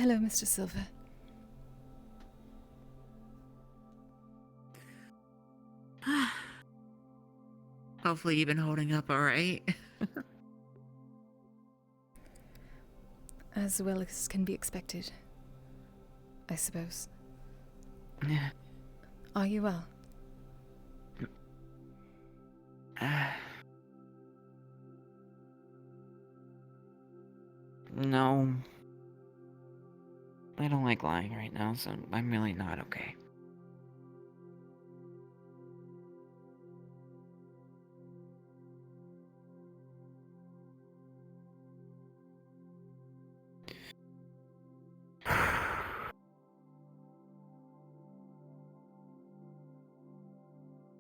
Hello, Mr. Silver. Hopefully you've been holding up all right. As well as can be expected, I suppose. Yeah. Are you well? No. I don't like lying right now, so I'm really not okay.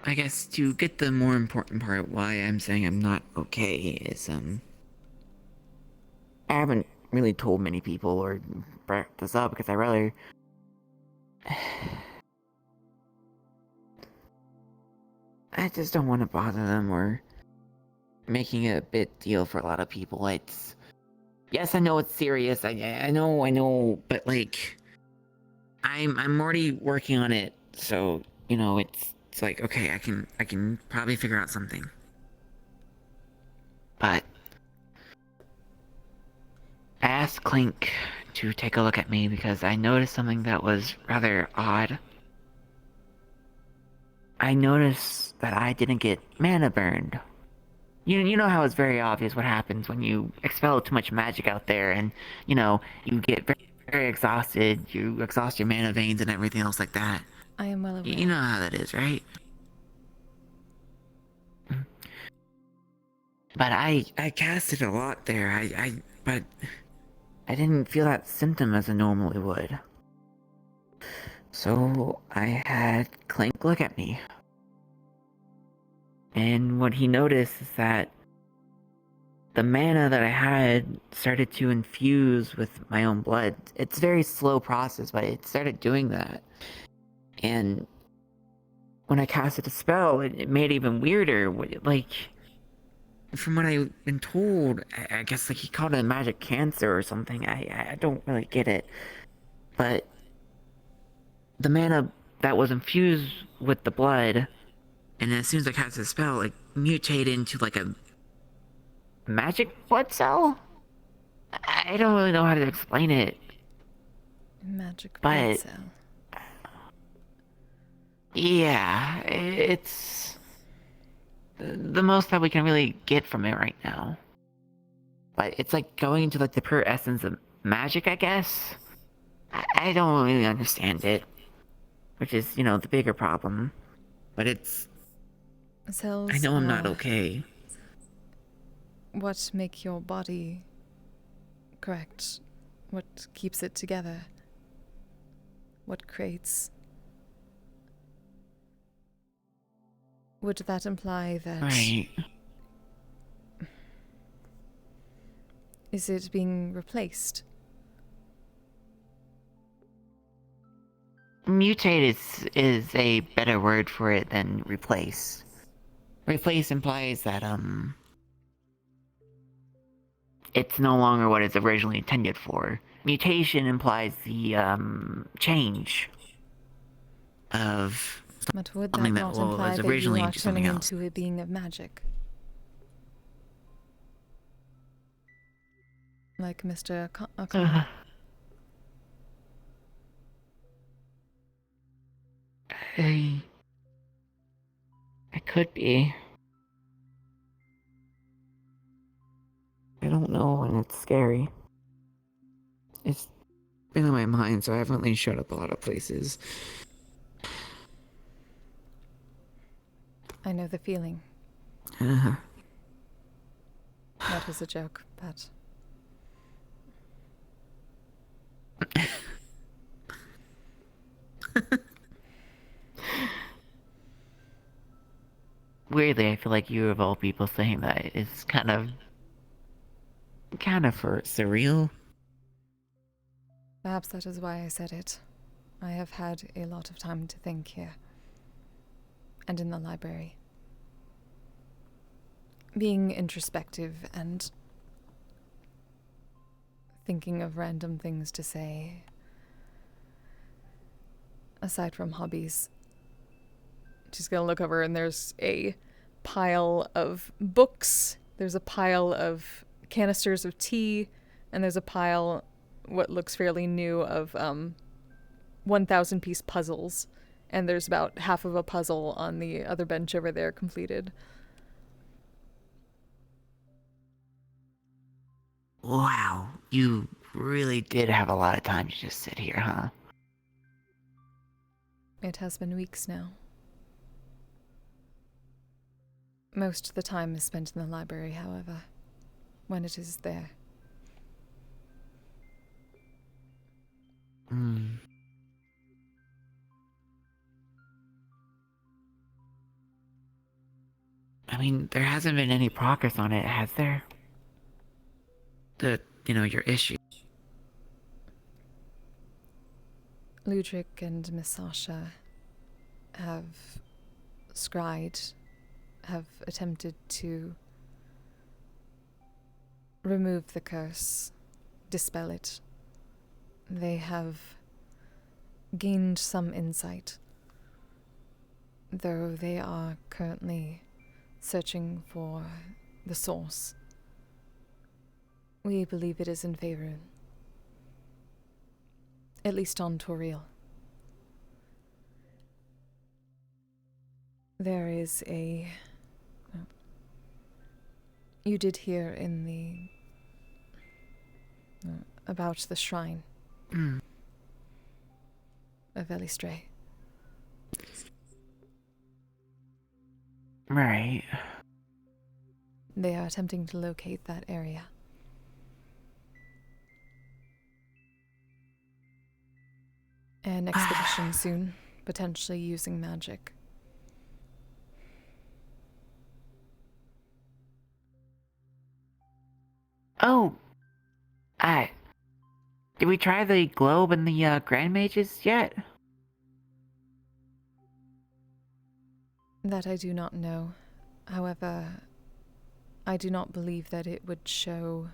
I guess to get the more important part why I'm saying I'm not okay is, I haven't really told many people or brought this up because I rather... I just don't want to bother them or making it a big deal for a lot of people. It's... Yes, I know it's serious, I know, but like... I'm already working on it, so, you know, it's like, okay, I can probably figure out something. But I asked Clink to take a look at me because I noticed something that was rather odd. I noticed that I didn't get mana burned. You know how it's very obvious what happens when you expel too much magic out there and, you know, you get very, very exhausted, you exhaust your mana veins and everything else like that. I am well aware. You know how that is, right? But I casted a lot there, but I didn't feel that symptom as I normally would. So I had Clink look at me. And what he noticed is that the mana that I had started to infuse with my own blood. It's a very slow process, but it started doing that. And when I casted a spell, it made it even weirder. Like, from what I've been told, I guess like he called it a magic cancer or something. I don't really get it. But the mana that was infused with the blood, and then as soon as I cast the spell, it mutated into like a magic blood cell? I don't really know how to explain it. Magic but blood cell. Yeah, it's the most that we can really get from it right now. But it's like going into like the pure essence of magic, I guess. I don't really understand it, which is, you know, the bigger problem. But it's... Cells I know I'm not are okay. what make your body correct, what keeps it together, what creates. Would that imply that... Right. Is it being replaced? Mutate is a better word for it than replace. Replace implies that, it's no longer what it's originally intended for. Mutation implies the, change of But would something that that not was imply that you originally are into something turning else. into a being of magic? Like Mr. O'Connor? I could be. I don't know, and it's scary. It's been in my mind, so I haven't really showed up a lot of places. I know the feeling. Uh, That was a joke, but... Weirdly, I feel like you of all people saying that is kind of for surreal. Perhaps that is why I said it. I have had a lot of time to think here. And in the library. Being introspective and thinking of random things to say. Aside from hobbies. She's gonna look over and there's a pile of books, there's a pile of canisters of tea, and there's a pile, what looks fairly new, of 1,000-piece puzzles. And there's about half of a puzzle on the other bench over there completed. Wow, you really did have a lot of time to just sit here, huh? It has been weeks now. Most of the time is spent in the library, however, when it is there. I mean, there hasn't been any progress on it, has there? Your issue. Ludwig and Miss Sasha have scryed, have attempted to remove the curse, dispel it. They have gained some insight, though they are currently searching for the source. We believe it is in Faerun, at least on Toriel. There is a... You did hear in the... about the shrine of Elistray. Right. They are attempting to locate that area. An expedition soon, potentially using magic. Oh, did we try the globe and the Grand Mages yet? That I do not know. However, I do not believe that it would show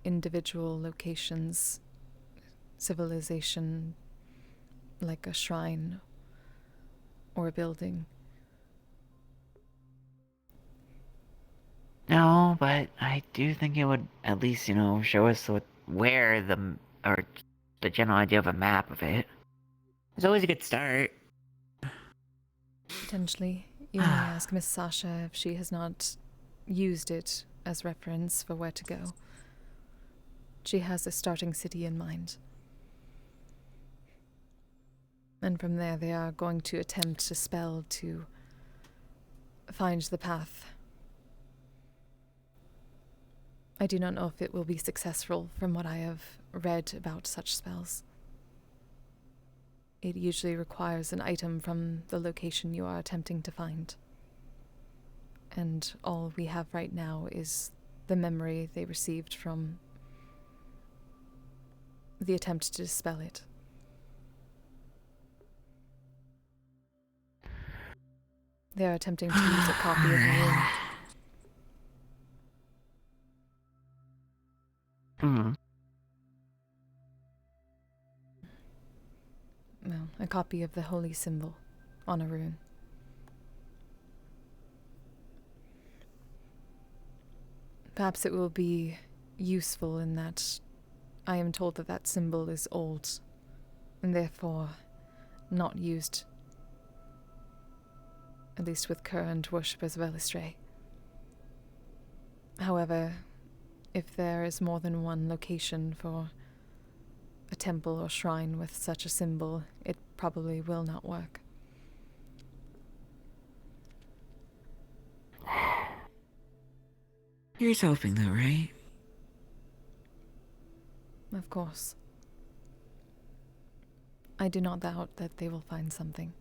individual locations, civilization, like a shrine or a building. No, but I do think it would at least, show us where or the general idea of a map of it. It's always a good start. Potentially, you may ask Miss Sasha if she has not used it as reference for where to go. She has a starting city in mind. And from there they are going to attempt a spell to find the path. I do not know if it will be successful from what I have read about such spells. It usually requires an item from the location you are attempting to find. And all we have right now is the memory they received from the attempt to dispel it. They are attempting to use a copy of the room. Well, a copy of the holy symbol on a rune. Perhaps it will be useful in that I am told that that symbol is old and therefore not used, at least with current worshippers of Elistray. However, if there is more than one location for a temple or shrine with such a symbol, it probably will not work. Here's hoping, though, right? Of course. I do not doubt that they will find something.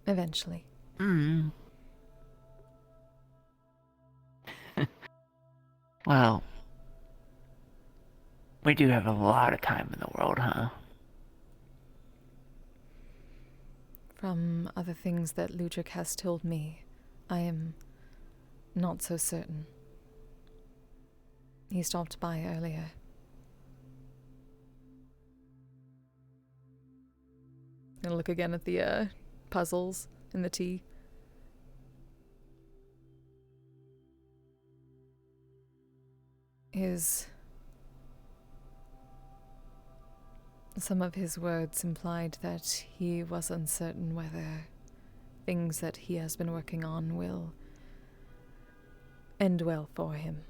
Eventually. Well, we do have a lot of time in the world, huh? From other things that Ludwig has told me, I am not so certain. He stopped by earlier. Gonna look again at the puzzles in the tea. Some of his words implied that he was uncertain whether things that he has been working on will end well for him.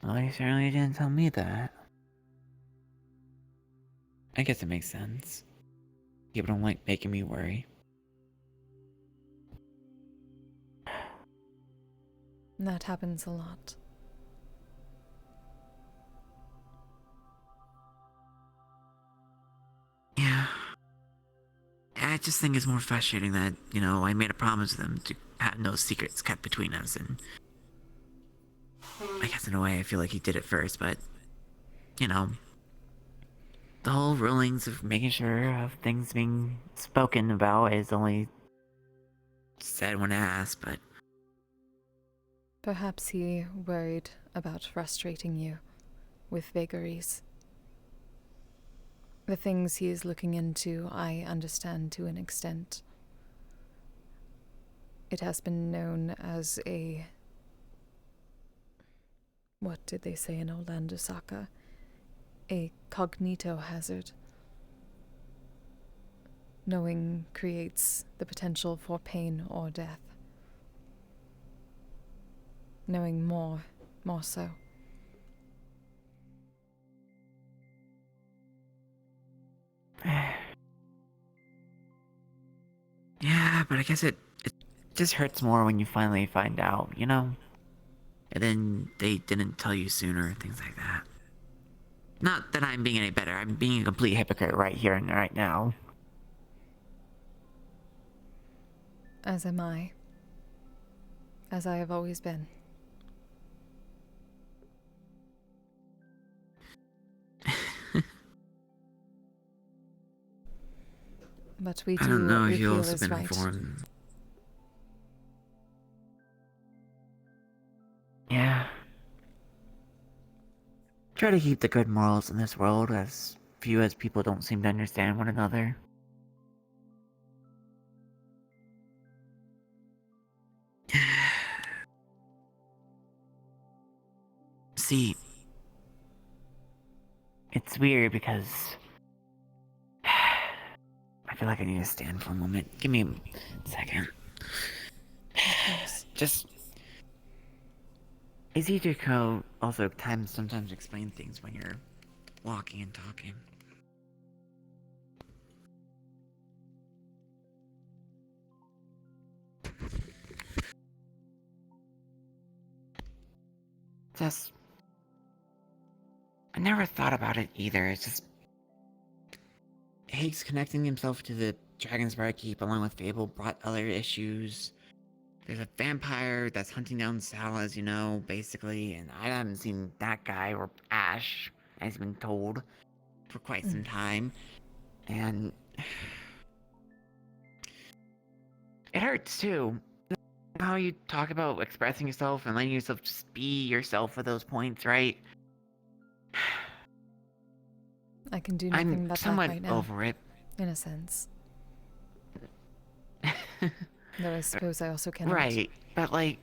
Well, he certainly didn't tell me that. I guess it makes sense. People don't like making me worry. That happens a lot. Yeah. I just think it's more frustrating that, I made a promise to them to have no secrets kept between us, and I guess in a way I feel like he did it first, but, the whole rulings of making sure of things being spoken about is only said when asked, but... Perhaps he worried about frustrating you with vagaries. The things he is looking into, I understand to an extent. It has been known as a... What did they say in Orlando Saka? A cognito hazard. Knowing creates the potential for pain or death. Knowing more so. Yeah, but I guess it just hurts more when you finally find out, And then they didn't tell you sooner, things like that. Not that I'm being any better, I'm being a complete hypocrite right here and right now. As am I. As I have always been. But we I do don't know what if we you've feel also is been right. informed. Yeah. Try to keep the good morals in this world, as few as people don't seem to understand one another. See, it's weird because I feel like I need to stand for a moment. Give me a second. Of course. Just... It's easier to also sometimes explain things when you're walking and talking. Just... I never thought about it either. It's just... Higgs connecting himself to the Dragon's Barkeep along with Fable brought other issues. There's a vampire that's hunting down Sal, as you know, basically, and I haven't seen that guy, or Ash, as been told, for quite some time. And... it hurts, too. How you talk about expressing yourself and letting yourself just be yourself at those points, right? I can do nothing I'm but somewhat that right now. over it. In a sense. Though I suppose I also cannot. Right, but like...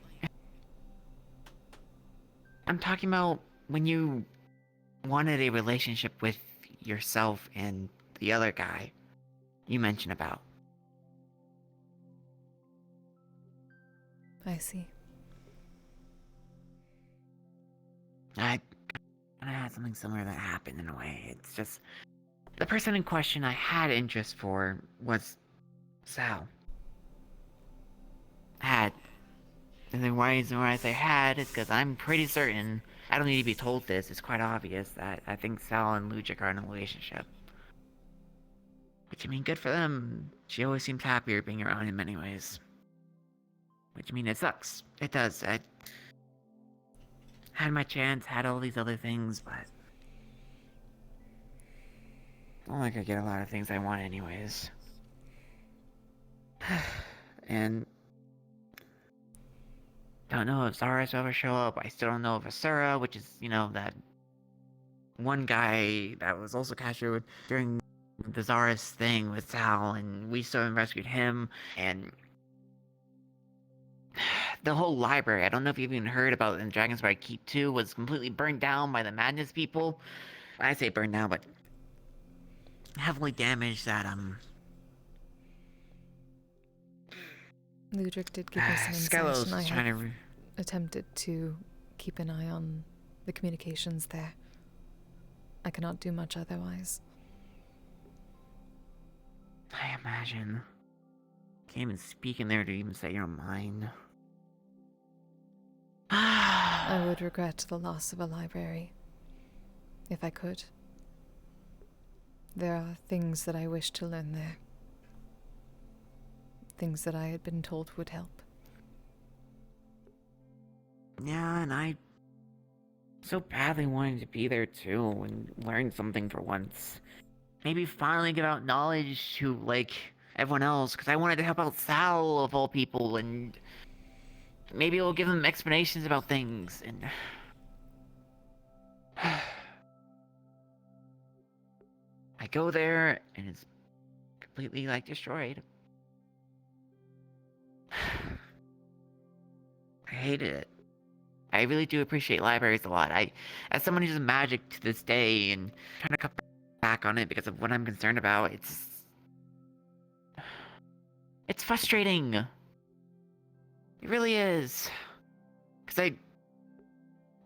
I'm talking about when you wanted a relationship with yourself and the other guy you mentioned about. I see. I had something similar that happened in a way. It's just... the person in question I had interest for was Sal. Had. And the reason why I say had is because I'm pretty certain, I don't need to be told this, it's quite obvious that I think Sal and Lugic are in a relationship. Which, I mean, good for them. She always seems happier being around him anyways. Which, I mean, it sucks. It does. I had my chance, had all these other things, but... I don't think I get a lot of things I want anyways. And don't know if Zaris will ever show up. I still don't know if Asura, which is, that one guy that was also captured during the Zaris thing with Sal, and we still haven't rescued him. And the whole library, I don't know if you've even heard about it in Dragon's Bright Keep 2, was completely burned down by the Madness people. I say burned down, but heavily damaged that, Ludwig did give me some insight, Skelos and I was have trying to... attempted to keep an eye on the communications there. I cannot do much otherwise. I imagine. Can't even speak in there to even say your mind. I would regret the loss of a library, if I could. There are things that I wish to learn there. Things that I had been told would help. Yeah, and I so badly wanted to be there too and learn something for once. Maybe finally give out knowledge to, everyone else, because I wanted to help out Sal, of all people, and maybe it'll give them explanations about things, and... I go there, and it's completely, destroyed. I hated it. I really do appreciate libraries a lot. As someone who uses magic to this day, and trying to cut back on it because of what I'm concerned about, it's frustrating. It really is. Because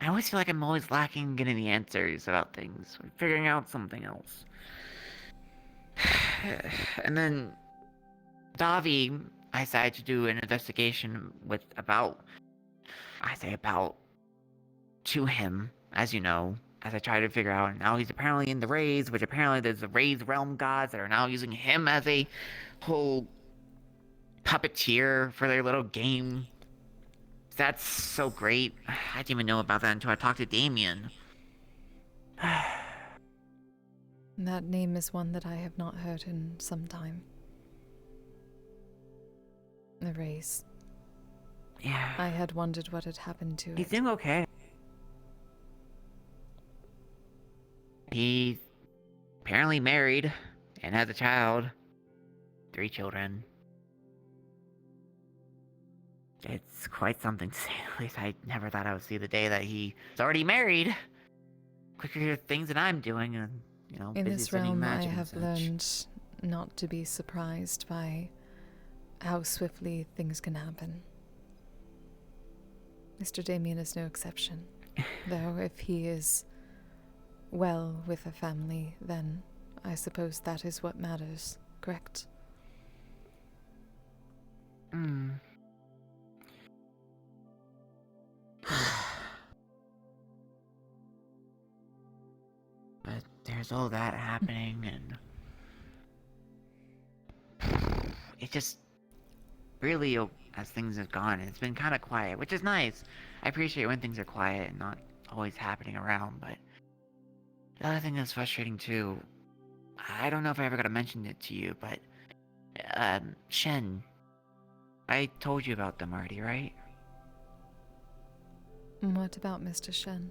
I always feel like I'm always lacking getting the answers about things, or figuring out something else. And then Davi, I decided to do an investigation about to him, as you know, as I try to figure out, and now he's apparently in the Rays, which apparently there's the Rays realm gods that are now using him as a whole puppeteer for their little game. That's so great. I didn't even know about that until I talked to Damien. That name is one that I have not heard in some time. The Rays. Yeah. I had wondered what had happened to He's it. doing okay. He's apparently married and has a child. 3 children. It's quite something to say the least. I never thought I would see the day that he's already married. Quicker to things than I'm doing, and, In busy this studying realm, I magic and have such. learned not to be surprised by how swiftly things can happen. Mr. Damien is no exception. Though if he is well with a family, then I suppose that is what matters, correct? But there's all that happening, and it just really, as things have gone, it's been kind of quiet, which is nice. I appreciate when things are quiet and not always happening around, but the other thing that's frustrating too, I don't know if I ever got to mention it to you, but Shen, I told you about them already, right? What about Mr. Shen?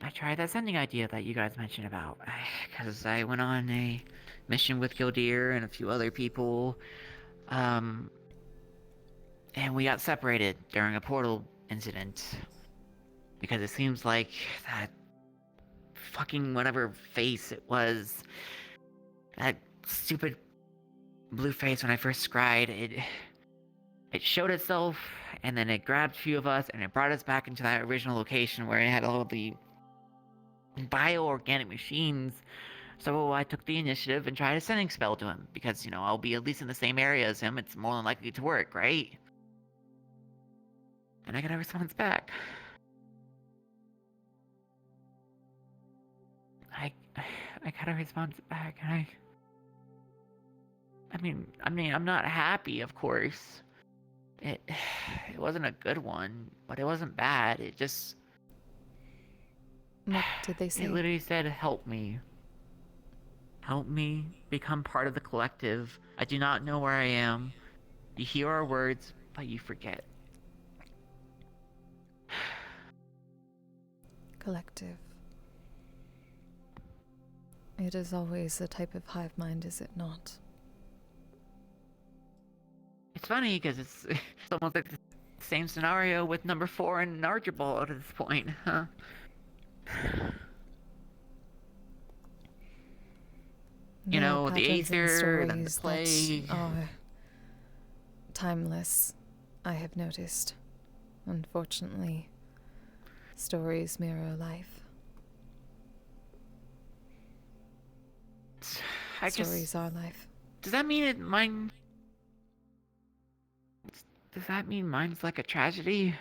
I tried that sending idea that you guys mentioned about, because I went on a mission with Gildir and a few other people, and we got separated during a portal incident, because it seems like that fucking whatever face it was, that stupid blue face when I first scryed, it showed itself, and then it grabbed a few of us, and it brought us back into that original location where it had all the bioorganic machines. So I took the initiative and tried a sending spell to him, because, I'll be at least in the same area as him, it's more than likely to work, right? And I got a response back. I got a response back, and I mean, I'm not happy, of course. It wasn't a good one, but it wasn't bad. It just... What did they say? It literally said, help me. Help me become part of the collective. I do not know where I am. You hear our words, but you forget. Collective. It is always a type of hive mind, is it not? It's funny because it's almost like the same scenario with number 4 and Archibald at this point, huh? You There are know, the patterns and Aether, then the stories Plague. that are timeless, I have noticed. Unfortunately, stories mirror life. Stories are life. Does that mean mine? Does that mean mine's like a tragedy?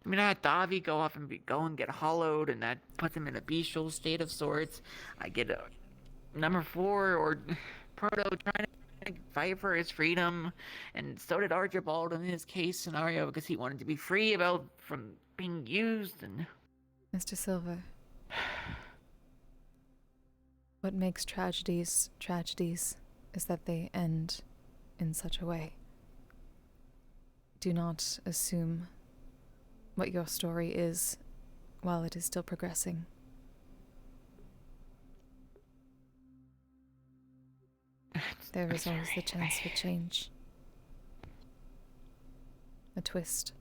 I mean, I had Davi go off and go and get hollowed, and that puts him in a bestial state of sorts. I get a number 4 or Proto trying to fight for his freedom, and so did Archibald in his case scenario because he wanted to be free from being used. And Mr. Silver, what makes tragedies tragedies is that they end in such a way. Do not assume what your story is while it is still progressing. There is always the chance for change. A twist.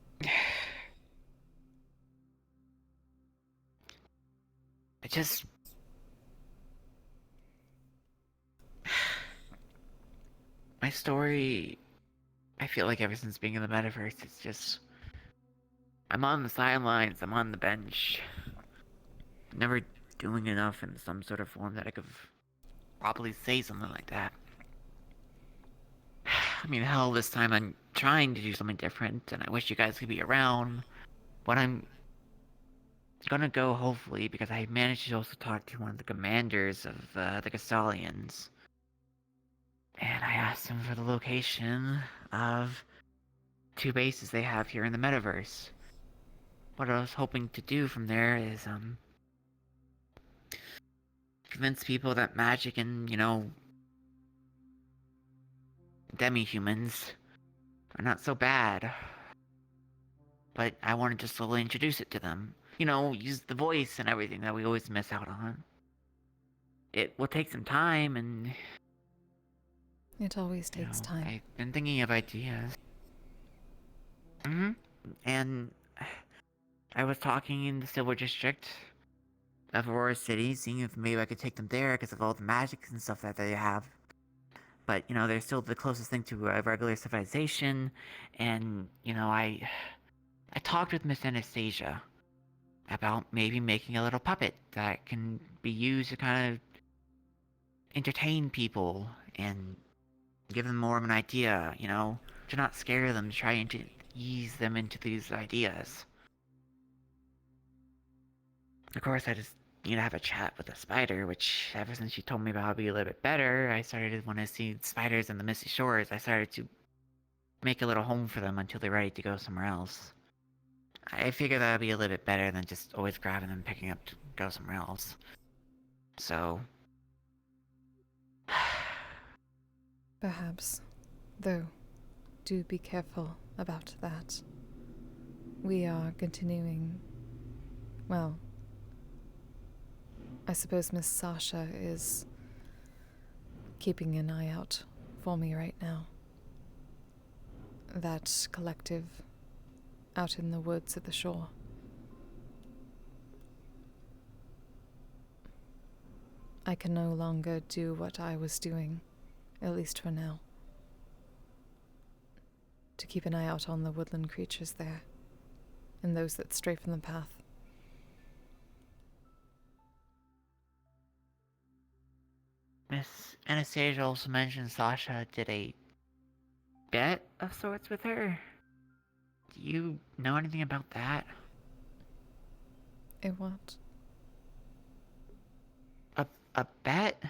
My story, I feel like ever since being in the metaverse, it's just, I'm on the sidelines, I'm on the bench, never doing enough in some sort of form that I could probably say something like that. I mean, hell, this time I'm trying to do something different, and I wish you guys could be around, but I'm gonna go, hopefully, because I managed to also talk to one of the commanders of the Castalians. And I asked him for the location of 2 bases they have here in the metaverse. What I was hoping to do from there is, convince people that magic and, demi-humans are not so bad. But I wanted to slowly introduce it to them. Use the voice and everything that we always miss out on. It will take some time, and It always takes time. I've been thinking of ideas. And I was talking in the Silver District of Aurora City, seeing if maybe I could take them there because of all the magic and stuff that they have. But, they're still the closest thing to a regular civilization, and, I talked with Miss Anastasia about maybe making a little puppet that can be used to kind of entertain people and give them more of an idea, to not scare them, to try and to ease them into these ideas. Of course, I just need to have a chat with the spider, which ever since she told me about it be a little bit better, I started to want to see spiders in the Misty Shores. I started to make a little home for them until they're ready to go somewhere else. I figure that'd be a little bit better than just always grabbing them and picking up to go somewhere else. So... Perhaps. Though, do be careful about that. We are continuing... Well, I suppose Miss Sasha is keeping an eye out for me right now. That collective out in the woods at the shore. I can no longer do what I was doing, at least for now. To keep an eye out on the woodland creatures there, and those that stray from the path. Miss Anastasia also mentioned Sasha did a bet of sorts with her. Do you know anything about that? A what? A bet?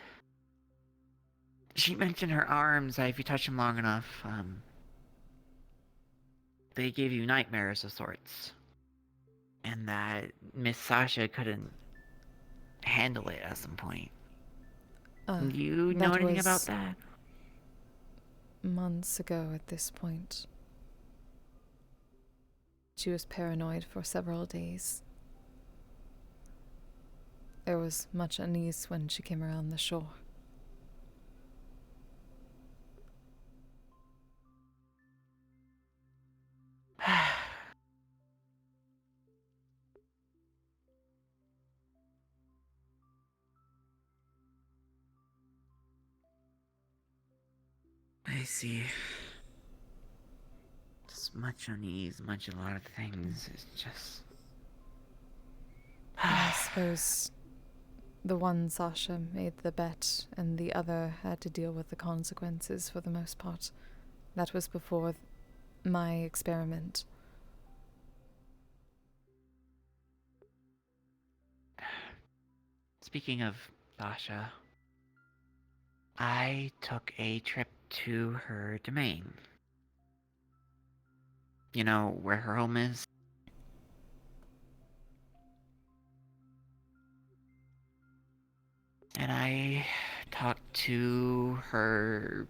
She mentioned her arms, if you touch them long enough, they give you nightmares of sorts. And that Miss Sasha couldn't handle it at some point. You know That anything about was that? months ago at this point. She was paranoid for several days. There was much unease when she came around the shore. I see. Just much unease, a lot of things. It's just. I suppose the one Sasha made the bet, and the other had to deal with the consequences for the most part. That was before my experiment. Speaking of Sasha, I took a trip to her domain. You know, where her home is? And I talked to her.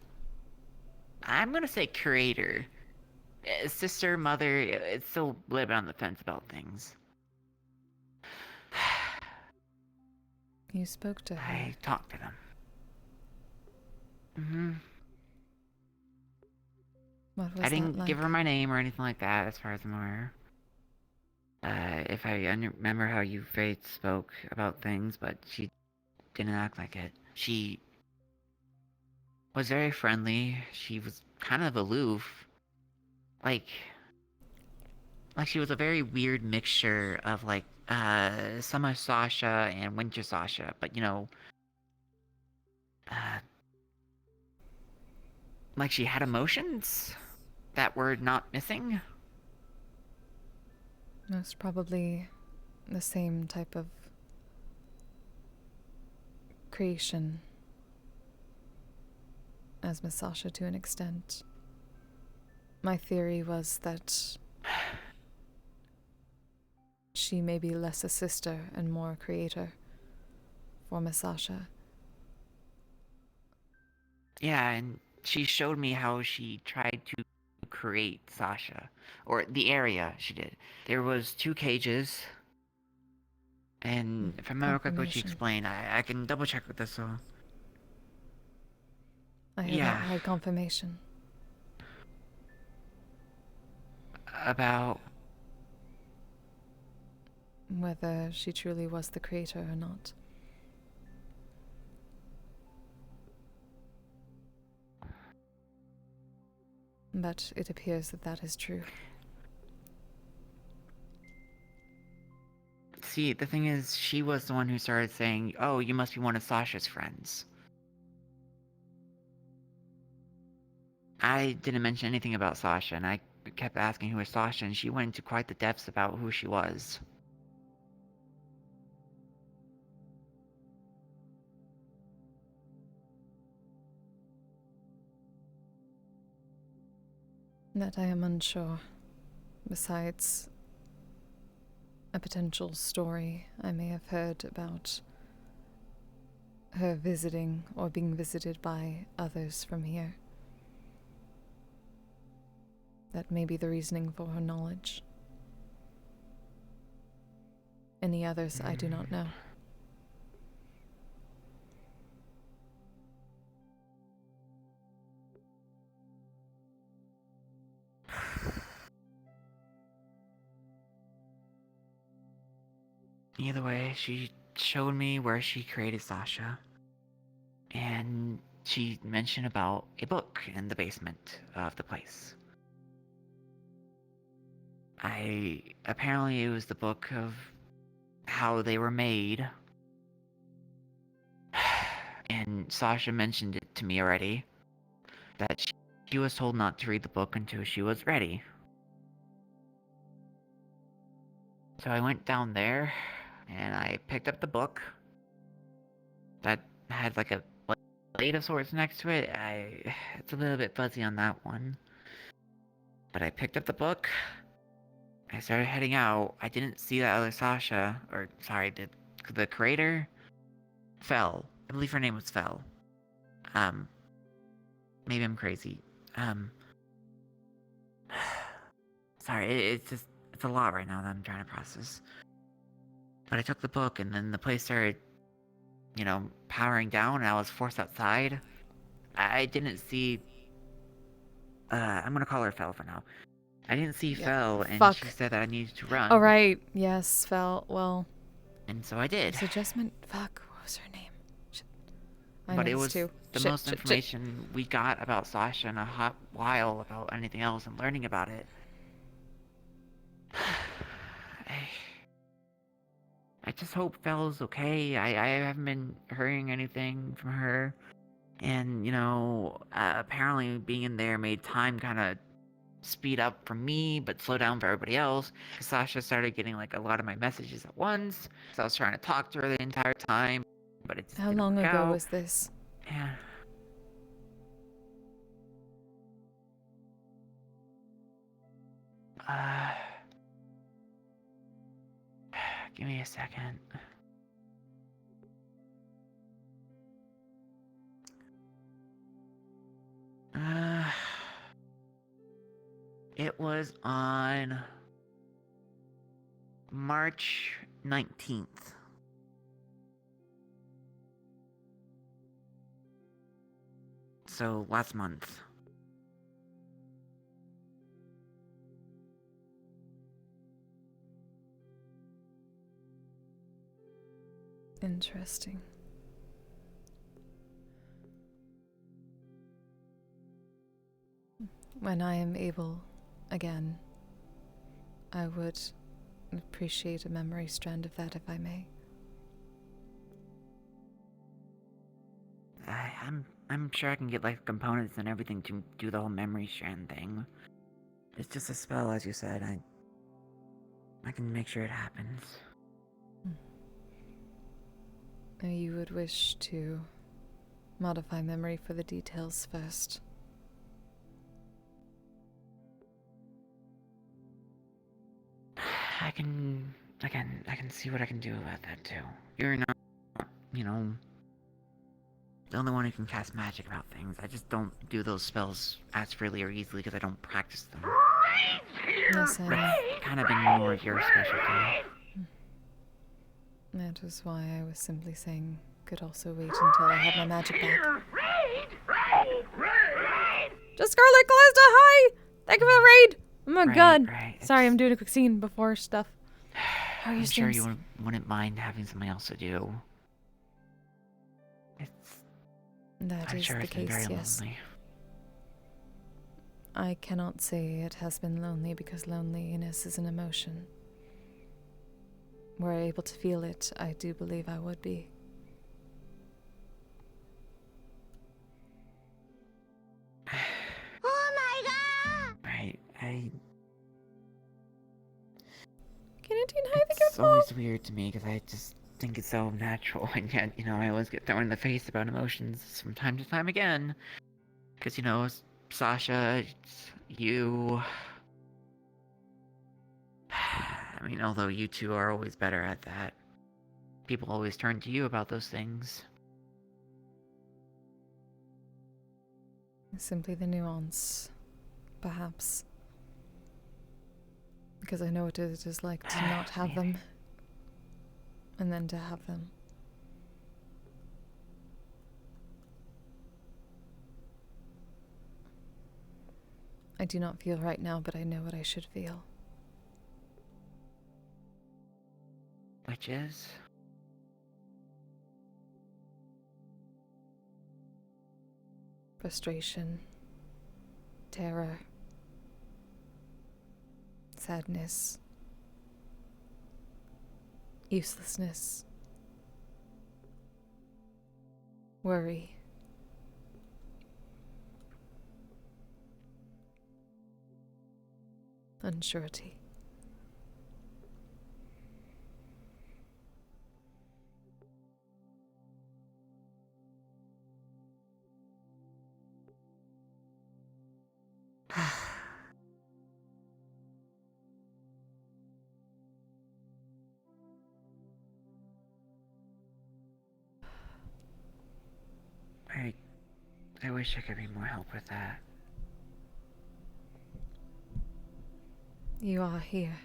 I'm gonna say curator. Sister, mother, it's still a little bit on the fence about things. You spoke to her. I talked to them. Mm-hmm. What was I that didn't like? give her my name or anything like that, as far as I'm aware. If I remember how you Faith spoke about things, but she didn't act like it. She was very friendly. She was kind of aloof. Like she was a very weird mixture of summer Sasha and winter Sasha, but uh, like she had emotions that were not missing. Most probably the same type of creation as Miss Sasha to an extent. My theory was that she may be less a sister and more a creator for Miss Sasha. Yeah, and she showed me how she tried to create Sasha, or the area she did. There was 2 cages, and if I remember correctly what she Confirmation. explained, I can double check with this. So I have yeah, not had confirmation. about Whether she truly was the creator or not. But it appears that that is true. see, the thing is, she was the one who started saying, "Oh, you must be one of Sasha's friends." I didn't mention anything about Sasha, and I kept asking who was Sasha, and she went into quite the depths about who she was. That I am unsure. Besides a potential story I may have heard about her visiting or being visited by others from here. That may be the reasoning for her knowledge. Any others I do not know. Either way, she showed me where she created Sasha, and she mentioned about a book in the basement of the place. Apparently it was the book of how they were made, and Sasha mentioned it to me already, that she was told not to read the book until she was ready. So I went down there, and I picked up the book that had like a blade of sorts next to it. It's a little bit fuzzy on that one. But I picked up the book, I started heading out. I didn't see that other Sasha, or sorry, the creator fell believe her name was Fel. Maybe I'm crazy. Sorry, it's a lot right now that I'm trying to process. But I took the book, and then the place started, powering down, and I was forced outside. I didn't see... I'm gonna call her Fel for now. I didn't see Fel, and she said that I needed to run. Oh, right. Yes, Fel. Well... And so I did. Was it Jessamine? Fuck, what was her name? Shit. I But know it this was too. the most information we got about Sasha in a hot while about anything else and learning about it. I just hope Fel's okay. I haven't been hearing anything from her. And, apparently being in there made time kind of speed up for me, but slow down for everybody else. Because Sasha started getting, a lot of my messages at once. So I was trying to talk to her the entire time, but it just How didn't long work ago out. was this? Yeah. Give me a second. It was on March 19th. So, last month. Interesting. When I am able again, I would appreciate a memory strand of that if I may. I'm sure I can get components and everything to do the whole memory strand thing. It's just a spell, as you said. I can make sure it happens. You would wish to modify memory for the details first. I can see what I can do about that too. You're not, the only one who can cast magic about things. I just don't do those spells as freely or easily because I don't practice them. Yes, I know. That's kind of been more of your specialty. That was why I was simply saying could also wait until I had my magic back. Just Scarlet Callista, hi! Thank you for the raid! Oh my god. Sorry, I'm doing a quick scene before stuff. How are you, I'm sure you wouldn't mind having something else to do. That is the case, yes. Lonely. I cannot say it has been lonely because loneliness is an emotion. Were I able to feel it, I do believe I would be. Oh my god! Right, Canadine, hi, it's always weird to me because I just think it's so natural, and yet, I always get thrown in the face about emotions from time to time again. Because, Sasha, you... I mean, although you two are always better at that, people always turn to you about those things. Simply the nuance, perhaps. Because I know what it is like to not have them, and then to have them. I do not feel right now, but I know what I should feel. Which is? Frustration, terror, sadness, uselessness, worry, unsurety. I wish I could be more help with that. You are here.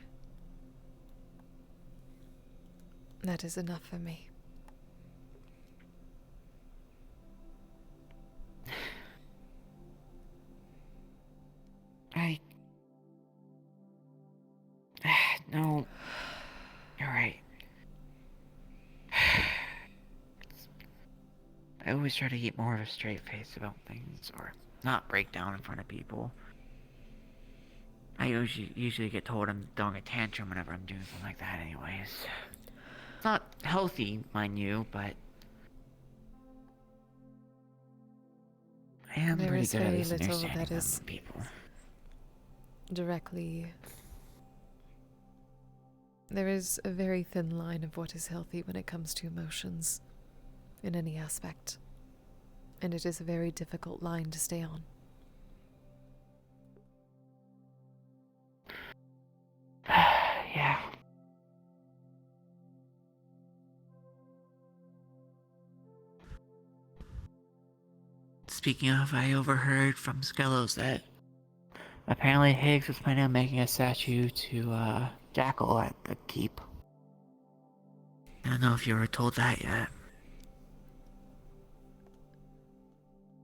That is enough for me. No, you're right. I always try to keep more of a straight face about things, or not break down in front of people. I usually get told I'm throwing a tantrum whenever I'm doing something like that anyways. It's not healthy, mind you, but I am There pretty is good at very least little understanding that them is from people. directly. There is a very thin line of what is healthy when it comes to emotions, in any aspect. And it is a very difficult line to stay on. Yeah. Speaking of, I overheard from Skellos that apparently Higgs was planning on making a statue to, Jackal at the keep. I don't know if you were told that yet.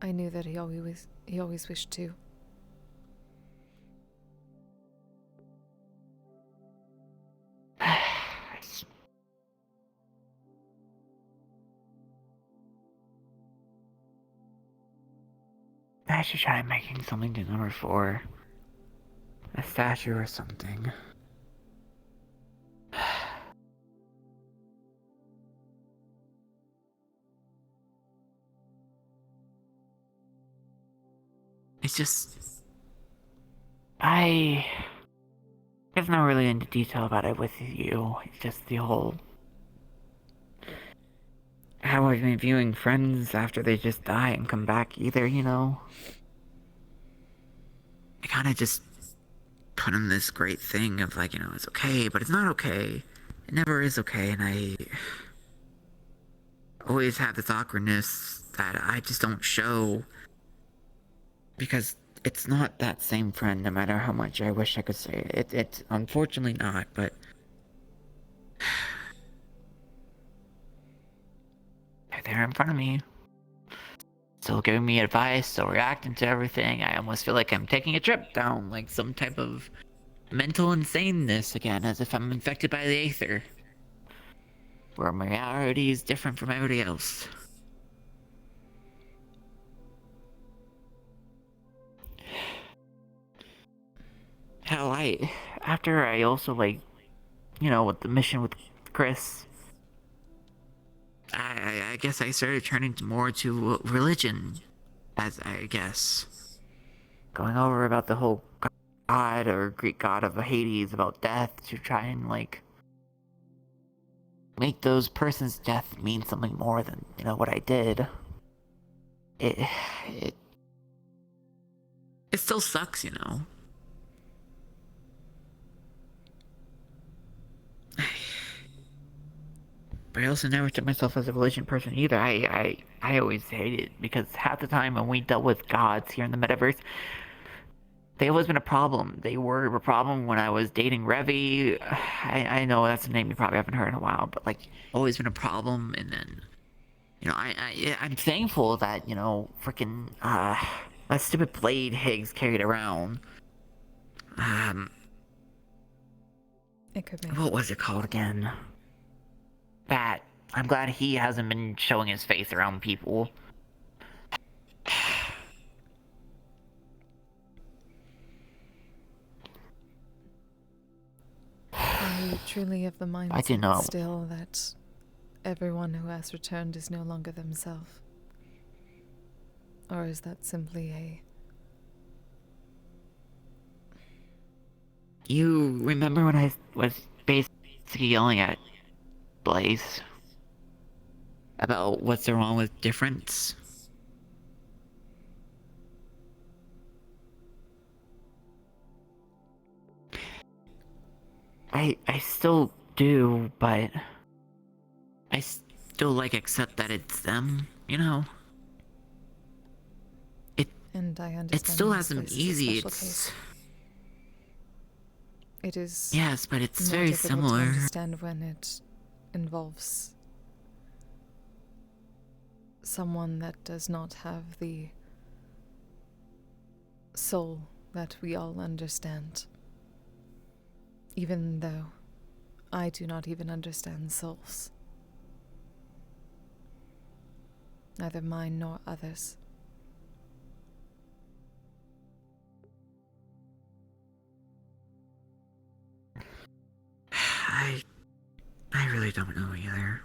I knew that he always wished to. I should try making something to number 4. A statue or something. It's just... I guess not really into detail about it with you. It's just the whole... how I've been viewing friends after they just die and come back either, you know? I kind of just put in this great thing of like, it's okay, but it's not okay. It never is okay, and I always have this awkwardness that I just don't show because it's not that same friend no matter how much I wish I could say it. It's unfortunately not, but they're there in front of me. Still giving me advice, still reacting to everything. I almost feel like I'm taking a trip down like some type of mental insaneness again, as if I'm infected by the Aether. Where my reality is different from everybody else. Hell, after I also, like, with the mission with Chris, I guess I started turning more to religion, as I guess. Going over about the whole god or Greek god of Hades, about death, to try and, like, make those person's death mean something more than, what I did. It still sucks. But I also never took myself as a religion person either. I always hated it because half the time when we dealt with gods here in the metaverse, they always been a problem. They were a problem when I was dating Revi. I know that's a name you probably haven't heard in a while, but like always been a problem. And then, I'm thankful that freaking that stupid blade Higgs carried around. It could be. What was it called again? That. I'm glad he hasn't been showing his face around people. I truly have the I didn't know. mindset still that everyone who has returned is no longer themselves. Or is that simply a... You remember when I was basically yelling at Blaze about what's wrong with difference? I still do, but I still accept that it's them, And I understand It still this hasn't been place is a easy. special case. It is Yes, but it's more very difficult to similar. understand when it involves someone that does not have the soul that we all understand. Even though I do not even understand souls. Neither mine nor others. I really don't know either.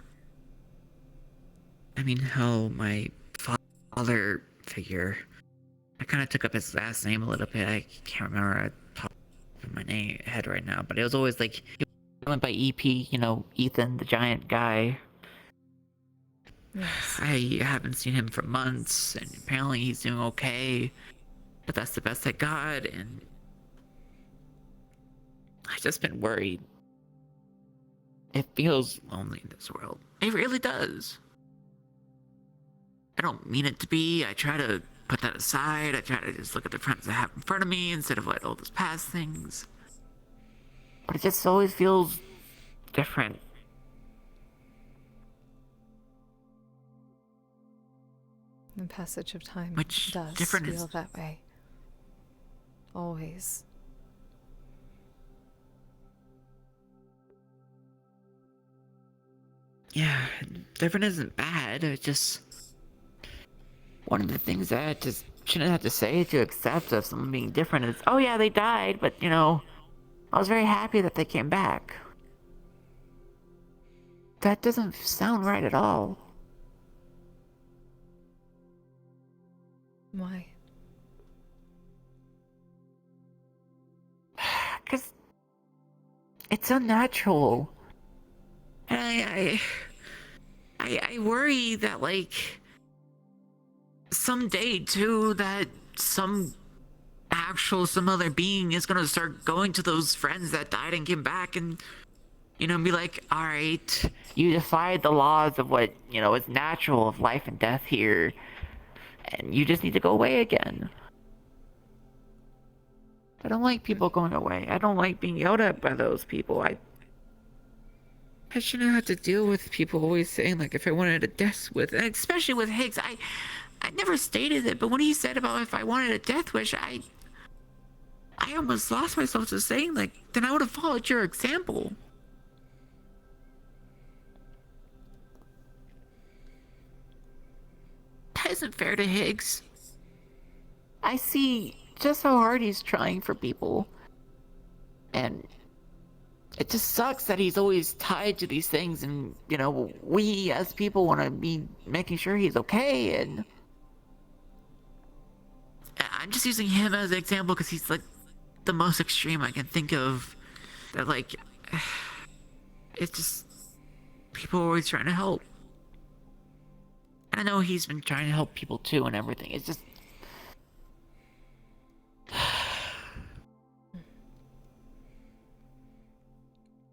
I mean, how my father figure, I kind of took up his last name a little bit. I can't remember at the top of my head right now, but it was always like, he went by EP, you know, Ethan, the giant guy. Yes. I haven't seen him for months, and apparently he's doing okay, but that's the best I got, and I've just been worried. It feels lonely in this world. It really does. I don't mean it to be. I try to put that aside. I try to just look at the friends I have in front of me instead of all those past things. But it just always feels different. The passage of time Which does different feel is... that way. Always. Yeah, different isn't bad. It's just... one of the things that I just shouldn't have to say to accept of someone being different is, oh yeah, they died, but, you know, I was very happy that they came back. That doesn't sound right at all. Why? Because it's unnatural. And I worry that, like, someday, too, that some other being is gonna start going to those friends that died and came back and, you know, be like, alright, you defied the laws of what, you know, is natural of life and death here, and you just need to go away again. I don't like people going away. I don't like being yelled at by those people. I shouldn't have to deal with people always saying, like, if I wanted a death wish, and especially with Higgs. I never stated it, but when he said about if I wanted a death wish, I almost lost myself to saying, like, then I would have followed your example. That isn't fair to Higgs. I see just how hard he's trying for people. And it just sucks that he's always tied to these things, and, you know, we as people want to be making sure he's okay, and I'm just using him as an example because he's, like, the most extreme I can think of. That, like, it's just, people are always trying to help. And I know he's been trying to help people too and everything. It's just...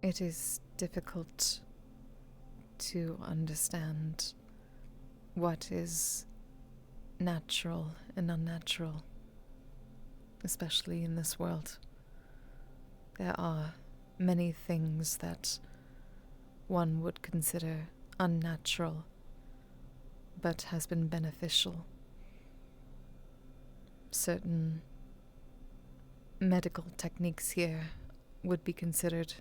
It is difficult to understand what is natural and unnatural, especially in this world. There are many things that one would consider unnatural, but has been beneficial. Certain medical techniques here would be considered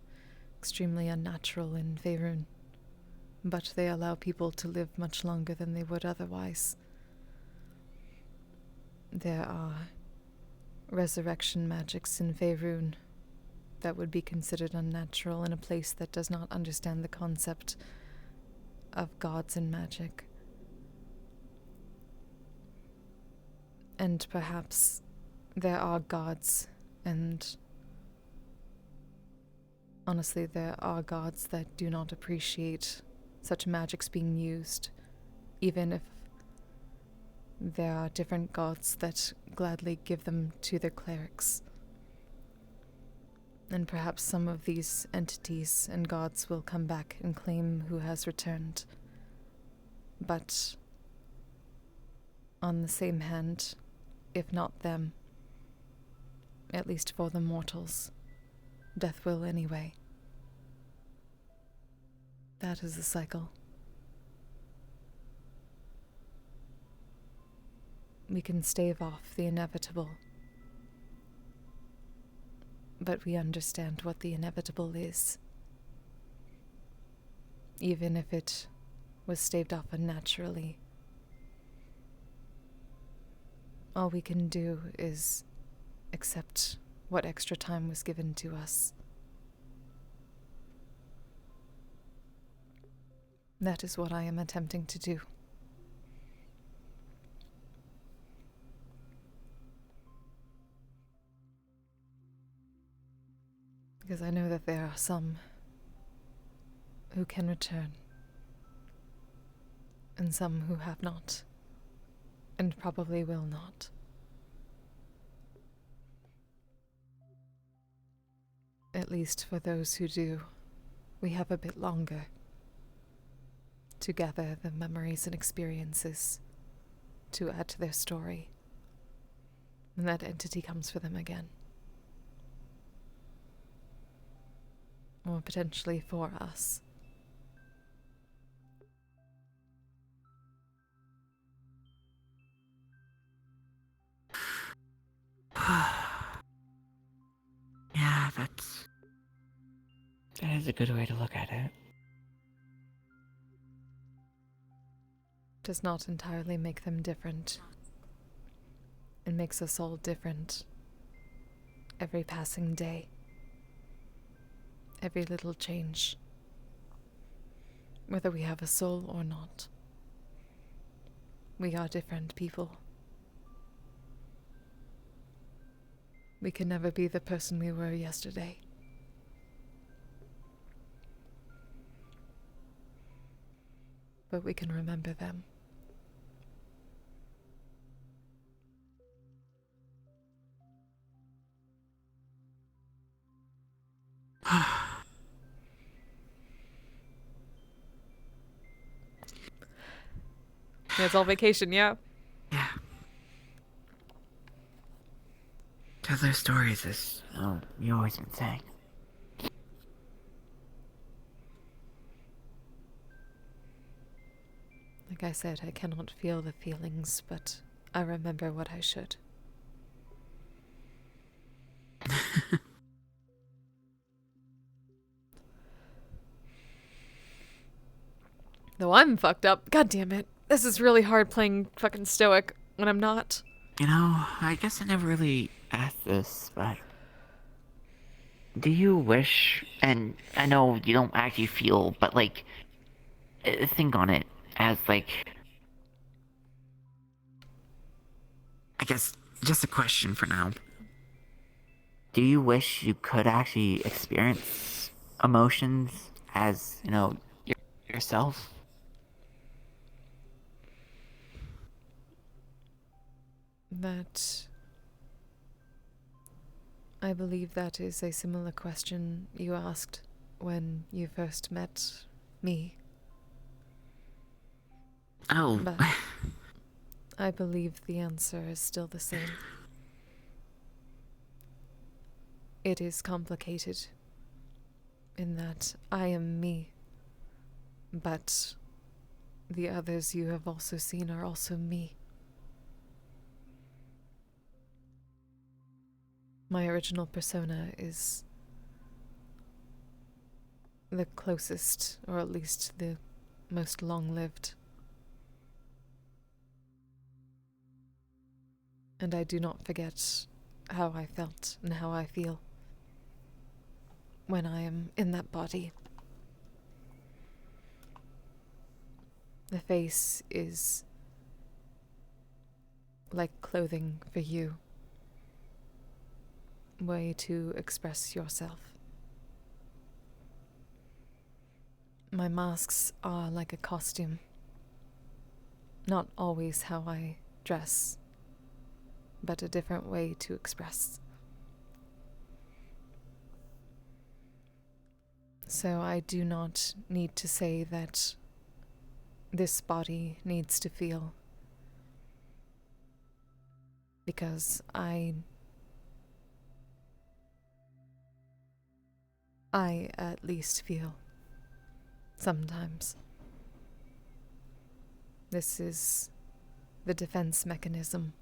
extremely unnatural in Faerun, but they allow people to live much longer than they would otherwise. There are resurrection magics in Faerun that would be considered unnatural in a place that does not understand the concept of gods and magic. And perhaps there are gods, and honestly, there are gods that do not appreciate such magics being used, even if there are different gods that gladly give them to their clerics. And perhaps some of these entities and gods will come back and claim who has returned. But on the same hand, if not them. At least for the mortals. Death will anyway. That is the cycle. We can stave off the inevitable. But we understand what the inevitable is. Even if it was staved off unnaturally. All we can do is accept what extra time was given to us. That is what I am attempting to do. Because I know that there are some who can return, and some who have not, and probably will not. At least for those who do, we have a bit longer to gather the memories and experiences to add to their story, and that entity comes for them again. Or potentially for us. Yeah, that is a good way to look at it. Does not entirely make them different. It makes us all different. Every passing day. Every little change. Whether we have a soul or not. We are different people. We can never be the person we were yesterday. But we can remember them. Yeah, it's all vacation, yeah? Yeah. Tell their stories, as you always been saying. Like I said, I cannot feel the feelings, but I remember what I should. Though I'm fucked up. God damn it. This is really hard playing fucking stoic when I'm not. You know, I guess I never really asked this, but do you wish, and I know you don't actually feel, but like, think on it as like, I guess, just a question for now. Do you wish you could actually experience emotions as, yourself? That... I believe that is a similar question you asked when you first met me. Oh. But I believe the answer is still the same. It is complicated in that I am me, but the others you have also seen are also me. My original persona is the closest, or at least the most long-lived. And I do not forget how I felt and how I feel when I am in that body. The face is like clothing for you. Way to express yourself. My masks are like a costume. Not always how I dress, but a different way to express. So I do not need to say that this body needs to feel. Because I at least feel sometimes this is the defense mechanism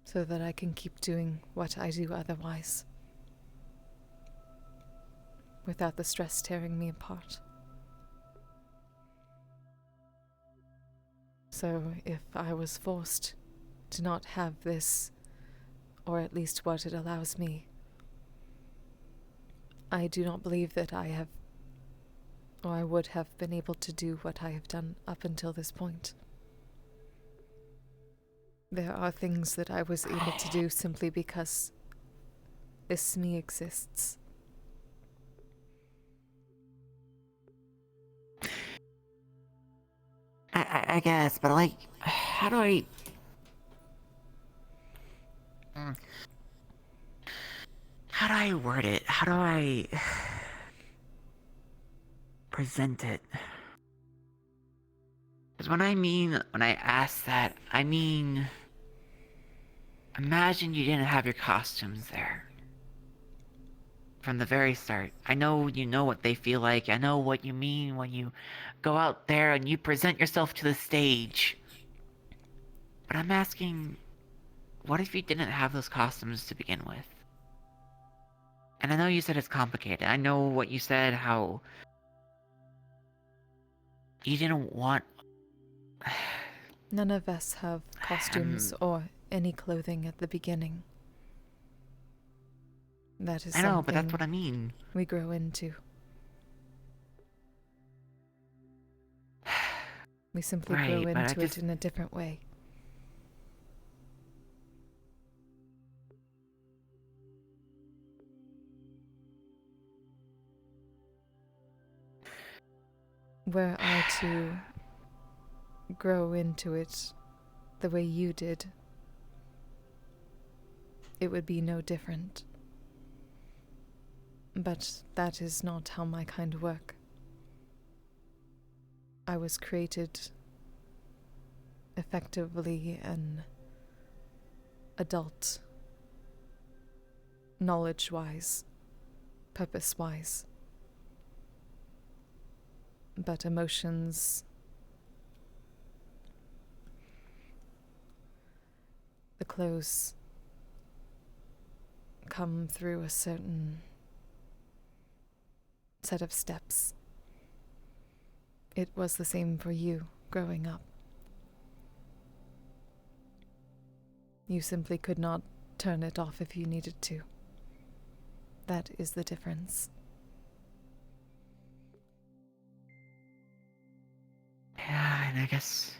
so that I can keep doing what I do otherwise without the stress tearing me apart. So if I was forced to not have this, or at least what it allows me, I do not believe that I have, or I would have been able to do what I have done up until this point. There are things that I was able to do simply because this me exists. I guess, but like, how do I... How do I word it? How do I present it? Because when I ask that, I mean, imagine you didn't have your costumes there. From the very start. I know you know what they feel like. I know what you mean when you go out there and you present yourself to the stage. But I'm asking, what if you didn't have those costumes to begin with? And I know you said it's complicated. I know what you said, how you didn't want... None of us have costumes or any clothing at the beginning. That is I know, but that's something what I mean. we grow into. We simply grow Right, but into it in a different way. Were I to grow into it the way you did, it would be no different. But that is not how my kind work. I was created effectively an adult, knowledge-wise, purpose-wise. But emotions, the clothes come through a certain set of steps. It was the same for you growing up. You simply could not turn it off if you needed to. That is the difference. Yeah, and I guess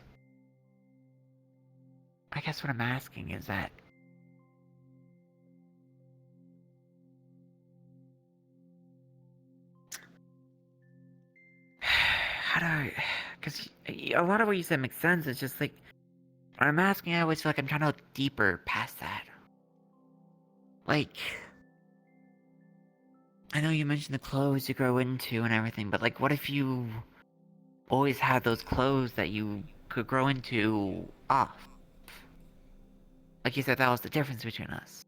what I'm asking is that... How do I... Because a lot of what you said makes sense. It's just like, when I'm asking, I always feel like I'm trying to look deeper past that. Like, I know you mentioned the clothes you grow into and everything, but like, what if you always had those clothes that you could grow into off? Like you said, that was the difference between us.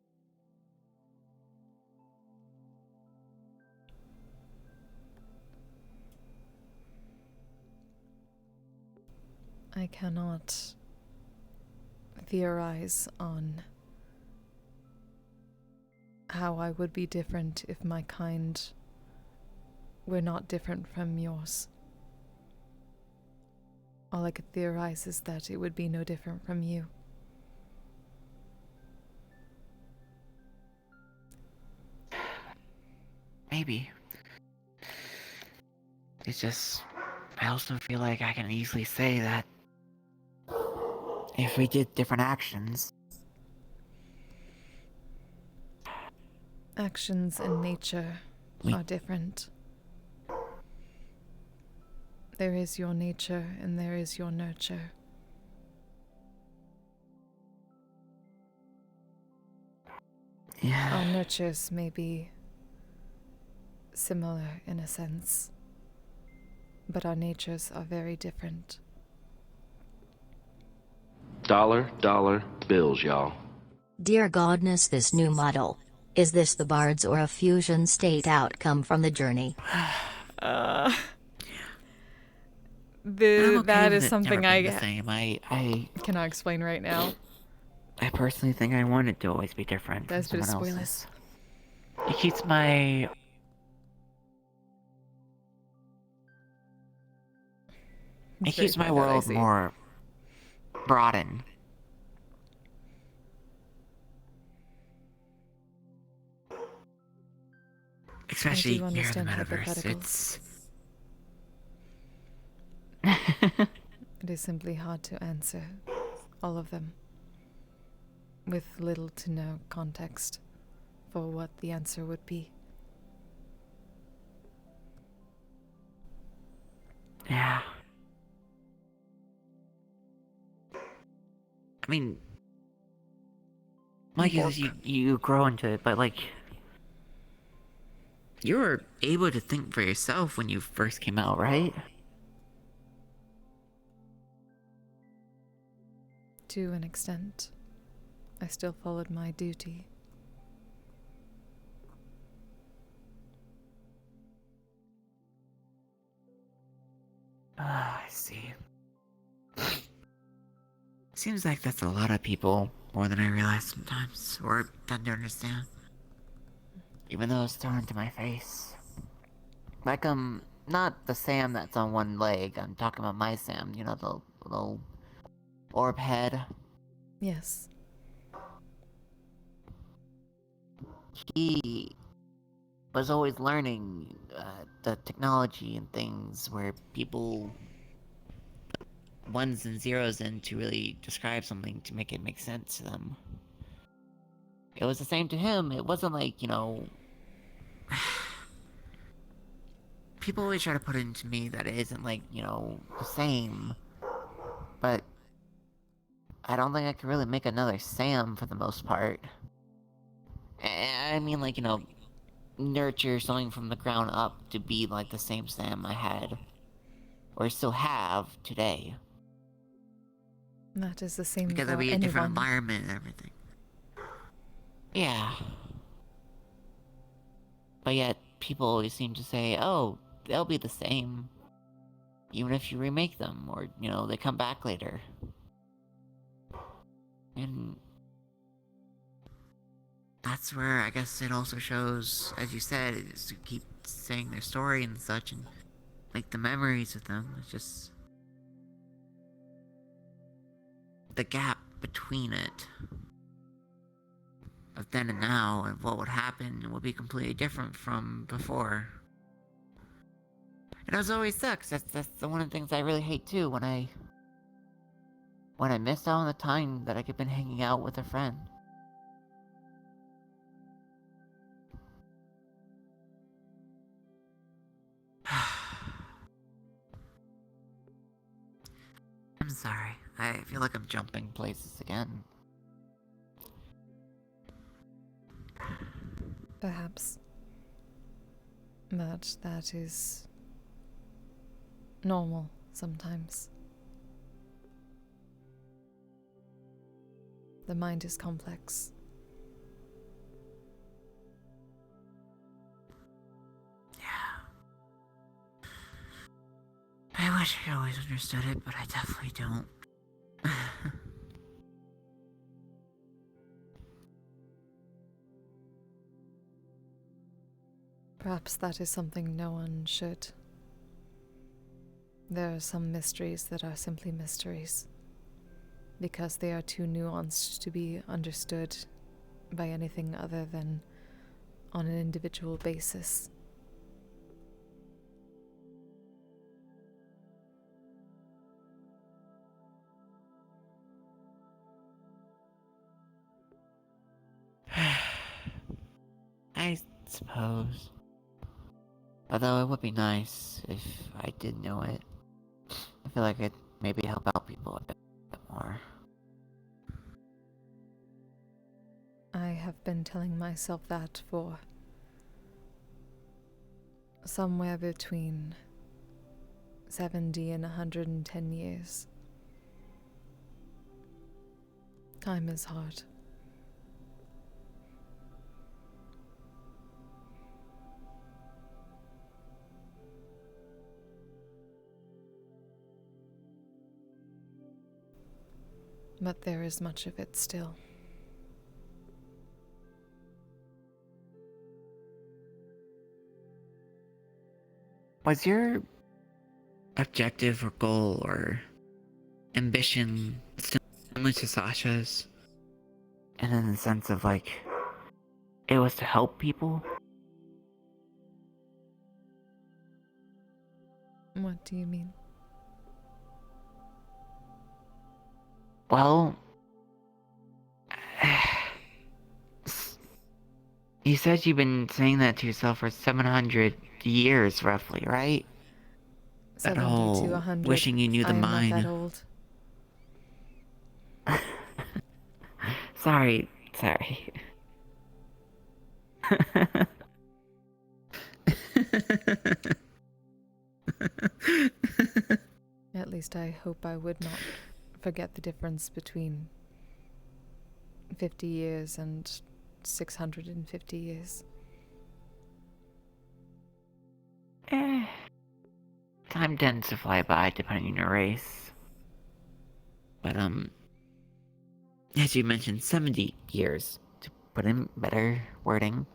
I cannot theorize on how I would be different if my kind were not different from yours. All I could theorize is that it would be no different from you. Maybe. It's just, I also feel like I can easily say that if we did different actions... Actions and nature are different. There is your nature and there is your nurture. Yeah. Our nurtures may be similar in a sense, but our natures are very different. $. bills, y'all. Dear Godness, this new model. Is this the bards or a fusion state outcome from the journey? Uh, I'm okay that with is it something never being the I same. I cannot explain right now. personally think I want it to always be different from That's a bit of someone spoilers. else's. It keeps my It's very fine, I world see. more broadened. Especially I do here in the understand Metaverse. hypotheticals. It is simply hard to answer all of them with little to no context for what the answer would be. Yeah. I mean, like you grow into it, but like you were able to think for yourself when you first came out, right? To an extent, I still followed my duty. I see. Seems like that's a lot of people, more than I realize sometimes, or tend to understand. Even though it's thrown into my face. Like, not the Sam that's on one leg, I'm talking about my Sam, you know, the little orb head. Yes. He was always learning the technology and things where people ones and zeros in to really describe something to make it make sense to them. It was the same to him. It wasn't like, you know... People always try to put it into me that it isn't like, you know, the same. But I don't think I could really make another Sam for the most part. I mean, like, you know, nurture something from the ground up to be like the same Sam I had, or still have today. That is the same Because for it'll be a anyone. different environment and everything. Yeah. But yet, people always seem to say, oh, they'll be the same, even if you remake them, or, you know, they come back later. And that's where I guess it also shows, as you said, is to keep saying their story and such, and like the memories with them. It's just the gap between it of then and now, and what would happen will be completely different from before. And it always sucks. That's the one of the things I really hate too. When I miss out on the time that I could have been hanging out with a friend. I'm sorry. I feel like I'm jumping places again. Perhaps. But that is normal sometimes. The mind is complex. Yeah. I wish I always understood it, but I definitely don't. Perhaps that is something no one should. There are some mysteries that are simply mysteries, because they are too nuanced to be understood by anything other than on an individual basis. I suppose. Although it would be nice if I did know it. I feel like it'd maybe help out people a bit more. I have been telling myself that for somewhere between 70 and 110 years. Time is hard. But there is much of it still. Was your objective or goal or ambition similar to Sasha's? And in the sense of like, it was to help people? What do you mean? Well, you said you've been saying that to yourself for 700 years, roughly, right? That 70 to whole 100. wishing you knew the I am not that mind. old. Sorry. At least I hope I would not forget the difference between 50 years and 650 years. Time tends to fly by depending on your race. But, as you mentioned, 70 years, to put in better wording.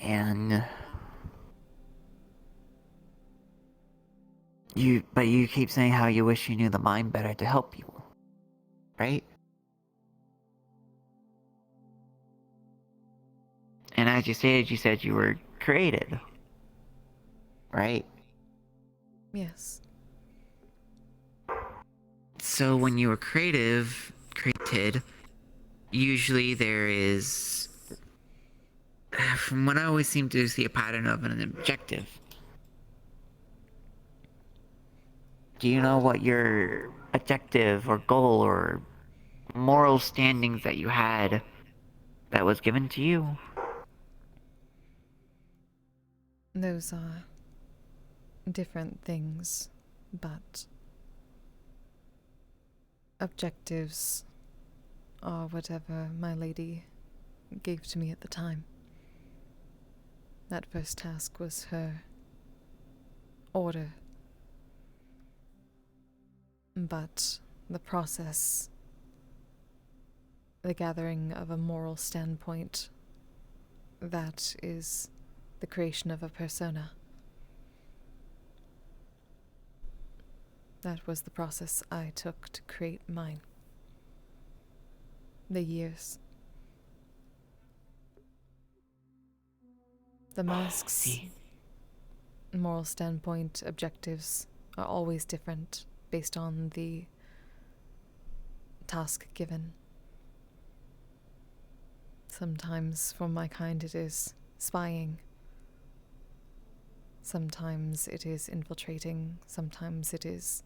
And you keep saying how you wish you knew the mind better to help people, right? And as you said you were created, right? Yes. So when you were created, usually there is, from what I always seem to see, a pattern of an objective. Do you know what your objective or goal or moral standings that you had that was given to you? Those are different things, but objectives are whatever my lady gave to me at the time. That first task was her order. But the process, the gathering of a moral standpoint, that is the creation of a persona. That was the process I took to create mine. The years. The masks, See. moral standpoint, objectives are always different based on the task given. Sometimes for my kind it is spying. Sometimes it is infiltrating. Sometimes it is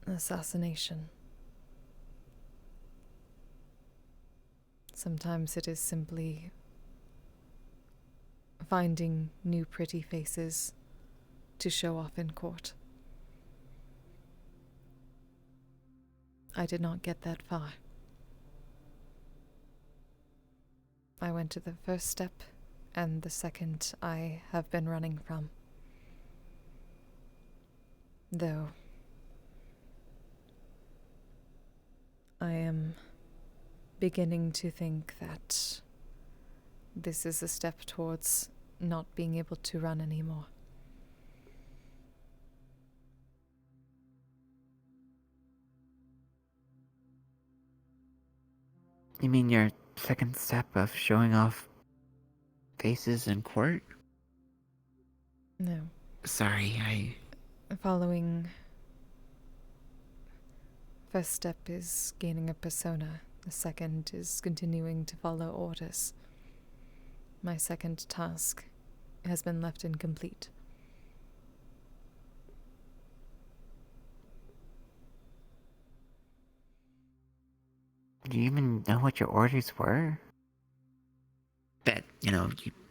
assassination. Sometimes it is simply finding new pretty faces to show off in court. I did not get that far. I went to the first step, and the second I have been running from. Though I am beginning to think that this is a step towards not being able to run anymore. You mean your second step of showing off faces in court? No. Sorry, Following. First step is gaining a persona. The second is continuing to follow orders. My second task has been left incomplete. Do you even know what your orders were? That, you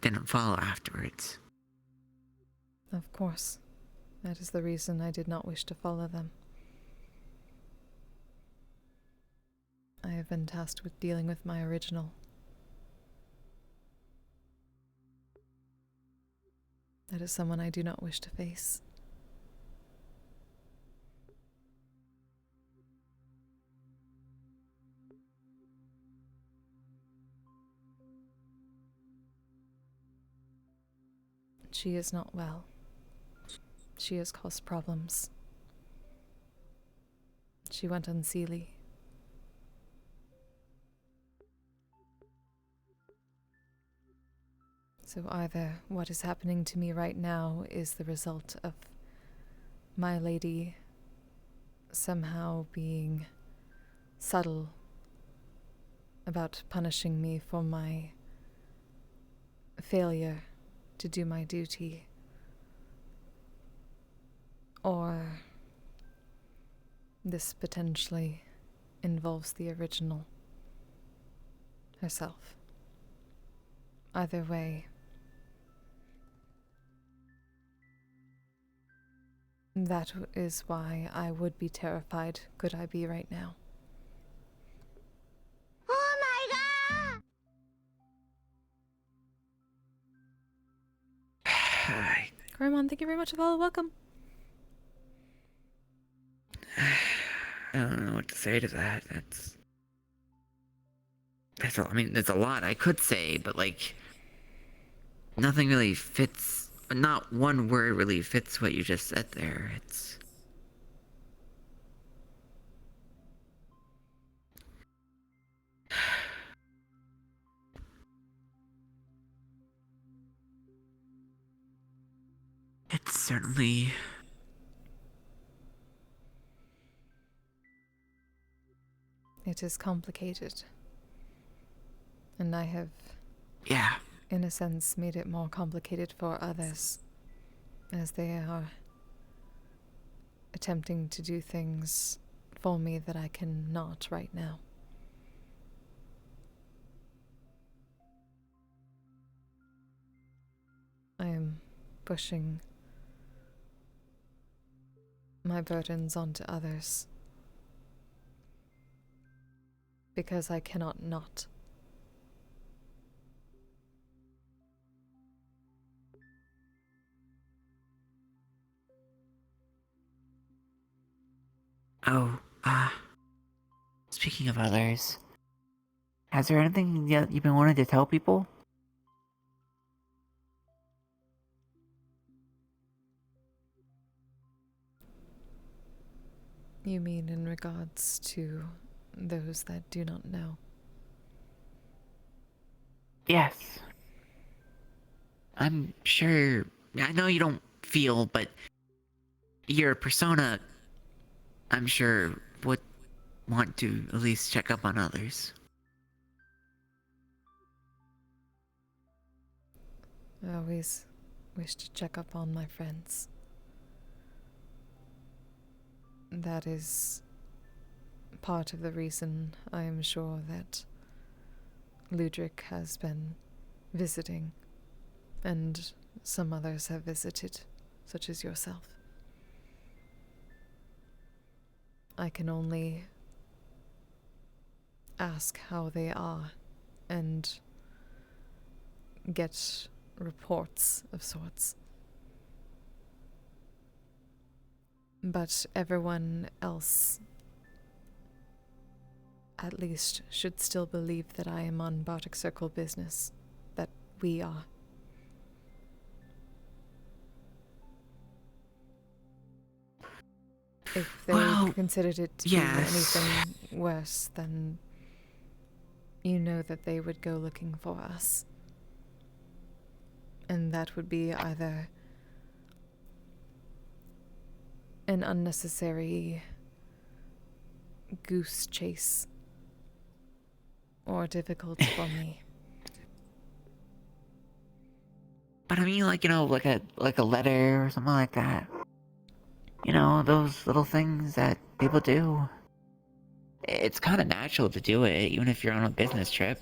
didn't follow afterwards. Of course. That is the reason I did not wish to follow them. I have been tasked with dealing with my original. That is someone I do not wish to face. She is not well. She has caused problems. She went unseelie. So either what is happening to me right now is the result of my lady somehow being subtle about punishing me for my failure to do my duty, or this potentially involves the original herself. Either way, that is why I would be terrified, could I be right now. Oh my god! Grandma, thank you very much for the follow. Welcome. I don't know what to say to that. I mean, there's a lot I could say, but like, nothing really fits. Not one word really fits what you just said there. It's certainly. It is complicated. And I have, Yeah. in a sense, made it more complicated for others, as they are attempting to do things for me that I cannot right now. I am pushing my burdens onto others because I cannot not. Oh, speaking of others, has there anything yet you've been wanting to tell people? You mean in regards to those that do not know? Yes. I'm sure. I know you don't feel, but your persona, I'm sure, would want to at least check up on others. I always wish to check up on my friends. That is part of the reason I am sure that Ludric has been visiting, and some others have visited, such as yourself. I can only ask how they are and get reports of sorts. But everyone else at least should still believe that I am on Bardic Circle business, that we are. If they considered it to be anything worse, then you know that they would go looking for us. And that would be either an unnecessary goose chase or difficult for me. But I mean, like, like a letter or something like that. Those little things that people do. It's kind of natural to do it, even if you're on a business trip.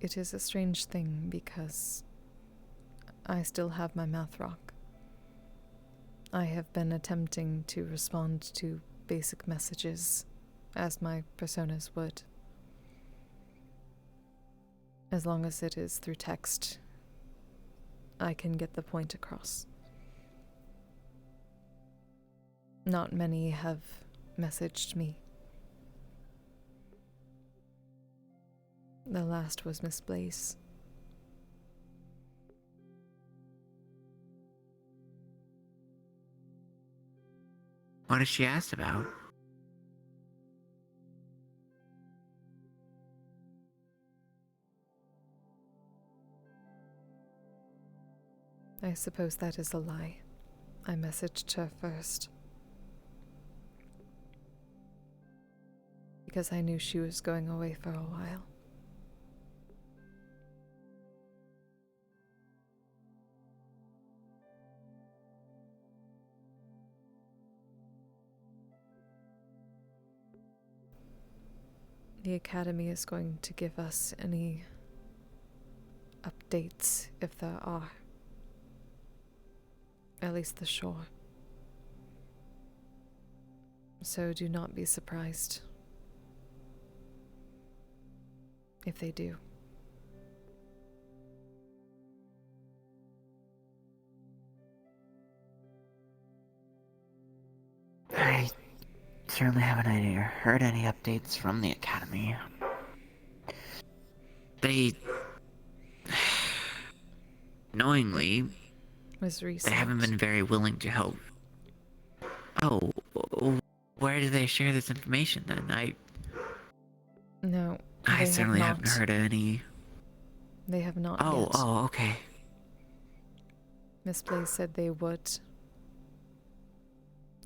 It is a strange thing because I still have my mouth rock. I have been attempting to respond to basic messages as my personas would. As long as it is through text, I can get the point across. Not many have messaged me. The last was Miss Blaze. What has she asked about? I suppose that is a lie. I messaged her first. Because I knew she was going away for a while. The Academy is going to give us any updates if there are. At least the shore. So do not be surprised if they do. I certainly haven't heard any updates from the Academy. They... knowingly, Was they recent. haven't been very willing to help. Oh, where do they share this information then? No, I they certainly have haven't not. heard any... They have not Oh, yet. oh, okay. Miss Blaze said they would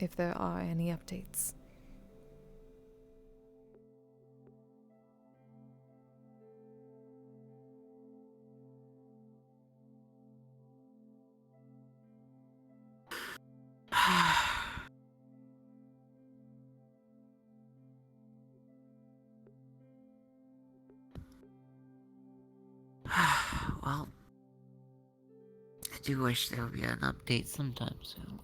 if there are any updates. Well, I do wish there would be an update sometime soon.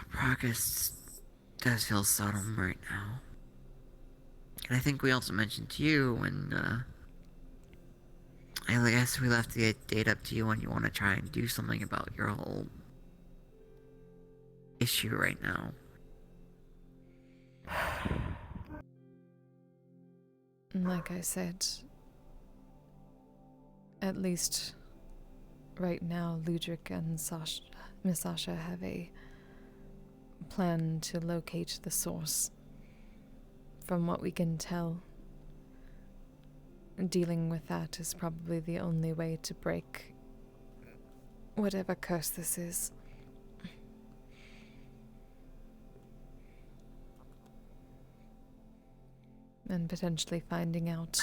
Progress does feel subtle right now. And I think we also mentioned to you when, I guess we left the date up to you when you want to try and do something about your whole issue right now. Like I said, at least right now, Ludwig and Miss Sasha have a plan to locate the source. From what we can tell, dealing with that is probably the only way to break whatever curse this is. And potentially finding out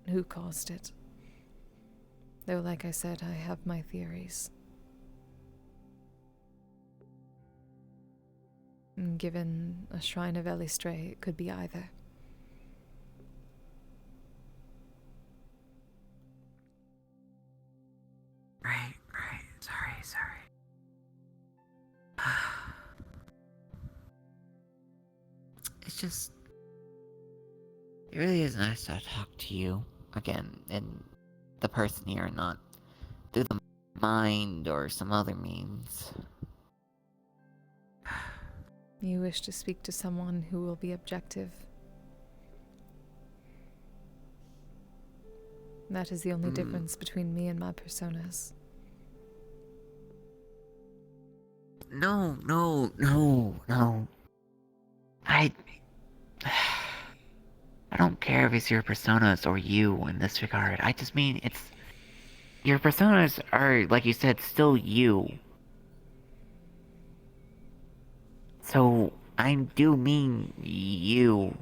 who caused it. Though, like I said, I have my theories. And given a shrine of Elistray, it could be either. Right. Sorry. It's just... it really is nice to talk to you again, and the person here, not through the mind or some other means. You wish to speak to someone who will be objective. That is the only difference between me and my personas. No. I don't care if it's your personas or you in this regard. I just mean it's... your personas are, like you said, still you. So, I do mean you.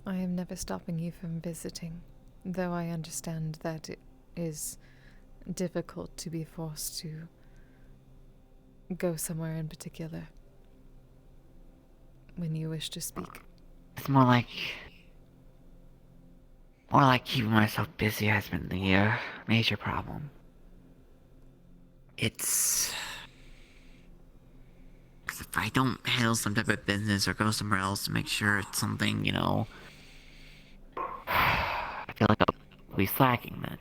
I am never stopping you from visiting, though I understand that it is difficult to be forced to go somewhere in particular when you wish to speak? It's more like keeping myself busy has been the major problem. It's 'cause if I don't handle some type of business or go somewhere else to make sure it's something, I feel like I'll be slacking then.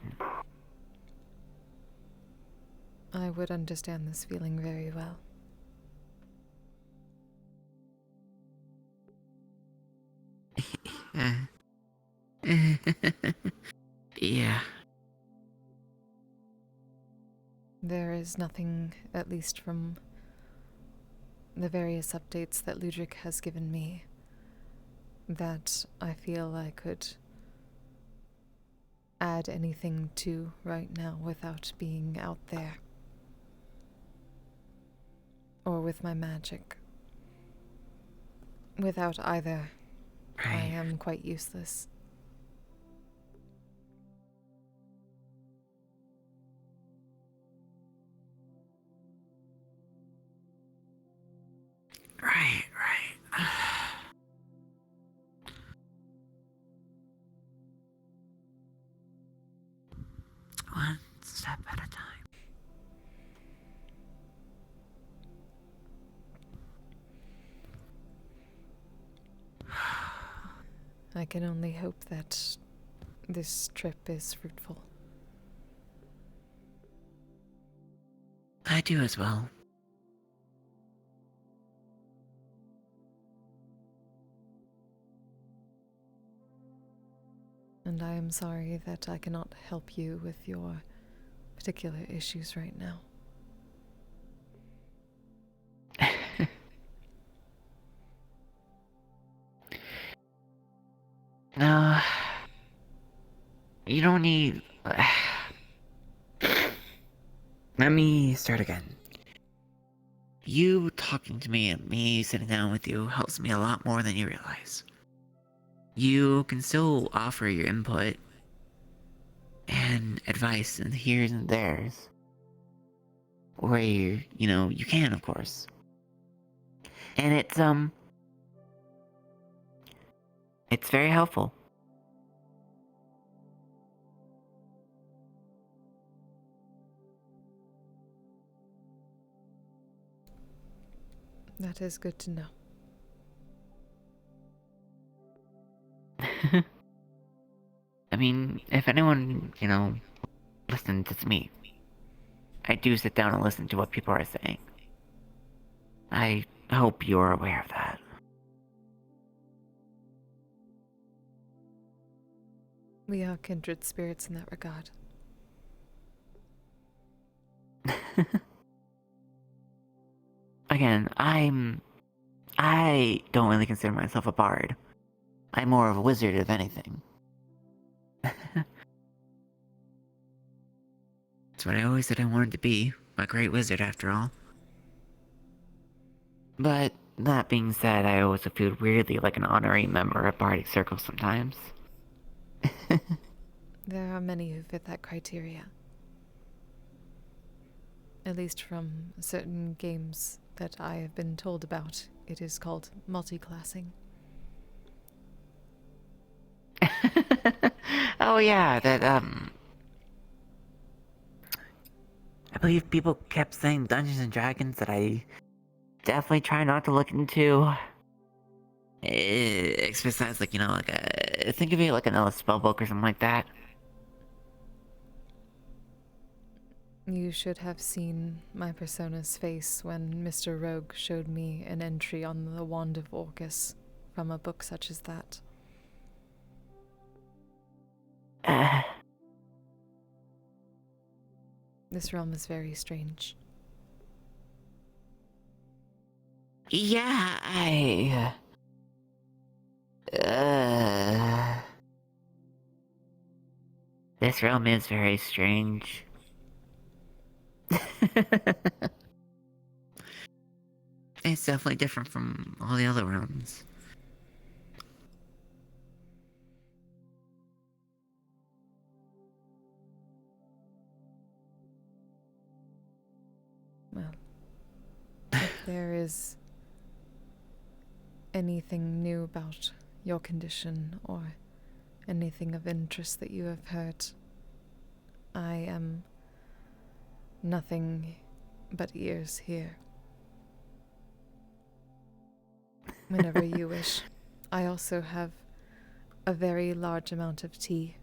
I would understand this feeling very well. Yeah. There is nothing, at least from the various updates that Ludwig has given me, that I feel I could add anything to right now without being out there. Or with my magic. Without either, I Right. am quite useless. Right. One step at a time. I can only hope that this trip is fruitful. I do as well. And I am sorry that I cannot help you with your particular issues right now. No, you don't need. Let me start again. You talking to me and me sitting down with you helps me a lot more than you realize. You can still offer your input and advice and here's and there's. Where you can, of course. And it's very helpful. That is good to know. I mean, if anyone, listens, it's me. I do sit down and listen to what people are saying. I hope you're aware of that. We are kindred spirits in that regard. Again, I don't really consider myself a bard. I'm more of a wizard, if anything. That's what I always said I wanted to be. A great wizard, after all. But, that being said, I also feel weirdly like an honorary member of Bardic Circle sometimes. There are many who fit that criteria. At least from certain games that I have been told about. It is called multiclassing. Oh yeah, I believe people kept saying Dungeons and Dragons that I definitely try not to look into. Besides, think of it like another spellbook or something like that. You should have seen my persona's face when Mr. Rogue showed me an entry on the Wand of Orcus from a book such as that. This realm is very strange. Yeah, this realm is very strange. It's definitely different from all the other realms. Well, there is anything new about your condition or anything of interest that you have heard, I am nothing but ears here. Whenever you wish. I also have a very large amount of tea.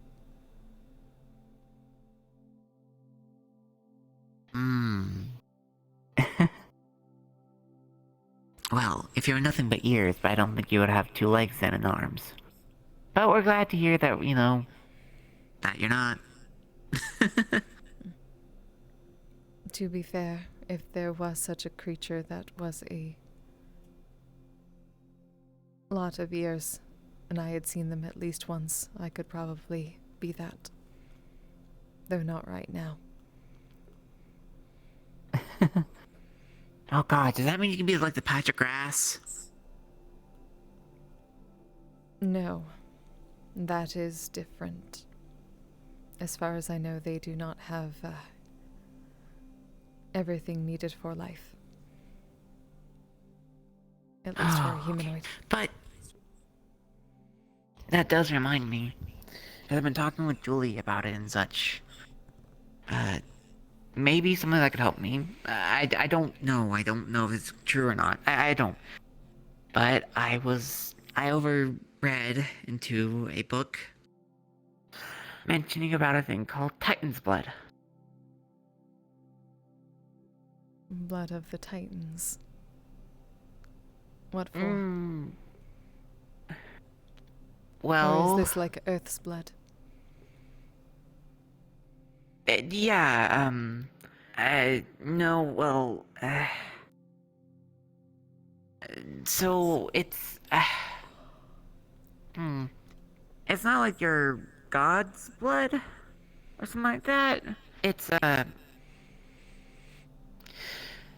Well, if you're nothing but ears, but I don't think you would have 2 legs and an arms. But we're glad to hear that, that you're not. To be fair, if there was such a creature that was a lot of ears, and I had seen them at least once, I could probably be that. Though not right now. Oh god, does that mean you can be like the patch of grass? No, that is different. As far as I know, they do not have everything needed for life. At least for a humanoid. But that does remind me. I've been talking with Julie about it and such. Maybe something that could help me. I don't know. I don't know if it's true or not. I don't. But I overread into a book mentioning about a thing called Titan's Blood. Blood of the Titans. What for? Well... Or is this like Earth's blood? Yeah, no, well, so it's, it's not like your god's blood or something like that. It's,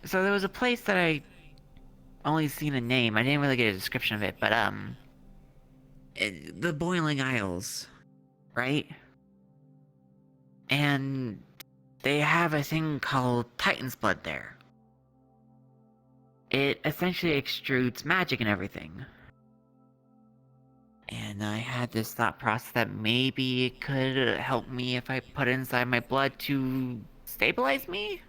so there was a place that I only seen a name. I didn't really get a description of it, but, the Boiling Isles, right? And they have a thing called Titan's Blood there. It essentially extrudes magic and everything. And I had this thought process that maybe it could help me if I put it inside my blood to stabilize me?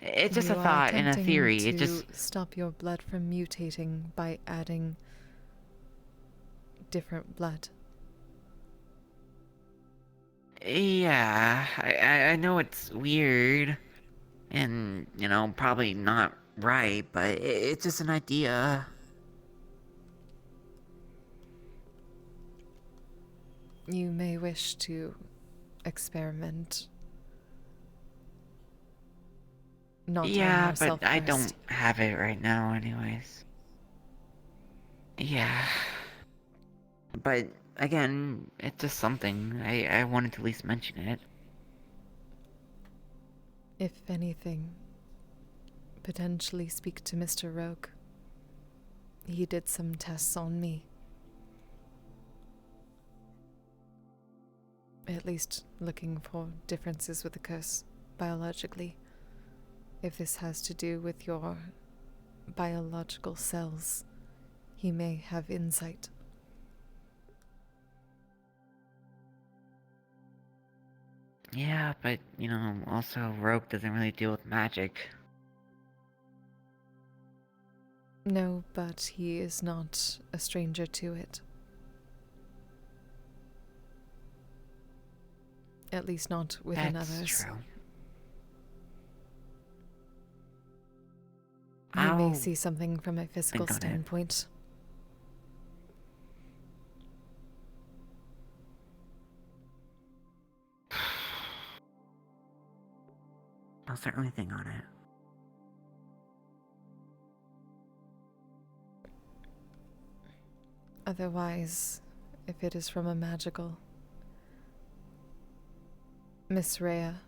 It's just a thought and a theory. You are It just... attempting to stop your blood from mutating by adding different blood. Yeah, I know it's weird. And, probably not right, but it's just an idea. You may wish to experiment. Not Yeah, on yourself but I first. don't have it right now anyways. Yeah. But, again, it's just something. I wanted to at least mention it. If anything, potentially speak to Mr. Rogue. He did some tests on me. At least looking for differences with the curse biologically. If this has to do with your biological cells, he may have insight. Yeah, but, also Rogue doesn't really deal with magic. No, but he is not a stranger to it. At least not within others. That's true. You may see something from a physical think on it. standpoint. I'll certainly think on it. Otherwise, if it is from a magical, Miss Rhea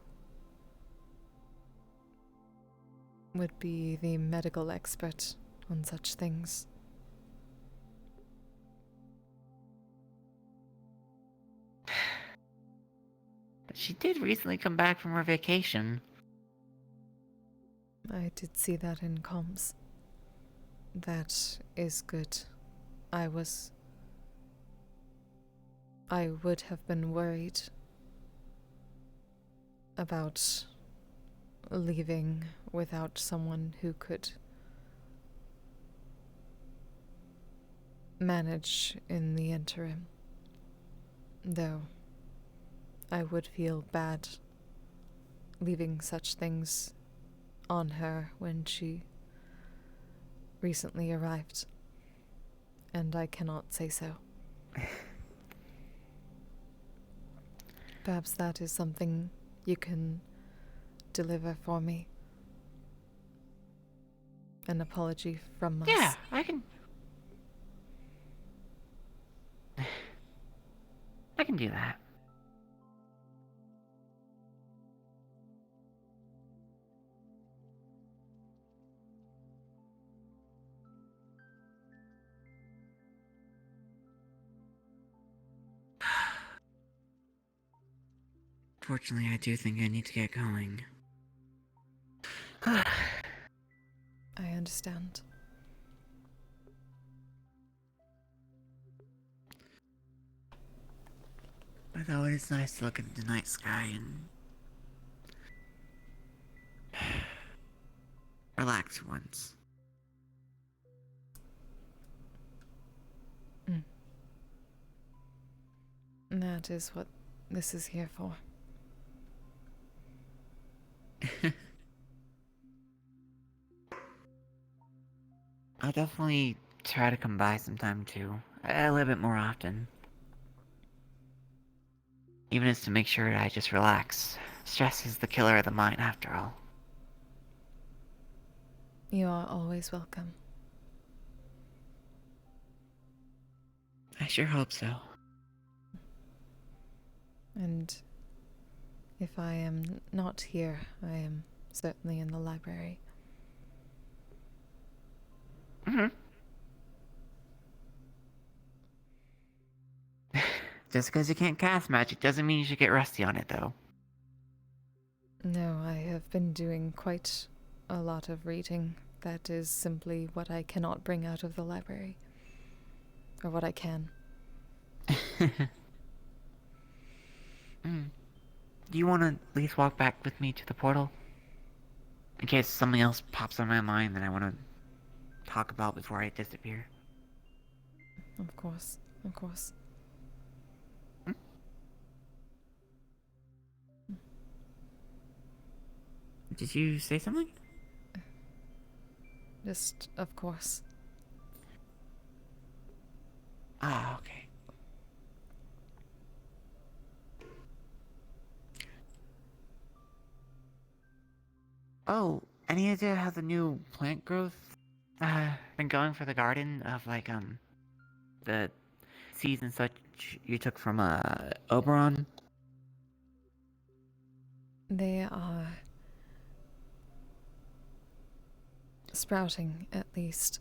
would be the medical expert on such things. But she did recently come back from her vacation. I did see that in comms. That is good. I would have been worried about leaving without someone who could manage in the interim. Though I would feel bad leaving such things on her when she recently arrived. And I cannot say so. Perhaps that is something you can deliver for me. An apology from us. Yeah, I can. I can do that. Fortunately, I do think I need to get going. I understand. Although it is nice to look at the night sky and relax once. That is what this is here for. I'll definitely try to come by sometime too. A little bit more often. Even just to make sure I just relax. Stress is the killer of the mind after all. You are always welcome. I sure hope so. And if I am not here, I am certainly in the library. Mm-hmm. Just because you can't cast magic doesn't mean you should get rusty on it, though. No, I have been doing quite a lot of reading. That is simply what I cannot bring out of the library. Or what I can. Do you want to at least walk back with me to the portal? In case something else pops on my mind that I want to talk about before I disappear. Of course, of course. Did you say something? Just, of course. Ah, okay. Oh, any idea how the new plant growth been going for the garden of the seeds and such you took from Oberon? They are sprouting, at least.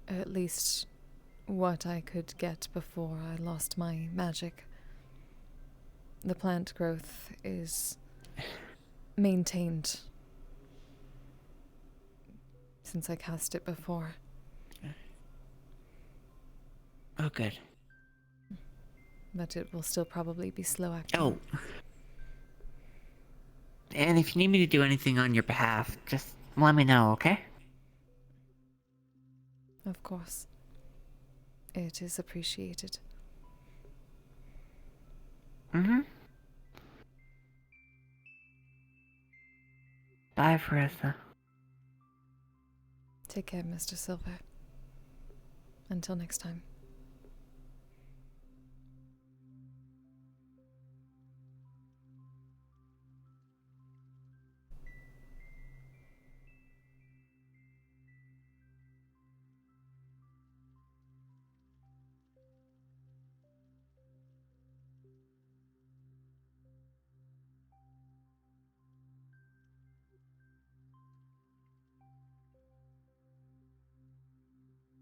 At least what I could get before I lost my magic. The plant growth is maintained since I cast it before. Oh, good. But it will still probably be slow acting. Oh. And if you need me to do anything on your behalf, just let me know, okay? Of course. It is appreciated. Mm-hmm. Bye, Farissa. Take care, Mr. Silver. Until next time.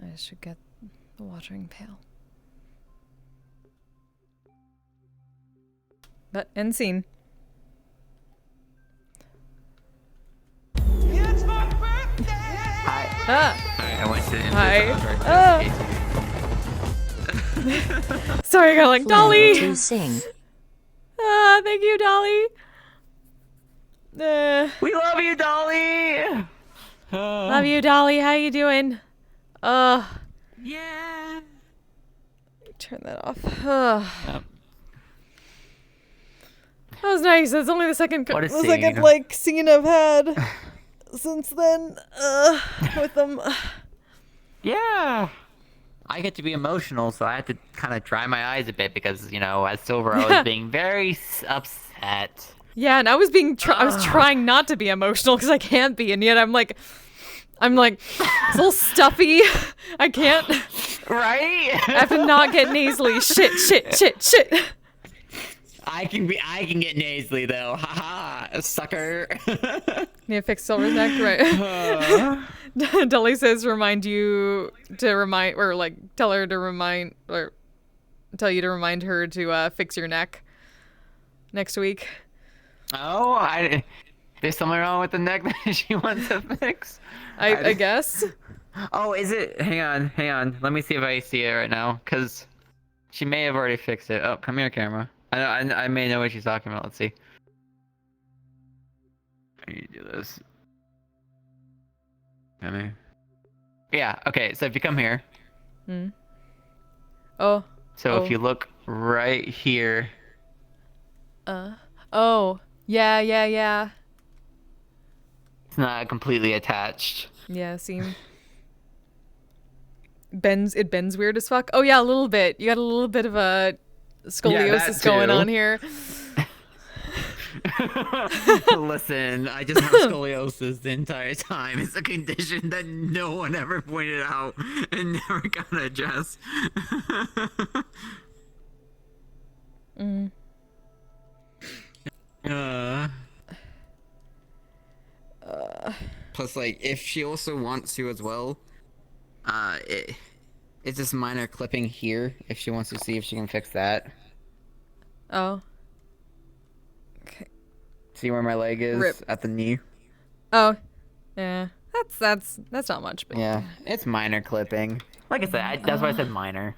I should get the watering pail. But end scene. Yeah. Ah. Alright, I went to the Hi. Sorry, I got like, Flammable Dolly! to sing. Ah, thank you, Dolly. We love you, Dolly! Love you, Dolly. How you doing? Yeah. Turn that off. That was nice. That's only the second scene. like scene I've had since then. With them. Yeah. I get to be emotional, so I had to kind of dry my eyes a bit because, you know, as Silver, I was being very upset. Yeah, and I was I was trying not to be emotional because I can't be, and yet I'm like, it's a little stuffy. I can't. Right? I have to not get nasally. Shit. I can get nasally though. Haha, sucker. Need to fix Silver's neck, right? Dolly says tell you to remind her to fix your neck next week. Oh, there's something wrong with the neck that she wants to fix. I guess. Oh, is it? Hang on. Let me see if I see it right now, because she may have already fixed it. Oh, come here, camera. I may know what she's talking about. Let's see. I need to do this. Come here. Yeah, okay, so if you come here. Oh. So if you look right here. Oh. Yeah. It's not completely attached. Yeah, it bends weird as fuck. Oh yeah, a little bit. You got a little bit of a scoliosis going on here. Listen, I just have scoliosis the entire time. It's a condition that no one ever pointed out and never got addressed. Plus, like, if she also wants to as well, it's this minor clipping here. If she wants to see if she can fix that. Oh. Okay. See where my leg is? Rip. At the knee. Oh. Yeah. That's not much, but yeah, it's minor clipping. Like I said, that's why I said minor.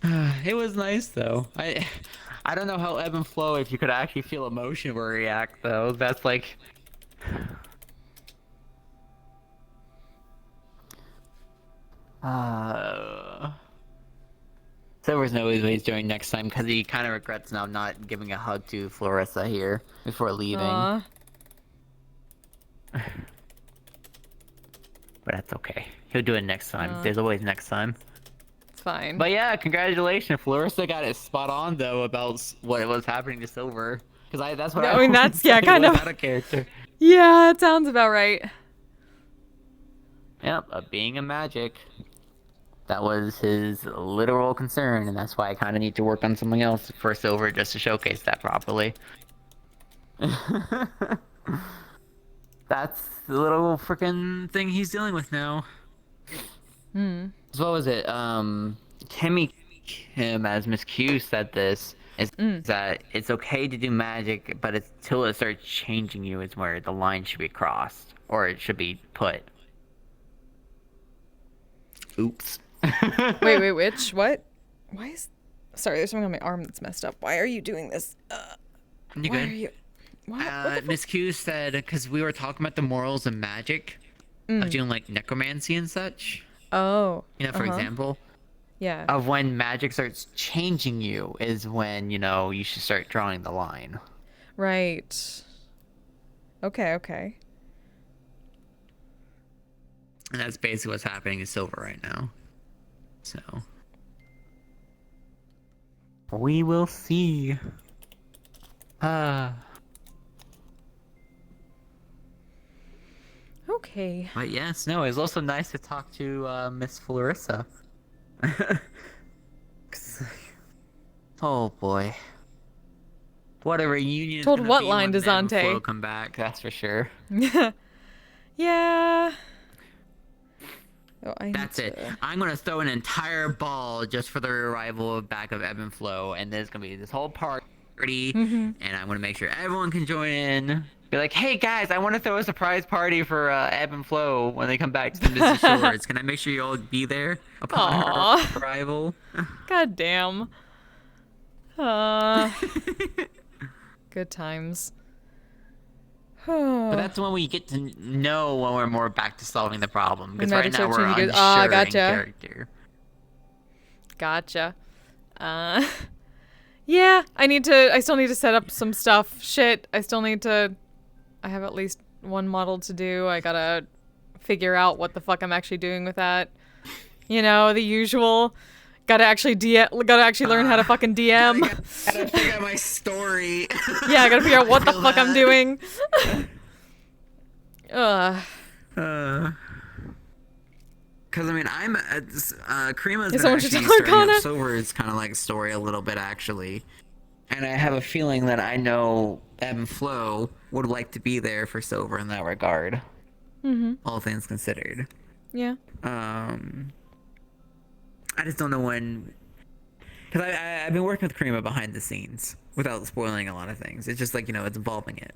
It was nice though. I don't know how ebb and flow if you could actually feel emotion or react though. That's like. Silver's knows what he's doing next time because he kind of regrets now not giving a hug to Florissa here before leaving. But that's okay. He'll do it next time. There's always next time. It's fine. But yeah, congratulations. Florissa got it spot on though about what was happening to Silver. Because that's what I mean, that's kind of out of character. Yeah, that sounds about right. Yep, being a magic. That was his literal concern, and that's why I kind of need to work on something else for Silver just to showcase that properly. That's the little freaking thing he's dealing with now. So what was it? Kimmy Kim as Miss Q said this is that it's okay to do magic, but it's till it starts changing you is where the line should be crossed, or it should be put. Oops. Wait, which? What? Why is... Sorry, there's something on my arm that's messed up. Why are you doing this? You why good? are you... What Miss Q said, because we were talking about the morals of magic, of doing like necromancy and such. Oh. You know, for example. Yeah. Of when magic starts changing you is when, you know, you should start drawing the line. Right. Okay. And that's basically what's happening to Silver right now. So. We will see. Okay. But yes, no, it's also nice to talk to Miss Florissa. Oh boy. What a reunion. Told what line does Dante will come back, that's for sure. Yeah. Oh, That's it. I'm gonna throw an entire ball just for the arrival back of Ebb and Flow, and there's gonna be this whole party, and I'm gonna make sure everyone can join in. Be like, hey guys, I want to throw a surprise party for Ebb and Flow when they come back to the Misty Shores. Can I make sure you all be there upon Aw. her arrival? God damn. Good times. But that's when we get to know when we're more back to solving the problem. Because When right magic now we're starts changing, unsure you in go, gotcha. character. Gotcha. Yeah, I still need to set up some stuff. Shit, I have at least one model to do. I gotta figure out what the fuck I'm actually doing with that. You know, the usual. Gotta actually learn how to fucking DM. Gotta figure out my story. Yeah, I gotta figure out what the fuck I'm doing. Because I mean, Karima's Is been someone actually just starting Arcana? up Silver's kind of like story a little bit actually, and I have a feeling that I know Ebb and Flow would like to be there for Silver in that regard. All things considered. Yeah. I just don't know when, because I've been working with Karima behind the scenes without spoiling a lot of things. It's just like, it's involving it.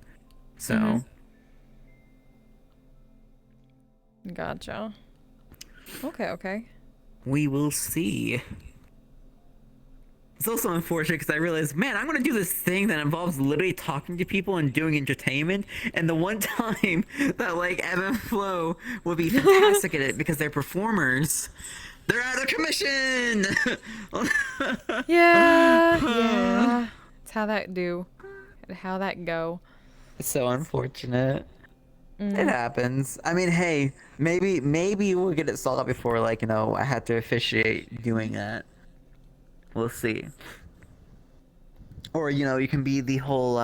So. Gotcha. Okay. We will see. It's also unfortunate because I realized, man, I'm gonna do this thing that involves literally talking to people and doing entertainment, and the one time that like Ebb and Flow would be fantastic at it because they're performers, they're out of commission. Yeah. It's how that go. It's so unfortunate. It happens. I mean, hey, maybe we'll get it solved before, like, I had to officiate doing that. We'll see. Or, you can be the whole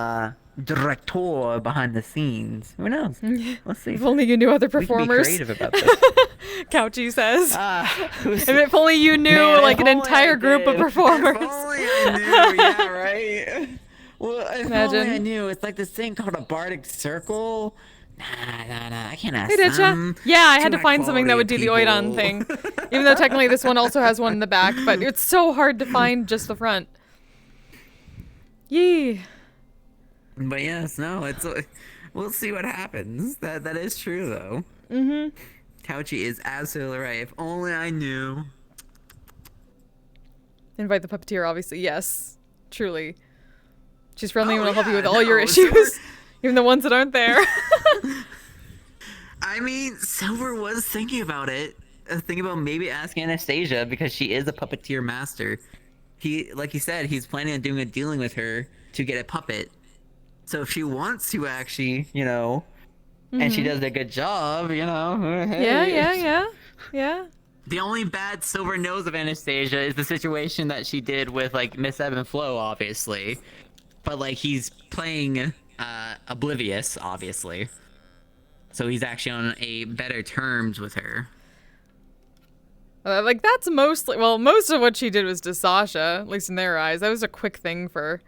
director behind the scenes. Who knows? We'll see. If only you knew other performers. We can be creative about this. Couchy says. If only you knew, Man, like, if an only entire I group of did. performers. If only I knew, yeah, right? Well, if Imagine. only I knew. It's like this thing called a bardic circle. Nah, I can't ask Hey, did ya? them. Yeah, I had Too to find high something that would do quality the of Oidon people. thing. Even though technically this one also has one in the back, but it's so hard to find just the front. Yee. But yes, no, we'll see what happens. That is true though. Couchy is absolutely right. If only I knew. Invite the puppeteer, obviously. Yes. Truly. She's friendly and will help you yeah, with all your no, issues. Even the ones that aren't there. I mean, Silver was thinking about it. Thinking about maybe asking Anastasia because she is a puppeteer master. Like he said, he's planning on doing a dealing with her to get a puppet. So if she wants to actually, and she does a good job, hey. Yeah. The only bad Silver knows of Anastasia is the situation that she did with, like, Miss Ebb and Flow, obviously. But, like, he's playing oblivious, obviously. So he's actually on a better terms with her. Like, that's most of what she did was to Sasha, at least in their eyes. That was a quick thing for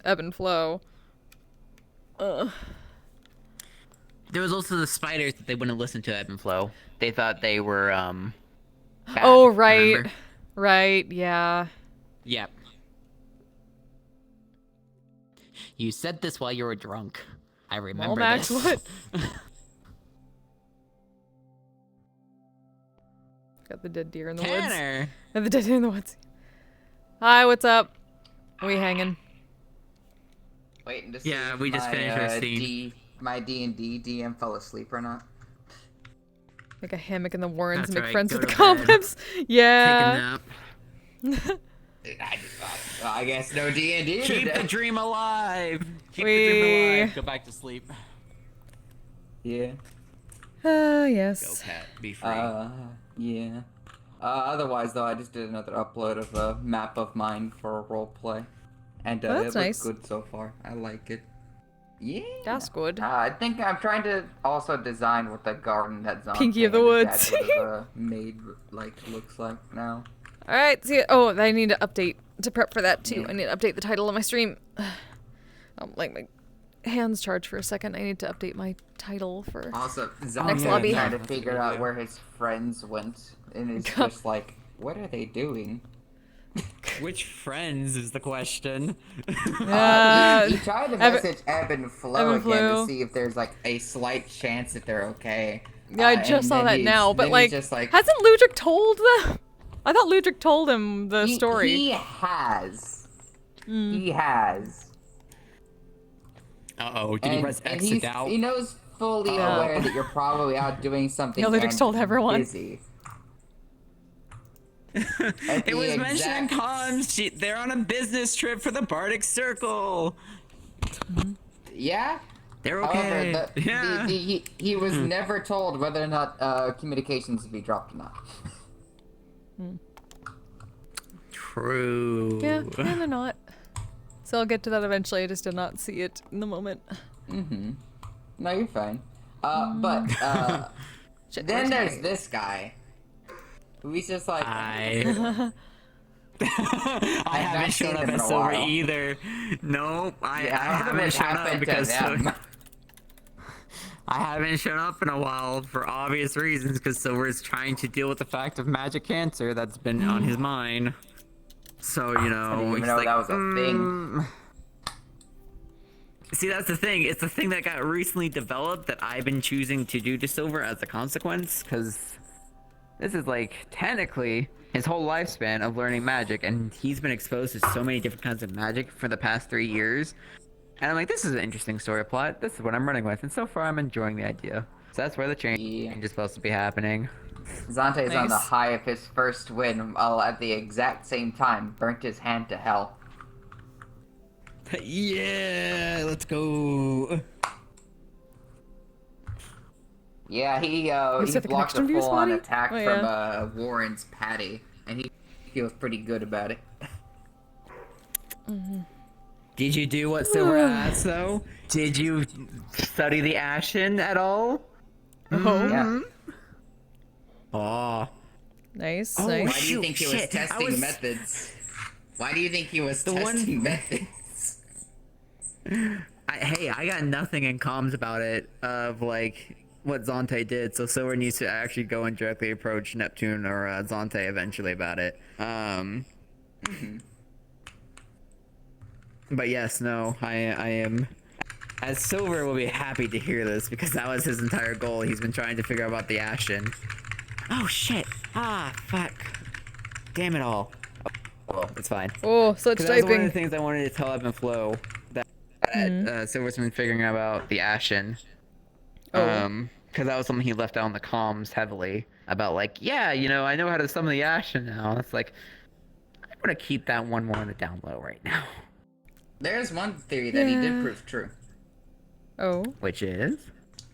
Ebb and Flow. Ugh. There was also the spiders that they wouldn't listen to Ebb and Flow. They thought they were, bad, Oh, right. remember? Right, yeah. Yep. You said this while you were drunk. I remember Well, Max, this. what? Got the dead deer in the woods. Tanner! Got the dead deer in the woods. Hi, what's up? We hanging? Waiting to see Yeah, if we just my, finished our scene. my D&D DM fell asleep or not. Make a hammock in the Warrens That's and make right, friends go with the to bed. cobwebs. Yeah. Take a nap. I guess no D&D Keep today. the dream alive! Keep the We- dream alive! Go back to sleep. Yeah. Go, Yes. Pat. Be free. Yeah. Otherwise, though, I just did another upload of a map of mine for a roleplay. And Oh, it that's looks nice. good so far. I like it. Yeah. That's good. I think I'm trying to also design what the garden that's on Pinky of the That's Woods. what made, looks like now. All right. See. Oh, I need to update to prep for that too. Yeah. I need to update the title of my stream. Like my hands charge for a second. I need to update my title for. Also, Next Zombie lobby. trying to That's a figure good out idea. where his friends went, and is God. just like, what are they doing? Which friends is the question? He tried to Ebb- message Ebb and Flow Ebb and again Flow. to see if there's like a slight chance that they're okay. Yeah, I just and saw then that he's- now, but then like, he's just like hasn't Ludwig told them? I thought Ludwig told him the story. He has. Mm. He has. Uh-oh, did he press exit out? He knows fully Uh-oh. aware that you're probably out doing something. Yeah, Ludwig's and told everyone. Busy. It was mentioned in comms. They're on a business trip for the Bardic Circle. Yeah. They're okay. However, Yeah. he was never told whether or not communications would be dropped or not. True. Yeah, and they're not. So I'll get to that eventually. I just did not see it in the moment. Mm-hmm. No, you're fine. But Shit, then where's there's my- this guy. Who's just like I haven't seen shown up him in as a Silver while. either. Nope, I Yeah, haven't shown up happened to because them. I haven't shown up in a while for obvious reasons because Silver's trying to deal with the fact of magic cancer that's been on his mind. So, you know, I didn't even he's know like, that was a thing. See, that's the thing. It's the thing that got recently developed that I've been choosing to do to Silver as a consequence, because this is like technically his whole lifespan of learning magic, and he's been exposed to so many different kinds of magic for the past 3 years. And I'm like, this is an interesting story plot. This is what I'm running with, and so far I'm enjoying the idea. So that's where the change is supposed to be happening. Zante is on the Nice. high of his first win, while at the exact same time burnt his hand to hell. Yeah, let's go. Yeah, he set the blocked a connection views, full-on buddy? attack Oh, from yeah. Warren's Patty, and he feels pretty good about it. Did you do what Silver asked, though? Did you study the Ashen at all? Oh, Yeah. Oh. nice, Oh, nice. Why do you Shoot, think he was shit, I testing was- methods? Why do you think he was The one- testing methods? Hey, I got nothing in comms about it of like what Zante did, so Silver needs to actually go and directly approach Neptune or Zante eventually about it. But yes, no, I am. As Silver will be happy to hear this because that was his entire goal. He's been trying to figure out about the Ashen. Oh shit! Ah, fuck! Damn it all! Oh, well, it's fine. Oh, such 'Cause that's one of the typing. things I wanted to tell Ebb and Flow that Silver's been figuring out about the Ashen. Oh. Because that was something he left out on the comms heavily about, like, yeah, you know, I know how to summon the Ashen now. It's like, I'm gonna keep that one more on the down low right now. There's one theory that he did Yeah. prove true. Oh. Which is?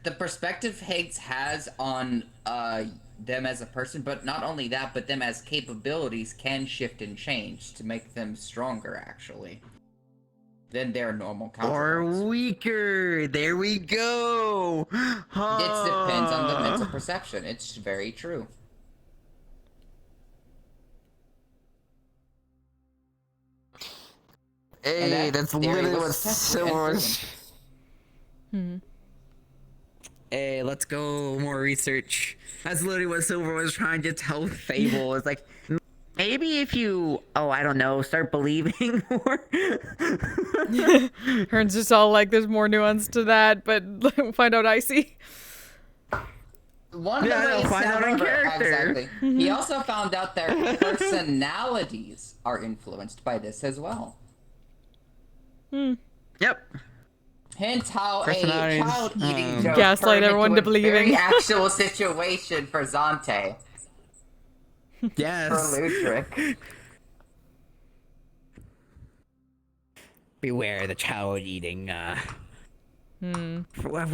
The perspective Higgs has on them as a person, but not only that, but them as capabilities can shift and change to make them stronger, actually, than their normal Or counterparts. weaker. There we go. It depends on the mental perception. It's very true. Hey, that that's theory literally was what tested and Silver was. Hmm. Hey, let's go. More research. That's literally what Silver was trying to tell Fable. It's like, maybe if you, I don't know, start believing more. Hearn's just all like, there's more nuance to that, but find out icy. One of Yeah, the no, ways, find out in however, character. exactly. He also found out their personalities are influenced by this as well. Yep. Hence how a Personalities, child-eating joke Gaslight turned everyone into to a very believing. actual situation for Zante, for Yes. Ludwig. Beware the child eating. What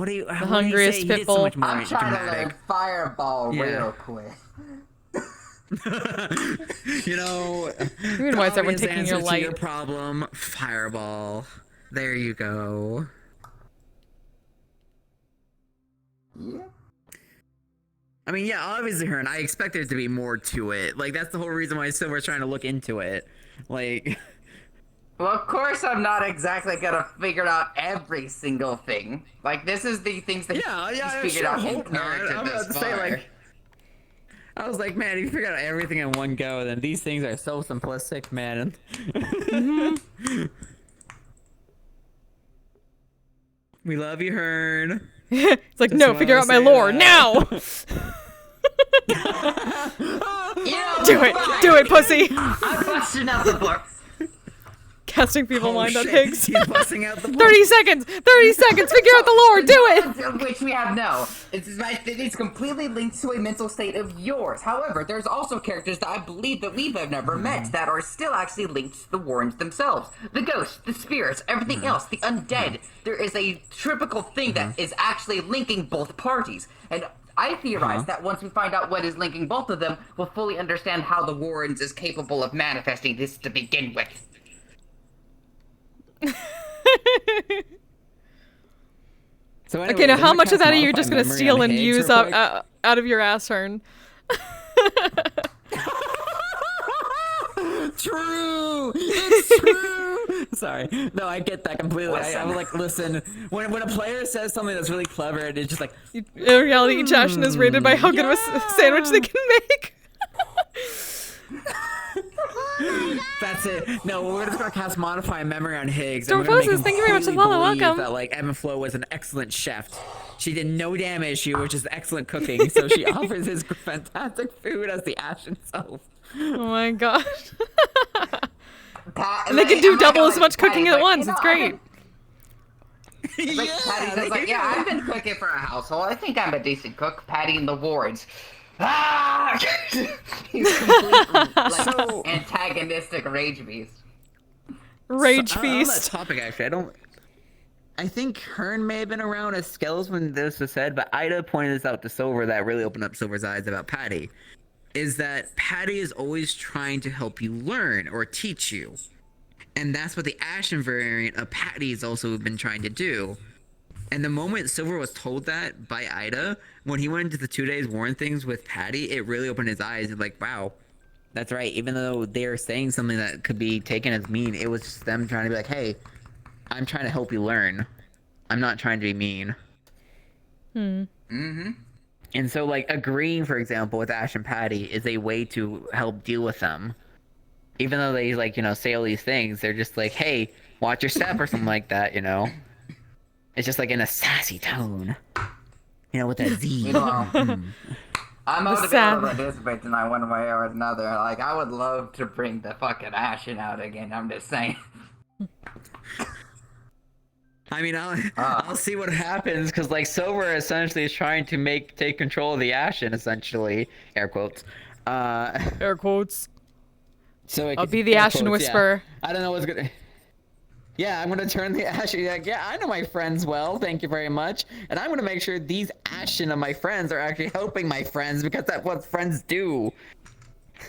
do you? The hungriest He did so pitbull. much more I'm trying to learn dramatic. Fireball Yeah. real quick. You know. Even why is the everyone obvious taking your answer to light? your problem? Fireball. There you go. Yeah. I mean, yeah, obviously, Hearn. I expect there to be more to it. Like, that's the whole reason why Silver's trying to look into it. Like, Well, of course I'm not exactly gonna figure out every single thing. Like, this is the things that he's figured out in character I'm this about to say, far. like, I was like, man, if you figure out everything in one go, then these things are so simplistic, man. We love you, Hearn. It's like, Just no, wanted figure to out my say lore that. now. Do it, pussy. I'm busting out the book. Casting people mind on shit. Higgs. He's busting out the 30 seconds. 30 seconds. Figure out the lore. Do it. Of which we have no. It's completely linked to a mental state of yours. However, there's also characters that I believe that we've never met that are still actually linked to the Warrens themselves. The ghosts, the spirits, everything else, the undead. There is a typical thing that is actually linking both parties. And I theorize that once we find out what is linking both of them, we'll fully understand how the Warrens is capable of manifesting this to begin with. So Okay, now did how we much of cast that are you Modify just gonna Memory steal on and Higgs use real quick? out of your ass, Hearn? True! It's true! Sorry. No, I get that completely. I was like, listen, when a player says something that's really clever, and it's just like, In reality, each Ashen is rated by how good of a sandwich they can make. that's it. No, we're just gonna cast Modify Memory on Higgs. Storm and we're gonna make Poses, him thank you very much for the completely follow, believe welcome. That, like, Emma Flo was an excellent chef. She did no damage to you, which is excellent cooking, so she offers his fantastic food as the Ashen self. Oh my gosh. And And they can do double as much cooking at once. It's great. Like, Patty's just like, yeah, I've been cooking for a household. I think I'm a decent cook. Patty and the Wards. Ah! He's completely like, antagonistic rage beast. Rage On that feast. topic, actually, I think Hearn may have been around as Skells when this was said, but Ida pointed this out to Silver that really opened up Silver's eyes about Patty. Is that Patty is always trying to help you learn or teach you. And that's what the Ashen variant of Patty has also been trying to do. And the moment Silver was told that by Ida, when he went into the 2 days Warren things with Patty, it really opened his eyes. And like, wow, that's right. Even though they're saying something that could be taken as mean, it was just them trying to be like, hey, I'm trying to help you learn. I'm not trying to be mean. Mm-hmm. And so, like, agreeing, for example, with Ash and Patty is a way to help deal with them. Even though they, like, you know, say all these things, they're just like, hey, watch your step or something like that, you know? It's just, like, in a sassy tone. You know, with that Z. You know, I'm The motivated to sad- participate tonight one way or another. Like, I would love to bring the fucking Ashen out again. I'm just saying. I mean, I'll see what happens, because, like, Silver essentially is trying to take control of the Ashen, essentially. Air quotes. Air quotes. So I'll be the air Ashen quotes, yeah. Whisperer. I don't know what's gonna. Yeah, I'm gonna turn the Ashen. Like, yeah, I know my friends well. Thank you very much. And I'm gonna make sure these Ashen of my friends are actually helping my friends because that's what friends do.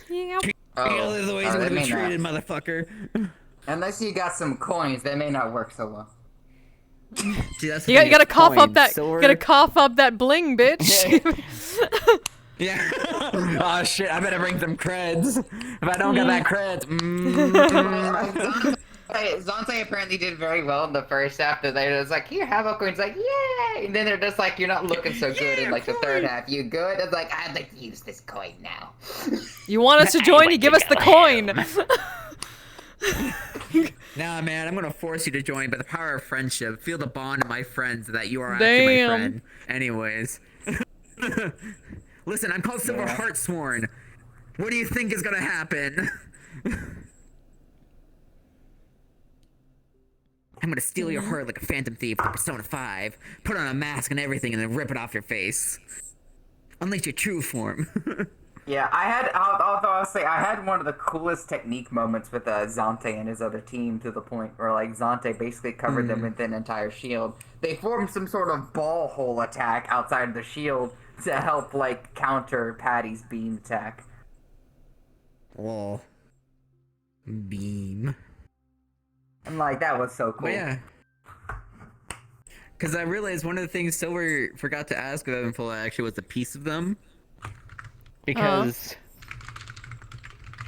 Yep. These are the ways I'm they gonna be may not. treated, motherfucker. Unless you got some coins, they may not work so well. See, that's the You thing, gotta it's cough up coins. that. Silver- Gotta cough up that bling, bitch. Yeah. Oh shit! I better bring some creds. If I don't get that creds, Zante apparently did very well in the first half. That they was like, "Here, have a coin." It's like, "Yay!" And then they're just like, "You're not looking so good." In like the third half, you good? It's like, "I'd like to use this coin now." You want us to join? You give us the coin. Nah, man, I'm gonna force you to join by the power of friendship. Feel the bond of my friends that you are actually my Damn. friend. Anyways. Listen, I'm called Silver Yeah. Heartsworn. What do you think is gonna happen? I'm gonna steal your heart like a phantom thief with Persona 5, put on a mask and everything, and then rip it off your face. Unleash your true form. Yeah, I'll say, I had one of the coolest technique moments with Zante and his other team to the point where, like, Zante basically covered them with an entire shield. They formed some sort of ball hole attack outside of the shield to help, like, counter Patty's beam attack. Oh. Beam. And, like, that was so cool. But yeah. Because I realized one of the things Silver forgot to ask of Evan Full actually was a piece of them. Because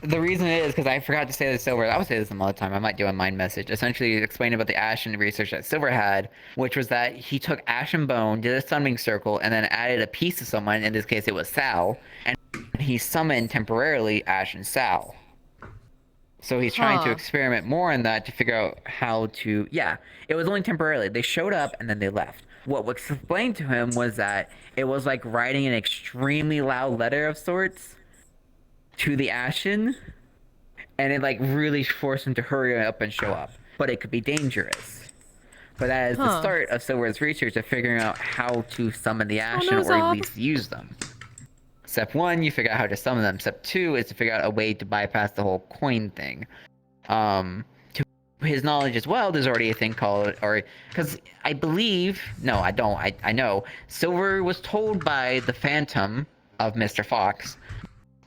the reason is because I forgot to say this to Silver. I would say this all the time. I might do a mind message. Essentially explain about the Ashen research that Silver had, which was that he took Ashen Bone, did a summoning circle, and then added a piece of someone. In this case, it was Sal, and he summoned temporarily Ash and Sal. So he's trying to Huh. experiment more on that to figure out how to. Yeah, it was only temporarily. They showed up and then they left. What was explained to him was that it was like writing an extremely loud letter of sorts to the Ashen, and it like really forced him to hurry up and show up. But it could be dangerous. But that is the start of Silver's research of figuring out how to summon the Ashen, no, or at Zob. least use them. Step 1, you figure out how to summon them. Step 2 is to figure out a way to bypass the whole coin thing. To his knowledge as well, there's already a thing called, or because I believe, no, I don't, I know, Silver was told by the Phantom of Mr. Fox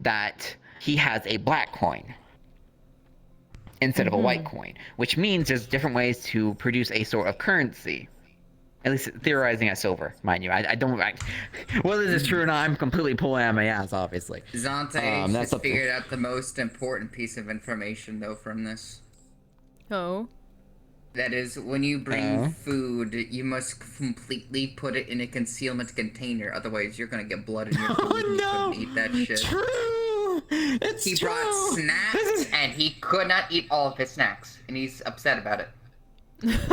that he has a black coin instead of a white coin, which means there's different ways to produce a sort of currency. At least theorizing as Silver, mind you. I don't. Whether this is true or not, I'm completely pulling out my ass, obviously. Zante that's just up to- figured out the most important piece of information, though, from this. Oh. That is, when you bring food, you must completely put it in a concealment container. Otherwise, you're gonna get blood in your food and you couldn't eat that shit. True. It's He brought snacks, and he could not eat all of his snacks, and he's upset about it.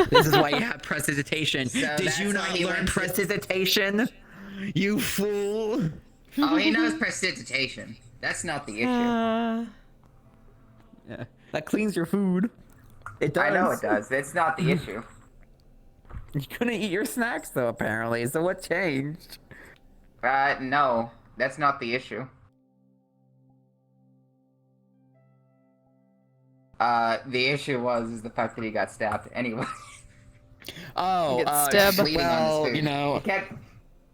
This is why you have prestidigitation. So Did that's you why not he learn went to- prestidigitation? You fool. Oh, he knows prestidigitation. That's not the issue. Yeah. That cleans your food. It does. I know it does. It's not the issue. You couldn't eat your snacks though, apparently. So what changed? No. That's not the issue. The issue was the fact that he got stabbed anyway. Oh, He gets stabbed. Bleeding on his well, food. you know. He kept...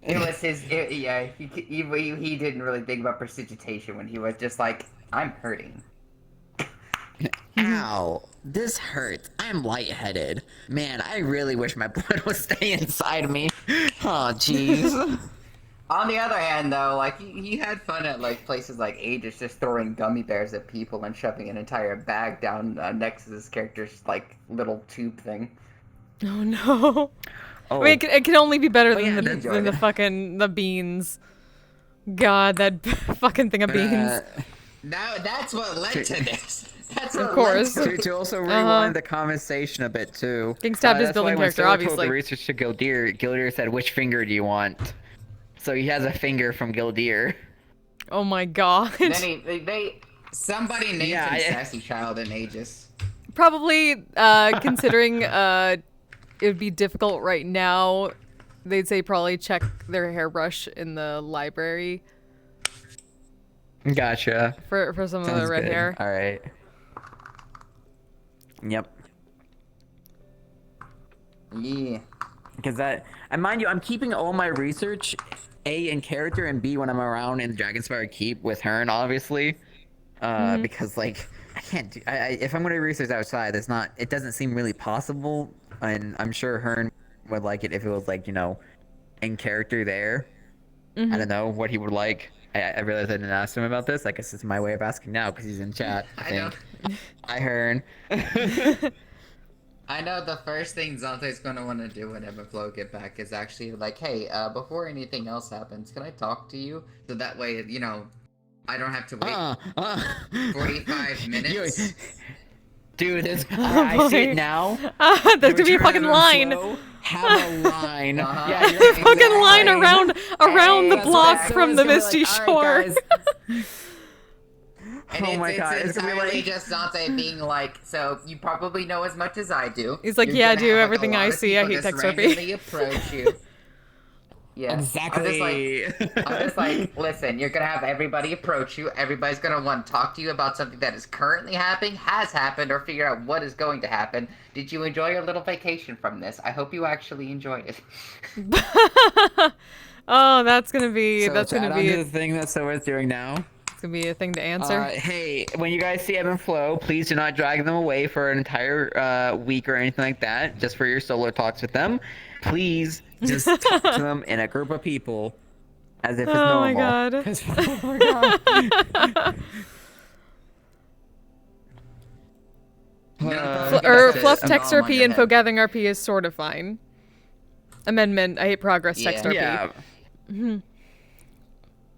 It was his... he didn't really think about prestidigitation when he was just like, I'm hurting. Ow, this hurts. I'm lightheaded. Man, I really wish my blood would stay inside me. Oh, jeez. On the other hand, though, like, he had fun at, like, places like Aegis, just throwing gummy bears at people and shoving an entire bag down Nexus's character's, like, little tube thing. Oh no. Oh, I mean, it can only be better yeah, than the fucking the beans. God, that fucking thing of beans. That's what led to this. That's what Of course. led to it. To also rewind the conversation a bit too. Getting stabbed is that's building why when character, Silver obviously. told the research to Gildir said, "Which finger do you want?" So he has a finger from Gildir. Oh my god. Then somebody named Yeah, him Sassy Child in Aegis. Probably, considering it would be difficult right now, they'd say probably check their hairbrush in the library Gotcha. for some of Sounds the red good. hair. All right. Yep. Yeah. Because and mind you, I'm keeping all my research, A, in character, and B, when I'm around in Dragonspire Keep with Hearn, obviously. Because, like, I can't do... if I'm going to research outside, it doesn't seem really possible, and I'm sure Hearn would like it if it was, like, you know, in character there. I don't know what he would like. I realized I didn't ask him about this. I guess it's my way of asking now, because he's in chat, I think. Hi, Hearn. I know the first thing Zante's gonna want to do when Everflow get back is actually like, hey, before anything else happens, can I talk to you? So that way, you know, I don't have to wait 45 minutes. Dude, I see it now. That's gonna be a fucking line. Have a line. Yeah, A fucking line around the Hey, block that's from the misty shore. And Oh my God, it's it's gonna be entirely like- just Zante being like, so you probably know as much as I do. He's like, You're yeah, I gonna do have, like, a everything lot I of see. I people hate just text therapy. randomly approach you. Yeah. Exactly. I'm just like, listen, you're gonna have everybody approach you. Everybody's gonna want to talk to you about something that is currently happening, has happened, or figure out what is going to happen. Did you enjoy your little vacation from this? I hope you actually enjoyed it. Oh, that's gonna be So that's to gonna add be on to the thing that Silver's doing now. it's gonna be a thing to answer. Hey, when you guys see Ebb and Flow, please do not drag them away for an entire week or anything like that. Just for your solo talks with them. Please just talk to them in a group of people as if it's Oh normal. my god. 'Cause- oh my god. Fluff text Oh, RP, info gathering RP is sort of fine. Amendment, I hate progress text Yeah. RP. Yeah.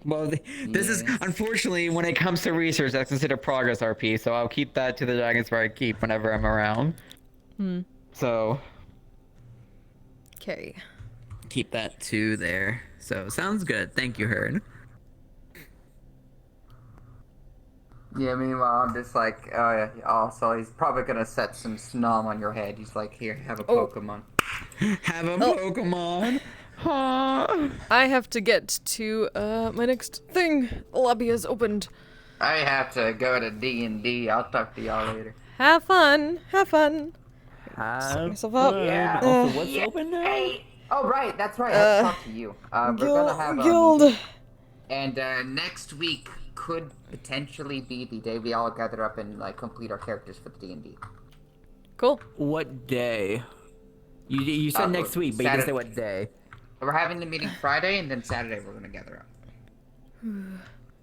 Well, this is unfortunately when it comes to research, that's considered progress RP. So I'll keep that to the Dragons where I keep whenever I'm around. So Okay. keep that to there. So sounds good. Thank you, Hearn. Yeah, meanwhile, I'm just like, oh yeah, also, he's probably gonna set some snom on your head. He's like, here, have a Pokemon. Have a Pokemon. I have to get to my next thing. The lobby has opened. I have to go to D&D. I'll talk to y'all later. Have fun. Have fun. Set myself up. Yeah. Also, what's open now? Hey. Oh, right, that's right. I have to talk to you. We're gonna have a guild. meeting, and next week could potentially be the day we all gather up and like complete our characters for the D&D. Cool. What day? You said next week, but you didn't say what day. We're having the meeting Friday, and then Saturday we're gonna gather up.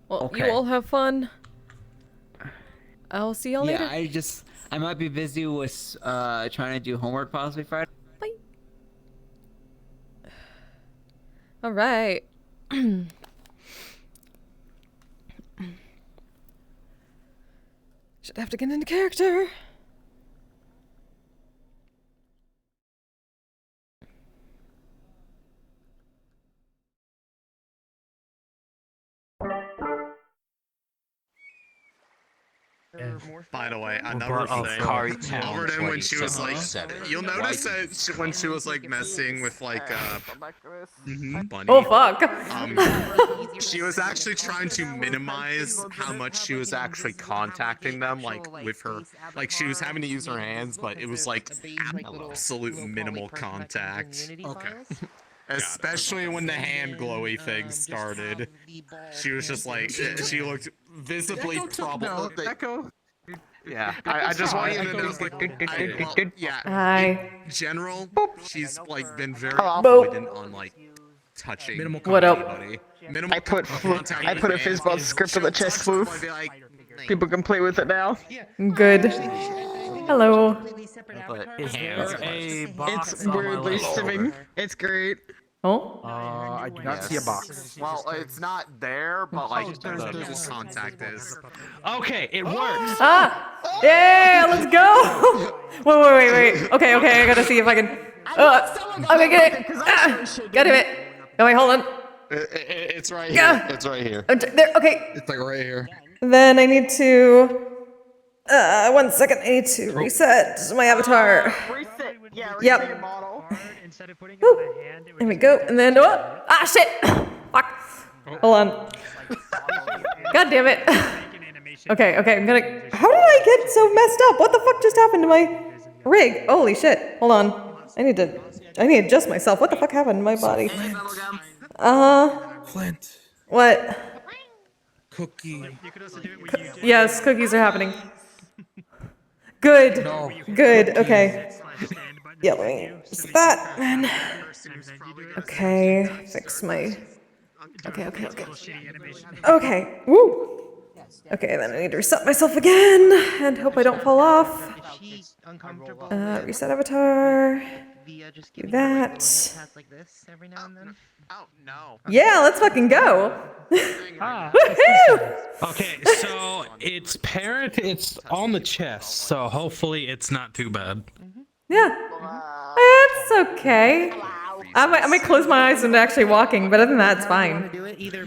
Well, Okay. you all have fun. I'll see y'all later. Yeah, I might be busy with trying to do homework possibly Friday. Bye. All right. Should have to get into character. By the way, another thing. Over then when she was like, you'll notice that when she was like messing with like Bunny. Oh fuck. She was actually trying to minimize how much she was actually contacting them, like with her, like she was having to use her hands, but it was like absolute minimal contact. Okay. Especially when the hand glowy thing started. She was just like, she looked visibly problematic. Echo. Yeah, I just want you to know, like, yeah, Hi. in general, she's like been very Hello. avoidant on like touching What up? anybody. Minimal I put a Fizzball script on the chest move. People can play with it now. Good. Hello. But is there a box It's on my weirdly list? stimming. It's great. Oh. I do not see a box. Well, it's not there, but like the contact is. Okay, it works. Ah! Yeah, let's go! wait. Okay, I gotta see if I can. Okay, get it! Got it! No, wait, hold on. It's right here. here. It's right here. There, okay. It's like right here. Then I need to. 1 second. I need to reset my avatar. Reset. Yeah, reset Yep. your model. Woo. There we go. And then. Oh! Ah, shit! Fuck. Hold on. God damn it. Okay, I'm gonna. How did I get so messed up? What the fuck just happened to my rig? Holy shit. Hold on. I need to adjust myself. What the fuck happened to my body? Flint. What? Cookie. Yes, cookies are happening. Good. Good. Okay. Yeah, let me just that, man. Okay, fix my. Okay. Okay. Woo. Okay, then I need to reset myself again and hope I don't fall off. Reset avatar. Do that. Oh no. Yeah, let's fucking go. Ah, Woohoo! okay, so its parent, it's on the chest, so hopefully it's not too bad. Yeah. It's okay. I might close my eyes and actually walking, but other than that, it's fine. Do it either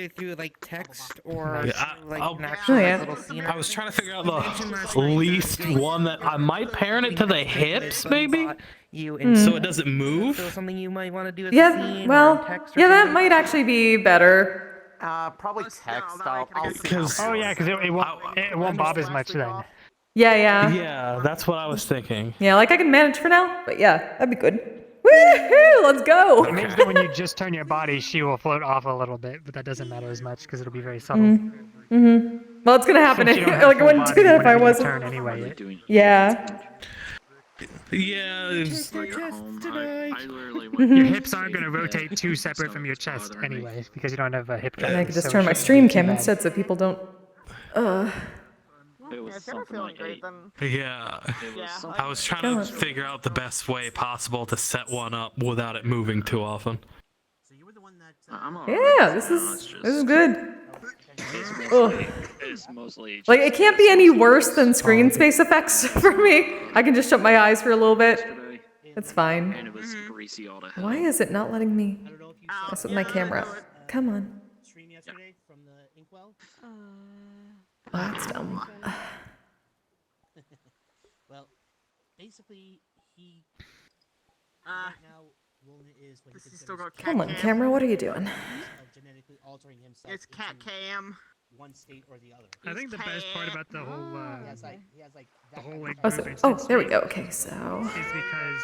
through like text or I'll- an actual Oh, yeah. little scene. I was trying to figure out the least one that I might parent it to the hips, maybe, so it doesn't move. So something you might want to do as a Yeah, scene or well, in text or yeah, that something? might actually be better. Probably text. I'll see. Because Oh yeah, because it won't bob as much then. Yeah. yeah, that's what I was thinking. Yeah, like I can manage for now, but yeah, that'd be good. Woohoo! Let's go! It means that when you just turn your body, she will float off a little bit, but that doesn't matter as much because it'll be very subtle. Well, it's gonna happen. Since you don't have Like I full wouldn't do body that if I whenever you wasn't. turn anyway. Yeah. Yeah, it's- Your hips aren't going to rotate too separate from your chest anyway, because you don't have a hip And I cavity, could just so turn it my shouldn't stream be too cam bad. instead so people don't. Yeah, if you're feeling great, then yeah. yeah. I was trying to figure out the best way possible to set one up without it moving too often. So you were the one that Yeah, this is good. Ugh. Like, it can't be any worse than screen space effects for me. I can just shut my eyes for a little bit. That's fine. Why is it not letting me mess with my camera? Come on. Oh, that's dumb. Well, basically, he right now is when he still got Come on, camera, what are you doing? genetically altering himself. It's cat cam. One state or the other. I think the best part about the whole, He has like the whole like Oh, group oh, instance there we thing go. Okay, so is because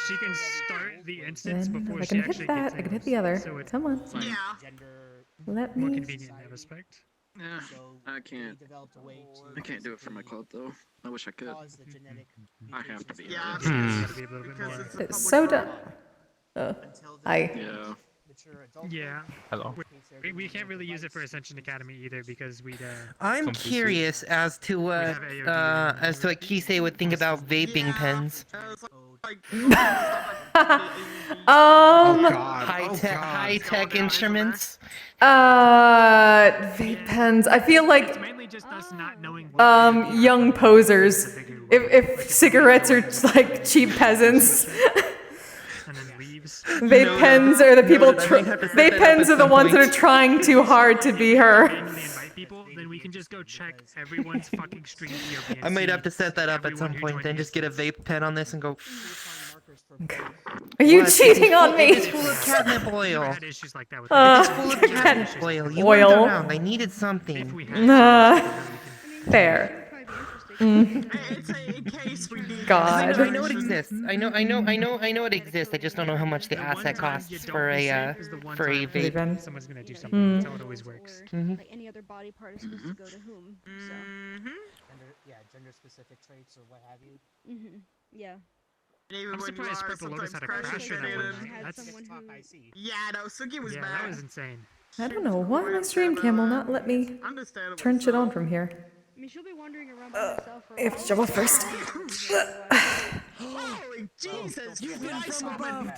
she can start the instance then before I she can actually hit that. gets I in. can hit the other. So it's Come on. like Gender Let more me. convenient in that respect. Yeah, so I can't. they developed a way to I can't do it for my club though. I wish I could. cause the genetic I have to be. Yeah, Gotta be a little bit because more. it's a It's public so domain. dumb. until I. Yeah. mature adult. Yeah. Hello. We can't really use it for Ascension Academy either because we'd I'm Completely. curious as to what have AOD as to what Kisei would think about vaping pens. High tech instruments. Vape pens. I feel like it's mainly just us not knowing what young posers. If cigarettes are like cheap peasants, and then leaves. vape pens are the people. I might have to set Vape that up pens at are the some ones that point. are trying too hard to be her. Randomly invite people, then we can just go check everyone's fucking stream TOP and I might see have to set that up at everyone some who point, joined then the just get a instance. vape pen on this and go. Are you What? cheating on It is me? full of catnip Never oil. had issues like that with It is full of catnip cat- oil. You oil. weren't around. I needed If something. we had Fair. It's in case we need. God. I know it exists. I know it exists. I just don't know how much the asset costs for a Vape vape. pen. someone's gonna do something. That's how it always works. Like any other body part is supposed to go to whom. So. Gender specific traits or what have you. Yeah. Even I'm when you surprised are Purple Lotus sometimes had a crashing crasher that one creative. night. That's Yeah, no, Suki was yeah, bad. that was insane. I don't know why my stream cam will not let me Understandable. turn shit on from here. I mean, she'll be wandering around by herself for I have to jump off first. Holy Jesus, you guys woman.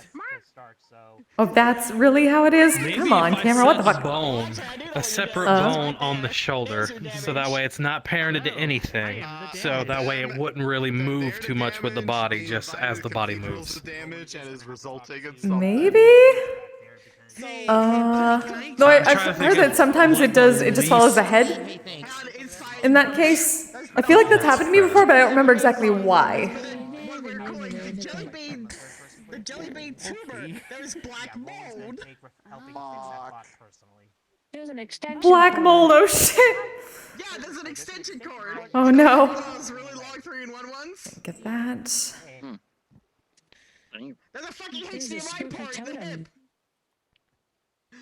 Oh, that's really how it is? Maybe Come on, if I camera, what the set fuck? Bone, a separate bone on the shoulder, so that way it's not parented to anything. So that way it wouldn't really move too much with the body, just as the body moves. The damage and is resulting in something. Maybe? No, I've heard that sometimes it just follows the head. In that case, I feel like that's happened to me before, but I don't remember exactly why. The jelly bean tumor. There's black mold. There's an extension. Black mold, oh shit! Yeah, there's an extension cord. Oh no. Those really long 3-in-1 ones. Get that. There's a fucking HDMI port in the hip.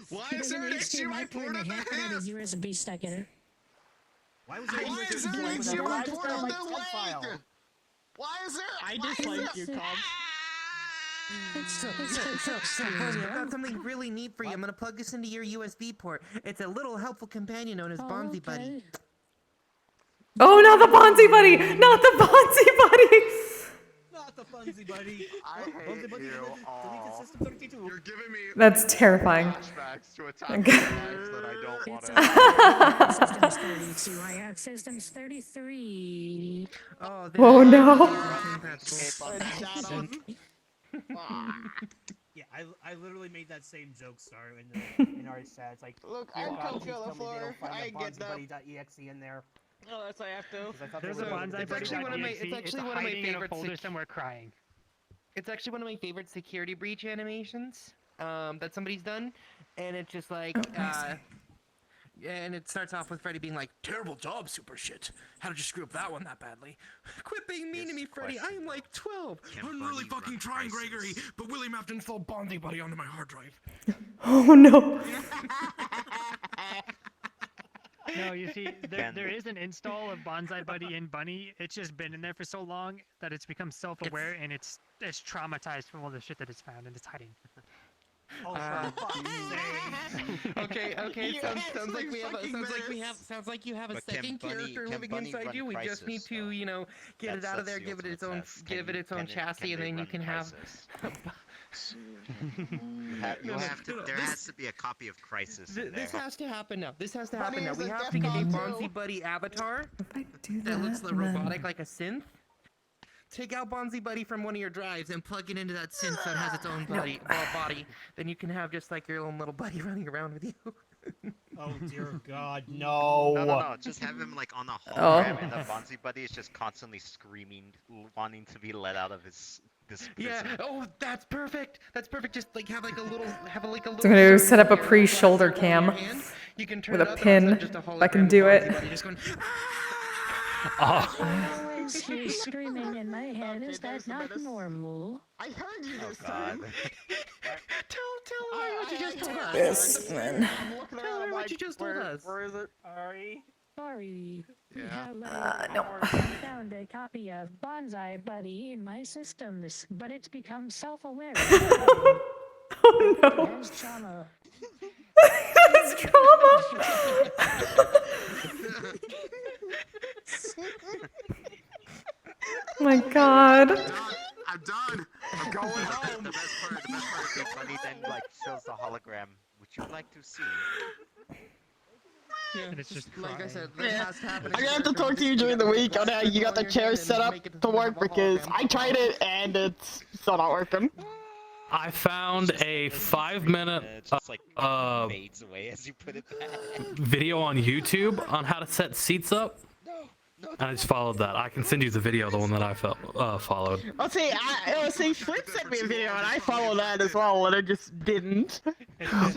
Why is there an HDMI port on the hip? USB stuck in it. Why is there an HDMI port on the leg? Why is there? I dislike you, Cobb. I've got something really neat for you. I'm gonna plug this into your USB port. It's a little helpful companion known as Bonzi Buddy. Oh, not the Bonzi Buddy! Not the Bonzi Buddy! Not the Funzy Buddy. I hate you all. You're giving me That's terrifying. flashbacks to a time in my life that I don't want to. Systems 33. Oh no. Yeah, I literally made that same joke star in our chat. It's like, Look, your I'm bot, comfy please on the tell me they floor. don't find I the get that. BonziBuddy.exe in there. Oh, that's what I have to. 'Cause I thought There's they a were bonsai it's buddy actually one of my- .exe. it's actually one of my hiding in a favorite folder sec- somewhere crying. It's actually one of my favorite security breach animations that somebody's done, and it's just like, and it starts off with Freddy being like, "Terrible job, super shit. How did you screw up that one that badly? Quit being mean to me, Freddy. I am like 12. I'm really fucking trying, Gregory, but William have to install Bonzi Buddy onto my hard drive." Oh no. No, you see, there is an install of Bonsai Buddy in Bunny. It's just been in there for so long that it's become self-aware and it's traumatized from all the shit that it's found and it's hiding. Okay. Sounds like you have a second character living inside you. We just need to, get it out of there, give it its own chassis, and then you can have box. You have to. There has to be a copy of Crisis in there. This has to happen now. This has to happen now. We have to get a Bonzi Buddy avatar that looks robotic like a synth. Take out Bonzi Buddy from one of your drives and plug it into that synth that has its own body. Then you can have just like your own little buddy running around with you. Oh dear God, no! No. Just have him like on a hologram, and the Bonzi Buddy is just constantly screaming, wanting to be let out of his this prison. Yeah. Oh, that's perfect. That's perfect. Just like have like a little. I'm gonna set up a pre-shoulder cam You can turn with it a up, pin and it's just a if I can do hologram it. Bonzi Buddy just going, Oh. I always hear screaming in my head. Is that not normal? I heard you this God. time. Tell her what you just told us. This man. Tell her what you just told us. Where is it? Sorry. Yeah. No. I found a copy of Bonsai Buddy in my systems, but it's become self-aware. Oh no. There's trauma. That's trauma. My God. I'm done. I'm going home. The best part is if Bunny then like shows the hologram. Would you like to see? Yeah, And it's just like I crying. said, that has to happen. I'm gonna have to talk to you during the week on how you got the chair set up to work because I tried it and it's still not working. I found a 5-minute It just like fades away as you put it back. video on YouTube on how to set seats up. And I just followed that. I can send you the video, the one that I followed. See, Flip sent me a video and I followed that as well, and I just didn't.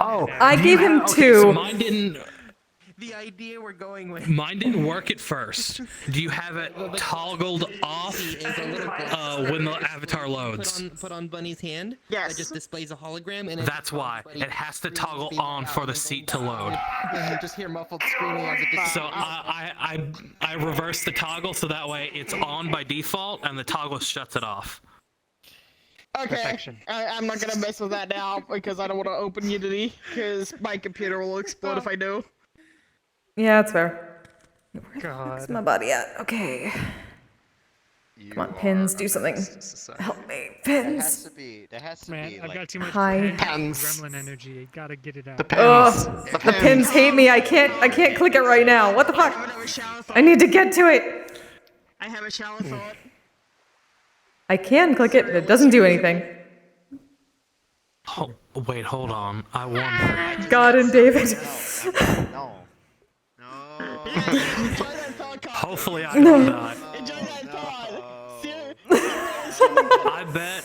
Oh, I gave him two. So mine didn't. The idea we're going with. Mine didn't work at first. Do you have it toggled off when the avatar loads? Put on Bunny's hand. Yes. It just displays a hologram, and That's why it has to toggle on for the seat to load. And you just hear muffled screaming as it displays. So I reversed the toggle so that way it's on by default and the toggle shuts it off. Okay, Perfection. I'm not gonna mess with that now because I don't want to open Unity because my computer will explode if I do. Yeah, that's fair. Where's God. my body at? Okay. Come on, pins, do something. Help me, pins. There has to Man, be I've like got too much Hi. gremlin energy. I gotta get it out. Ugh, the pins hate me. I can't click it right now. What the fuck? I need to get to it. I have a shower thought. I can click it, but it doesn't do anything. Oh, wait, hold on. I wonder. God and David. no. Hopefully I don't die. Enjoy that thought. I bet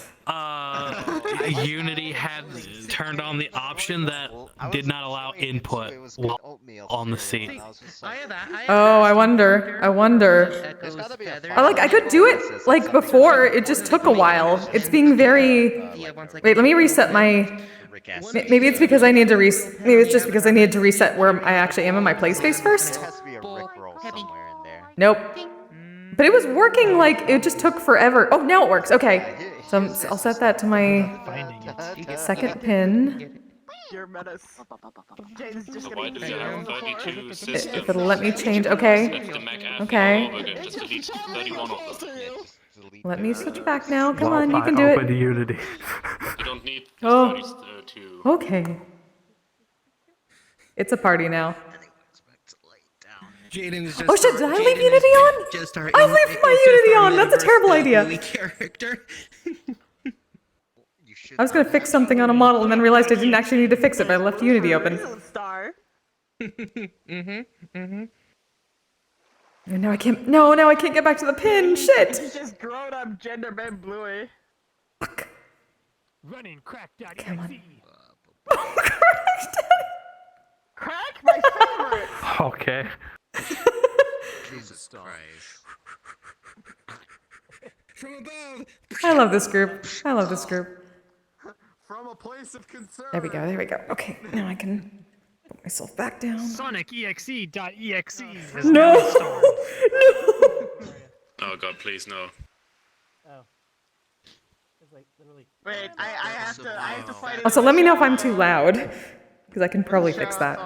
Unity had turned on the option that did not allow input while on the seat. Oh, I wonder. I could do it like before. It just took a while. It's being very. Wait, let me reset my. Maybe it's because I need to Maybe it's just because I needed to reset where I actually am in my play space first. There has to be a Rickroll somewhere in there. Nope. But it was working like it just took forever. Oh, now it works. Okay. So I'll set that to my second pin. You're a menace. Jaden's just Why gonna do we have 32 systems? If it'll let me change. Okay. If the MFF Okay. over, then just delete 31 of them. Let me switch back now. Come on, you can do it. Unity. You don't need Oh. 32. Okay. It's a party now. Jaden's just Oh shit, did I leave Unity on? Just our I left my Unity on! That's a terrible idea! Character. I was gonna fix something on a model and then realized I didn't actually need to fix it, but I left Unity open. Star. And now I can't. No, now I can't get back to the pin. Shit! He just grown up gender bent Bluey. Running crack.exe. Come on. Crack, my favorite. Okay. Jesus Christ. From above. I love this group. I love this group. From a place of concern. There we go. There we go. Okay, now I can put myself back down. SonicExe.exe is No! now installed. No! Oh god, please no. Oh. It's like literally. Wait, I have to fight it. Also, let me know if I'm too loud, because I can probably fix that.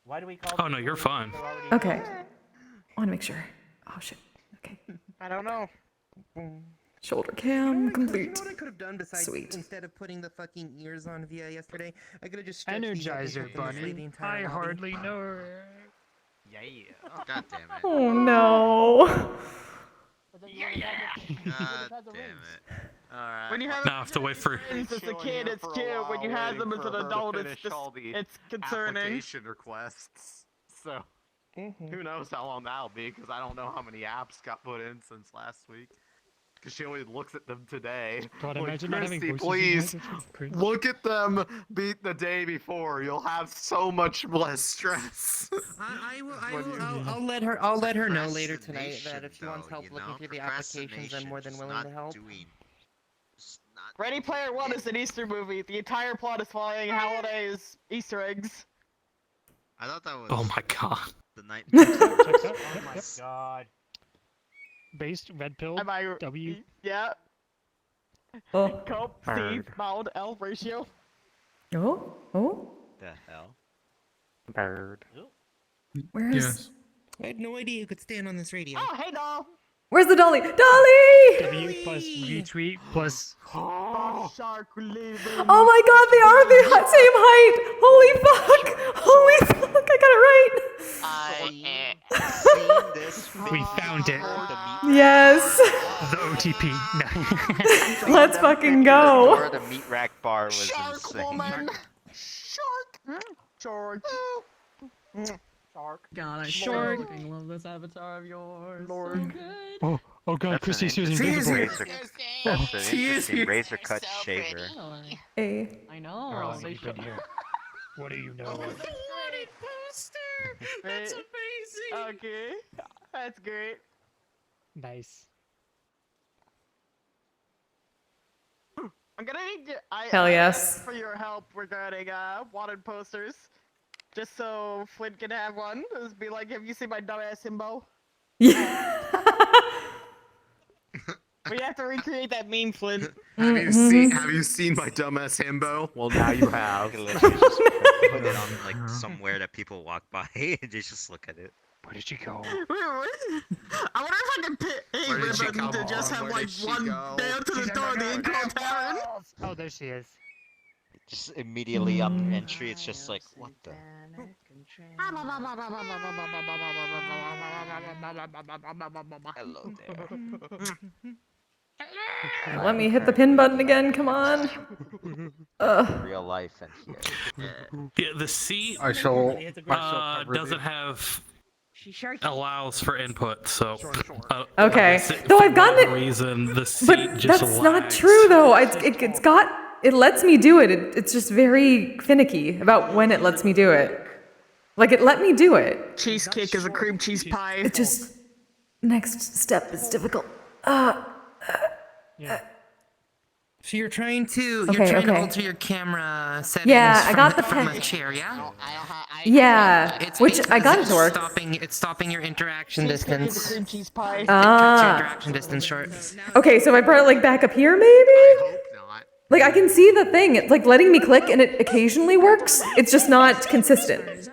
Why do we call? Oh no, you're fine. Okay. I want to make sure. Oh shit. Okay. I don't know. Shoulder cam complete. You know what I could have done besides Sweet. instead of putting the fucking ears on via yesterday? I could have just stretched these up and Energizer kept them this way the Bunny. entire I lobby. hardly know her. Yeah. God damn it. Oh no. God damn it. Alright. When you have Now I have to wait for. friends as a kid, it's cute. When you have them as an adult, it's concerning. Application requests. So who knows how long that'll be? Because I don't know how many apps got put in since last week. Because she only looks at them today. God, Like, imagine not having Christy, voices in please life, it's cringe. look at them beat the day before. You'll have so much less stress. I'll let her know later tonight that if she wants help looking through the applications, I'm more than willing to help. Ready Player One is an Easter movie. The entire plot is following holidays, Easter eggs. I thought that was. Oh my god. The night. Oh my god. Based red pill. Am I? W. Yeah. Oh. Cope, Bird. Steve, Mound, L ratio. Oh. Oh. The hell? Bird. Where's Yes. I had no idea you could stand on this radio. Oh, hey, doll. Where's the dolly? Dolly! W plus retweet plus. Shark related. Oh my god, they are the same height! Holy fuck! Holy fuck, I got it right! I've seen this. We found it. Yes! The OTP. No. Let's fucking go! Or the meat rack bar was Shark insane. woman. Shark. Shark. Shark. God, I Shark. fucking love this avatar of yours. Lord. So good. Oh god, That's Christy, an she was interesting invisible. That's an interesting razor cut shaver. A. I know. Girl, They you've been should- here. What do you know? Pretty poster. That's amazing. Okay. That's great. Nice. I'm gonna need Hell yes. for your help regarding wanted posters. Just so Flint can have one. Just be like, have you seen my dumbass himbo? Yeah. We have to recreate that meme, Flint. Have you seen my dumbass himbo? Well, now you have. You can literally just put it on like somewhere that people walk by and just look at it. Where did she go? Wait, what? I wonder if I can pick a Where did she ribbon come to just from? have Where like did she one go? nailed to the door of the Inco Tavern. Oh, there she is. Just immediately on entry, it's just like, what the? Hello there. Let me hit the pin button again, come on. Real life and here. Yeah, the seat I shall. doesn't have allows for input, so Okay. for Though I've gotten whatever it, reason the seat but just that's not lags. true though. It's got, it lets me do it. It's just very finicky about when it lets me do it. Like it let me do it. Cheesecake is a cream cheese pie. It just, next step is difficult. Yeah. So you're trying to Okay. alter your camera settings Yeah, I from, got the from pen. a chair, yeah? Yeah, It's which I got it to work. It's stopping your interaction Cheesecake is a distance. cream cheese pie. Cuts your Ah. interaction distance short. Okay, so if I brought it like back up here maybe? Like I can see the thing. It's like letting me click and it occasionally works. It's just not consistent.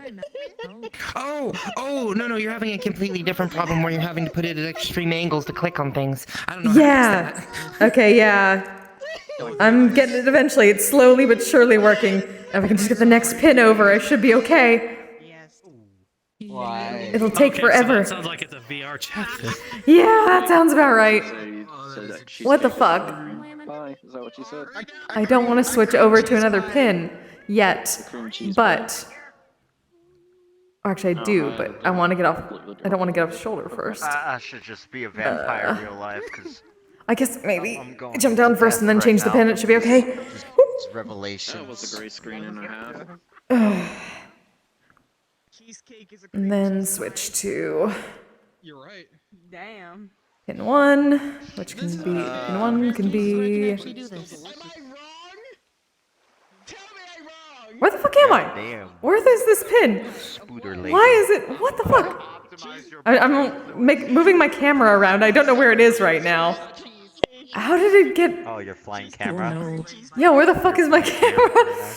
Oh, no, you're having a completely different problem where you're having to put it at extreme angles to click on things. I don't know how Yeah. to fix that. Okay, yeah. I'm getting it eventually. It's slowly but surely working. If I can just get the next pin over, I should be okay. Why? It'll take Okay, forever. So that sounds like it's a VR chat. Yeah, that sounds about right. What the fuck? Bye. Is that what you said? I don't want to switch over to another pin yet, but... Or actually, I do, but I want to get off... I don't want to get off the shoulder first. I should just be a vampire in real life, because I guess maybe I'm going jump down to first and then death change right the pin. now. It should be okay. It's revelation. That was a gray screen and a half. Cheesecake is a And then switch to You're right. Damn. pin 1, which can be... Pin 1 can be... Am I wrong? Tell me I'm wrong. Where the fuck am I? Damn. Where is this pin? Scooter lady. Why is it... What the fuck? I'm moving my camera around. I don't know where it is right now. How did it get... Oh, your flying camera? Yeah, where the fuck is my camera?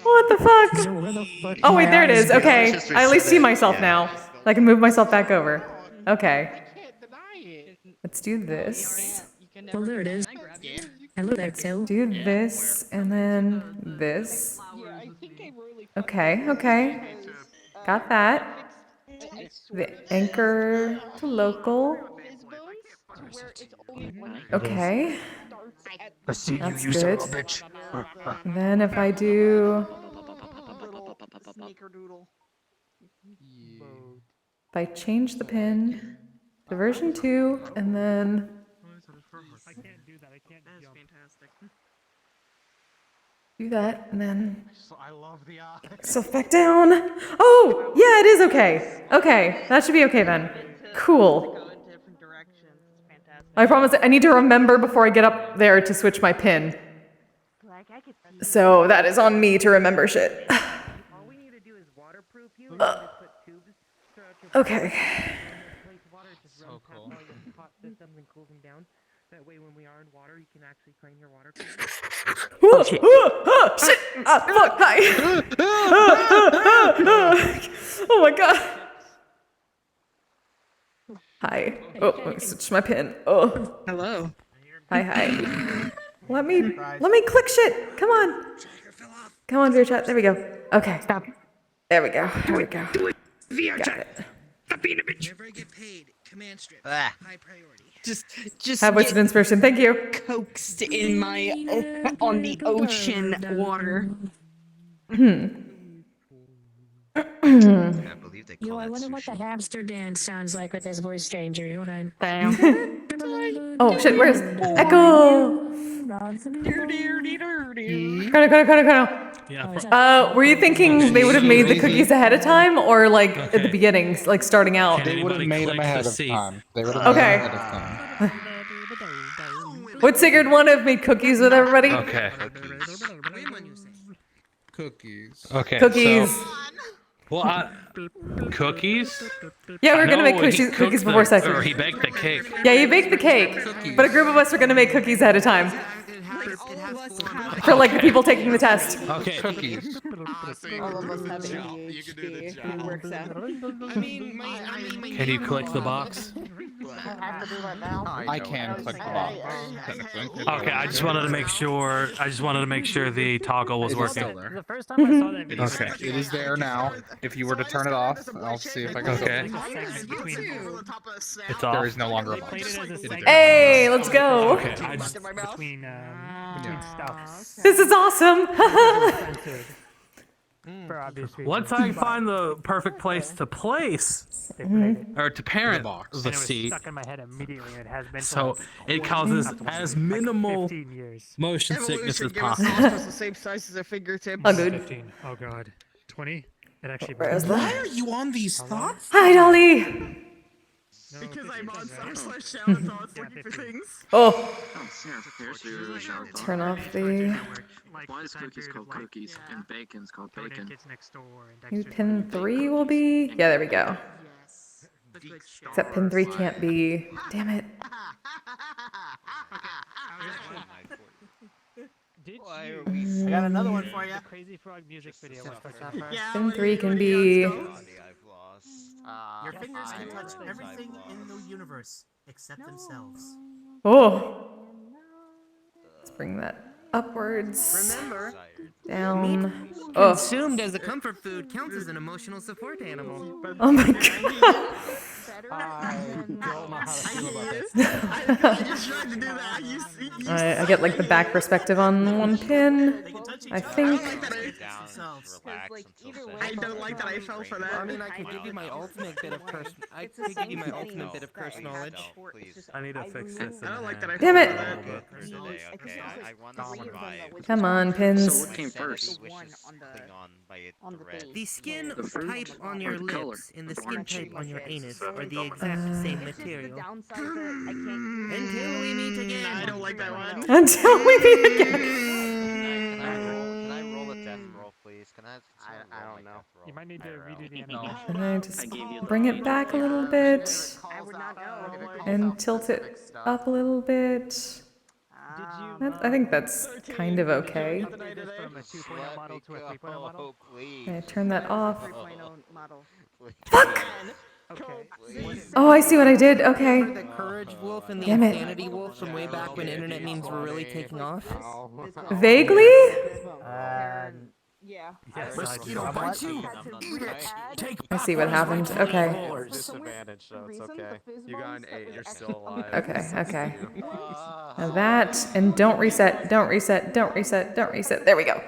What the fuck? Oh wait, there it is. Okay, I at least see myself now. I can move myself back over. Okay. Let's do this. Well, there it is. Hello there, Phil. Do this and then this. Okay, okay. Got that. The anchor to local. Okay. I see That's you son good. of a bitch. Then if I do, if I change the pin to version 2 and then I can't do that. I can't jump. do that and then I love the eye. stuff back down. Oh, yeah, it is okay. Okay, that should be okay then. Cool. I promise I need to remember before I get up there to switch my pin. So that is on me to remember shit. All we need to do is waterproof you and just put tubes throughout your Okay. water just runs past all your hot systems and cools them down. That way when we are in water, you can actually claim your water cooler. Oh, shit. Shit. Fuck. Hi. Oh my god. Hi. Oh, let me switch my pin. Oh. Hello. Hi. Let me click shit. Come on. Come on, VRChat. There we go. Okay. Stop. There we go. There we go. VRChat. Got it. Whenever I get paid, command strip. Ah. High priority. Just Have wasted inspiration. Thank you. coaxed in my on the ocean water. I believe they Yo, call I that wonder what the sushi. hamster dance sounds like with this voice changer. Hold on. Oh shit, where's Echo? Kono. Yeah. Were you thinking they would have made the cookies ahead of time or like at the beginning, like starting out? They would have made them ahead of time. They would have Okay. made them ahead of time. Would Sigurd want to have made cookies with everybody? Okay. Cookies. Okay. Cookies. So, well, cookies? Yeah, we were I gonna know make he cookies cooked before the- Sigurd. Or he baked the cake. Yeah, you baked the cake, but a group of us were gonna make cookies ahead of time. For like the people taking the test. Okay. Cookies. All of us have ADHD. It works out. Can you click the box? I can click the box. technically. Okay, I just wanted to make sure. The toggle was It is working. still there. The first time I saw that video, Okay. It is there now. If you were to turn it off, I'll see if I can. Okay. It's off. There is no longer a they box. played it as a It is segment. there. Hey, let's go. Okay. I just. between stuff. This is awesome. Censored. For obvious reasons. Once I find the perfect place to place They played it. or to parent box. the And it was seat, stuck in my head immediately, and it has been. so for it causes as minimal 15 years. motion sickness as Give us possible. just the same size as a fingertip. Oh, good. 15. Oh god. 20. It actually. Where's broke. that? Why are you on these thoughts? Hi, Dolly. No, Because 15 I'm on is right. /challenge, so I was Yeah, looking for 15. things. Oh, There's your shower thought. turn off the. Like, Why the is time cookies period called of, like, cookies and bacon's called Conan bacon? Kids Next Door and Maybe Dexter's pin 3 will be. Yeah, there we go. Except pin 3 can't be. Damn it. Did Why you are we see I got another one for you. the Crazy Frog music video? Pin 3 can be. Body I've lost. Your fingers can touch everything in the universe except themselves. Oh. Let's bring that upwards. Remember, Down. Oh. consumed as a comfort food counts as an emotional support animal. Oh my god. I don't know how to feel about this. I just tried to do that. I get like the back perspective on one pin. They can touch each I other. think. Themselves. Relax until I don't like that I fell for that. I mean, I could give you my ultimate bit of curse. I could give you my ultimate bit of curse knowledge. No, please. I need to fix this. I don't like that I Damn fell it. for that. Okay, I want to survive. Come on, So pins. what came first? The skin The fruit type on your or the color? lips and the The skin orange. type on your anus are the exact same material. Until we meet again. I don't like that one. Until we meet again. Can I roll a death roll, please? Can I? I don't know. You might need to redo the No. animation. And I just bring it back a little bit. And tilt it up a little bit. I think that's kind of okay. Upgrade this from a 2.0 model to a 3.0 model. please. Okay, turn that off. Please. Fuck! Oh, I see what I did. Okay. The Courage Wolf and the Damn it. Insanity Wolf from way back when internet memes were really taking off? Vaguely? Yeah. Mosquito bites you. Eat it. Take I see what happened. Okay. Disadvantage, so it's okay. You got an 8, you're still alive. Okay. Now that, and don't reset. Don't reset. There we go.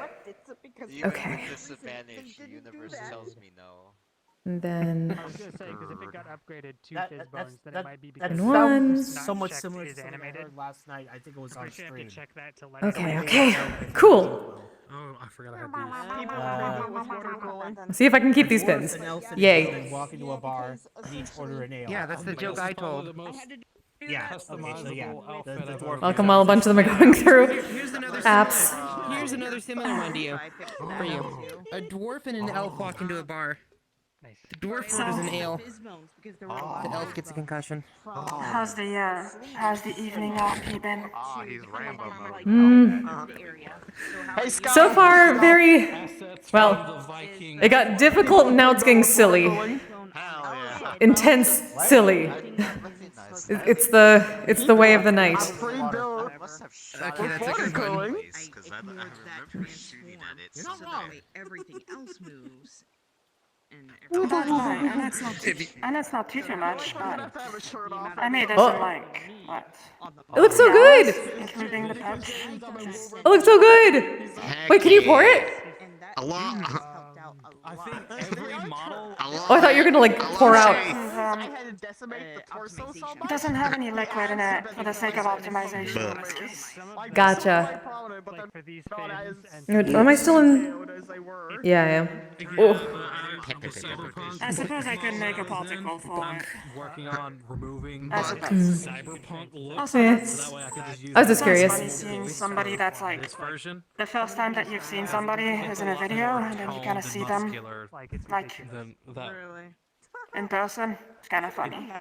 Okay. Disadvantage, the universe tells me no. And then I was gonna say because if it got upgraded to That- fizz that's- bones, then that- it might be that because sounds not so much checked similar to is something I animated. heard last night. I think it was on Pretty sure stream. I could check that to let Okay. Cool. Oh, I forgot I had these. See if I can keep these pins. Yay. Walk into a bar and each order an ale. Yeah, that's the joke I told. Yeah. Okay, so yeah. The dwarf Welcome while a bunch of them are going through Here's another apps. Here's another similar one to you. For you. A dwarf and an elf walk into a bar. The dwarf orders an ale. The elf gets a concussion. How's the evening out, Peebin? Ah, he's Rambo mode. So far, very well. It got difficult, and now it's getting silly. Intense, silly. It's the way of the night. Okay, that's a good one. Because I remember shooting at it. You're not wrong. Everything else moves. And that's not too much, but I made this in like, what? It looks so good. Including the pets. It looks so good. Wait, can you pour it? A lot. I think every model. Oh, I thought you were gonna like pour out. It doesn't have any liquid in it for the sake of optimization in this case. Gotcha. Like for these fins Am I still in? Yeah, I am. Oh. I suppose I could make a particle for it. Working on removing I suppose. cyberpunk look. Also, Yeah. it's So that way I could just use I was just that. curious. funny seeing somebody that's like This version. the first time that you've seen somebody is in a video, and then you kind of see them like Then that in person. It's kind of funny.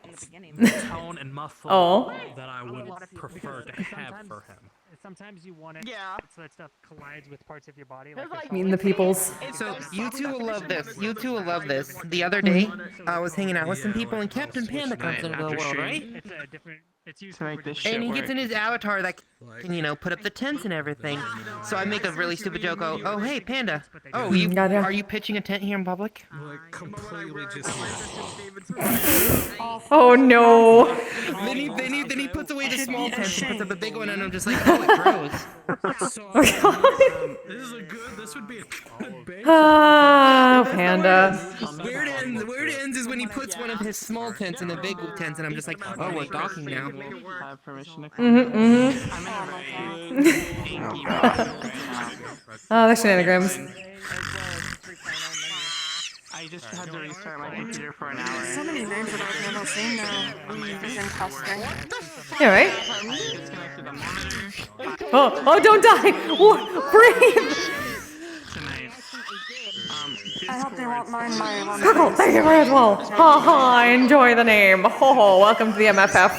tone and muscle Oh. that I would prefer to have for him. Sometimes you want it so that stuff collides with parts of your body. Like Meeting the peoples. So you two will love this. You two will love this. The other day, I was hanging out with some people, and Captain Panda comes into the world, right? It's a different. It's used To for make this different- and he gets in his avatar that can, you know, put up the tents and everything. So I make a really stupid joke. Oh, hey, Panda. Oh, are you pitching a tent here in public? Like completely just. Oh no. Then he puts away the small tent and puts up the big one, and I'm just like, oh, it grows. This would be a good base. Ah, Panda. Where it ends is when he puts one of his small tents in the big tents, and I'm just like, oh, we're docking now. Oh, the shenanigans. I just had to restart my computer for an hour. So many names that I've never seen now. It's interesting. You alright? Oh, don't die! Breathe! I hope they won't mind my one. Gurgle, thank you very well. Ha ha, I enjoy the name. Ho ho, welcome to the MFF.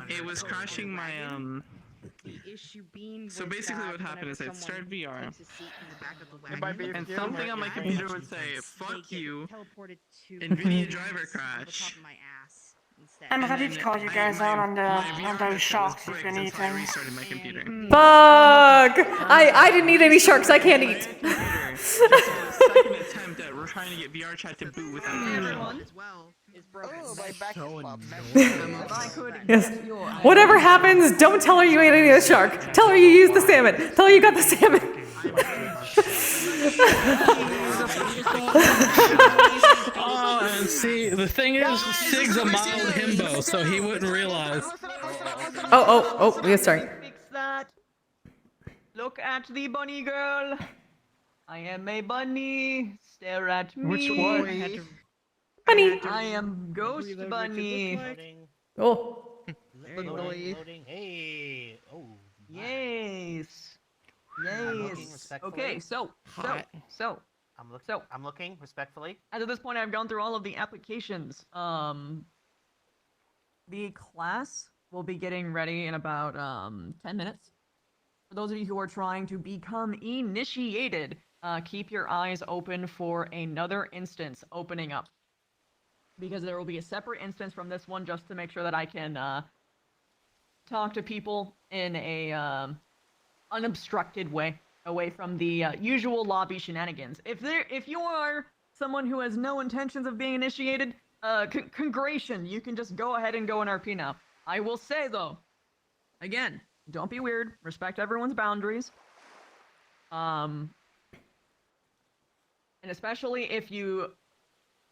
It was crashing my So basically what happened is I'd start VR, and something on my computer would say, "Fuck you, NVIDIA driver crash." I'm ready to call you guys out on those sharks you've been eating. Restarted my computer. Fuck! I didn't eat any sharks, I can't eat. Second attempt at trying to get VRChat to boot without everyone. Yes. Whatever happens, don't tell her you ate any of the shark. Tell her you used the salmon. Tell her you got the salmon. Oh, and see, the thing is, Sig's a mild himbo, so he wouldn't realize. Oh, we gotta start. Fix that. Look at the bunny girl. I am a bunny. Stare at me. Which one? Bunny. I am Ghost Bunny. Oh. Loading. Hey. Oh. Yes. Yes. Okay, so. I'm looking respectfully. As of this point, I've gone through all of the applications. The class will be getting ready in about 10 minutes. For those of you who are trying to become initiated, keep your eyes open for another instance opening up. Because there will be a separate instance from this one just to make sure that I can talk to people in a unobstructed way, away from the usual lobby shenanigans. If you are someone who has no intentions of being initiated, congratulations, you can just go ahead and go in RP now. I will say though, again, don't be weird, respect everyone's boundaries. And especially if you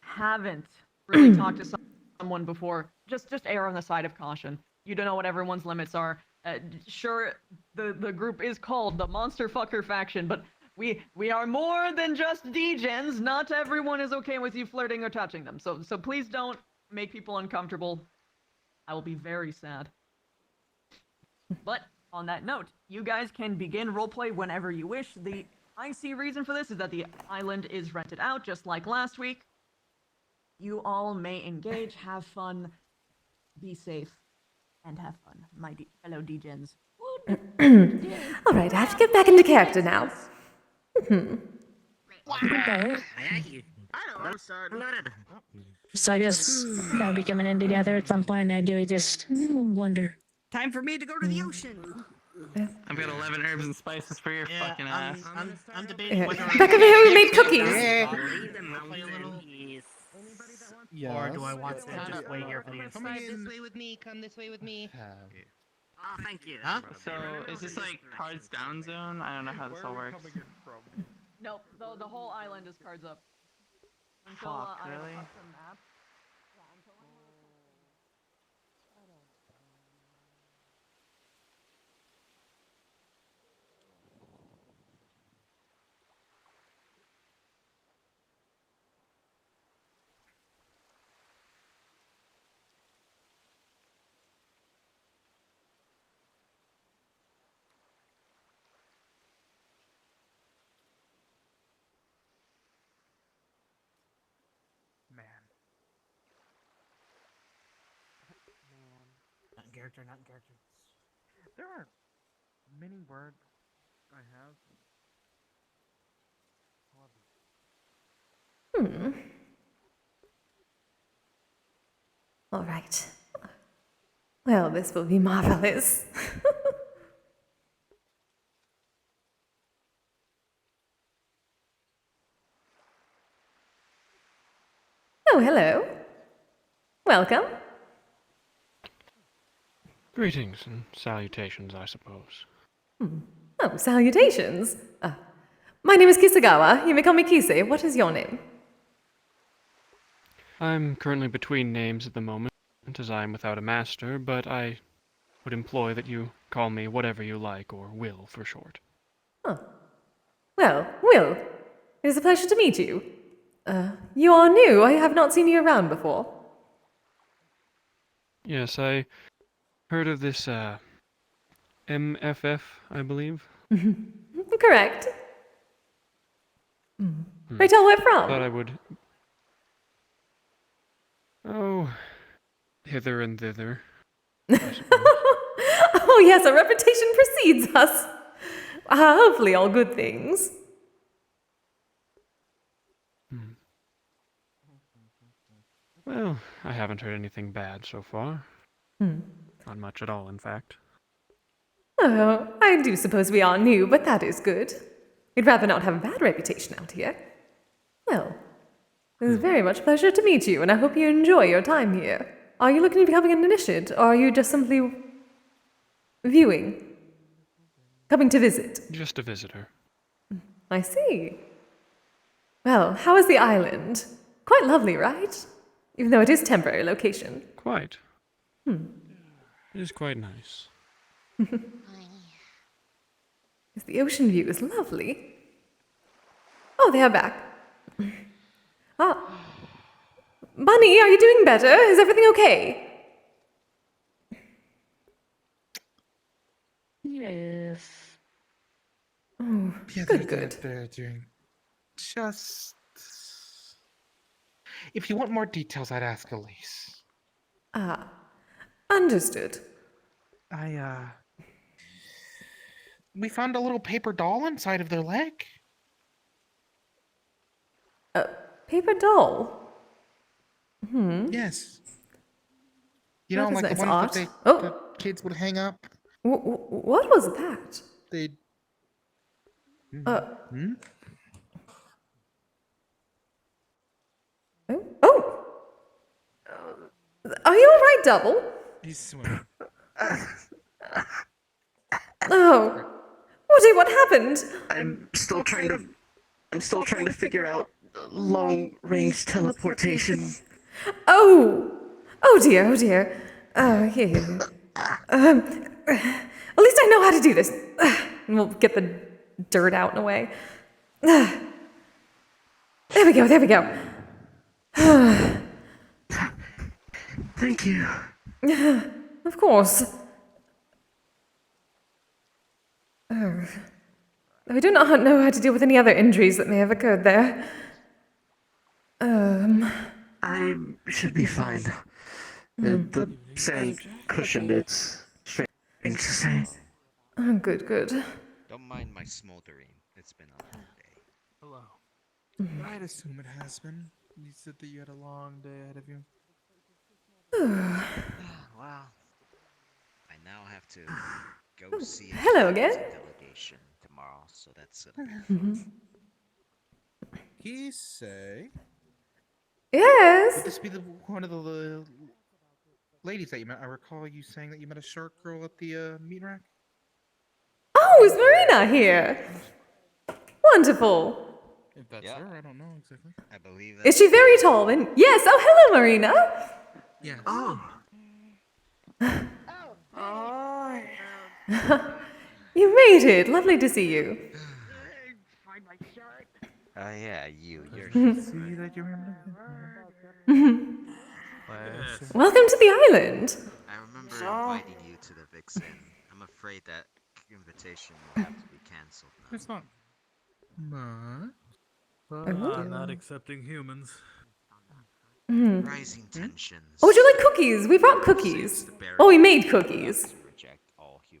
haven't really talked to someone before, just err on the side of caution. You don't know what everyone's limits are. Sure, the group is called the Monster Fucker Faction, but we are more than just degens. Not everyone is okay with you flirting or touching them. So please don't make people uncomfortable. I will be very sad. But on that note, you guys can begin roleplay whenever you wish. The icy reason for this is that the island is rented out, just like last week. You all may engage, have fun, be safe, and have fun, my fellow degens. Alright, I have to get back into character now. So I guess I'll be coming in together at some point. I do just wonder. Time for me to go to the ocean. I've got 11 herbs and spices for your fucking ass. I'm debating whether Back over here, we made cookies. Yes. Or do I want to just wait here for the Come this way with me. Come this way with me. Oh, thank you. Huh? So is this like cards down zone? I don't know how this all works. Nope, the whole island is cards up. Until Fuck, I have really? a custom map. Not character, not character. There are many words I have. Alright. Well, this will be marvelous. Oh, hello. Welcome. Greetings and salutations, I suppose. Oh, salutations. My name is Kisagawa. You may call me Kise. What is your name? I'm currently between names at the moment, as I am without a master, but I would employ that you call me whatever you like, or Will for short. Oh. Well, Will, it is a pleasure to meet you. You are new. I have not seen you around before. Yes, I heard of this, MFF, I believe. Correct. Pray tell where from? Thought I would... Oh, hither and thither. Oh yes, our reputation precedes us. Hopefully all good things. Well, I haven't heard anything bad so far. Not much at all, in fact. Oh, I do suppose we are new, but that is good. We'd rather not have a bad reputation out here. Well, it is very much a pleasure to meet you, and I hope you enjoy your time here. Are you looking to becoming an initiate, or are you just simply viewing? Coming to visit? Just a visitor. I see. Well, how is the island? Quite lovely, right? Even though it is temporary location. Quite. It is quite nice. Yes, the ocean view is lovely. Oh, they are back. Bunny, are you doing better? Is everything okay? Yes. Oh, Yeah, good. They're doing just. If you want more details, I'd ask Elise. Understood. We found a little paper doll inside of their leg. A paper doll? Yes. You That know, is like the nice ones art. that Oh. the kids would hang up. What was that? They'd. Hmm? Oh! Are you alright, Double? He's swimming. Oh. Woody, what happened? I'm still trying to figure out long-range teleportation. Oh! Oh dear, oh dear. Oh, here. At least I know how to do this. And we'll get the dirt out in a way. There we go, there we go. Thank you. Of course. Oh. I do not know how to deal with any other injuries that may have occurred there. I should be fine. The sand cushion, it's strange to say. Oh, good, good. Don't mind my smoldering. It's been a long day. Hello. I'd assume it has been. You said that you had a long day ahead of you. Well, I now have to go see a Hello again. delegation tomorrow, so that's gonna be fun. Kisei? Yes? Would this be one of the ladies that you met? I recall you saying that you met a short girl at the meat rack. Oh, is Marina here? Wonderful. If that's her, I don't know exactly. I believe Is she very tall? And yes. Oh, hello, Marina. Yes. Oh. You made it. Lovely to see you. Oh yeah, you're See that you remember? Welcome to the island. I remember inviting you to the Vixen. I'm afraid that invitation will have to be cancelled now. It's not. Not accepting humans. Rising tensions. Oh, would you like cookies? We brought cookies. Oh, we made cookies.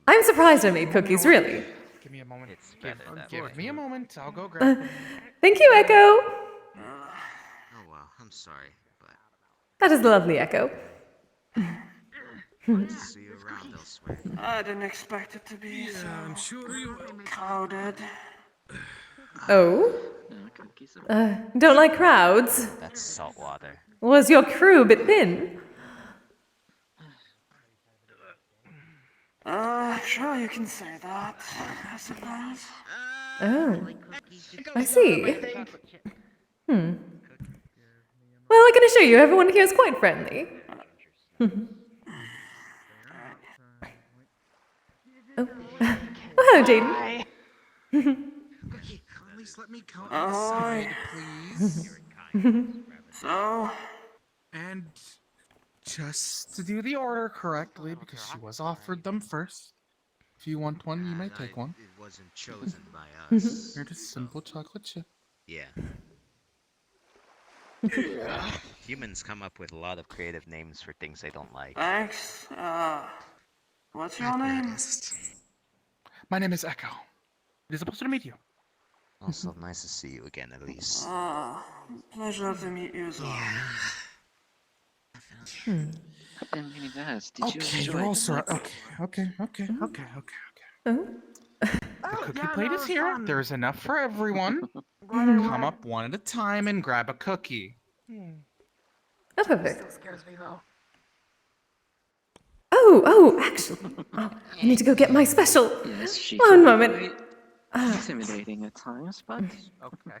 I'm surprised I made cookies, really. Give me a moment. It's better that Give way. me a moment. I'll go grab them. Thank you, Echo. Oh well, I'm sorry, but That is lovely, Echo. hope to see you around elsewhere. I didn't expect it to be so I'm sure you will. crowded. Oh? Don't like crowds? That's salt water. Was your crew a bit thin? Sure you can say that, I suppose. Oh. I see. Well, I can assure you, everyone here is quite friendly. Oh. Hello, Jaden. At least let me come inside, please. So? And just to do the order correctly, because she was offered them first. If you want one, you may take one. It wasn't chosen by us. Here's a simple chocolate chip. Yeah. Humans come up with a lot of creative names for things they don't like. Thanks. What's your name? My name is Echo. It is a pleasure to meet you. Also, nice to see you again, at least. Pleasure to meet you as well. Okay, you're all sorry. Okay. Oh? The cookie plate is here. There's enough for everyone. Come up one at a time and grab a cookie. Oh, perfect. Oh, actually. Oh, I need to go get my special. Yes, she's One moment. intimidating at times, but Okay.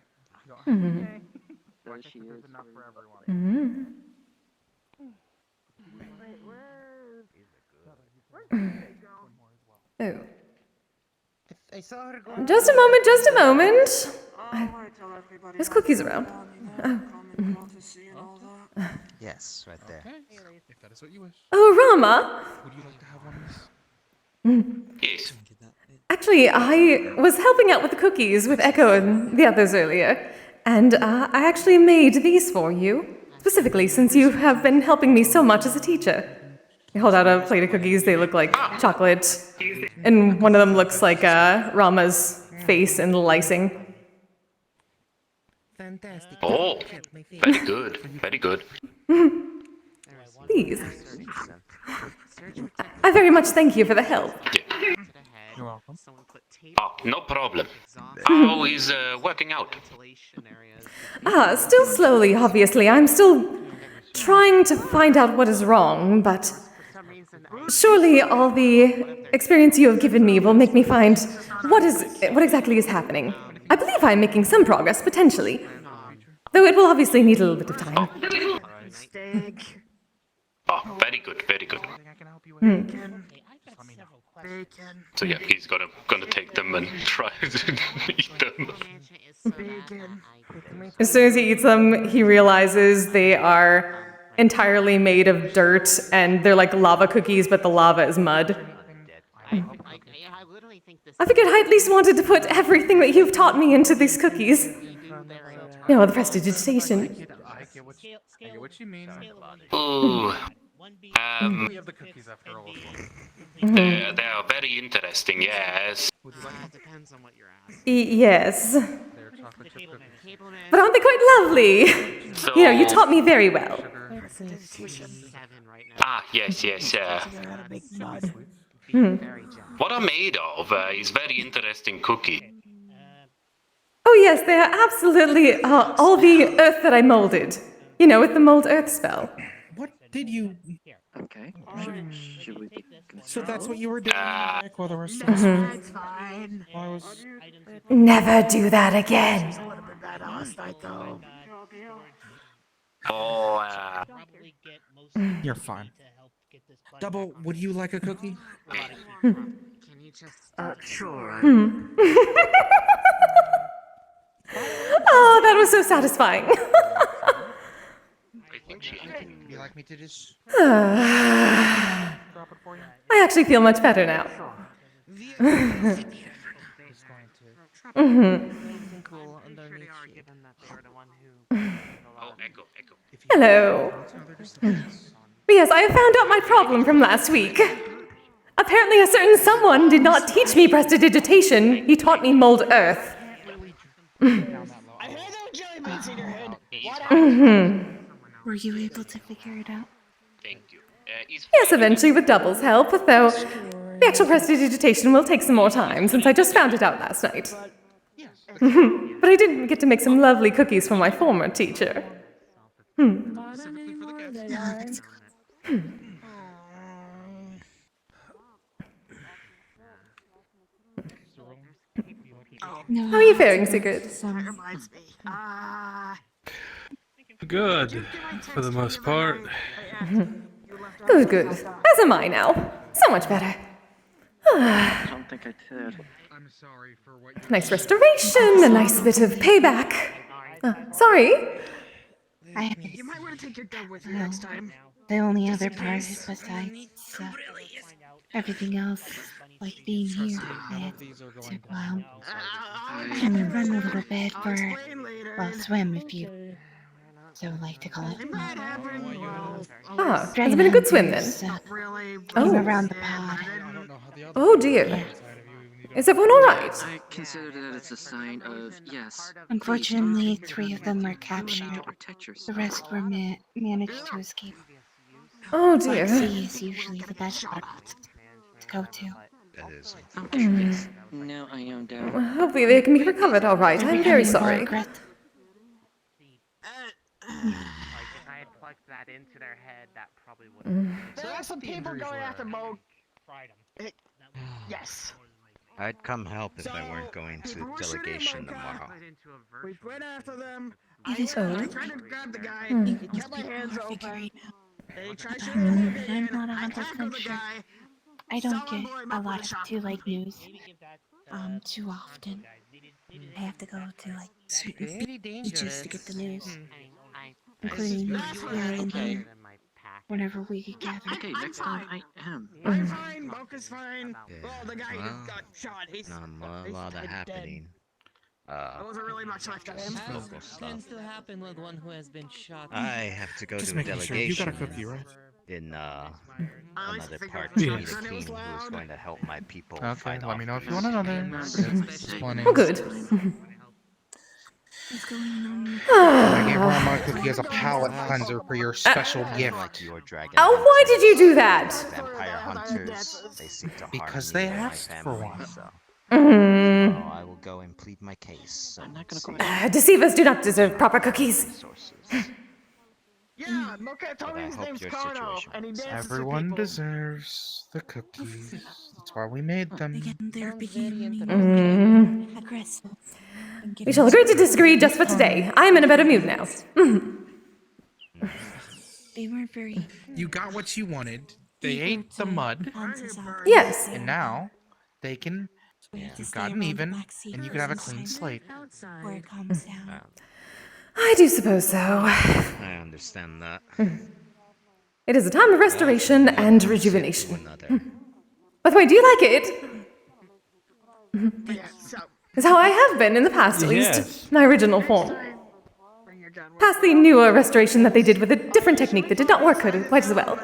there she is. Enough for everyone. Oh. I saw her go. Just a moment. There's cookies around. Yes, right there. If that is what you wish. Oh, Rama. Would you like to have one of these? Yes. Actually, I was helping out with the cookies with Echo and the others earlier, and I actually made these for you, specifically since you have been helping me so much as a teacher. I hold out a plate of cookies. They look like chocolate, and one of them looks like Rama's face and the icing. Fantastic. Oh, very good, very good. Please. I very much thank you for the help. You're welcome. Oh, no problem. How is working out? Still slowly, obviously. I'm still trying to find out what is wrong, but surely all the experience you have given me will make me find what exactly is happening. I believe I am making some progress, potentially. Though it will obviously need a little bit of time. Oh, very good, very good. So yeah, he's gonna take them and try to eat them. As soon as he eats them, he realizes they are entirely made of dirt, and they're like lava cookies, but the lava is mud. I figured I at least wanted to put everything that you've taught me into these cookies. You know, the prestidigitation. I get what you mean. Ooh. We have the cookies after all. They are very interesting, yes. Depends on what you're asking. Yes. They're chocolate chip cookies. But aren't they quite lovely? You know, you taught me very well. Ah, yes. What are made of is very interesting cookie. Oh yes, they are absolutely all the earth that I molded. You know, with the mold earth spell. What did you... Okay. Should we... So that's what you were doing while there was Mhm. I was... Never do that again. Oh, You're fine. Double, would you like a cookie? Can you just... sure. Oh, that was so satisfying. You like me to just... I actually feel much better now. Hello. Yes, I have found out my problem from last week. Apparently a certain someone did not teach me prestidigitation. He taught me mold earth. Were you able to figure it out? thank you. Yes, eventually with Double's help, though the actual prestidigitation will take some more time since I just found it out last night. But I did get to make some lovely cookies for my former teacher. How are you faring, Sigurd? Good, for the most part. Good. As am I now. So much better. I don't think I did. Nice restoration, a nice bit of payback. Sorry. You might want to take your dog with you next time. The only other part besides everything else, like being here, I had to kind of run a little bit for, well, swim if you so like to call it. It's been a good swim then. Around the pod. Oh dear. Is everyone all right? I consider that it's a sign of, yes. Unfortunately, 3 of them were captured. The rest were managed to escape. Oh dear. Black Sea is usually the best spot to go to. That is. Okay, yes. Now I am down. Well, hopefully they can be recovered all right. I'm very sorry. Like, if I had plugged that into their head, that probably would have... There are some people going after Mo. Yes. I'd come help if I weren't going to delegation tomorrow. We went after them. It is I good. tried to grab the guy. You He kept my hands open. They tried to I'm again. not I tackled 100% the sure. guy. I don't get a lot of two-leg news too often. I have to go to like certain beaches to get the news, including here and here. Whenever we get gathered. Okay, next time I am. I'm fine. Mocha's fine. Well, the guy well, who got shot, he's not a lot of happening. There wasn't really much left of him. Local stuff. Tends to happen with one who has been shot. I have to go Just to a making sure. You got a delegation cookie, right? in another part Yeah. to meet a team who's going to help my people Okay, fight let off me know if you these want another. demons. Just plenty. Oh, good. What's going on? I gave Grandma a cookie as a palate cleanser for your special gift. Like your dragon Oh, why did you do that? vampire hunters, they seek to harm Because me they and my asked for family, one. so Mm. tomorrow I will go and plead my case. So I'm not gonna go Deceivers do not deserve proper cookies. Yeah, look at But I Tony's hope name's your Carno, situation and he works out. dances Everyone for people. deserves the cookies. That's why we made them. Again, they're beginning Mm. aggressive. We shall agree to disagree just for today. I am in a better mood now. They weren't very. You got what you wanted. They ate the mud. Yes. And now they can. You've gotten even, and you can have a clean slate. Where it calms down. I do suppose so. I understand that. It is a time of restoration and rejuvenation. By the way, do you like it? Is how I have been in the past, at least. My original form. Past the newer restoration that they did with a different technique that did not work quite as well.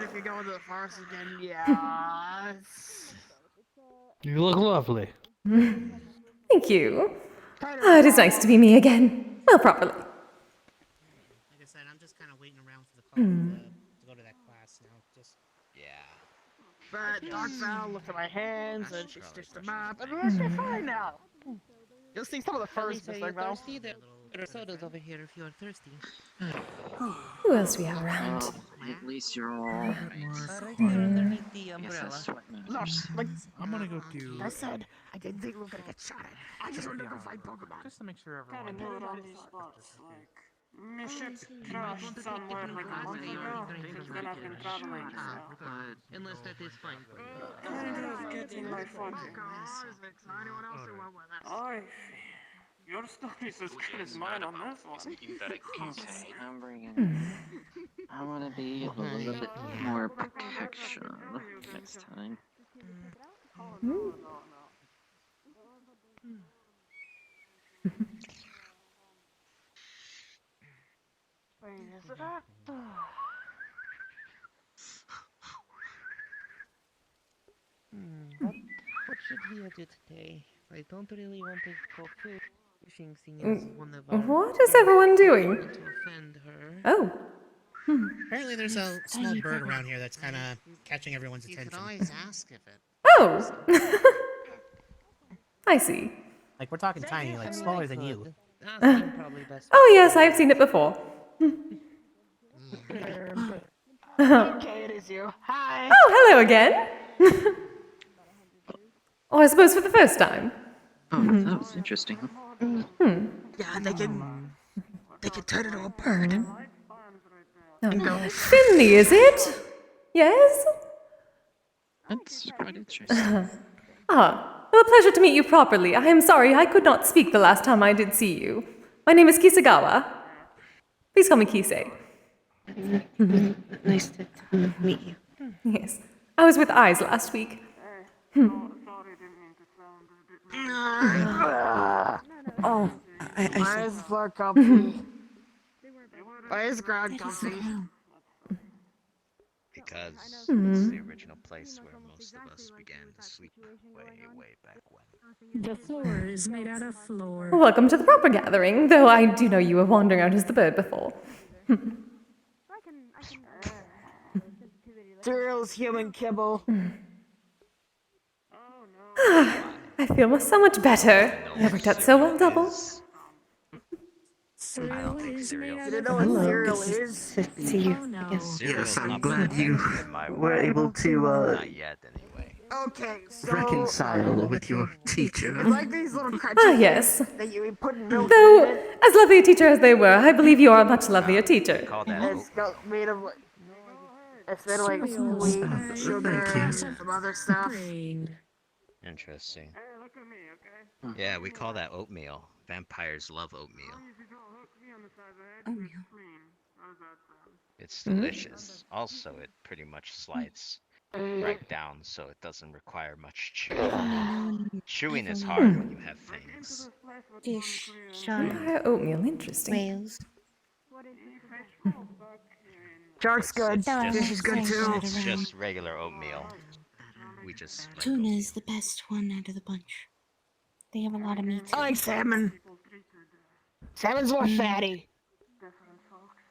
You look lovely. Thank you. Ah, it is nice to be me again. Well, properly. Like I said, I'm just kind of waiting around for the call to go to that class now. Just But Dark Val looked at my hands and she stitched them up, and the rest are fine now. You'll see some of the furs missing though. There are sodas over here if you're thirsty. Who else do we have around? At least you're all underneath the umbrella. No, like I'm gonna go do. I said, I didn't think we were gonna get shot at. I just wanted to go find Pokemon. Just to make sure Gotta everyone. do it on these spots, like. My ship's crashed somewhere like a month ago, then I've been traveling, so. Unless that is fine for you. Kind of getting my footing. I. Your story's as good as mine on this one. Okay, I'm bringing. I want to be a little bit more protection next time. What should we do today? I don't really want to go fishing, seeing as one of our What is everyone doing? to offend her. Oh. apparently there's a small bird around here that's kind of catching everyone's attention. You could always ask if it. Oh. I see. Like we're talking tiny, like smaller than you. Oh yes, I've seen it before. Okay, it is you. Hi. Oh, hello again. Oh, I suppose for the first time. Oh, that was interesting. Yeah, they can turn into a bird. Oh. Finley, is it? Yes? That's quite interesting. Well, a pleasure to meet you properly. I am sorry, I could not speak the last time I did see you. My name is Kisagawa. Please call me Kisei. Nice to meet you. Yes. I was with Eyes last week. Oh, why is the floor comfy? Why is ground comfy? Because it's the original place where most of us began to sleep way back when. The floor is made out of floor. Welcome to the proper gathering, though I do know you were wandering out as the bird before. Cereal's human kibble. I feel so much better. It worked out so well, double. I don't think cereal. You know what cereal is? See you. Yes, I'm glad you were able to Not yet, anyway. Okay, so reconcile with your teacher. it's like these little crunchies Ah, yes. that you put in milk. Though, as lovely a teacher as they were, I believe you are a much lovelier teacher. Call that It's made of like, it's made of like sweet sugar and some other stuff. Interesting. Yeah, we call that oatmeal. Vampires love oatmeal. It's delicious. Also, it pretty much slides right down, so it doesn't require much chewing. Chewing is hard when you have fangs. Fish, Vampire oatmeal, interesting. whales. Shark's good. Fish is good too. It's just regular oatmeal. We just like Tuna is the best one out of the bunch. They have a lot of meat. I like salmon. Salmon's more fatty.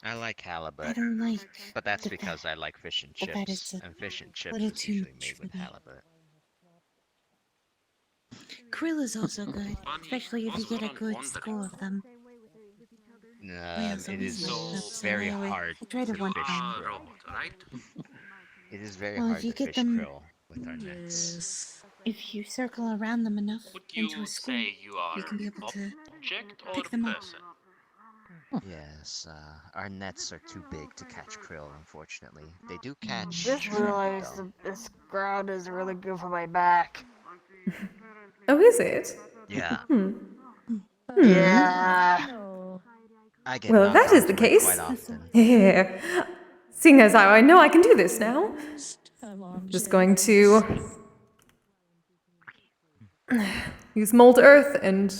I like halibut. I don't like But that's the because fat. I like fish and The fat is chips, a and fish and chips little is too usually much made for with me. halibut. Krill is also good, especially if you get a good score of them. It is very hard I tried to it one fish time. krill. It is very Well, if hard you to get fish them- krill with our nets. If you circle around them enough into a square, you can be able to pick them up. Yes, our nets are too big to catch krill, unfortunately. They do catch Just shrimp, realized though. that this ground is really good for my back. Oh, is it? Yeah. Yeah. I get Well, if knocked that is the onto it case, quite often. yeah. Seeing as I know I can do this now, I'm just going to use mold earth and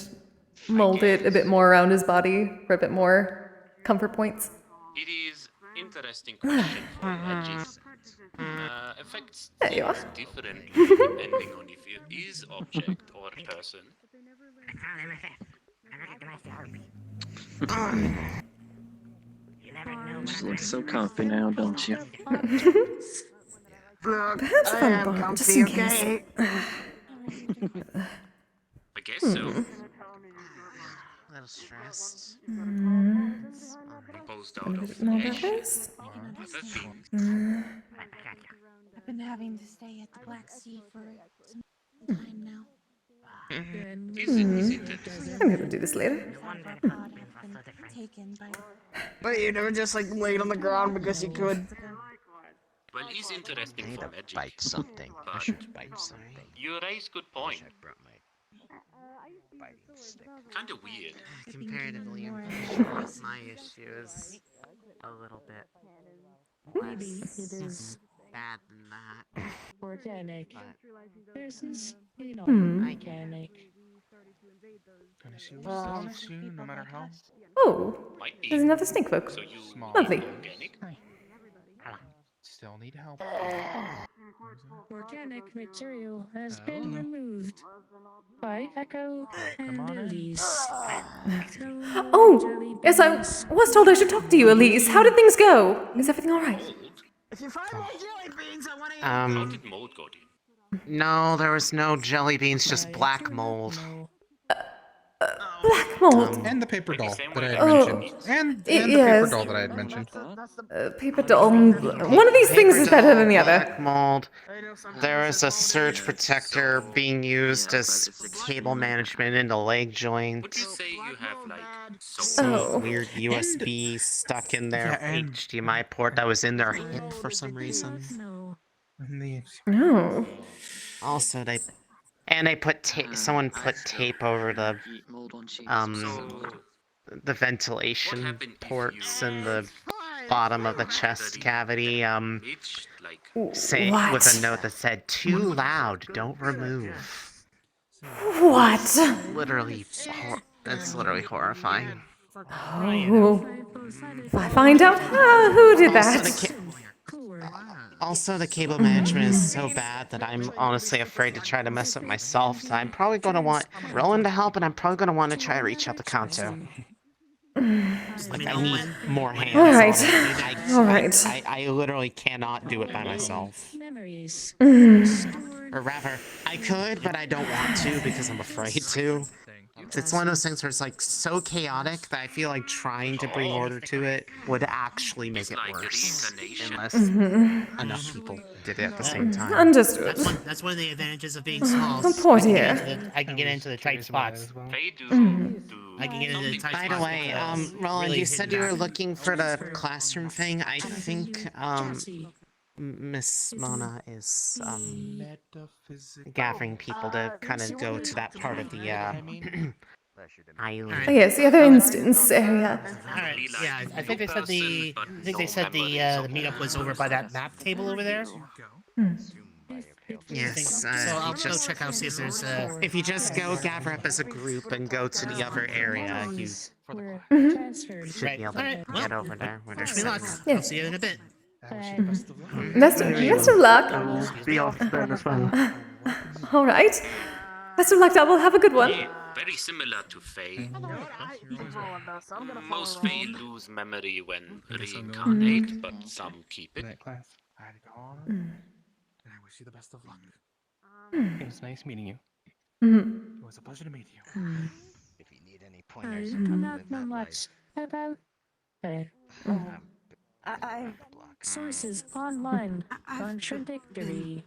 mold it a bit more around his body for a bit more comfort points. It is interesting question for adjacent. Affects There you things are. differently depending on if it is object or person. You just look so comfy now, don't you? Perhaps I fun am bomb, comfy, just in case. okay? I guess so. A little stressed. Composed out of More ash. breakfast? I've been having to stay at the Black Sea for some time now. I'm gonna do this later. Taken by But you never just like laid on the ground because you could. Well, it's interesting I need for to magic. bite something. I But should bite something. you raise good point. I brought my biting stick. Kinda weird. Comparatively, I'm pretty sure my issue is a little bit less bad than that. Organic. Versus, you know, organic. Gonna see what's the issue, no matter how. Oh, there's another snake folk. So you Lovely. organic? Still need help. Organic material has been removed by Echo and Elise. Oh, yes, I was told I should talk to you, Elise. How did things go? Is everything all right? If you find more jelly beans, I want to eat How them. did mold got in? No, there was no jelly beans, just black mold. Black mold. And the paper doll that I had Oh, mentioned. And the paper yes. doll that I had mentioned. Paper doll. One of these things is better than the other. Black mold. There was a surge protector being used as cable management in the leg joint. Would you say you have like Some weird USB stuck in their HDMI port that was in their hip for some reason. Oh. Also, they put someone put tape over the ventilation ports in the bottom of the chest cavity. Say with a note that said "Too loud, don't remove." What? That's literally horrifying. Oh. If I find out who did that. Also, the cable management is so bad that I'm honestly afraid to try to mess up myself. So I'm probably going to want Roland to help, and I'm probably going to want to try to reach out to Kanto. Like, I need more hands. All right. I literally cannot do it by myself. Memories. Or rather, I could, but I don't want to because I'm afraid to. It's one of those things where it's like so chaotic that I feel like trying to bring order to it would actually make it worse. Unless enough people did it at the same time. Understood. That's one of the advantages of being small. Oh, poor dear. I can get into the tight spots. They do I can get into the tight spots. By the way, Roland, really you said you were looking for the classroom thing. I think Miss Mona is gathering people to kind of go to that part of the island. Oh, yes, the other instance area. Alright, yeah, I think they said the meetup was over by that map table over there. Yes, So I'll go check out, see if there's if you just go gather up as a group and go to the other area, you should be able to get over there. Where Wish there's me luck. Yeah. I'll see you in a bit. Best of luck. be off then as well. All right. Best of luck, Double. Have a good one. Yeah, very similar to Faye. Most Faye lose memory when reincarnate, but some keep it. That class. Alright, go on. Mm. And I wish you the best of luck. It was nice meeting you. Mhm. It was a pleasure to meet you. If you need any pointers on how to live that life, I sources online contradictory.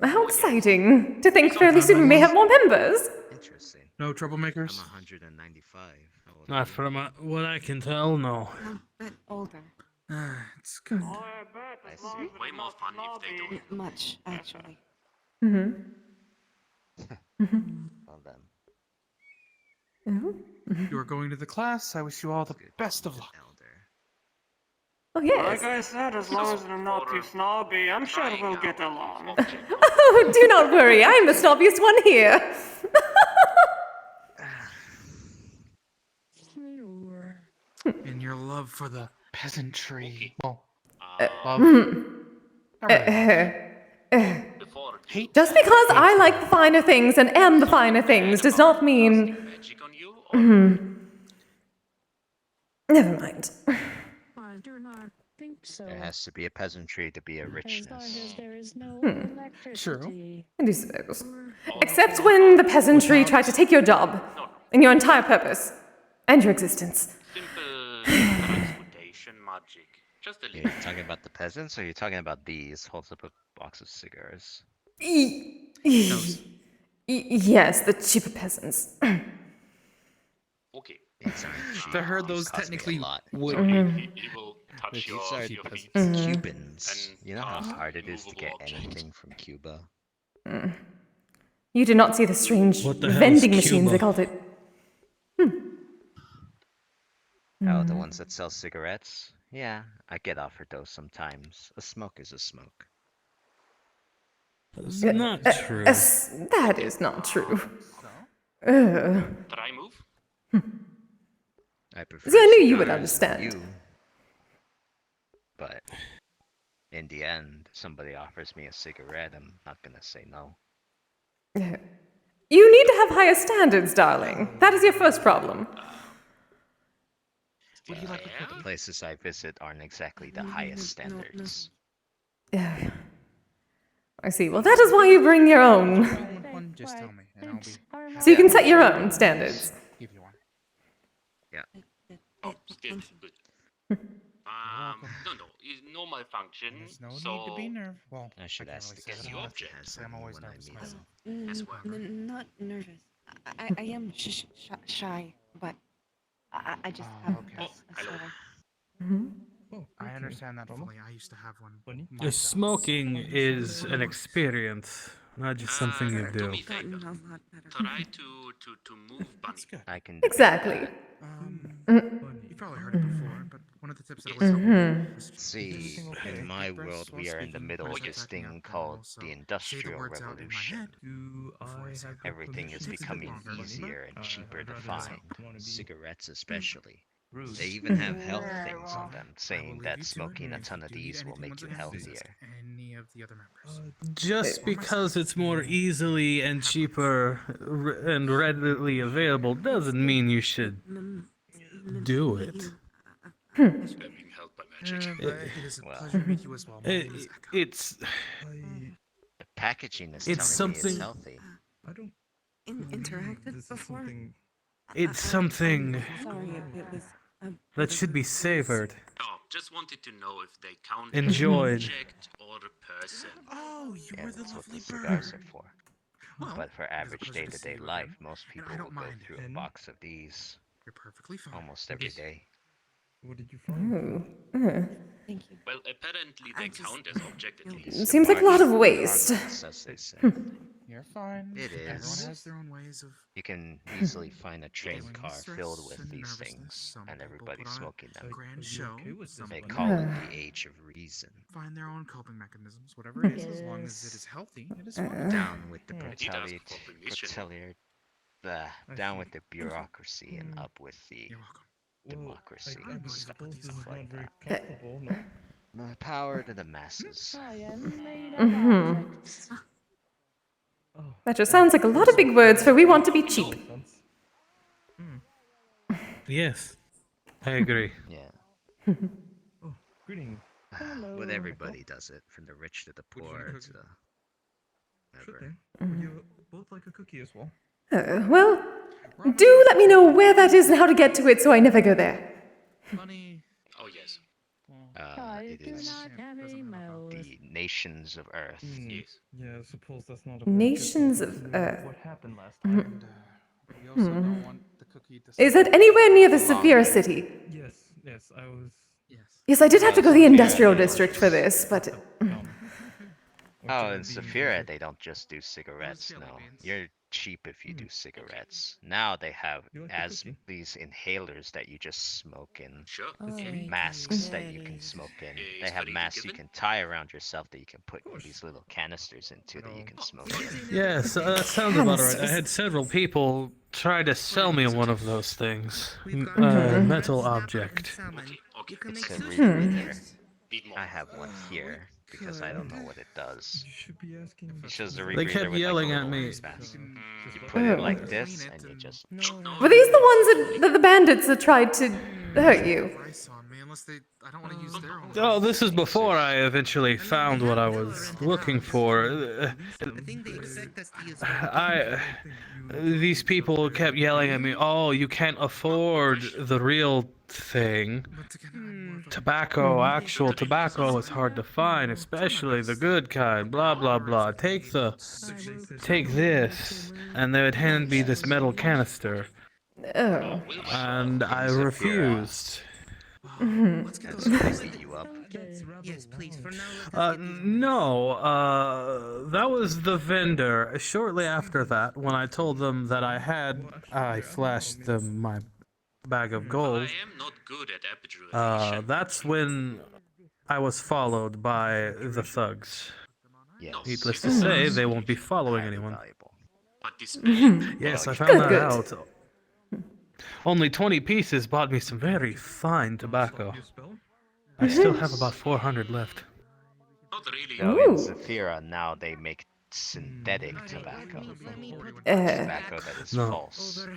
How exciting to think fairly soon we may have more members. interesting. No troublemakers? I'm 195. How old are Not you? from what I can tell, no. Bit older. It's good. I see. Way more fun if they don't. Much, actually. Mhm. Well then. You are going to the class. I wish you all the best of luck. Oh yes. Like I said, as long as they're not too snobby, I'm sure we'll get along. Oh, do not worry. I'm the snobbiest one here. In your love for the peasantry. Well, uh, Hate. Just because I like the finer things and am the finer things does not mean. Never mind. I do not think so. There has to be a peasantry to be a As long richness. as there is no True. electricity. I do suppose. Except when the peasantry try to take your job and your entire purpose and your existence. Transportation magic. Just a Are you little. talking about the peasants, or are you talking about these? Holds up a box of cigars. Yes, the cheaper peasants. Okay. These aren't cheap. I heard These those cost me a technically lot. would So Mhm. he will touch These your are feet. Cubans. And You know how pass hard it is to get immovable anything from Cuba? You did not see the strange What the hell is vending machines, Cuba? they called it. Oh, the ones that sell cigarettes? Yeah, I get offered those sometimes. A smoke is a smoke. That's not true. That is not true. Try move. I prefer See, I knew you would cigars understand. than you. But in the end, somebody offers me a cigarette, I'm not gonna say no. You need to have higher standards, darling. That is your first problem. The places I visit aren't exactly the highest standards. Yeah. I see. Well, that is why you bring your own. One, just tell me, and I'll be. So you can set your own standards. Give you one. Yeah. Oh, still good. No, it's normal function. There's no so need to be nervous. Well, I should can't ask really the say Guess that you unless object. I say I'm always when I nervous meet myself. As well. Not nervous. I am shy, but I just have okay. a stutter. I understand that fully. I used to have one. The smoking is an experience, not just something you Do do. me a favor. Gotten a lot better. Try to move bunny. I can do Exactly. that. You've probably heard it before, but one of the tips that always helped me was See, in my world, we are in the middle of this thing called the Industrial Revolution. Everything is becoming easier and cheaper to find, cigarettes especially. They even have health things on them, saying that smoking a ton of these will make you healthier. any of the other members. Just because it's more easily and cheaper and readily available doesn't mean you should do it. Being helped by magic. It is a pleasure to meet you as well. My name is Echo. It's The packaging is It's telling me something- it's healthy. I don't. Interacted before? it's something Sorry, it was. that should be savored. Oh, just wanted to know if they count Enjoyed. as an object or a person. Oh, you Yeah, were the that's what lovely the bird. cigars are for. Well, But for it is a average pleasure to see day-to-day you life, again, most and people I will don't go mind. through a box of these You're perfectly fine. almost every day. What did you find? Thank you. Well, apparently they count as object at least. The Seems like a lot of march waste. progress, as they say. You're fine. It Everyone is. has their own ways of. You can easily find a train Dealing with car stress filled with and these nervousness. things, Some and people everybody's put on a smoking them. grand show. Some They people call it the age of reason. find their own coping mechanisms. Whatever it is, as long as it is healthy, it is fine. Down with the Did ask for permission. down with the bureaucracy and up with the You're welcome. democracy. I suppose this is Stuff not like very that. comfortable, no? Power to the masses. I am made of Mhm. objects. That just sounds like a lot of big words for we want to be cheap. Yes, I agree. Yeah. Greeting. But everybody does it, from the rich to the poor to the. Sure Whatever. thing. Would you both like a cookie as well? Well, do let me know where that is and how to get to it so I never go there. Oh yes. It is the nations of Earth. Yes. Yeah, I suppose that's not a very Nations good of thing. Earth. What happened last Mhm. time? We also don't want the cookie to. Is it anywhere near the Along Saphira there. City? Yes, I was. Yes, I did have to go to the Saphira, industrial they don't district for this, but... Oh, in Saphira, they don't just do cigarettes, no. You're cheap if you do cigarettes. Now they have these inhalers that you just smoke in. Sure. Masks that you can smoke in. They have masks you can tie around yourself that you can put these little canisters into that you can smoke in. Yes, that sounds about right. I had several people try to sell me one of those things. Metal object. It's a rebreather. I have one here because I don't know what it does. It's just a rebreather They kept with yelling like a at little me. mask. You put it like this and you just. Were these the ones that the bandits that tried to hurt you? Oh, this is before I eventually found what I was looking for. These people kept yelling at me, "Oh, you can't afford the real thing. Tobacco, actual tobacco is hard to find, especially the good kind, blah blah blah. Take this." And they would hand me this metal canister. Oh. And I refused. And so they beat you up. Yes, please. For now, No, that was the vendor. Shortly after that, when I told them that I flashed them my bag of gold. I am not good at aperture. That's when I was followed by the thugs. Yes. Needless to say, they won't be following anyone. But this Yes, I found that out. Only 20 pieces bought me some very fine tobacco. I still have about 400 left. Not really. No, in Saphira now they make synthetic tobacco. Tobacco that is false.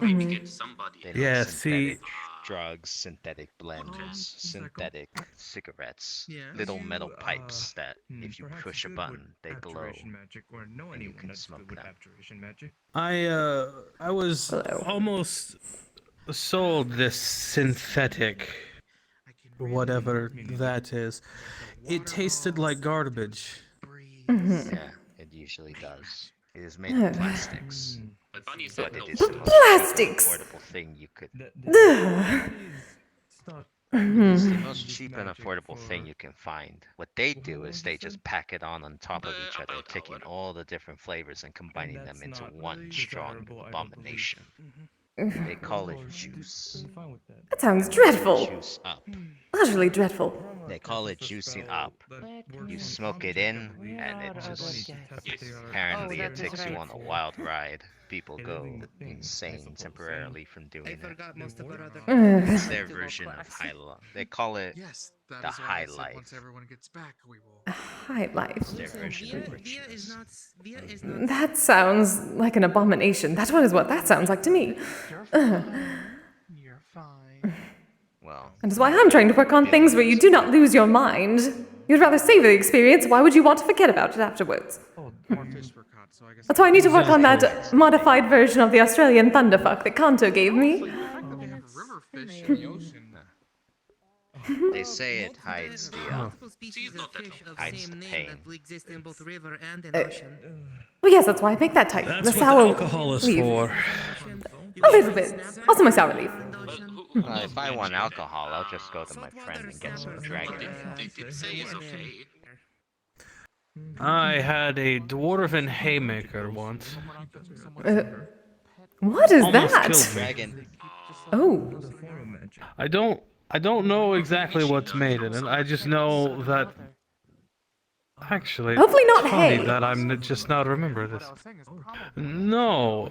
Maybe get somebody. They Yeah, make see. synthetic drugs, synthetic blends, synthetic cigarettes, little metal pipes that if you push a button, they glow, and you can smoke them. I was almost sold this synthetic, whatever that is. It tasted like garbage. Yeah, it usually does. It is made of plastics. But Bunny But said it no. is the most Plastics! cheap and affordable thing you could. Ugh. It's the most cheap and affordable thing you can find. What they do is they just pack it on top of each other, taking all the different flavors and combining them into one strong abomination. They call it juice. That sounds dreadful. Juice up. Utterly dreadful. They call it juicing up. You smoke it in, and it just apparently it takes you on a wild ride. People go insane temporarily from doing it. It's their version of high life. They call it the high life. High life. It's their version of richness. That sounds like an abomination. That one is what that sounds like to me. You're fine. Well, That is why I'm trying to work on things where you do not lose your mind. You'd rather savor the experience. Why would you want to forget about it afterwards? That's why I need to work on that modified version of the Australian thunderfuck that Kanto gave me. They say it hides the pain. Well, yes, that's why I make that type. That's the what sour the alcohol is leaf. for. A little bit. Also my sour leaf. If I want alcohol, I'll just go to my friend and get some dragon ale. They did say it's okay. I had a dwarven haymaker once. What is Almost that? killed me. Dragon. Oh. I don't know exactly what's made it, and I just know that. Actually, Hopefully not it's funny hay. that I'm just not remember this. No.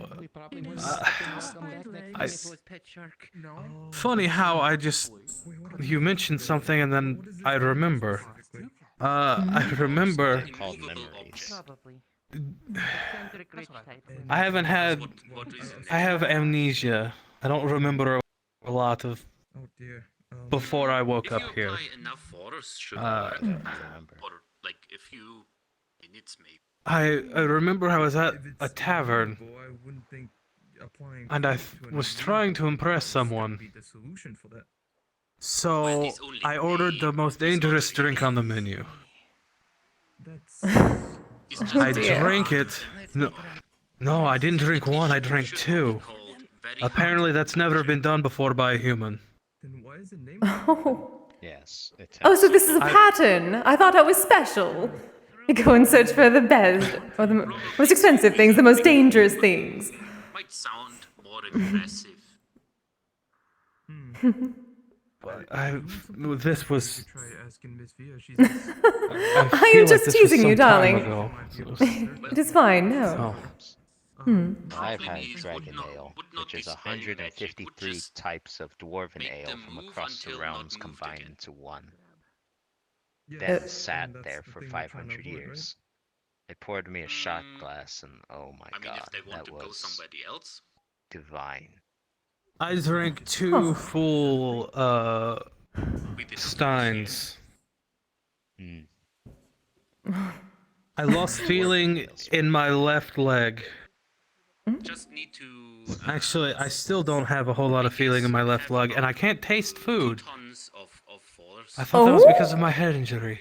Funny how I just you mentioned something and then I remember. I remember. Called memories. I haven't had. I have amnesia. I don't remember a lot of Oh dear. before I woke If up you here. apply enough force sugar, or like a few minutes maybe. I remember I was at a tavern, I wouldn't think applying and I food to an was trying to impress is gonna someone. be the solution for that. So I ordered the most dangerous drink on the menu. I drank it. No, I didn't drink one. I drank two. Apparently, that's never been done before by a human. Then why is it named? Oh. Yes, it Oh, has so this is a I- pattern. I thought I was special. You go and search for the best, or the most expensive things, the most dangerous things. Might sound more aggressive. This was. Try asking Miss Via. She's. I am just teasing you, darling. It is fine, no. I've had Dragon Ale, which is 153 types of Dwarven Ale from across the realms combined into one. Then sat there for 500 years. They poured me a shot glass, and oh my god, If they want that to go was somebody else. divine. I drank two full steins. I lost feeling in my left leg. Just need to. Actually, I still don't have a whole lot of feeling in my left leg, and I can't taste food. Tons of force. I thought that was because of my head injury.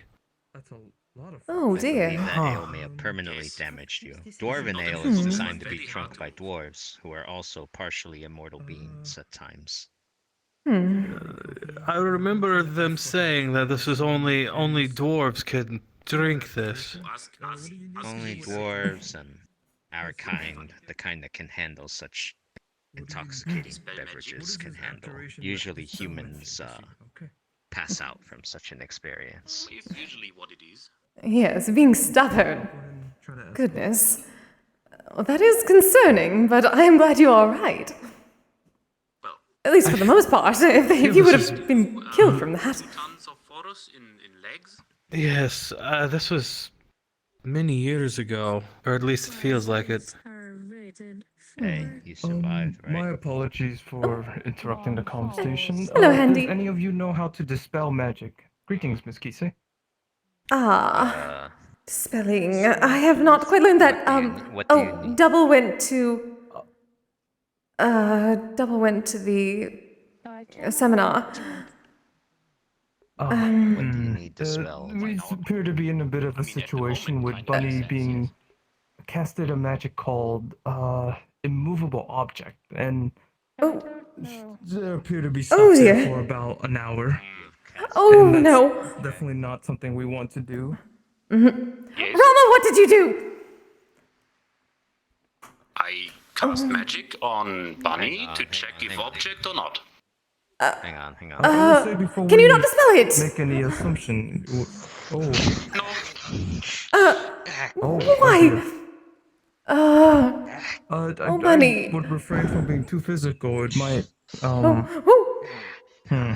That's a lot of. Oh I believe dear. that ale may have permanently damaged you. Dwarven ale is designed to be drunk by dwarves, who are also partially immortal beings at times. I remember them saying that this is only dwarves can drink this. Only dwarves and our kind, the kind that can handle such intoxicating beverages, can handle. Usually humans pass out from such an experience. It's usually what it is. Yes, being stubborn. Goodness. Well, that is concerning, but I am glad you're alright. At least for the most part, if you would have been killed from that. Tons of force in legs. Yes, this was many years ago, or at least it feels like it. Hey, you survived, right? My apologies for interrupting the conversation. Hello, Handy. Does any of you know how to dispel magic? Greetings, Miss Kise. Spelling. I have not quite learned that. what do you need? Double went to the seminar. What do you need to spell? We appear to be in a bit of a situation with Bunny being casted a magic called immovable object, and there appear to be stuck there for about an hour. Oh and that's no! Definitely not something we want to do. Rama, what did you do? I cast magic on Bunny to check if object or not. Hang on. I would say before can we you not dispel it? Make any assumption. Why? I Bunny. would refrain from being too physical. It might Hang on. I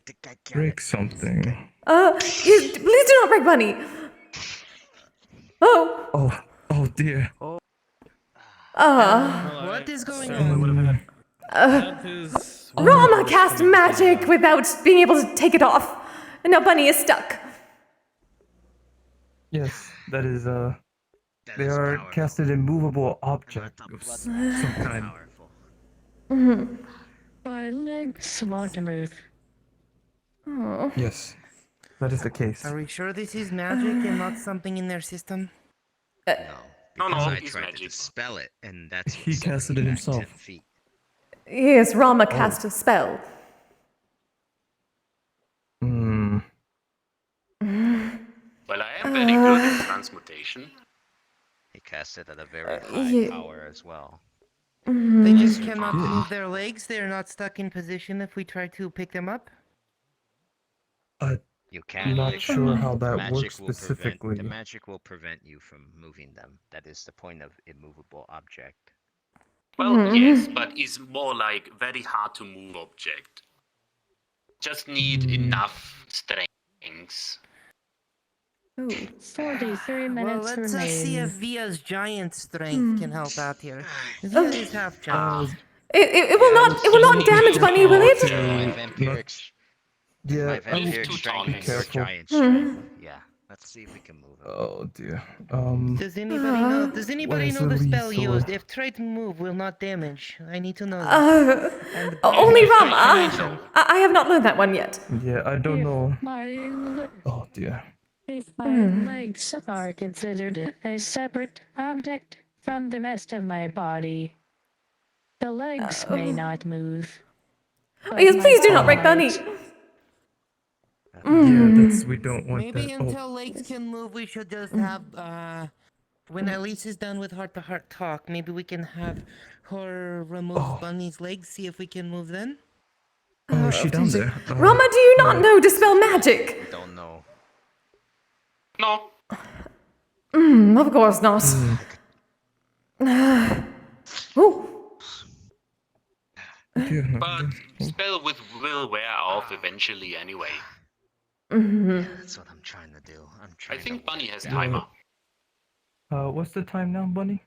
think I get break something. Please do not break Bunny. Oh. Oh dear. What is going on? Rama cast magic without being able to take it off, and now Bunny is stuck. Yes, that is they are casted immovable object of some kind. My legs want to move. Oh. Yes, that is the case. Are we sure this is magic and not something in their system? No, I tried to dispel it, and that's He casted it himself. 10 feet. Yes, Rama cast a spell. Well, I am very good at transmutation. He cast it at a very high power as well. They just cannot move their legs. They're not stuck in position if we try to pick them up. You can. Not pick sure them up. how that Magic works will specifically. The magic will prevent you from moving them. That is the point of immovable object. Well, yes, but it's more like very hard to move object. Just need enough strength. Oh. 43 minutes Well, let's see if remain. Via's giant strength can help out here. Via Oh. is half giant. It will not damage Bunny, will it? My vampiric, my vampiric strength and your giant strength. Yeah, let's see if we can move him. Oh dear. Does anybody know? Does anybody know the spell used? If try to move will not damage. I need to know this. Only Rama. I have not learned that one yet. Yeah, I don't know. My Oh dear. If my legs are considered a separate object from the rest of my body, the legs may not move. Oh, yes, please do not break Bunny. Yeah, we don't want Maybe that. until legs can move, we should just have, when Elise is done with heart-to-heart talk, maybe we can have her remove Bunny's legs, see if we can move then? Oh, is she down there? Rama, do you not know Dispel Magic? Don't know. No. Of course not. Oh. But spell will wear off eventually anyway. That's what I'm trying to do. I think Bunny has timer. What's the time now, Bunny?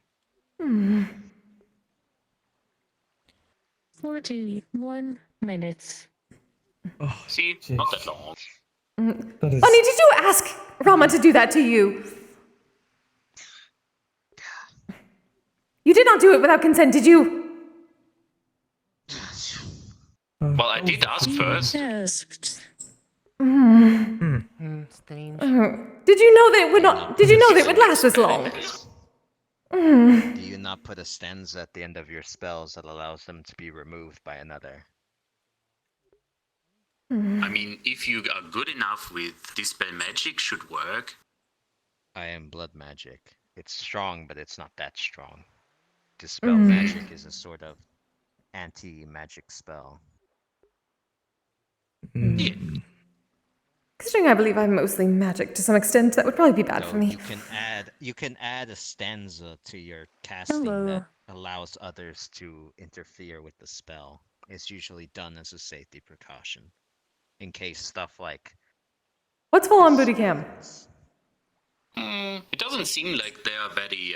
41 minutes. Oh, see, not that long. Bunny, did you ask Rama to do that to you? You did not do it without consent, did you? Well, I did ask first. Yes. Strange. Did you know that it would not? Did you know that it would last this long? Do you not put a stanza at the end of your spells that allows them to be removed by another? I mean, if you are good enough with Dispel Magic, should work. I am blood magic. It's strong, but it's not that strong. Dispel magic is a sort of anti-magic spell. Considering I believe I'm mostly magic to some extent, that would probably be bad for me. You can add a stanza to your casting that allows others to interfere with the spell. It's usually done as a safety precaution, in case stuff like. What's full on booty cam? It doesn't seem like they are very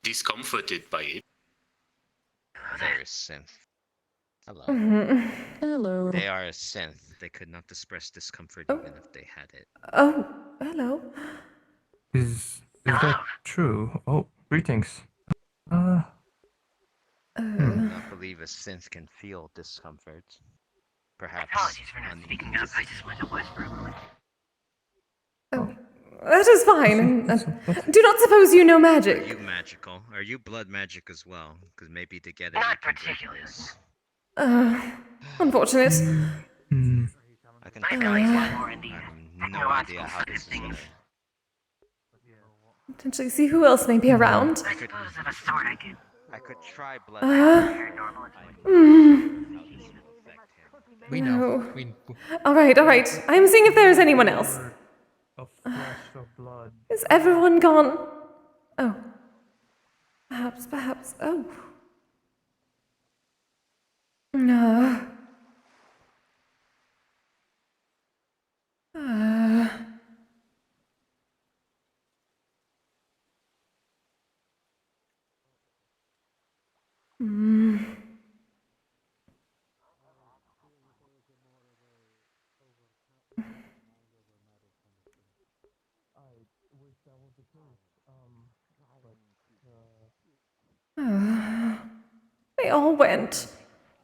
discomforted by it. They're a synth. Hello. Hello. They are a synth. They could not express discomfort even if they had it. Oh, hello. Is that true? Oh, greetings. I do not believe a synth can feel discomfort. Perhaps. Apologies for not speaking up. I just wanted to whisper. Oh, that is fine. Do not suppose you know magic. Are you magical? Are you blood magic as well? Because maybe together. Not particularly. Unfortunate. I can My try. abilities lie more in the I have no idea how this is gonna. Potentially see who else may be around. I suppose of a sort I could. I could try blood. We know. We... All right. I am seeing if there is anyone else. A flash of blood. Is everyone gone? Oh. Perhaps. Oh. No. They all went.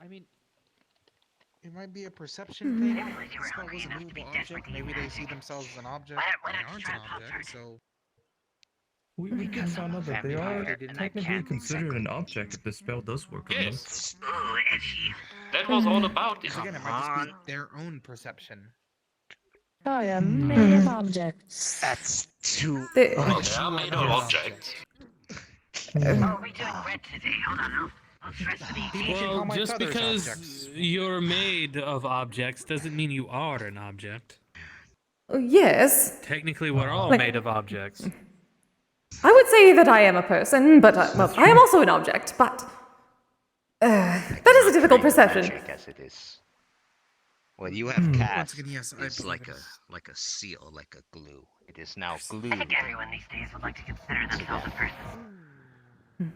I mean, it might be a perception thing. The spell was a movable object. Maybe they see themselves as an object. They aren't an object, so. We can find out that they are technically considered an object if the spell does work on them. Yes. That was all about it. Again, it might just be their own perception. I am made of objects. That's too. Well, they are made of objects. Oh, we're doing red today. Hold on. I'll stress the Well, just because you're made of objects doesn't mean you are an object. Yes. Technically, we're all made of objects. I would say that I am a person, but I am also an object. But that is a difficult perception. As it is. What you have cast Once again, yes, I is believe like it a is. like a seal, like a glue. It is now glued. I think everyone these days would like to consider themselves a person.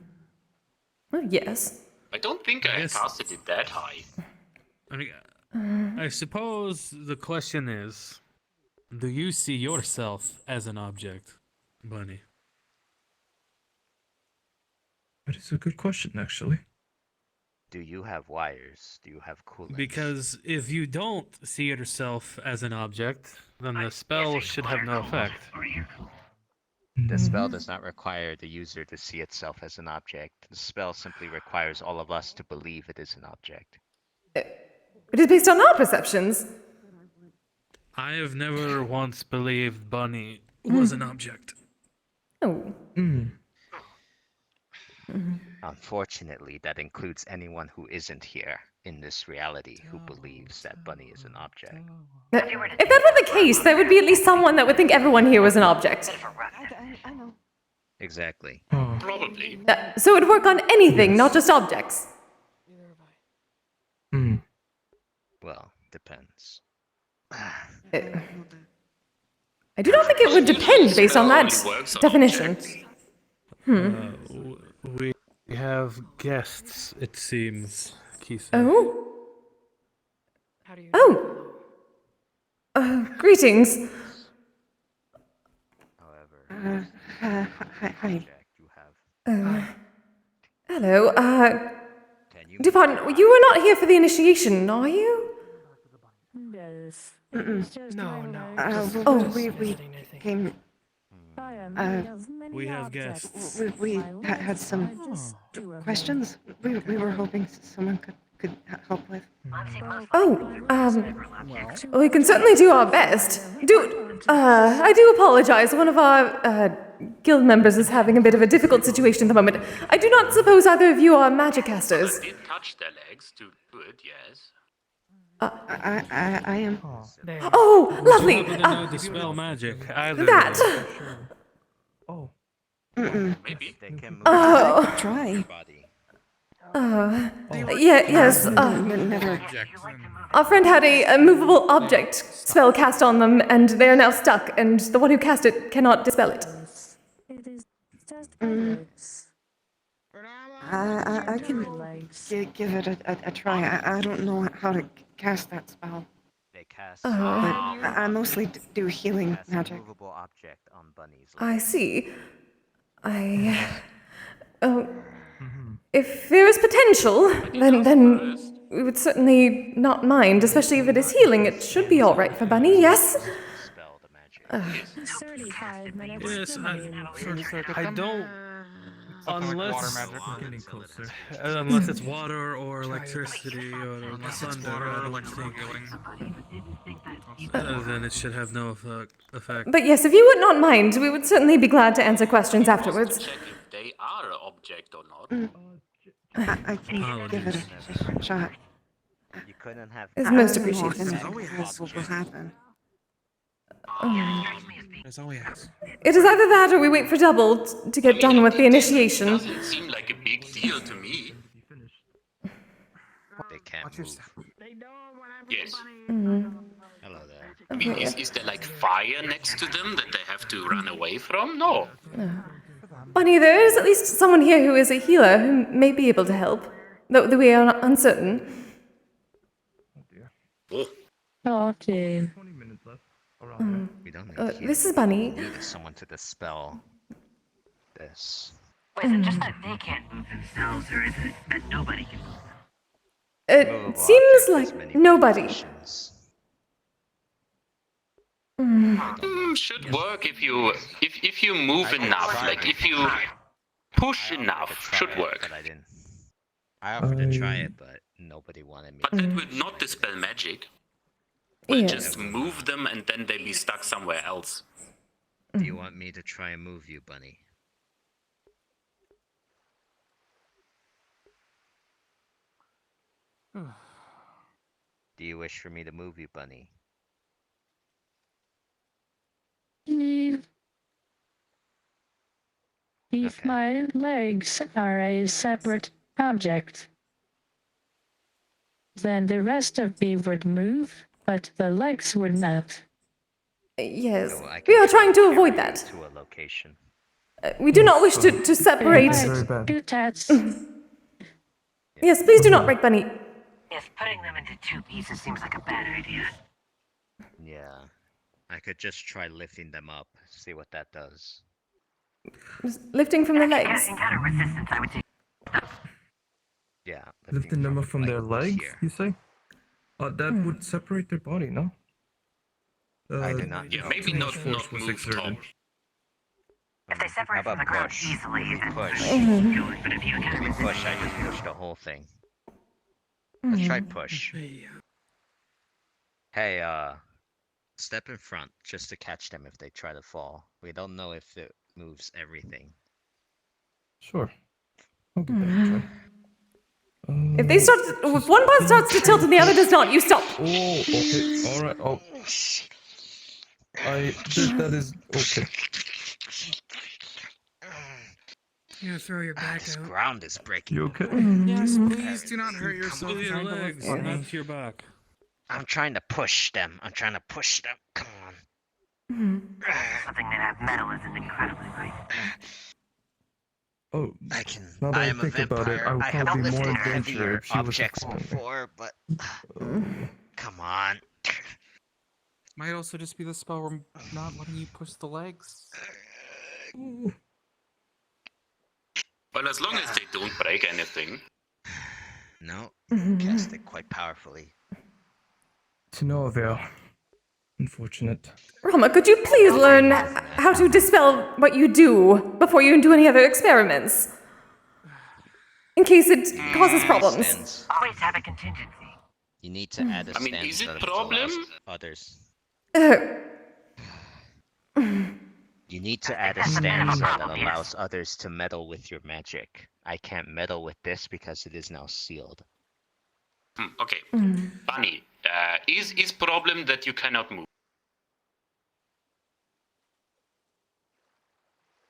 Well, yes. I don't think I guess- casted it that high. I mean, I suppose the question is, do you see yourself as an object, Bunny? That is a good question, actually. Do you have wires? Do you have coolant? Because if you don't see yourself as an object, then the spell should have no effect. The spell does not require the user to see itself as an object. The spell simply requires all of us to believe it is an object. It is based on our perceptions. I have never once believed Bunny was an object. Oh. Unfortunately, that includes anyone who isn't here in this reality who believes that Bunny is an object. If that were the case, there would be at least someone that would think everyone here was an object. I know. Exactly. Probably. So it would work on anything, not just objects. Well, depends. I do not think it would depend based on that definition. We have guests, it seems, Kisa. Oh. Oh. Greetings. Hi. Hello. Dupont, you were not here for the initiation, are you? Yes. Oh, we came. We have guests. We had some questions. We were hoping someone could help with. We can certainly do our best. I do apologize. One of our guild members is having a bit of a difficult situation at the moment. I do not suppose either of you are magic casters. I did touch their legs to do it, yes. I am. Oh, lovely. Would you happen to know dispel magic? Either That. Oh. Maybe. They can move Oh. Try. Yes. Never. Our friend had a movable object spell cast on them, and they are now stuck, and the one who cast it cannot dispel it. It is just I can give it a try. I don't know how to cast that spell. They cast. But I mostly do healing magic. Movable object on Bunny's. I see. If there is potential, then we would certainly not mind, especially if it is healing. It should be all right for Bunny, yes? 35 minutes. Yes, I don't. Unless it's water or electricity or thunder or lightning, then it should have no effect. But yes, if you would not mind, we would certainly be glad to answer questions afterwards. Check if they are an object or not. I can give it a shot. You couldn't have. It's most appreciated. What will happen? As always. It is either that or we wait for Double to get done with the initiation. Doesn't seem like a big deal to me. They can't move. Yes. Hello there. I mean, is there like fire next to them that they have to run away from? No. Bunny, there is at least someone here who is a healer who may be able to help, though we are uncertain. Okay. 20 minutes left. We don't need This is Bunny. We need someone to dispel this. Is it just that they can't move themselves, or is it that nobody can move? It seems like nobody. Should work if you move enough, like if you push enough, should work. But I didn't. I offered to try it, but nobody wanted me. But that would not dispel magic. We'll just move them and then they'll be stuck somewhere else. Do you want me to try and move you, Bunny? Do you wish for me to move you, Bunny? If my legs are a separate object, then the rest of me would move but the legs would not. Yes, Oh, I we can are try trying to carry avoid you that. to a location. We do not wish to separate. Very bad. Do that. Yes, please do not break Bunny. Yes, putting them into 2 pieces seems like a bad idea. Yeah. I could just try lifting them up, see what that does. Just lifting from the legs. Encounter resistance, I would say. Yeah. Lifting them up from their legs, here. you say? That would separate their body, no? I do not Yeah, know. maybe Too not much force not was move exerted. tall. If they How separate from about the ground push? easily, If we then push, good, but if you if encounter we push, I resistance... just push the whole thing. Let's try push. Hey, step in front just to catch them if they try to fall. We don't know if it moves everything. Sure. I'll give that a try. If they start, if one part starts to tilt and the other does not, you stop. Oh, okay. Alright. Oh. That is okay. You're gonna throw your back This out. ground is breaking. You okay? Yes, please do not hurt yourself With your trying to legs, lift not your back. I'm trying to push them. I'm trying to push them. Come on. Something made out of metal isn't incredibly light. Oh, now that I I am a think about it, vampire. I would I have probably be more lifted adventure heavier if she was a objects foreigner. before, but come on. Might also just be the spell where I'm not letting you push the legs. Well, as long as they don't break anything. No, cast it quite powerfully. To no avail. Unfortunate. Rama, could you please learn how to dispel what you do before you do any other experiments? In case it causes problems. Stands. Always have a contingency. You need to add a I mean, stand is it that problem? allows others. You need to add a stanza that allows others to meddle with your magic. I can't meddle with this because it is now sealed. Okay. Bunny, is problem that you cannot move?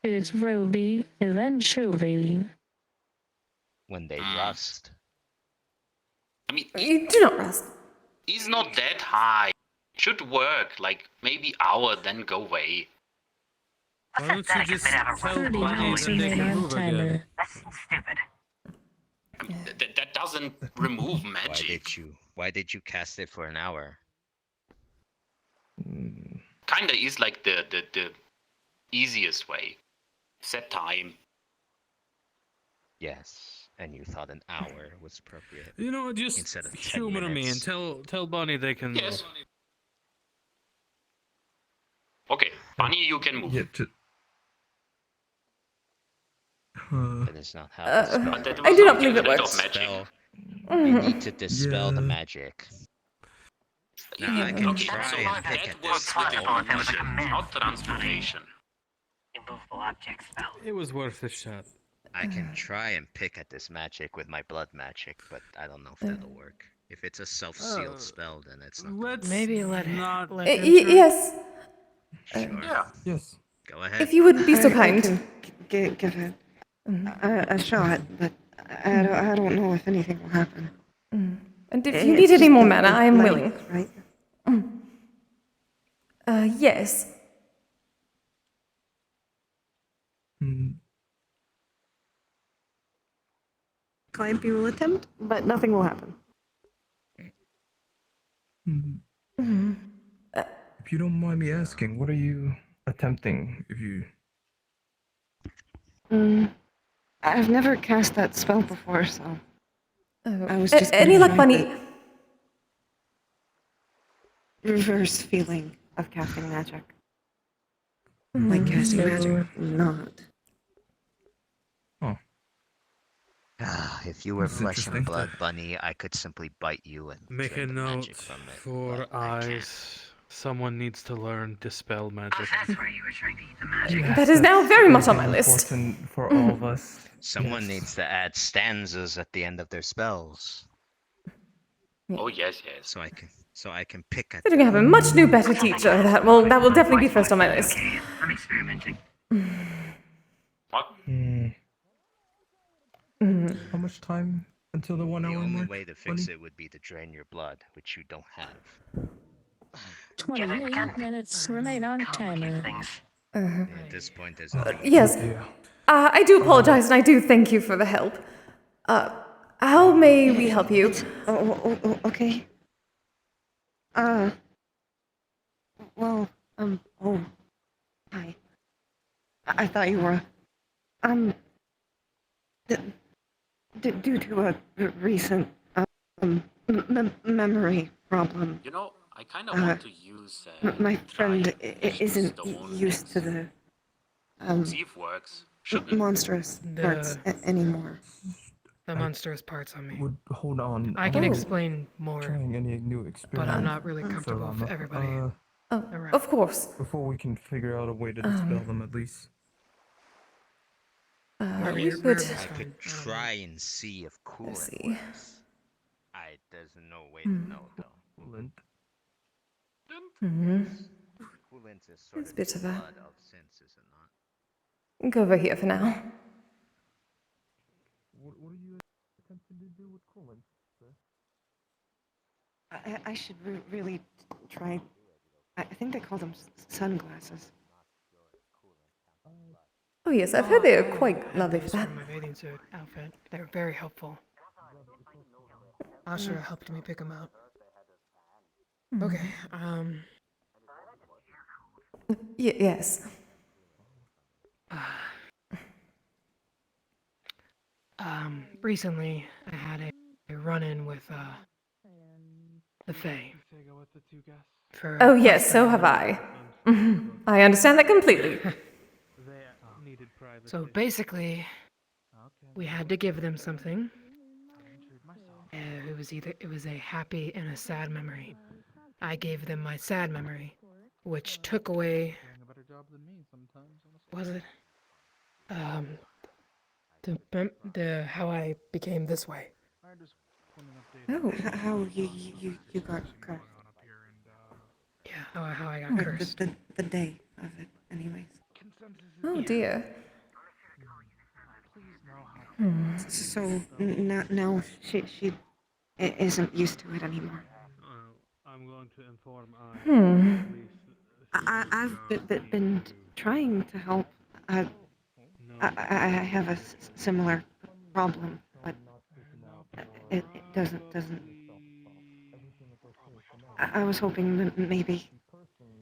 It will be eventually. When they rust. I mean, You do not rust. he's not that high. Should work, like maybe hour, then go away. Why don't you just tell Bunny that they can move again? That seems stupid. That doesn't remove magic. Why did you cast it for an hour? Kinda is like the easiest way. Set time. Yes, and you thought an hour was appropriate. You know, just instead of 10 humor me and minutes. tell Bunny they can Yes. move. Okay, Bunny, you can move. Yeah, That is not how the spell That I was do not not believe it the effect works. of magic. You need to dispel the magic. Now I can Okay, try so and pick that at works this with spell. illusion, not transmutation. Immovable object spell. It was worth a shot. I can try and pick at this magic with my blood magic, but I don't know if that'll work. If it's a self-sealed spell, then it's not. Let's Maybe let not. Yes. Sure. Yes. Go ahead. If you would be so I kind. can give it a shot, but I don't know if anything will happen. And if It's you need any just more the mana, I am legs, willing. Right? Yes. Climby will attempt, but nothing will happen. If you don't mind me asking, what are you attempting? If you I've never cast that spell before, so I was Oh. just Any gonna luck, try Bunny? the reverse feeling of casting magic. Like casting magic, not. If you were That's flesh and interesting. blood, Bunny, I could simply bite you and Make a drain the note magic from it. for eyes. Someone needs to learn dispel magic. That's where you were trying to eat the magic. That is now very much on my list. important for all of us. Someone Yes. needs to add stanzas at the end of their spells, Oh yes, yes. so I can pick at. Considering I have a much new better teacher, that will definitely be first on my list. Okay, I'm experimenting. What? How much time until the 1 The hour only mark? way to fix Bunny? it would be to drain your blood, which you don't have. 28 minutes remain on timer. At this point, there's nothing. Yes. I do apologize, and I do thank you for the help. How may we help you? Okay. Well, oh, hi. I thought you were, due to a recent, memory problem. You know, I kind of want to use. My friend use isn't stone used to the, see if works. Should be. monstrous parts anymore. The monstrous parts on me. Would hold on. I can explain more, Trying any new but experiments. I'm not really comfortable with everybody around. Of course. Before we can figure out a way to dispel them, at least. You could. I could try and see if coolant works. There's no way to know though. Coolant. Coolant is sort It's a of bit the of a- blood of sense, is it not? Go over here for now. What are you attempting to do with coolant, sir? I should really try. I think they call them sunglasses. Oh yes, I've heard they are quite lovely for Those that. were my bathing suit outfit. They're very helpful. Asha helped me pick them out. Okay, Yes. Recently I had a run-in with, the Fae. For Oh yes, so have I. I understand that completely. So basically, we had to give them something. It was a happy and a sad memory. I gave them my sad memory, which took away. Was it? The how I became this way. Oh. How you got cursed. Yeah, how I got cursed. The day of it, anyways. Oh dear. So now she isn't used to it anymore. I'm going to inform I've been trying to help. I have a similar problem, but it doesn't. I was hoping that maybe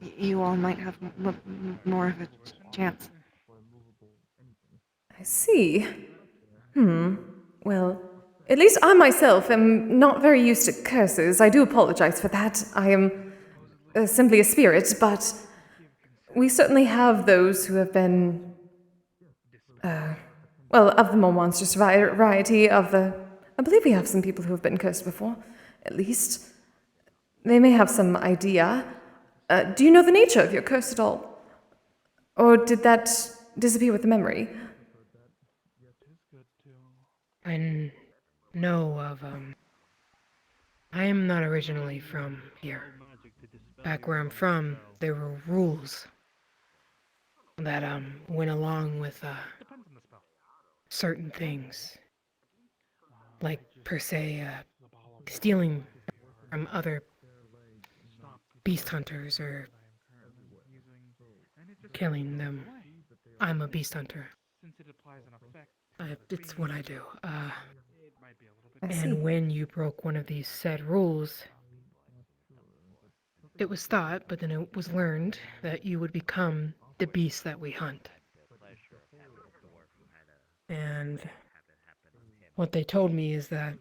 you all might have more of a chance. I see. Well, at least I myself am not very used to curses. I do apologize for that. I am simply a spirit, but we certainly have those who have been, of the more monstrous variety of the. I believe we have some people who have been cursed before, at least. They may have some idea. Do you know the nature of your curse at all? Or did that disappear with the memory? I know of, I am not originally from here. Back where I'm from, there were rules that, went along with, certain things. Like, per se, stealing from other beast hunters or killing them. I'm a beast hunter. It's what I do. And when you broke one of these said rules, it was thought, but then it was learned, that you would become the beast that we hunt. And what they told me is that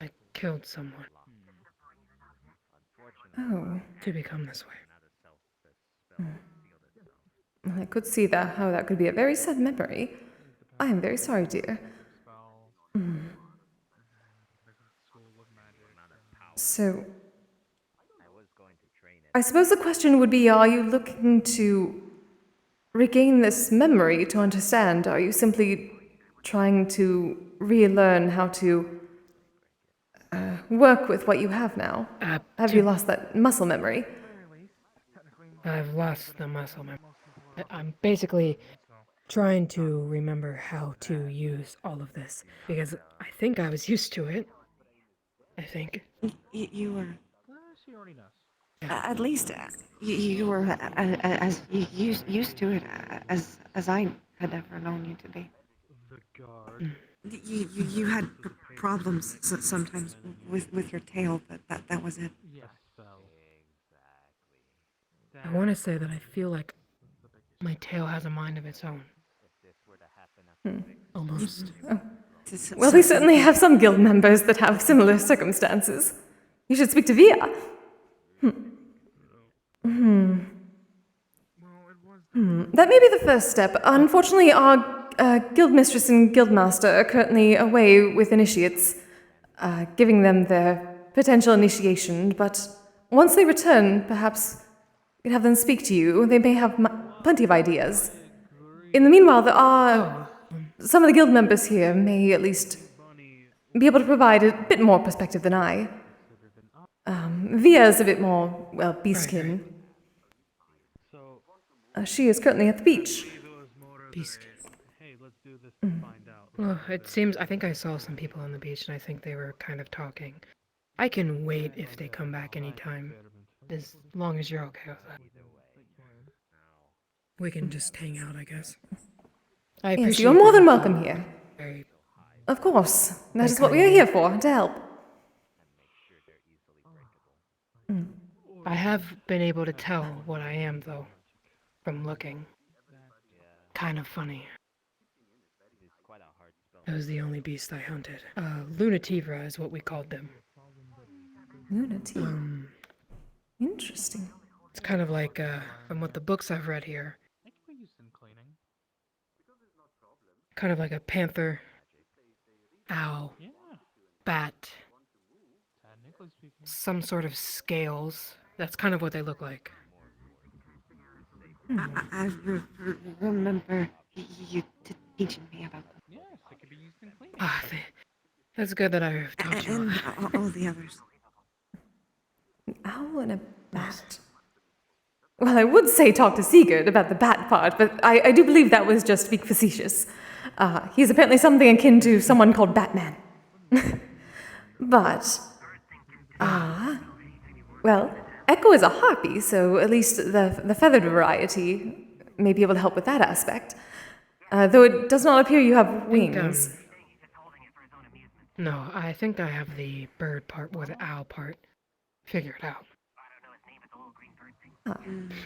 I killed someone. Oh. To become this way. I could see that, how that could be a very sad memory. I am very sorry, dear. So, I suppose the question would be, are you looking to regain this memory to understand? Are you simply trying to relearn how to work with what you have now? Have you lost that muscle memory? I've lost the muscle memory. I'm basically trying to remember how to use all of this, because I think I was used to it, I think. You were. She already knows. At least you were as used to it as I had ever known you to be. The guard. You had problems sometimes with your tail, but that was it. Yes, I want to say that I feel like my tail has a mind of its own. Almost. Oh. Well, we certainly have some guild members that have similar circumstances. You should speak to Via. That may be the first step. Unfortunately, our guild mistress and guild master are currently away with initiates, giving them their potential initiation, but once they return, perhaps you could have them speak to you. They may have plenty of ideas. In the meanwhile, there are some of the guild members here may at least be able to provide a bit more perspective than I. Via is a bit more, well, beastkin. She is currently at the beach. Beastkin. Well, it seems, I think I saw some people on the beach and I think they were kind of talking. I can wait if they come back anytime, as long as you're okay with that. We can just hang out, I guess. I appreciate Yes, you're more than welcome here. Very Of course. That is what we are here for, to help. I have been able to tell what I am, though, from looking. Kind of funny. It was the only beast I hunted. Lunativra is what we called them. Lunativra? Interesting. It's kind of like, from what the books I've read here, kind of like a panther, owl, bat, some sort of scales. That's kind of what they look like. I remember you teaching me about them. Yes, it could be used in cleaning. That's good that I've taught you. And all the others. An owl and a bat. Well, I would say talk to Sigurd about the bat part, but I do believe that was just being facetious. He's apparently something akin to someone called Batman. But, well, Echo is a harpy, so at least the feathered variety may be able to help with that aspect. Though it does not appear you have wings. No, I think I have the bird part or the owl part figured out.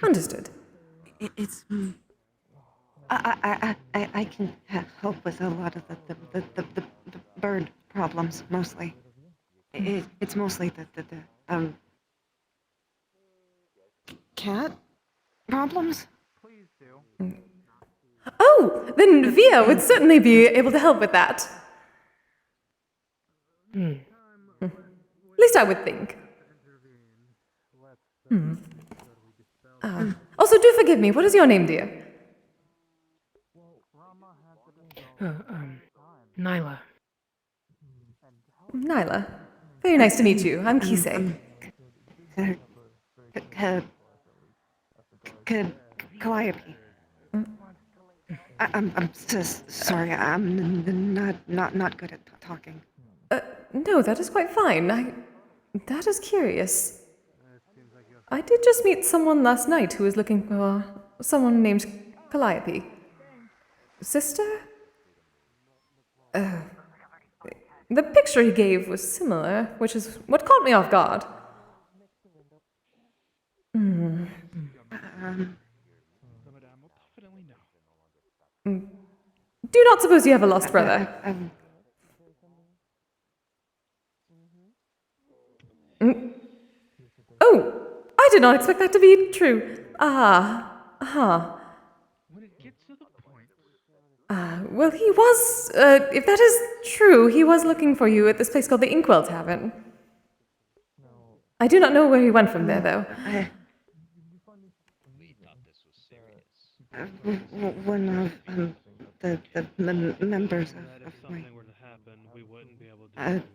Understood. It's. I can help with a lot of the bird problems mostly. It's mostly the cat problems. Please do. Oh, then Via would certainly be able to help with that. At least I would think. Also, do forgive me. What is your name, dear? Nyla. Nyla. Very nice to meet you. I'm Kisei. Calliope. I'm so sorry. I'm not good at talking. No, that is quite fine. That is curious. I did just meet someone last night who was looking for someone named Calliope. Sister? The picture he gave was similar, which is what caught me off guard. Do not suppose you have a lost brother? Oh, I did not expect that to be true. Well, he was, if that is true, he was looking for you at this place called the Inkwell Tavern. I do not know where he went from there, though. One of the members of my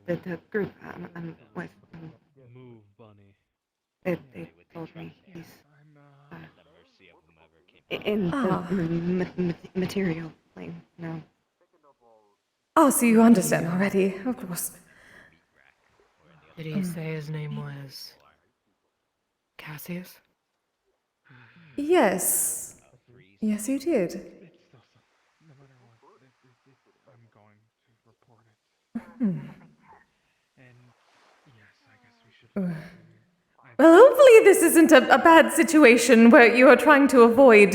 the group I'm with. They told me he's in the material plane now. Oh, so you understand already, of course. Did he say his name was Cassius? Yes. Yes, you did. Hmm. Well, hopefully this isn't a bad situation where you are trying to avoid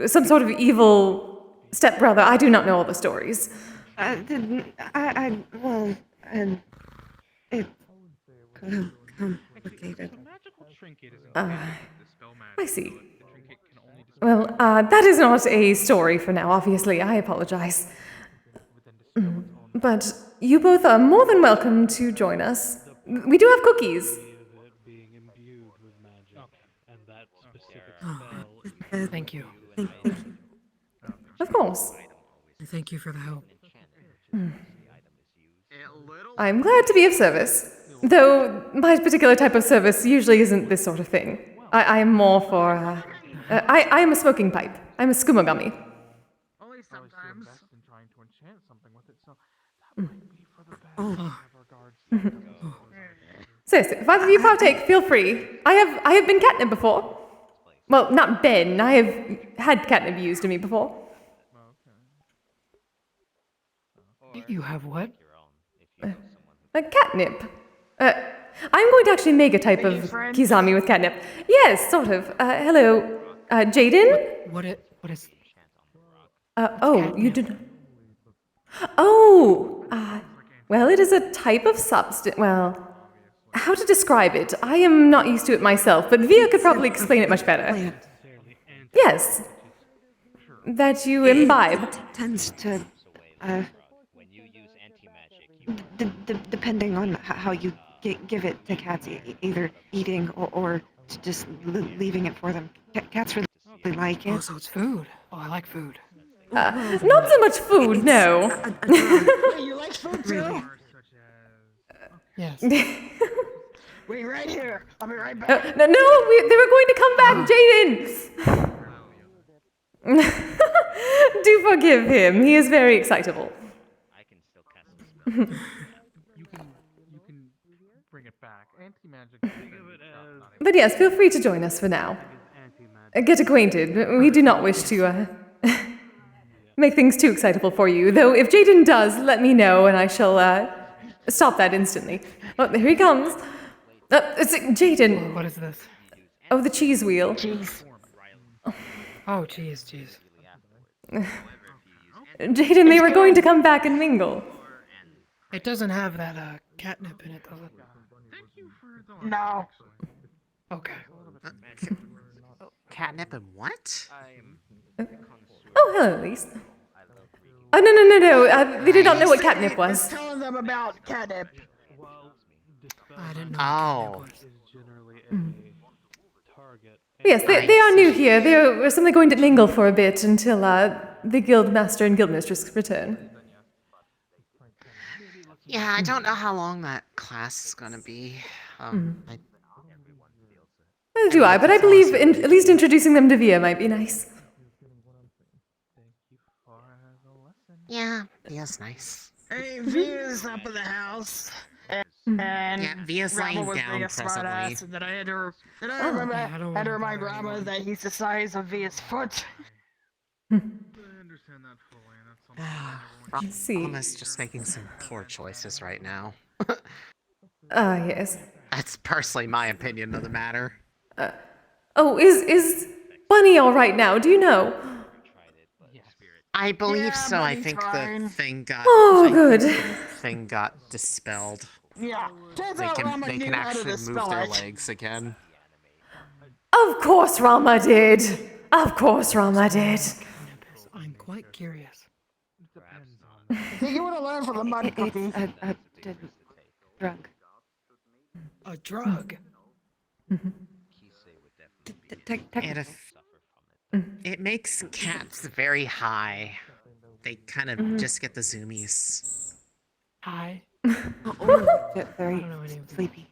some sort of evil stepbrother. I do not know all the stories. Well, and it's complicated. I see. Well, that is not a story for now, obviously. I apologize. But you both are more than welcome to join us. We do have cookies. Thank you. Of course. Thank you for the help. I'm glad to be of service. Though my particular type of service usually isn't this sort of thing. I am more for. I am a smoking pipe. I'm a skumogami. Only sometimes. So, if either of you partake, feel free. I have been catnip before. Well, not been. I have had catnip used to me before. You have what? A catnip. I'm going to actually make a type of kizami with catnip. Yes, sort of. Hello, Jaden? What is... Oh, you did... Oh! Well, it is a type of substance... Well, how to describe it? I am not used to it myself, but Via could probably explain it much better. Yes. That you imbibe. It tends to... depending on how you give it to cats, either eating or just leaving it for them. Cats really like it. Oh, so it's food. Oh, I like food. Not so much food, no. You like food too? Really? Yes. Wait right here. I'll be right back. No, they were going to come back, Jaden. Do forgive him. He is very excitable. You can bring it back. Anti-magic. But yes, feel free to join us for now. Get acquainted. We do not wish to make things too excitable for you. Though if Jaden does, let me know and I shall stop that instantly. Oh, there he comes. It's Jaden. What is this? Oh, the cheese wheel. Cheese. Oh, cheese. Jaden, they were going to come back and mingle. It doesn't have that catnip in it, does it? No. Okay. Catnip and what? Oh, hello, Elise. Oh, no. They did not know what catnip was. Just telling them about catnip. I didn't know. Oh. Yes, they are new here. They were simply going to mingle for a bit until the guild master and guild mistress return. Yeah, I don't know how long that class is gonna be. Neither do I, but I believe at least introducing them to Via might be nice. Yeah, Via's nice. Hey, Via's up in the house. And yeah, Via's Rama laying was down being a presently. smartass, and then I had to remind Rama that he's the size of Via's foot. Rama's just making some poor choices right now. Yes. That's personally my opinion of the matter. Oh, is Bunny all right now? Do you know? I believe Yeah, so. I Bunny's think fine. the thing got. Oh, I good. think the thing got dispelled. Yeah, turns They out can Rama they knew can how to actually dispel move their it. legs again. Of course Rama did. Of course Rama did. I'm quite curious. You want to learn from the mud cookie. A drug. A drug? It makes cats very high. They kind of just get the zoomies. Hi. Very sleepy.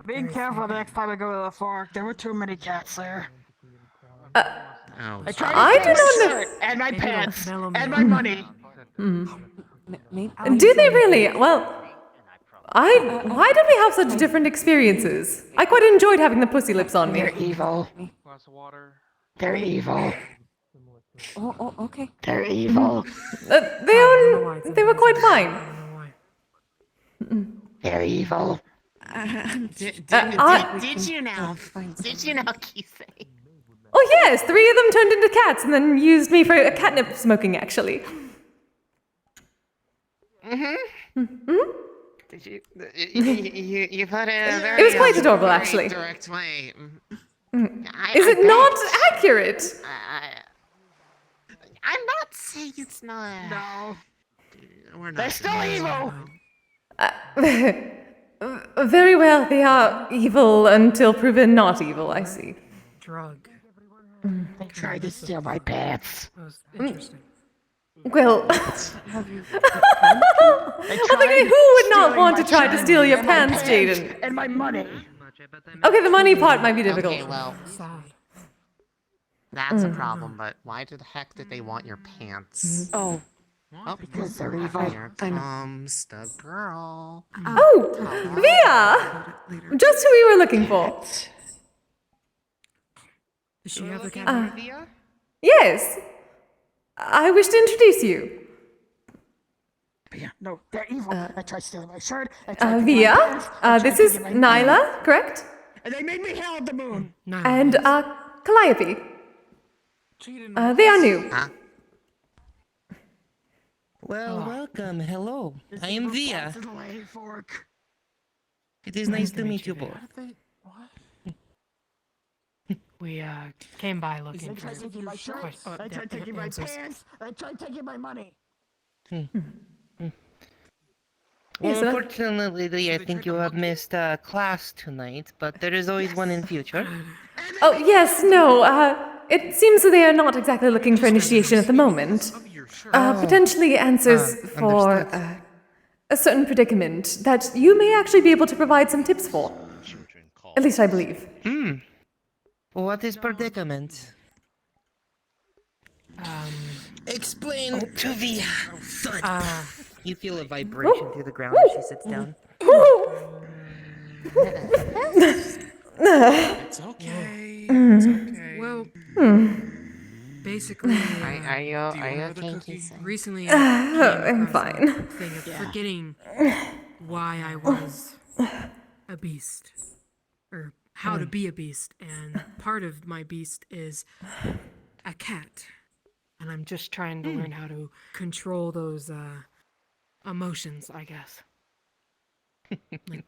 Be careful the next time I go to the fork. There were too many cats there. Oh, I tried I to do take my not know. shirt and my pants and my money. Do they really? Well, Why did we have such different experiences? I quite enjoyed having the pussy lips on me. They're evil. Glass of water. They're evil. Oh, okay. They're evil. They were quite fine. They're evil. Did you know? Did you know, Kisei? Oh yes, 3 of them turned into cats and then used me for a catnip smoking, actually. Did you put it in a very It was quite adorable, actually. direct way. Is it not accurate? I'm not saying it's not. No. We're not. They're still evil. Very well, they are evil until proven not evil, I see. Drug. They tried to steal my pants. That was interesting. Well, I mean, who would not want to try to steal your pants, Jaden? And my money. Okay, the money part might be difficult. Okay, well, that's a problem, but why the heck did they want your pants? Oh. Oh, Because they're evil. Here comes the girl. Oh, Via! Just who we were looking for. Does she have the camera? Yes. I wish to introduce you. No, they're evil. I tried stealing my shirt. I tried Via, my pants, this is Nyla, correct? and they made me hail at the moon. And Calliope. They are new. Huh? Well, welcome. Hello. I am Via. It is nice to meet you both. We came by looking I for tried taking my shirt. I tried taking my pants. I tried taking my money. Well, unfortunately, I think you have missed class tonight, but there is always one in future. Oh, yes, no, it seems that they are not exactly looking for initiation at the moment. Potentially answers for a certain predicament that you may actually be able to provide some tips for. At least I believe. What is predicament? Explain to Via. You feel a vibration through the ground as she sits down. It's okay. It's okay. Well, basically, Are you okay, Kisei? recently I'm fine. thing of forgetting why I was a beast, or how to be a beast, and part of my beast is a cat, and I'm just trying to learn how to control those emotions, I guess. Like,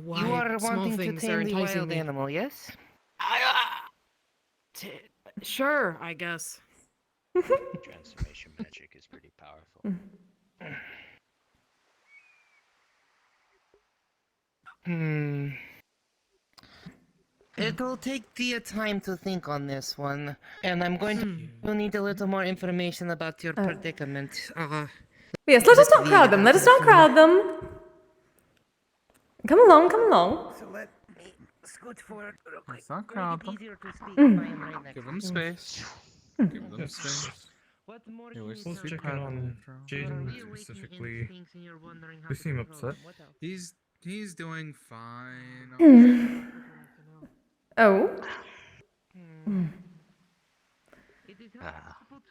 why You are small wanting to things are tame the enticing wild me. animal, yes? Sure, I guess. Transformation magic is pretty powerful. It'll take Via time to think on this one, and I'm going to we'll need a little more information about your predicament. Yes, let us not crowd them. Let us not crowd them. Come along, come along. So let me scoot forward real quick. Let's not crowd them. Easier to speak if I am right next Give to them you. space. Give them space. What more Yeah, we're can you supposed to know? check in on Jaden Reawakening specifically. instincts and you're wondering how You to seem control upset. them. What else? He's doing fine. Oh.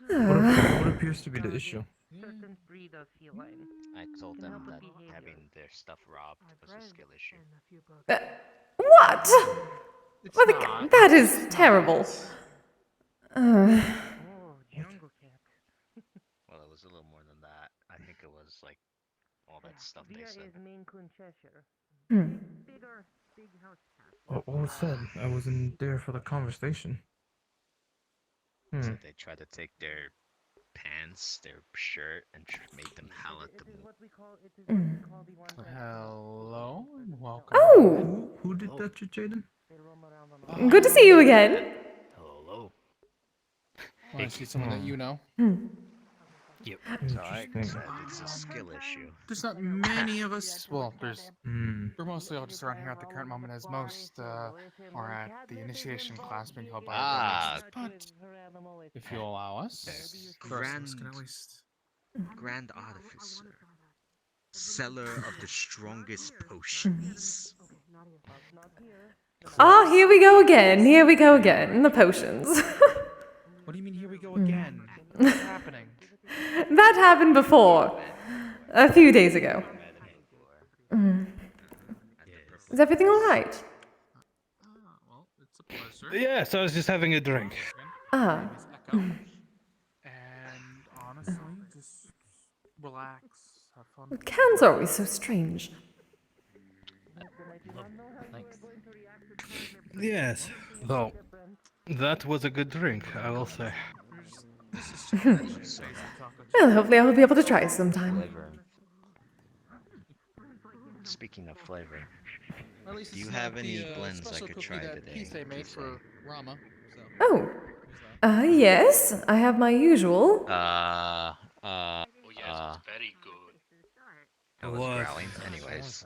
What appears to be the issue? Certain breed of feline. I told them that having their stuff robbed was a skill issue. What? Well, that is terrible. Jungle cat. Well, it was a little more than that. I think it was like all that stuff they Via said. is Maine Coon Cheshire. Hmm. Bigger, big house cat. What was said? I wasn't there for the conversation. So they tried to take their pants, their shirt, and make them howl at the moon. Hello and welcome. Oh. Who did that to Jaden? Good to see you again. Hello. Well, I see someone that you know. Yep. It's alright, it's a skill issue. There's not many of us. Well, we're mostly all just around here at the current moment, as most are at the initiation class being held by but if you allow us, the rest of us can at least. Grand Artificer. Seller of the strongest potions. Ah, here we go again. Here we go again. The potions. What do you mean, here we go again? What's happening? That happened before. A few days ago. Is everything alright? Well, it's a pleasure. Yes, I was just having a drink. Ah. And honestly, just relax, have fun. Cans are always so strange. Yes, though, that was a good drink, I will say. Well, hopefully I'll be able to try it sometime. Flavor. Speaking of flavor, do you have any blends I could try today? Made for Rama, so. Oh. Yes, I have my usual. Oh yes, it's very good. I was growling. Anyways.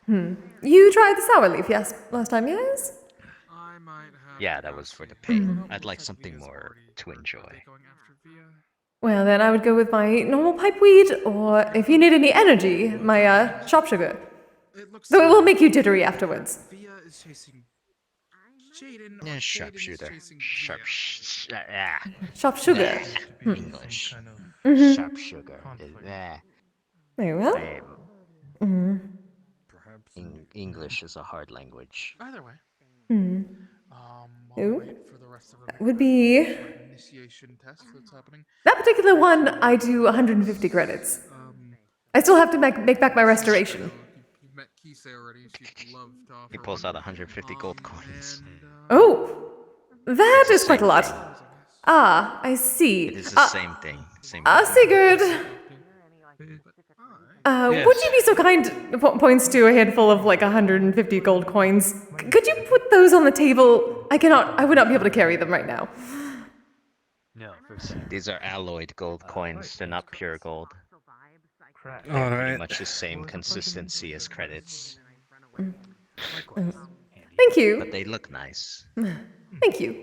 You tried the sour leaf last time, yes? Yeah, that was for the pain. I'd like something more to enjoy. Well, then I would go with my normal pipe weed, or if you need any energy, my shop sugar. Though it will make you jittery afterwards. Yeah, sharpshooter. Shop sugar. English. Sharp sugar. Very well. English is a hard language. Either way. Ooh. Wait for the rest of That would be... initiation test that's happening. That particular one, I do 150 credits. I still have to make back my restoration. You've met Kise already. She'd love to offer He pulls out 150 gold coins. Oh! That is quite a lot. Ah, I see. It is the same thing. Sigurd! Yes. Would you be so kind, points to a handful of like 150 gold coins. Could you put those on the table? I would not be able to carry them right now. No, these are alloyed gold coins. They're not pure gold. All Pretty right. much the same consistency as credits. Thank you. But they look nice. Thank you.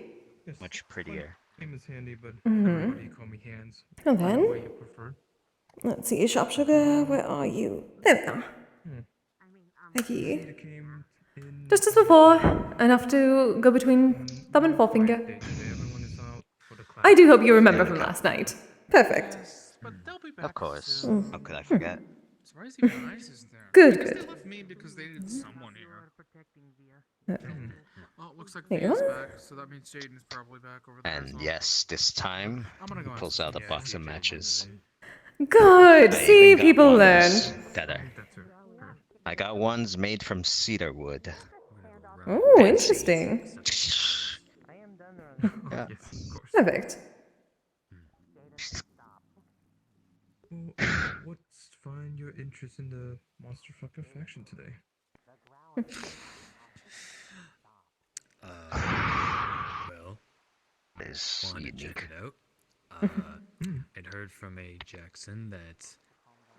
Much prettier. Name is Handy, but everybody call me Hands. And then, What you prefer. let's see, shop sugar, where are you? There we are. Thank you. Just as before, enough to go between thumb and forefinger. I do hope you remember from last night. Perfect. Of course. How could I forget? Good, They good. still left me because they needed someone here. Well, it looks like There you Via's are. back, so that means Jaden's probably back over there. And yes, this time, he pulls out a box of matches. Good. I See, even got people learn. ones that are... I got ones made from cedar wood. Oh, Fancy. interesting. Yeah. Perfect. What's find your interest in the monster fucker faction today? Well, Is wanted to check unique. it out. I'd heard from a Jackson that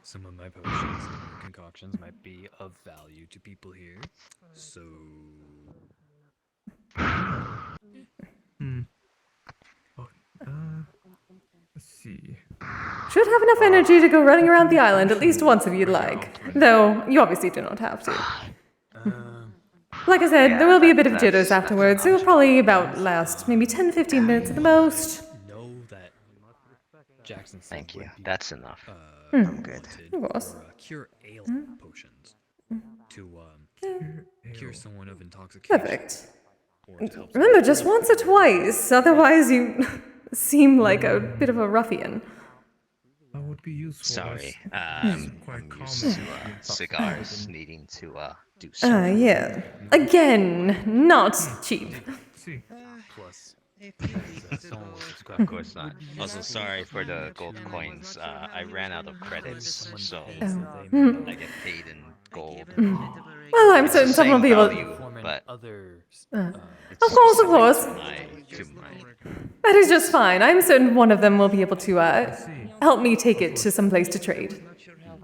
some of my potions or concoctions might be of value to people here. So, Let's see. Should have enough energy to go running around the island at least once if you'd like. Though, you obviously do not have to. Like I said, there will be a bit of jitters afterwards. It will probably about last maybe 10-15 minutes at the most. know that Jackson Thank you. That's enough. Hmm. I'm good. Of course. cure ale potions to cure someone of intoxication. Perfect. Remember, just once or twice, otherwise you seem like a bit of a ruffian. That would be useful. Sorry. Quite I'm common. used to cigars needing to do something. Yeah. Again, not cheap. See. Plus, Of course not. Also, sorry for the gold coins. I ran out of credits, so I get paid in gold. Well, I'm It's certain the someone will same be able. value, but Of course, of course. to my That is just fine. I'm certain one of them will be able to help me take it to some place to trade.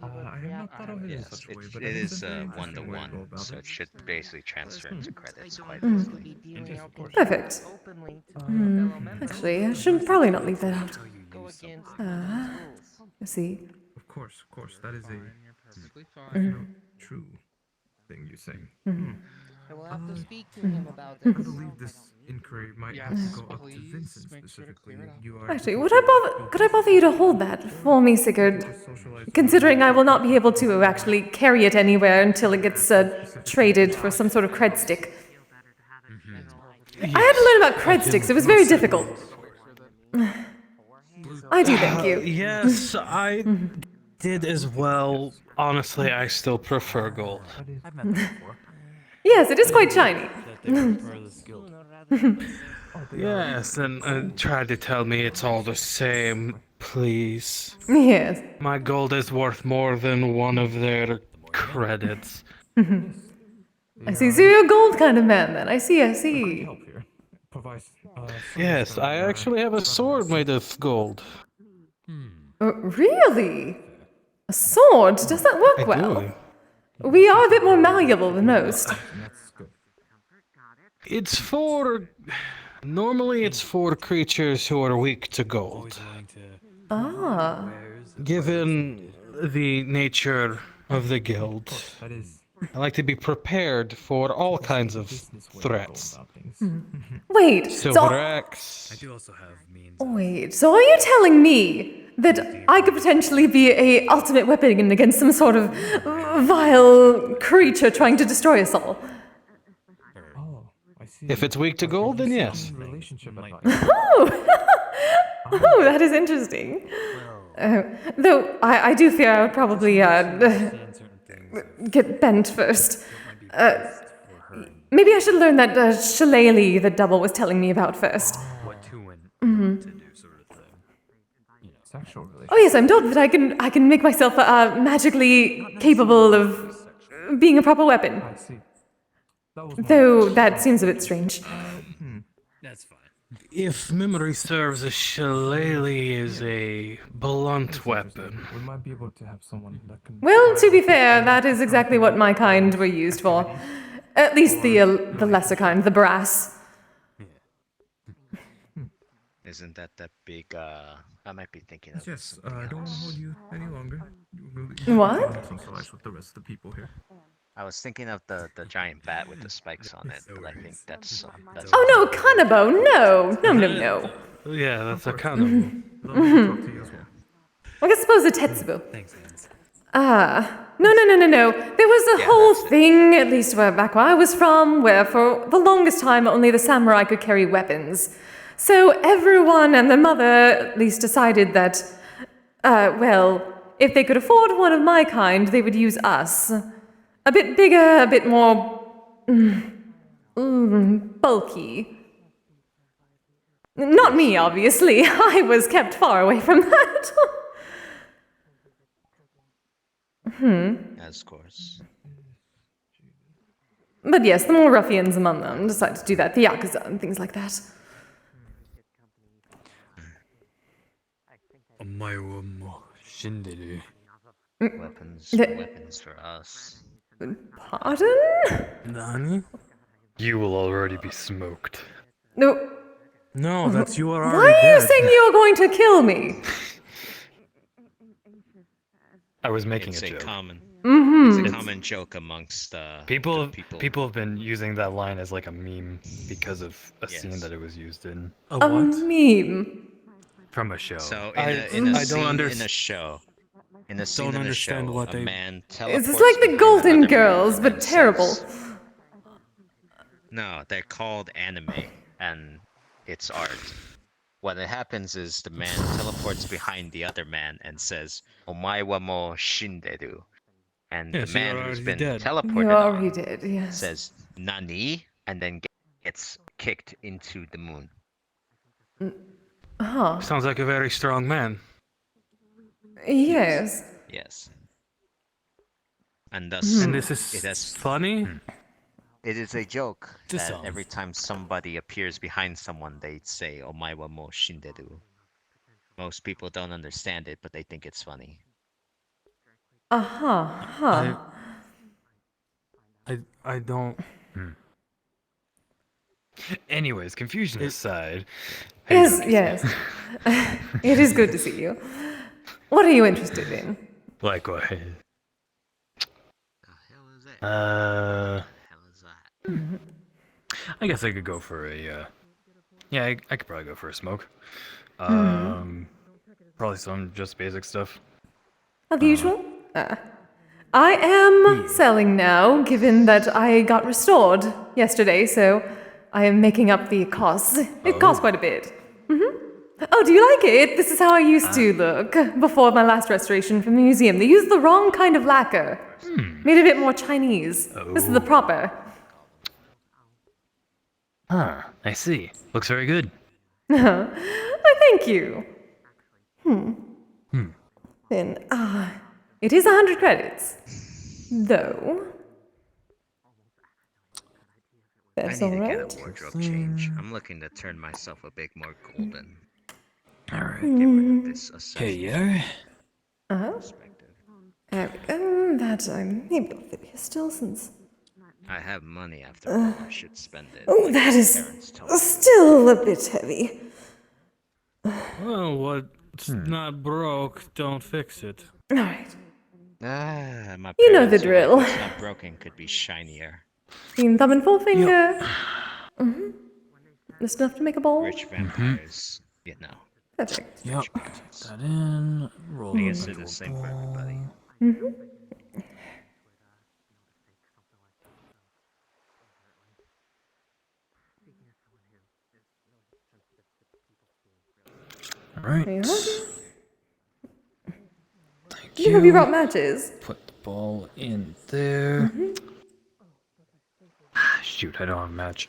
I have not thought of it in Yes, such a way, it but is a one-to-one, so it should basically transfer into credits quite Mm. easily. Perfect. Actually, I should probably not leave that out. Let's see. Of course, that is a Perfectly That's fine. no true thing you say. I will have to speak to him about I this. believe this inquiry might have Yes, to go up to please Vincent make sure to specifically. clear it up. You are Actually, the would I people who bother? built Could I this bother you to facility. hold that for me, Sigurd? Just socialize Considering I will not be able to actually carry it anywhere until it gets traded for some sort of cred stick. I had to learn about cred sticks. It was very difficult. I do thank you. Yes, I did as well. Honestly, I still prefer gold. I've met them before. Yes, it is quite shiny. Yes, and tried to tell me it's all the same, please. Yes. My gold is worth more than one of their credits. I see. So you're a gold kind of man then. I see, I see. Yes, I actually have a sword made of gold. Really? A sword? Does that work I well? do. We are a bit more malleable than most. It's for... Normally it's for creatures who are weak to gold. Ah. Given the nature of the guild, I like to be prepared for all kinds of threats. Wait, Silver so... axe. I do also have means. Wait, so are you telling me that I could potentially be a ultimate weapon against some sort of vile creature trying to destroy us all? If it's weak to gold, then yes. Oh, that is interesting. Though I do fear I would probably get bent first. Maybe I should learn that shillelagh that Double was telling me about first. What to and to do, sort of thing. Sexual relationship. Oh yes, I'm told that I can make myself magically capable of being a proper weapon. I see. Though that seems a bit strange. That's fine. If memory serves, a shillelagh is a blunt weapon. We might be able to have someone that can. Well, to be fair, that is exactly what my kind were used for. At least the lesser kind, the brass. Isn't that big? I might be thinking of Yes, something I don't want to else. hold you any longer. What? Socialize with the rest of the people here. I was thinking of the giant bat with the spikes on it, but I think that's Oh no, Kanabo, no. Yeah, that's a cannibal. I suppose a Tetsubo. No. There was a whole thing, at least back where I was from, where for the longest time only the samurai could carry weapons. So everyone and their mother at least decided that, well, if they could afford one of my kind, they would use us. A bit bigger, a bit more... bulky. Not me, obviously. I was kept far away from that. As course. But yes, the more ruffians among them decide to do that, the Yakuza and things like that. Weapons for us. Pardon? Nani? You will already be smoked. No. No, that's you are already Why are you dead. saying you're going to kill me? I was making It's a joke. It's a common joke amongst People people. have been using that line as like a meme because of a scene that it was used in. A meme. From a show. So I in a don't scene in a understand. show, in a scene Don't in a understand show, what a they- man It's teleports just like the behind Golden another man Girls, but and terrible. says- No, they're called anime, and it's art. What happens is the man teleports behind the other man and says, "Omae wa mo shinderu," and Yes, the you man are who's already been dead. teleported You already on did, yes. says "Nani," and then gets kicked into the moon. Huh. Sounds like a very strong man. Yes. Yes. And thus, And this is it has funny? It is a joke To that some. every time somebody appears behind someone, they say "Omae wa mo shinderu." Most people don't understand it, but they think it's funny. Huh. I don't. Anyways, confusion aside. Yes. It is good to see you. What are you interested in? Likewise. I guess I could go for a. Yeah, I could probably go for a smoke. Probably some just basic stuff. Of the usual? I am selling now, given that I got restored yesterday, so I am making up the costs. It costs quite a bit. Oh, do you like it? This is how I used to look before my last restoration from the museum. They used the wrong kind of lacquer. Made it a bit more Chinese. This is the proper. Huh, I see. Looks very good. Oh, thank you. Then, it is 100 credits. Though. That's I need to alright. get a wardrobe change. I'm looking to turn myself a bit more golden. Alright. Get rid of this Hey, assessment yeah. perspective. There we go. That I'm able to fit here still since. I have money after all. I should spend it. Oh, like that my is parents told me. still a bit heavy. Well, what's not broke, don't fix it. Alright. My You know the parents were like, drill. what's not broken could be shinier. Green thumb and forefinger. Just enough to make a bowl. Rich vampires, you know. Perfect. Yep. Take that in. Roll I it guess into they're the a same for ball. everybody. Alright. There you are. Thank Do you have you brought matches? Put the ball in there. Shoot, I don't have a match.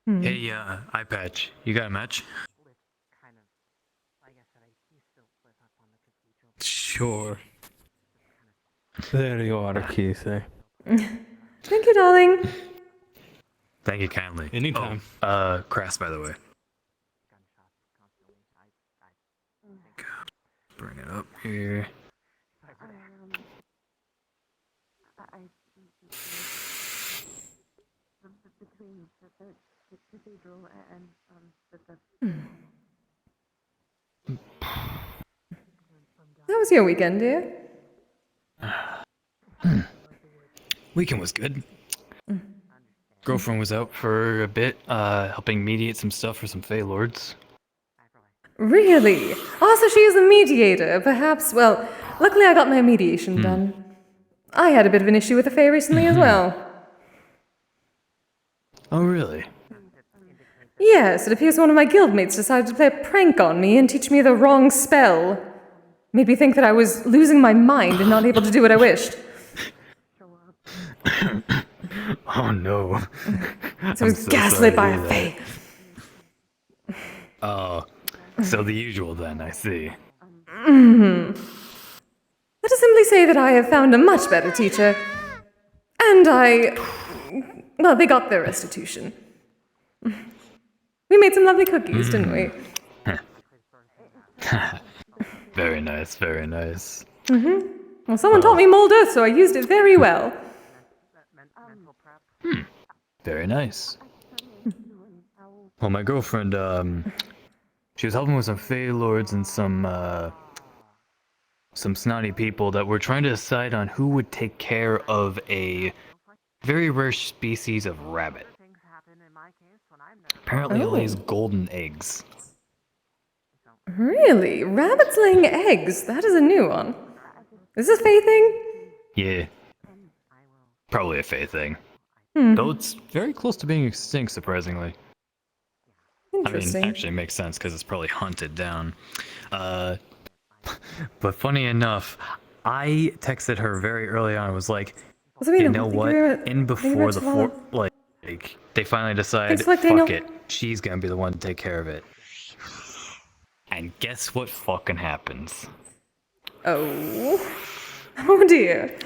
Hey, eye patch, you got a match? Sure. There you are, Keithy. Thank you, darling. Thank you kindly. Anytime. Oh, Crass, by the way. Bring it up here. How was your weekend, dear? Weekend was good. Girlfriend was out for a bit, helping mediate some stuff for some Fey Lords. Really? Also, she is a mediator. Perhaps, well, luckily I got my mediation done. I had a bit of an issue with the Fae recently as well. Oh, really? Yes, it appears one of my guildmates decided to play a prank on me and teach me the wrong spell. Made me think that I was losing my mind and not able to do what I wished. Oh no. So I was gaslit by a Fae. Oh, so the usual then, I see. Let us simply say that I have found a much better teacher. And well, they got their restitution. We made some lovely cookies, didn't we? Very nice, very nice. Well, someone taught me Mold Earth, so I used it very well. Very nice. Well, my girlfriend, she was helping with some Fey Lords and some snotty people that were trying to decide on who would take care of a very rare species of rabbit. Apparently it lays golden eggs. Really? Rabbits laying eggs? That is a new one. Is this a Fae thing? Yeah. Probably a Fey thing. Though it's very close to being extinct, surprisingly. Interesting. I mean, actually it makes sense because it's probably hunted down. But funny enough, I texted her very early on. I was like, you know what? In before the they finally decide, fuck it, she's gonna be the one to take care of it. And guess what fucking happens? Oh. Oh dear.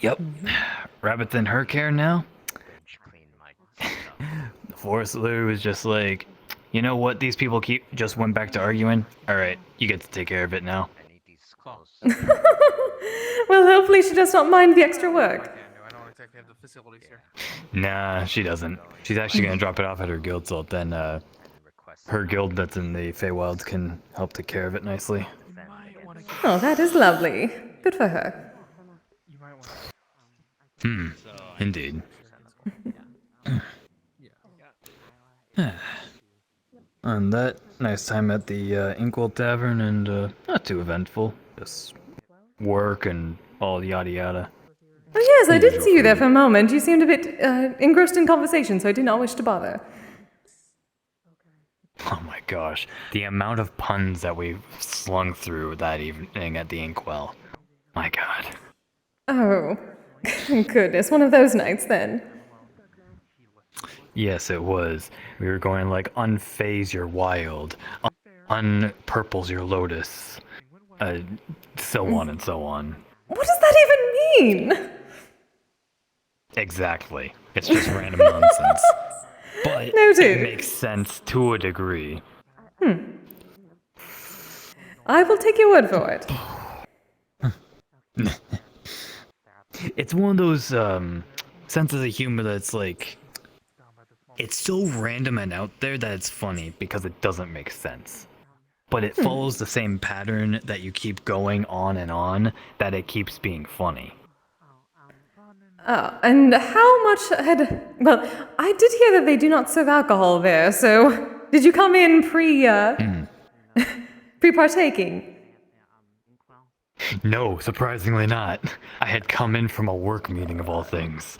Yep. Rabbit's in her care now. The forest lady was just like, you know what? These people just went back to arguing. All right, you get to take care of it now. Well, hopefully she does not mind the extra work. Nah, she doesn't. She's actually gonna drop it off at her guild, so then her guild that's in the Feywilds can help take care of it nicely. Oh, that is lovely. Good for her. Indeed. And that nice time at the Inkwell Tavern, and not too eventful. Just work and all yada yada. Oh yes, I did Usual see you there food. for a moment. You seemed a bit engrossed in conversation, so I did not wish to bother. Oh my gosh, the amount of puns that we slung through that evening at the Inkwell. My god. Oh, goodness, one of those nights then. Yes, it was. We were going like unphase your wild, unpurples your lotus, so on and so on. What does that even mean? Exactly. It's just random nonsense. But Noted. it makes sense to a degree. I will take your word for it. It's one of those senses of humor that's like, it's so random and out there that it's funny because it doesn't make sense. But it follows the same pattern that you keep going on that it keeps being funny. Oh, and how much had... Well, I did hear that they do not serve alcohol there, so... Did you come in pre-partaking? No, surprisingly not. I had come in from a work meeting of all things.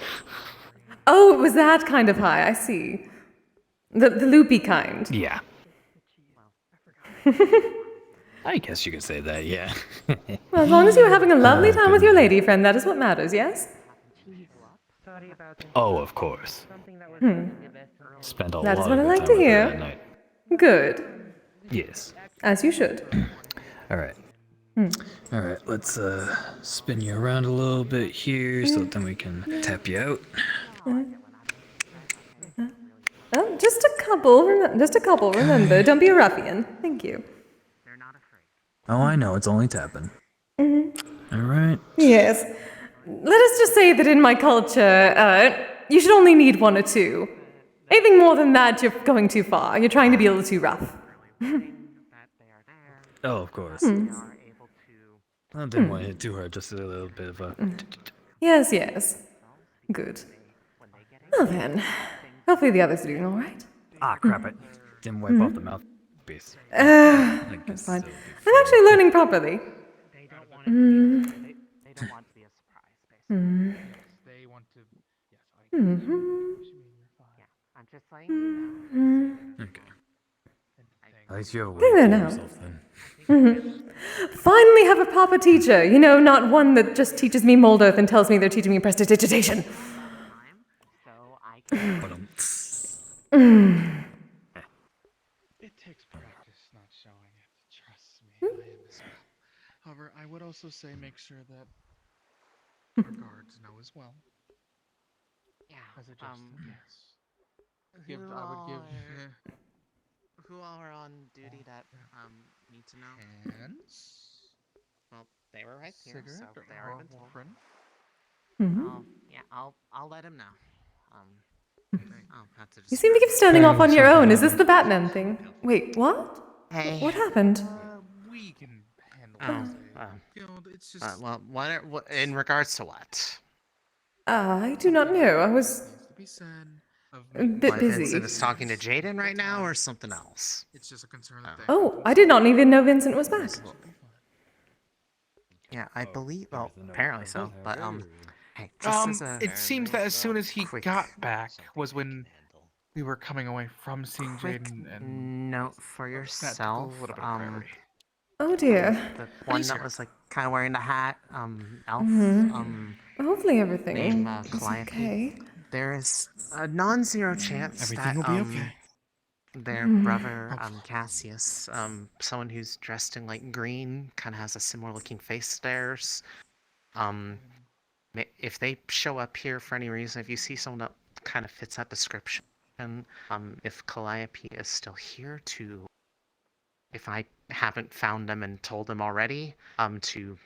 Oh, it was that kind of high, I see. The loopy kind. Yeah. I guess you could say that, yeah. Well, as long as you were having a lovely time with your lady friend, that is what matters, yes? Oh, of course. Spent a That is lot what I of good like time to with her hear. that night. Good. Yes. As you should. Alright. Alright, let's spin you around a little bit here so then we can tap you out. Oh, just a couple, remember. Don't be a ruffian. Thank you. Oh, I know, it's only tapping. Alright. Yes. Let us just say that in my culture, you should only need one or two. Anything more than that, you're going too far. You're trying to be a little too rough. Oh, of course. I didn't want to hit too hard, just a little bit of a... Yes, yes. Good. Well then, hopefully the others are doing alright. Ah, crap it. Didn't wipe off the mouthpiece. That's fine. I'm actually learning properly. Okay. At least you have a way There to now. yourself then. Finally have a proper teacher. You know, not one that just teaches me mold earth and tells me they're teaching me prestidigitation. It takes practice not showing it. Trust me, I am as well. However, I would also say make sure that our guards know as well. Yeah. As a gesture, yes. I would give. Who all are on duty that need to know? Hands. Well, they were right here, so Cigarette they or already been told. friend? Yeah, I'll let him know. I'll have to You seem to keep standing off on your own. Is this the Batman thing? Wait, what? Hey. What happened? We can handle it. It's just. Well, what in regards to what? I do not know. I was To be said. a bit busy. Vincent is talking to Jaden right now, or something else? It's just a concern that they. Oh, I did not even know Vincent was back. Yeah, I believe. Well, apparently so. But hey, just as a It seems that as soon as he got back was when we were coming away from seeing quick Jaden and note for yourself. little bit of priority. Oh dear. The one that was like kind of wearing the hat, elf, Hopefully everything named is Calliope. okay. There is a non-zero chance Everything that will be okay. their brother Cassius, someone who's dressed in like green, kind of has a similar looking face to theirs. If they show up here for any reason, if you see someone that kind of fits that description, if Calliope is still here to, if I haven't found them and told them already, to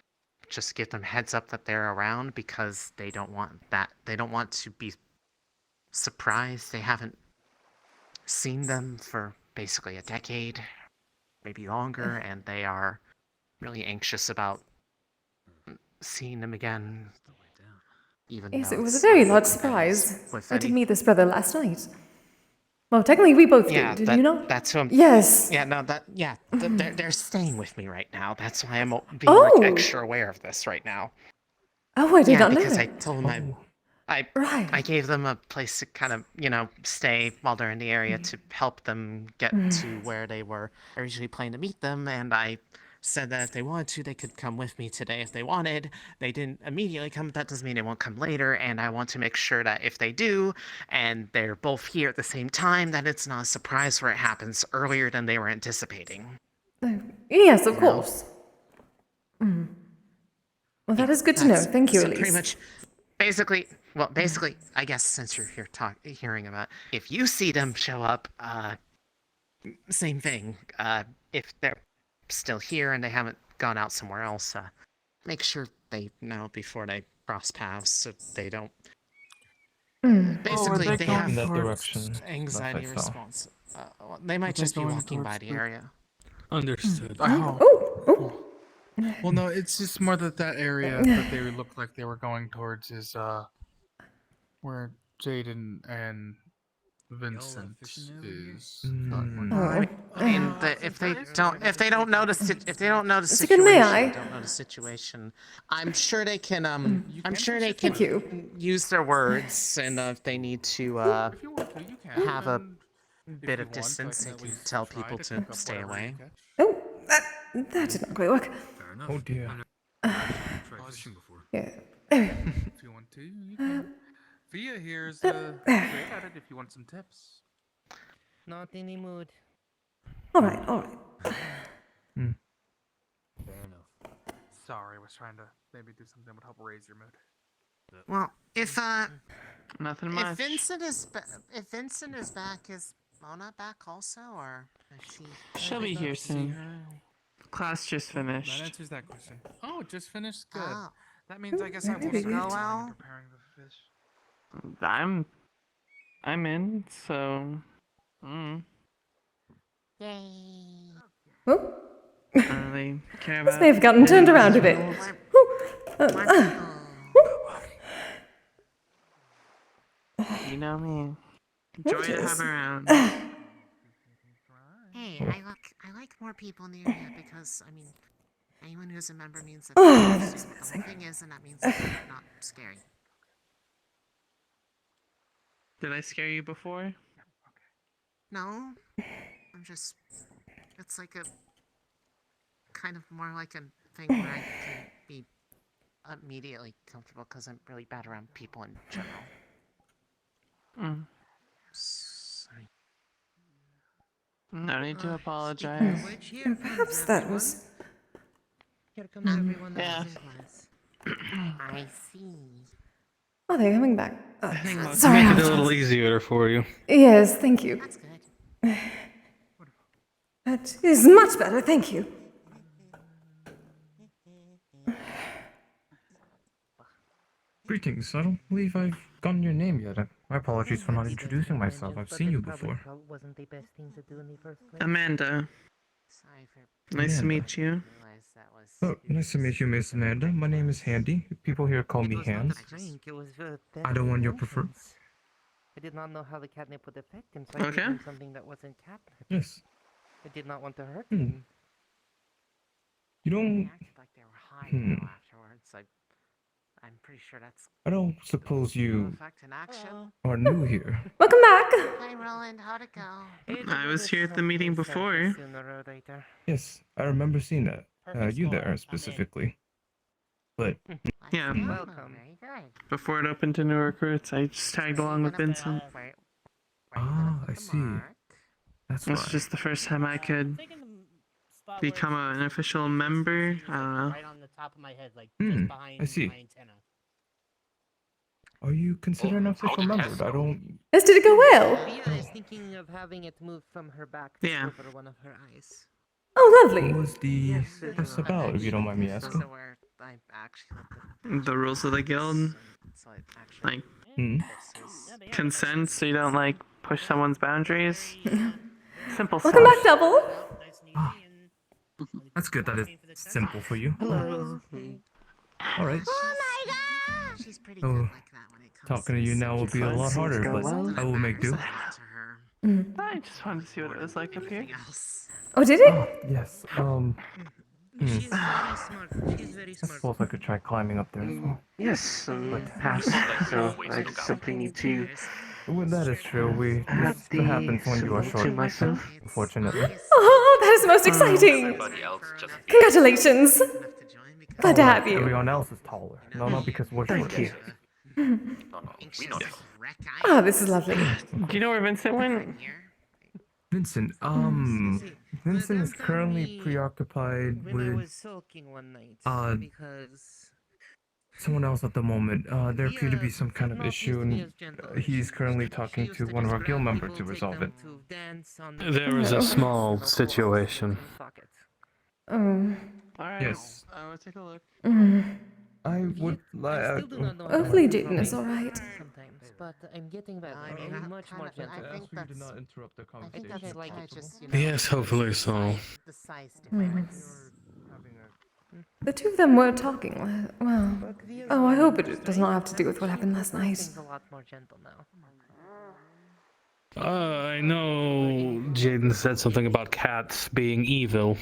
just give them heads up that they're around, because they don't want to be surprised. They haven't seen them for basically a decade, maybe longer, and they are really anxious about seeing him again. Even Yes, though it was a it's very not large like I was surprise. with I did any- meet this brother last night. Well, technically we both Yeah, did you not? that's who I'm. Yes. Yeah, no, they're staying with me right now. That's why I'm being like Oh. extra aware of this right now. Oh, I did not know because I that. told them I gave them a place to kind of stay while they're in the area to help them get to where they were originally planning to meet them, and I said that if they wanted to, they could come with me today if they wanted. They didn't immediately come, but that doesn't mean they won't come later, and I want to make sure that if they do, and they're both here at the same time, that it's not a surprise where it happens earlier than they were anticipating. Yes, of course. Well, that is good to know. Thank you, so Elise. pretty much, basically, I guess since you're here hearing about, if you see them show up, same thing. If they're still here and they haven't gone out somewhere else, make sure they know before they cross paths so they don't. Basically, they have in that direction. anxiety that I saw. response. They might just be walking by the area. Understood. Well, no, it's just more that area that they look like they were going towards is where Jaden and Vincent is. I mean, if they don't notice it, if they don't know the It's a good may I? situation, don't know the situation, I'm sure they can. I'm sure they can use their words, and if they need to have a bit of distance, they can tell people to stay away. Oh, that did not quite work. Oh dear. Yeah. If you want to, you can. Via here's great at it if you want some tips. Not in the mood. All right. Sorry, I was trying to maybe do something that would help raise your mood. Well, if Nothing if much. Vincent is back, is Mona back also, or is she? She'll be here soon. Class just That finished. answers that question. Oh, it just finished? Good. Oh. That means I guess I will Did it start go well? preparing the fish. I'm in, so Yay. Oh. I don't really care about. This may have gotten turned around a bit. You know me. Joy to have around. Hey, I like more people in the area because I mean, anyone who's a member means that Oh, they that's understand what the whole thing is, and that means it's not scary. Did I scare you before? No, I'm just. It's like a kind of more like a thing where I can be immediately comfortable because I'm really bad around people in general. Sorry. No need to apologize. Perhaps that was. Here comes everyone that Yeah. was in class. I see. Oh, they're coming back. Let's Sorry. make it a little easier for you. Yes, thank you. That's good. That is much better, thank you. Greetings. I don't believe I've gotten your name yet. My apologies for not introducing myself. I've seen you before. Wasn't the best thing to do in the first place. Amanda. Sorry for. Nice to Amanda. meet you. Realize that was. Oh, nice to meet you, Miss Amanda. My name is Handy. People here call me Hands. It was Either one you prefer. I did not know how the catnip would affect him, so I Okay. gave him something that wasn't catnip. Yes. I did not want to hurt Hmm. him. You don't. Acted like they were high Hmm. though afterwards. I'm pretty sure that's I don't suppose you effect in action. are new here. Welcome back. Hi, Roland. How'd it go? I was here at the meeting before. Sooner or later. Yes, I remember seeing that. You there specifically. But Yeah. Welcome. Very good. Before it opened to new recruits, I just tagged along with Vincent. I see. That's It's why. just the first time I could become an official member. I don't know. Right on the top of my head, like Hmm, behind I see. my antenna. Are you considered an official member? I don't. Yes, did it go well? Via is thinking of having it moved from her back to Yeah. over one of her eyes. Oh, lovely. What was the fuss about, if you don't mind me asking? So where I actually let The rules of the guild, so it actually like Hmm. consent, so you don't like push someone's boundaries. Simple Welcome stuff. back, Double. That's good that it's simple for you. Hello. All right. She's pretty Oh, good like that when it comes talking to you now will be a lot harder, but I will make do. I just wanted to see what it was like up here. Oh, did it? Ah, yes. She's very smart. She's very I smart. suppose I could try climbing up there as well. Yes, perhaps. So I just simply need to Well, that is true. have This happens when you are to short. myself. Unfortunately. Oh, that is most exciting. Everybody else just Congratulations. Glad to have you. Everyone else is taller. No, not because we're short. Thank you. no, we know that. Oh, this is lovely. Do you know where Vincent went? Vincent, Vincent is currently preoccupied When I was with sulking one night because someone else at the moment. There appeared to be some kind of issue, and he's currently talking to one of our guild members to resolve it. There is a small situation. Oh. Alright. Yes. I will take a look. I would like. Hopefully Jaden is alright. Sometimes, but I'm getting better. I mean, I'm much more gentle. I think that's. not interrupt the I think that's like just Yes, hopefully so. the size difference. The two of them were talking. Well, oh, I hope it does not have to do with what happened last night. Things a lot more gentle now. I know Jaden said something about cats being evil.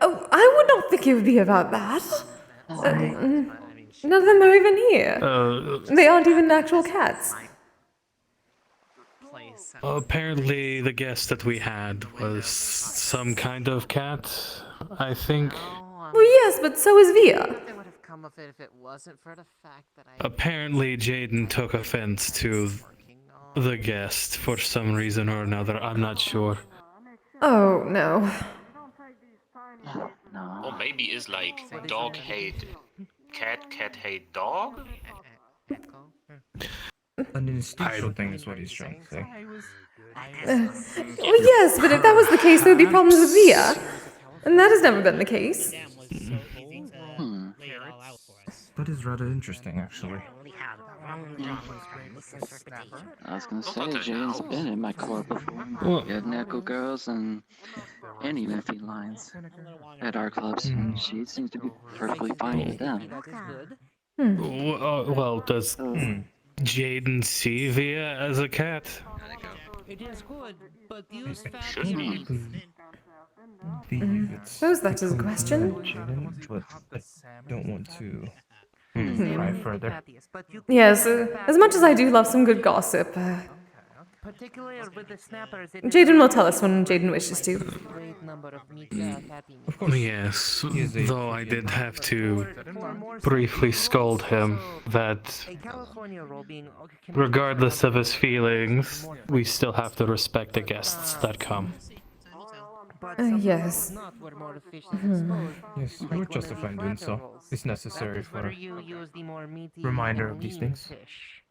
Oh, I would not think it would be about that. None of them are even here. They aren't even actual cats. Apparently, the guest that we had was some kind of cat, I think. Well, yes, but so is Via. They would have come of it if it wasn't for the fact that I. Apparently, Jaden took offense to the guest for some reason or another. I'm not sure. Oh, no. Or maybe it's like dog hate cat, cat hate dog? An instinctual thing is what he's trying to say. Well, yes, but if that was the case, there would be problems with Via. And that has never been the case. That is rather interesting, actually. I was gonna say, Jaden's been in my corps before. Well- We had Neko girls and even felines at our clubs. She seems to be perfectly fine with them. Well, does Jaden see Via as a cat? It is good, but use fat Should be. Suppose that is a question. But I don't want to try further. Yes, as much as I do love some good gossip, Particularly with the snappers. Jaden will tell us when Jaden wishes to. Great number of happiness. Of course. Yes, though I did have to briefly scold him that A California roll being regardless of his feelings, we still have to respect the guests that come. Yes. not were more efficient Yes, you were justified in doing so. It's necessary for whether you use the more meaty reminder and of these lean things. fish.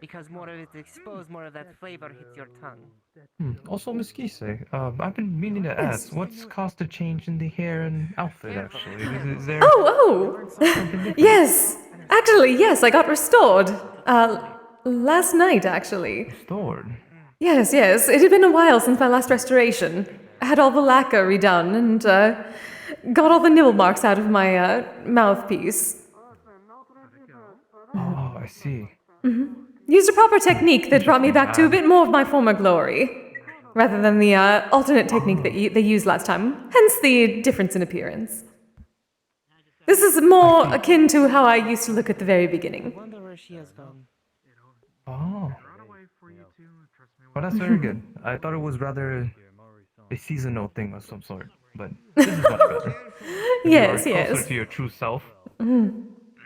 Because more of it exposed, more of that flavor hits your tongue. Also, Miss Kise, I've been meaning to ask, what's caused the change in the hair and outfit, actually? Is there... Oh! Yes! Actually, yes, I got restored. Last night, actually. Restored? Yes, yes. It had been a while since my last restoration. I had all the lacquer redone and, got all the nibble marks out of my, mouthpiece. Oh, I see. Used a proper technique that brought me back to a bit more of my former glory, rather than the alternate technique that they used last time, hence the difference in appearance. This is more akin to how I used to look at the very beginning. Wonder where she has gone. Oh. Well, that's very good. I thought it was rather a seasonal thing of some sort, but this is much better. Yes, You are yes. closer to your true self.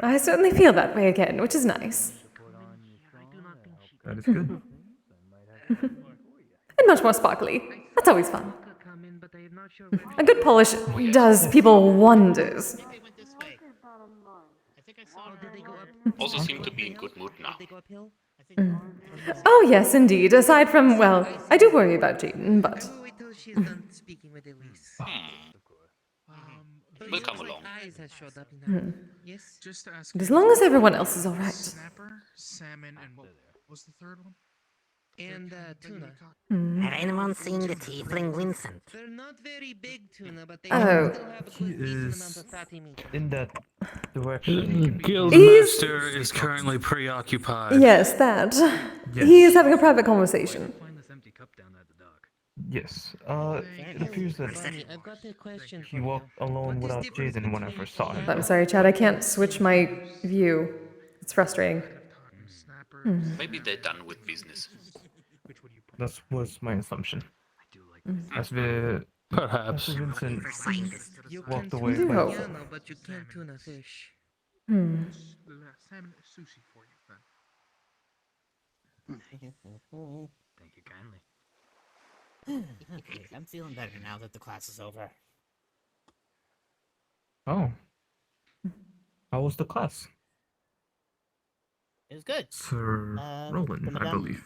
I certainly feel that way again, which is nice. That is good. And much more sparkly. That's always fun. A good polish does people wonders. Also seem to be in good mood now. Oh, yes, indeed. Aside from, well, I do worry about Jaden, but... Wait till she's done speaking with Elise. We'll come along. Eyes has showed up in her. Yes? Just to ask. As long as everyone else is alright. Snapper, salmon, and what was the third one? and tuna. Have anyone seen the tiefling Vincent? They're not very big tuna, but they Oh. still have a He good decent amount is of fatty meat. in that direction. Guildmaster is currently preoccupied. Yes, that. Yes. He is having a private conversation. Yes. It appears that Bunny, I've got a question he walked alone without Jaden when I first saw him. I'm sorry, Chad, I can't switch my view. It's frustrating. Maybe they're done with business. That was my assumption. As the Perhaps. Vincent You walked can away tuna by piano, but you can't tuna fish. Salmon sushi for you then. Thank you kindly. Okay, I'm feeling better now that the class is over. Oh. How was the class? It was good. Sir Roland, the I madame- believe.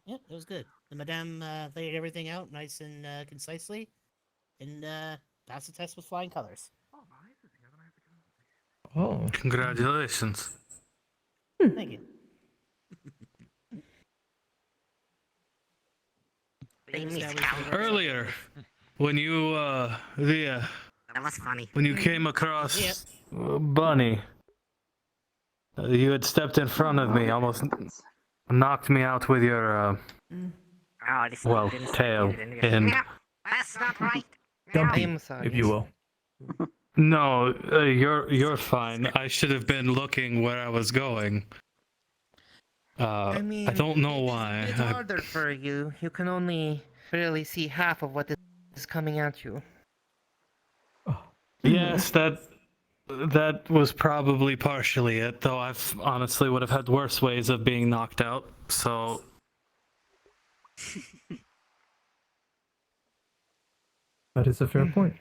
Yeah, it was good. The madame laid everything out nice and concisely, and passed the test with flying colors. Oh. Congratulations. Thank you. Earlier, when you That was funny. when you came across Bunny, you had stepped in front of me, almost knocked me out with your well, tail, and That's not right. Dumpy, I'm sorry. if you will. no, you're fine. I should have been looking where I was going. I mean, I don't know why. It's harder for you. You can only really see half of what is coming at you. Yes, that was probably partially it, though I've honestly would have had worse ways of being knocked out, so... That is a fair point.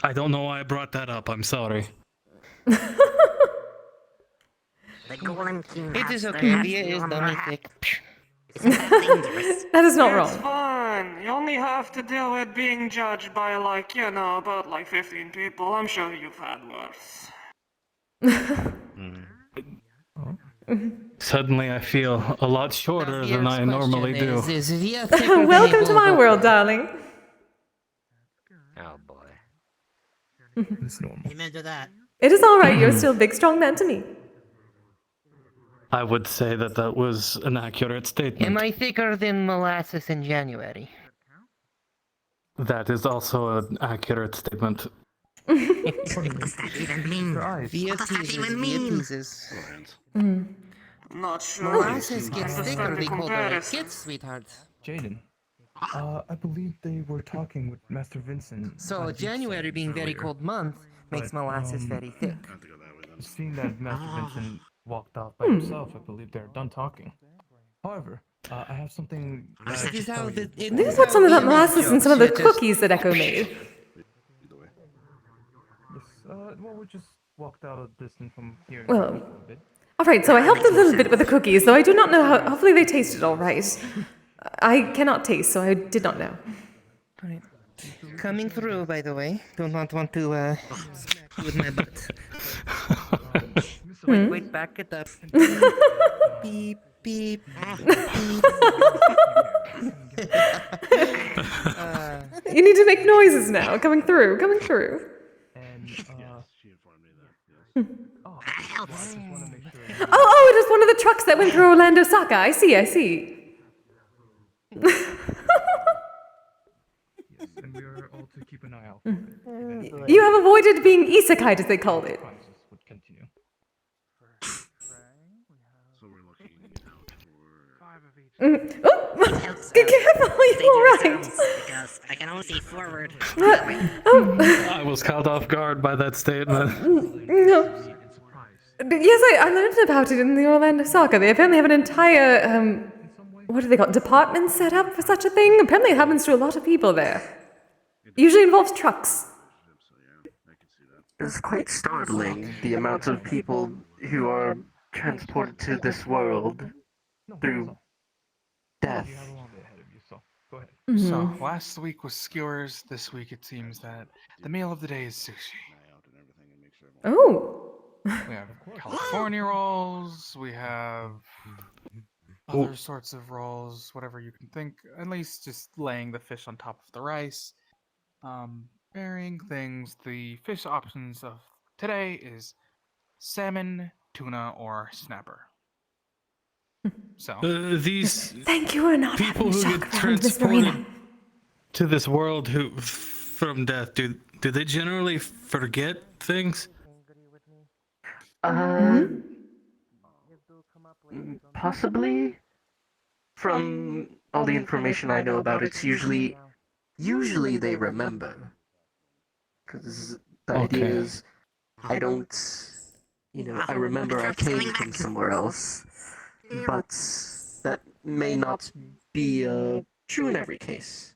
I don't know why I brought that up, I'm sorry. The Golem King It has is the okay. nuts Via to is dummy unwrap. thick. Isn't that dangerous? That is not It's wrong. fine. You only have to deal with being judged by, like, you know, about like 15 people. I'm sure you've had worse. Suddenly I feel a lot shorter than I normally do. Is Via thicker than a Welcome to my bulldog? world, darling. Oh boy. It's normal. Amen to that. It is alright, you're still a big, strong man to me. I would say that that was an accurate statement. Am I thicker than molasses in January? That is also an accurate statement. What does that even mean? Via What does that teases, even Via mean? teases. Not sure. Molasses gets Understand thicker the the colder it comparison. gets, sweetheart. Jaden. I believe they were talking with Master Vincent. So January being very cold month makes But, molasses very thick. Seeing that Master Vincent walked out by himself, I believe they're done talking. However, I have something. This is how the Maybe put some of that molasses in some of the cookies that Echo made. Yes, well, we just walked out a distance from here. Well, alright, so I helped a little bit with the cookies, though I do not know how. Hopefully they tasted alright. I cannot taste, so I did not know. Alright. Coming through, by the way. Do not want to with my butt. Wait, back it up. Beep, beep, beep. You need to make noises now, coming through, coming through. That helps. Oh, it is one of the trucks that went through Orlando Saka. I see, I see. And we are all to keep an eye out for it. You have avoided being isekai, as they called it. Would continue. Oh, be careful, you're alright. Because I can only see forward. I was caught off guard by that statement. No. Yes, I learned about it in the Orlando Soccer. They apparently have an entire, what do they call it, department set up for such a thing? Apparently it happens to a lot of people there. Usually involves trucks. It's quite startling, the amount of people who are transported to this world through death. So, last week was skewers, this week it seems that the meal of the day is sushi. Oh, We have California rolls. We have other sorts of rolls, whatever you can think. At least just laying the fish on top of the rice. Varying things. The fish options of today is salmon, tuna, or snapper. So These Thank you for not people having who shock get round, Miss Marina. transported to this world who from death, do they generally forget things? Possibly. From all the information I know about, it's usually they remember. Because the idea is, I don't, I remember I came from somewhere else, but that may not be true in every case.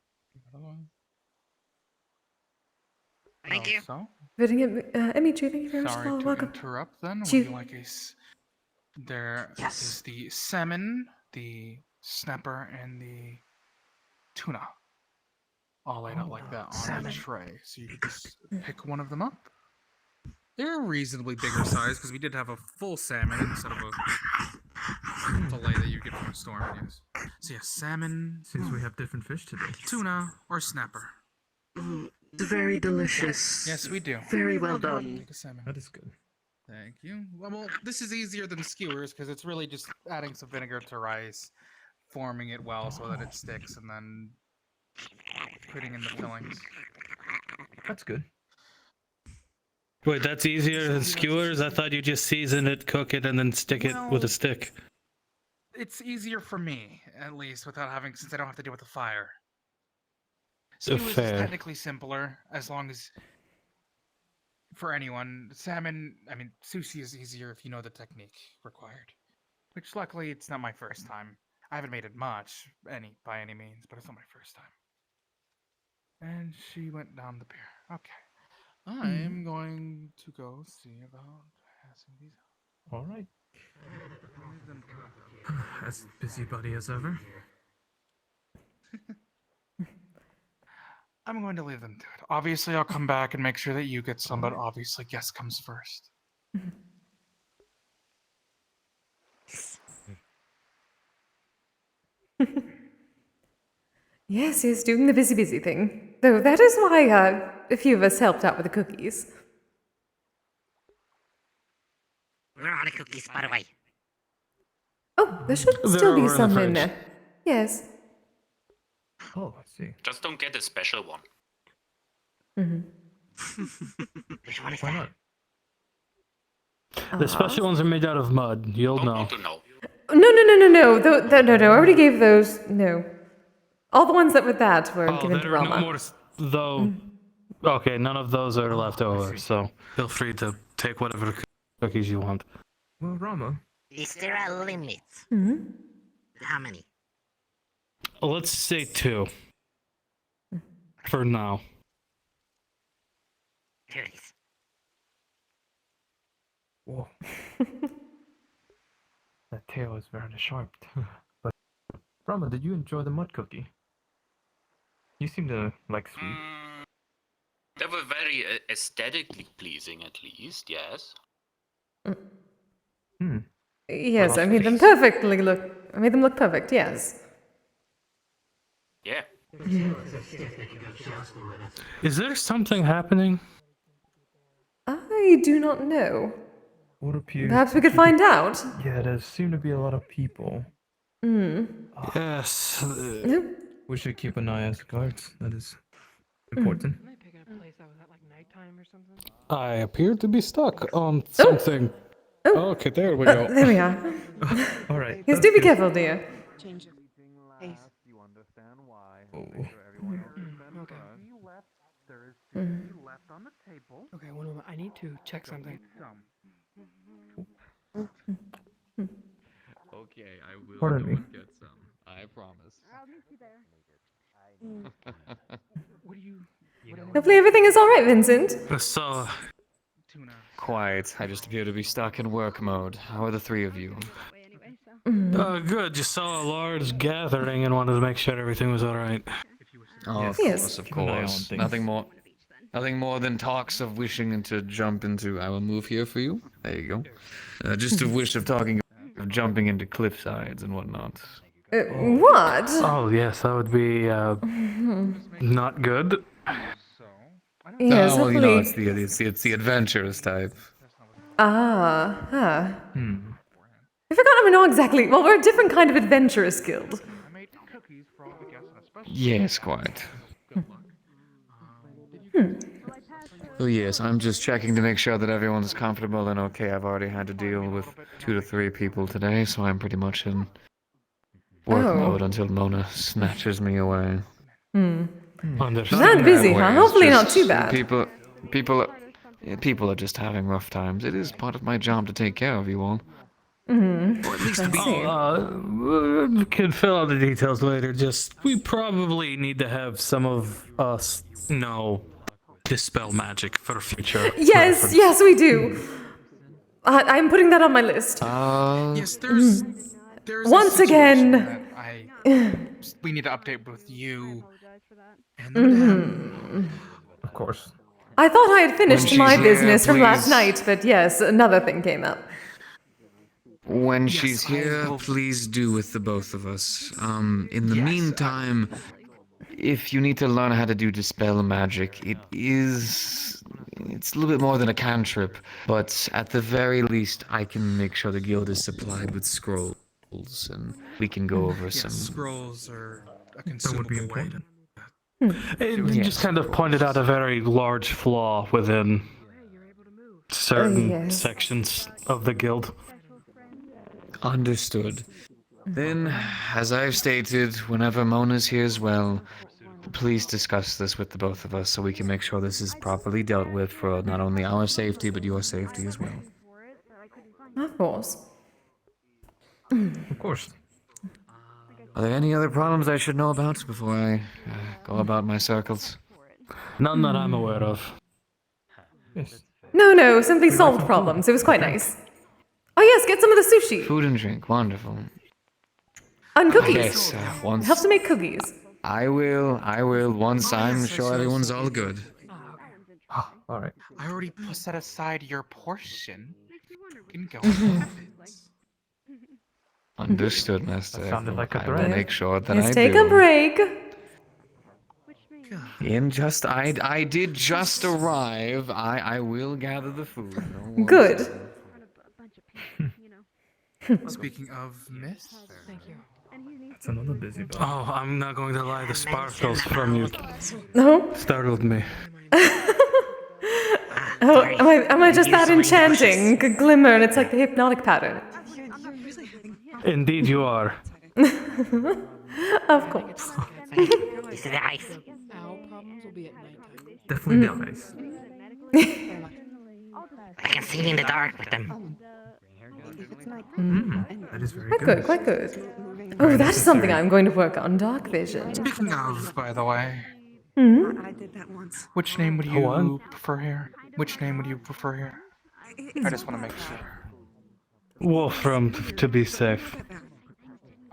Thank you. So, Dimitri, thank you very much. sorry to Welcome. interrupt then. Would Chief. you like there is the salmon, the snapper, and the tuna. All laid out like that on a tray. So you could just pick one of them up. They're a reasonably bigger size because we did have a full salmon instead of a fillet that you get from a store. Yes. So yeah, salmon. Since we have different fish today. Tuna or snapper. Very delicious. Yes, we do. Very well done. Take a salmon. That is good. Thank you. Well, this is easier than skewers because it's really just adding some vinegar to rice, forming it well so that it sticks, and then putting in the fillings. That's good. Wait, that's easier than skewers? I thought you just season it, cook it, and then stick it with a stick. It's easier for me, at least, without having, since I don't have to deal with the fire. Skewers is Fair. technically simpler, as long as, for anyone, salmon, I mean, sushi is easier if you know the technique required. Which, luckily, it's not my first time. I haven't made it much, by any means, but it's not my first time. And she went down the pier. Okay. I'm going to go see about passing these out. All right. As busybody as ever. I'm going to leave them to it. Obviously, I'll come back and make sure that you get some, but obviously, guest comes first. Yes, doing the busy thing. Though that is why a few of us helped out with the cookies. Where are the cookies, by the way? Oh, there should They're still be over in the some in fridge. there. Yes. Oh, I see. Just don't get a special one. Which one is Why that? not? The special ones are made out of mud. You'll Don't know. want to know. No. No. I already gave those. No. All the ones that were given to there are Roma. no more, though. Okay, none of those are left over, so feel free to take whatever cookies you want. Well, Rama. Is there a limit? How many? Let's say 2. For now. Cookies. Whoa. That tail is very sharp. But, Rama, did you enjoy the mud cookie? You seem to like sweet. They were very aesthetically pleasing, at least, yes. Yes, I made them perfectly look. I made them look perfect. Yes. Yeah. Is there something happening? I do not know. What appears? Perhaps we could find out. Yeah, there seem to be a lot of people. Yes. We should keep an eye as guards. That is important. Am I picking a place that was at like nighttime or something? I appear to be stuck on something. Okay, there we go. There we are. All right. Yes, do be careful, dear. Change it. You understand why. Oh. Okay, one moment. I need to check something. Okay, I will Pardon go me. and get some. I promise. I'll meet you there. What do you... Hopefully everything is all right, Vincent. So, Quiet. I just appear to be stuck in work mode. How are the 3 of you? good. Just saw a large gathering and wanted to make sure everything was all right. Oh, of Yes. course, of Keep an eye on course. things. Nothing more. Nothing more than talks of wishing to jump into. I will move here for you. There you go. Just a wish of talking of jumping into cliff sides and whatnot. What? Oh yes, that would be not good. Yes, well, you know, hopefully. it's the adventurous type. I forgot I'm not exactly. Well, we're a different kind of adventurous guild. Yes, quite. Oh yes, I'm just checking to make sure that everyone's comfortable and okay. I've already had to deal with 2 to 3 people today, so I'm pretty much in work mode until Mona snatches me away. That busy, huh? Hopefully not too bad. People are just having rough times. It is part of my job to take care of you all. Or at least we can fill out the details later. Just we probably need to have some of us dispel magic for future. Yes, yes, we do. I'm putting that on my list. Yes, there's Once a again. That we need to update with you and them. Of course. I thought I had finished my she's business here, from last please. night, but yes, another thing came up. When she's here, please do with the both of us. In the meantime, if you need to learn how to do dispel magic, it's a little bit more than a cantrip, but at the very least, I can make sure the guild is supplied with scrolls, and we can go over some. Scrolls are a consumable way to. It just kind of pointed out a very large flaw within certain sections of the guild. Understood. Then, as I've stated, whenever Mona's here as well, please discuss this with the both of us so we can make sure this is properly dealt with for not only our safety, but your safety as well. Of course. Of course. Are there any other problems I should know about before I go about my circles? None that I'm aware of. Yes. No, simply solved problems. It was quite nice. Oh yes, get some of the sushi. Food and drink, wonderful. And cookies. Yes, once... Help to make cookies. I will, once I'm sure everyone's all good. Alright. I already set aside your portion. You can go and have it. Understood, Master. Sounded like a I will threat. make sure that Let's I take do. a break. I did just arrive. I will gather the food. No Good. Speaking of Miss, Thank you. That's another busy bell. Oh, I'm not going to lie. The sparkles from you No? startled me. Oh, am I just that enchanting? A glimmer, and it's like the hypnotic pattern. Indeed, you are. Of course. Is it ice? Owl problems will be at nighttime. Definitely nice. I can see in the dark with them. That is very Quite good. good, quite good. Oh, that is something I'm going to work on. Dark vision. speaking of, by the way, I did that once. which name would you prefer here? Which name would you prefer here? I just want to make sure. Wolfram, to be safe.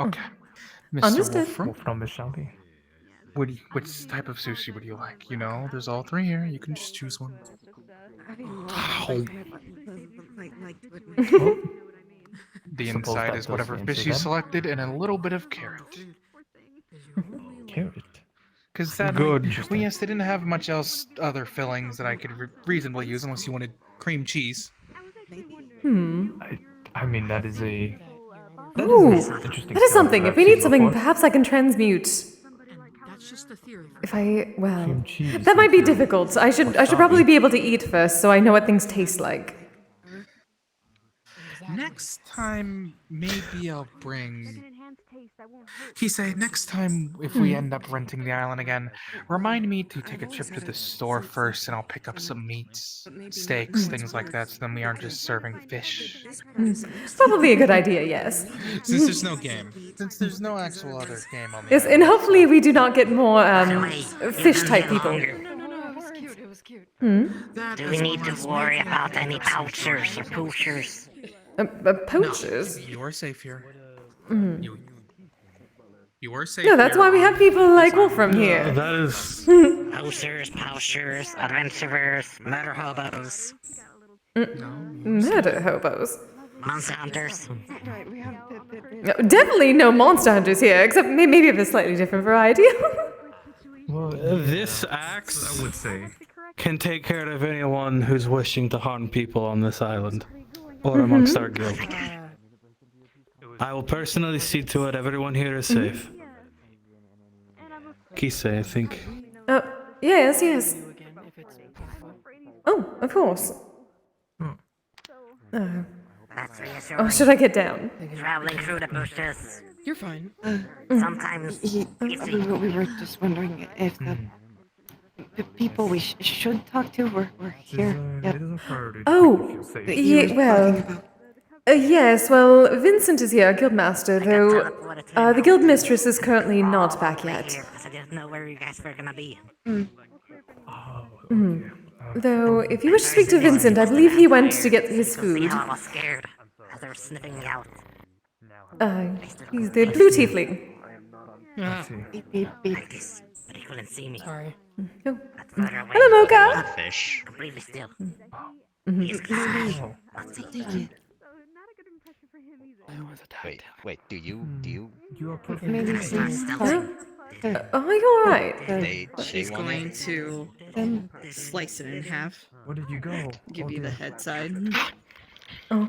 Okay. Mr. Understood. Wolfram, From Miss Shelby. which type of sushi would you like? You know, there's all three here. You can just choose one. The inside is whatever fish you selected, and a little bit of carrot. Carrot. Because that Good. well, yes, they didn't have much else other fillings that I could reasonably use, unless you wanted cream cheese. I mean, that is a... Ooh, interesting that is something. If we need something, before. perhaps I can transmute. That's just a theory. If I, well, Cream cheese. that might be difficult. I should probably be able to eat first, so I know what things taste like. Next time, maybe I'll bring. He said, next time, if we end up renting the island again, remind me to take a trip to the store first, and I'll pick up some meats, steaks, things like that, so then we aren't just serving fish. Probably a good idea, yes. Since there's no game. Since there's no actual other game on the Yes, and hopefully we do not get more fish-type people. No, it was cute. It was cute. Do we need to worry about any poachers or poochers? Poachers? You are safe here. You are safe No, that's here why we on- have people like Wolfram here. That is Posers, postures, adventurers, murder hobos. Murder hobos? Monster hunters. Right, we have No, definitely no monster hunters here, except maybe of a slightly different variety. Well, This axe, I would say, can take care of anyone who's wishing to harm people on this island or amongst our guild. I will personally see to it everyone here is safe. Kisei, I think. Oh, yes, yes. Oh, of course. That's reassuring. Oh, should I get down? Traveling through the bushes. You're fine. Sometimes we were just wondering if the people we should talk to were here. Oh, yes, well, Vincent is here, our guildmaster, though the guild mistress is currently not back yet. because I didn't know where you guys were gonna be. Though, if you wish to speak to Vincent, I believe he went to get his food. I was scared as they were sniffing me out. He's the blue tiefling. Like this, but he couldn't see me. Sorry. Oh. Further away. Hello, Mocha. Fish. Completely still. Mhm. He's crying. Wait, do you? You are perfect. Maybe Are you alright? She's going to slice it in half. Where did you go? Give you the head side. Oh.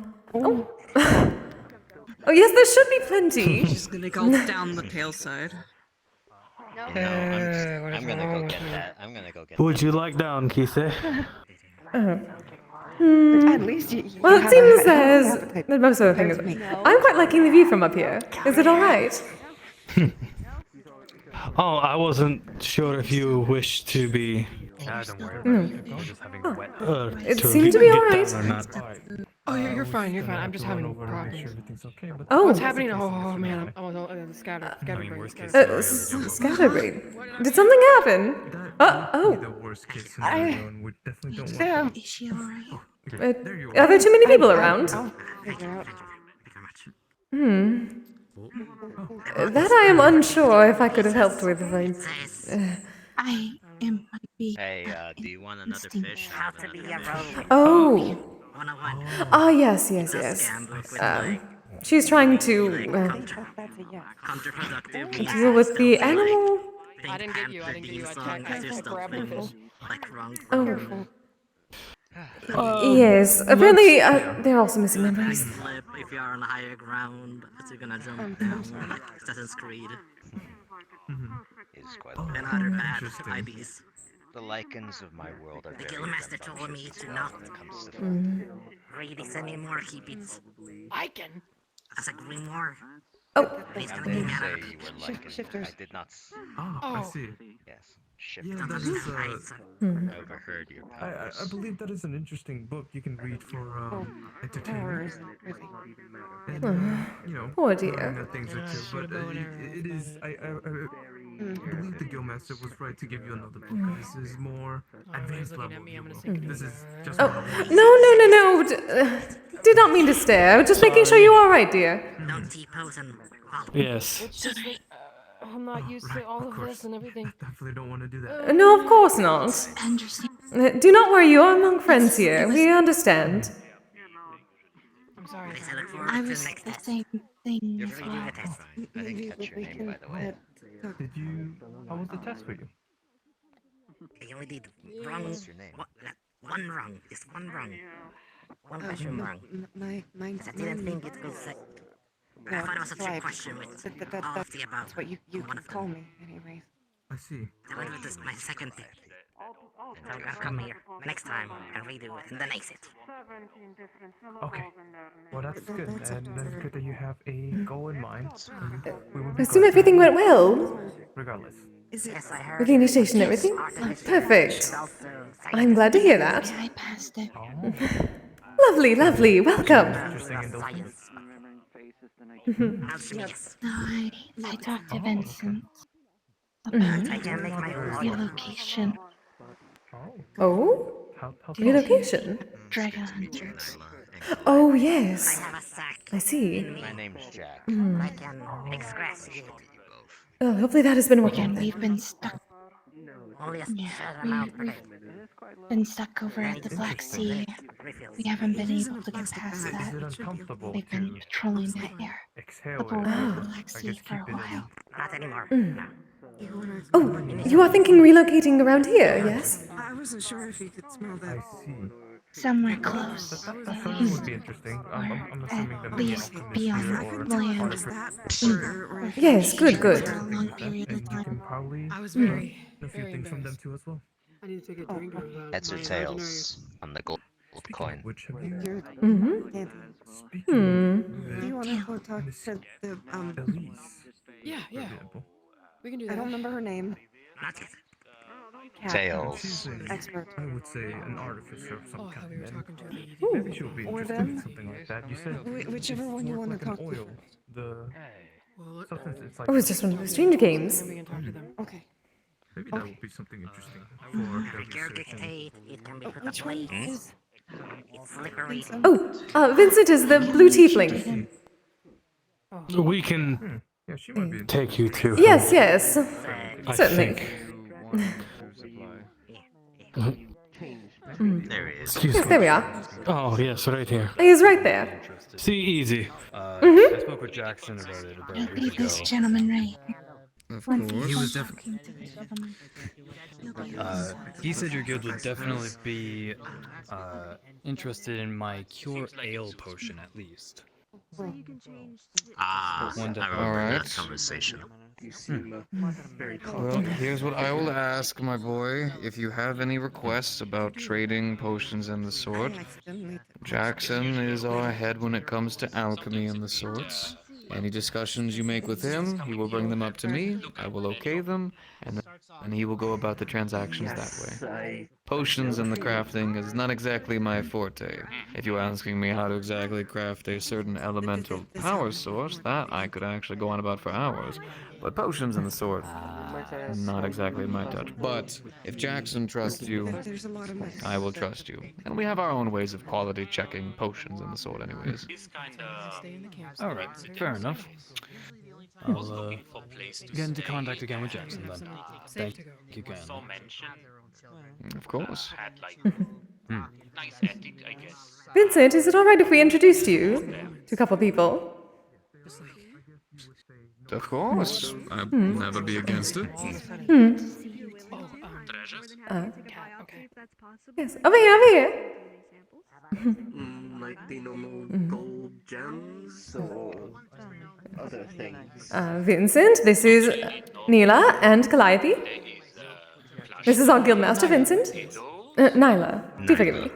Oh, yes, there should be plenty. She's gonna gulp down the pale side. No, I'm gonna go get that. I'm gonna go get Who would you like down, Kisei? At least you Well, it have seems a as most of the things. I'm quite liking the view from up here. Is it alright? Oh, I wasn't sure if you wish to be. Don't worry about it. It seemed to be get alright. down or not. Oh, you're fine. You're fine. I'm just having problems. Oh. What's happening? Oh man, I'm scatterbrained. Scatterbrain. Did something happen? The worst case scenario, and we definitely don't want. Is she alright? Are there too many people around? I'll figure out. That I am unsure if I could have helped with. I am a bee. Hey, do you want another fish? How to be a rogue. Oh. 101. Ah, yes. She's trying to Counterproductive. deal with the animal. I didn't get you. I can't grab the fish. Like wrong. Oh. Yes. Apparently, they're also missing memories. Slip if you are on higher ground, as you're gonna jump down like Assassin's Creed. Is quite Another bad IBs. The lichens of my world are The very guildmaster told me to not when it comes to food. read this anymore. Keep it Icon. as a grimoire. Oh. He's I gonna be didn't mad say at you were lichens. Shifters. I did not. I see. Yes, shifters. Yeah, that is. I overheard your I powers. believe that is an interesting book you can read for entertainment. Powers, really. And, Poor dear. learning the things that you. But it is. I believe the Guildmaster was right to give you another book. This is more advanced level. This is just. Oh, no. Did not mean to stare. I was just making sure you're alright, dear. Don't T-pose and Yes. It's just that I'm not used to all of this and everything. Definitely don't want to do that. No, of course not. Do not worry, you are among friends here. We understand. I'm sorry. I was the same thing as well. I didn't catch your name, by the way. Did you? How was the test for you? You only did wrong. What's your name? One wrong. Just one wrong. One question wrong. Mine's I didn't think it was like. I thought it was a trick question with all of the above. That's what you can call me, anyways. I see. I went with this my second pick. So I'll come here next time and redo it and then ace it. Okay. Well, that's good. And that's good that you have a goal in mind. We will I be assume glad everything to- went well. Regardless. Yes, I heard. With the initiation and everything? Perfect. I'm glad to hear that. I passed it. Lovely. Welcome. No, I talked to Vincent about your location. Oh? Relocation? Dragon Hunters. Oh, yes. I see. My name's Jack. I can express you. Well, hopefully that has been working. And we've been stuck Only a Yeah, certain amount. we've been stuck over at the Black Sea. We haven't been able to get past Is that. it uncomfortable They've been to patrolling that air, the exhale it border of the or, Black I Sea guess, for a keep it while. Not anymore. Mm. Oh, you are thinking relocating around here, yes? I wasn't sure if you could smell that. I see. Somewhere That close. certainly would be interesting. I'm assuming there At may be least alchemists be on here or land. artificers. Yes, good, good. For a long period And of you time. can probably I was learn very, a few very things from them embarrassed. too as well. I need to take a drink of Heads or my imaginary. tails on the gold coin. Which have you? Mm-hmm. Speaking Do you want to go talk to the Elise, Yeah, for yeah. example. We can do I that. don't remember her name. Cat. Tails. She's Expert. I would say an artificer of some Oh, I thought kind. we were And talking to the maybe she would be Or interested in them. something like that. You said Whichever one you want to talk an to. oil. The Well, substance it's like. Oh, it's just one of the Stranger Games. we can talk to them. Okay. Maybe that would be something interesting for their Your research. And dictate, it can be put Which away. one is? It's liquor reading. Oh, Vincent is the blue tiefling. We can yeah, she might be take you to her. Yes, yes. I Certainly. think. There he is. Excuse Yes, me. there we are. Oh, yes, right here. He's right there. See, easy. Mhm. I spoke with Jackson about it about a It'll be week this ago. gentleman right here. Of Once course. he's He done was talking to the gentleman, he'll be yours. He said your guild would definitely be interested in my cure ale potion at least. Ah, One I to- remember Alright. that conversation. You seem very Well, confident. here's what I will ask, my boy. If you have any requests about trading potions and the sort, Jackson is our head when it comes to alchemy and the sorts. Any discussions you make with him, he will bring them up to me, I will okay them, and he will go about the transactions that way. Potions and the crafting is not exactly my forte. If you're asking me how to exactly craft a certain elemental power source, that I could actually go on about for hours. But potions and the sort, not exactly my touch. But if Jackson trusts you, There's a lot of medicine. I will trust you. And we have our own ways of quality checking potions and the sort anyways. All right, fair enough. I'll get into contact again with Jackson then. Thank you again. Of course. Nice ethic, I guess. Vincent, is it alright if we introduced you to a couple people? Of course. I'd never be against it. Yes, over here, over here. Like the normal gold gems or other things. Vincent, this is Neela and Calliope. This is our guildmaster, Vincent. Nyla, do forgive me.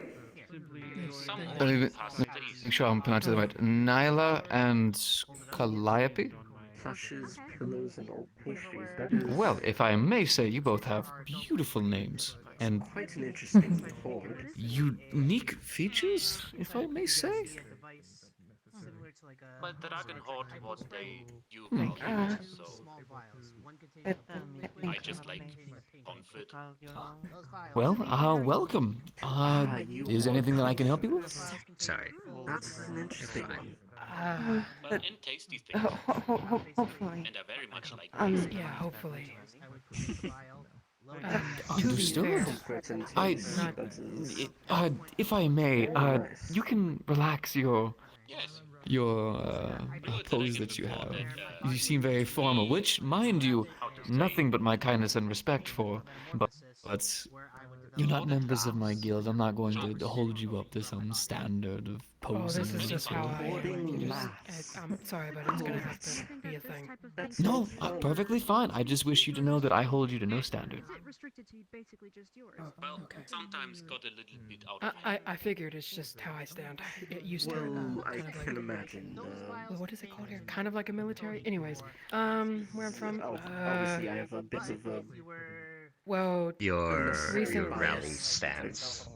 Let me make sure I'm pronouncing it right. Nyla and Calliope? Sashes, pillows, and old pastries. That is Well, if I may say, you both have beautiful names. And quite an interesting forward. unique features, if I may say. But Dragon Horde was they you so I just like comfort. Well, welcome. Is anything that I can help you with? Sorry. That's an interesting one. But and tasty things. Hopefully. And I very much like Yeah, hopefully. Understood. If I may, you can relax your pose that you have. You seem very formal, which, mind you, nothing but my kindness and respect for. But you're not members of my guild. I'm not going to hold you up to some standard of posing. This is and just sort how of- I am. I'm sorry, but it's gonna have to be a thing. No, perfectly fine. I just wish you to know that I hold you to no standard. well, sometimes got a little bit out of I figured it's just how I stand. It used to. Well, I kind of can like, imagine. well, what is it called here? Kind of like a military. Anyways, where I'm from. Obviously, I have a bit of a. Well, Your recently. rally stance.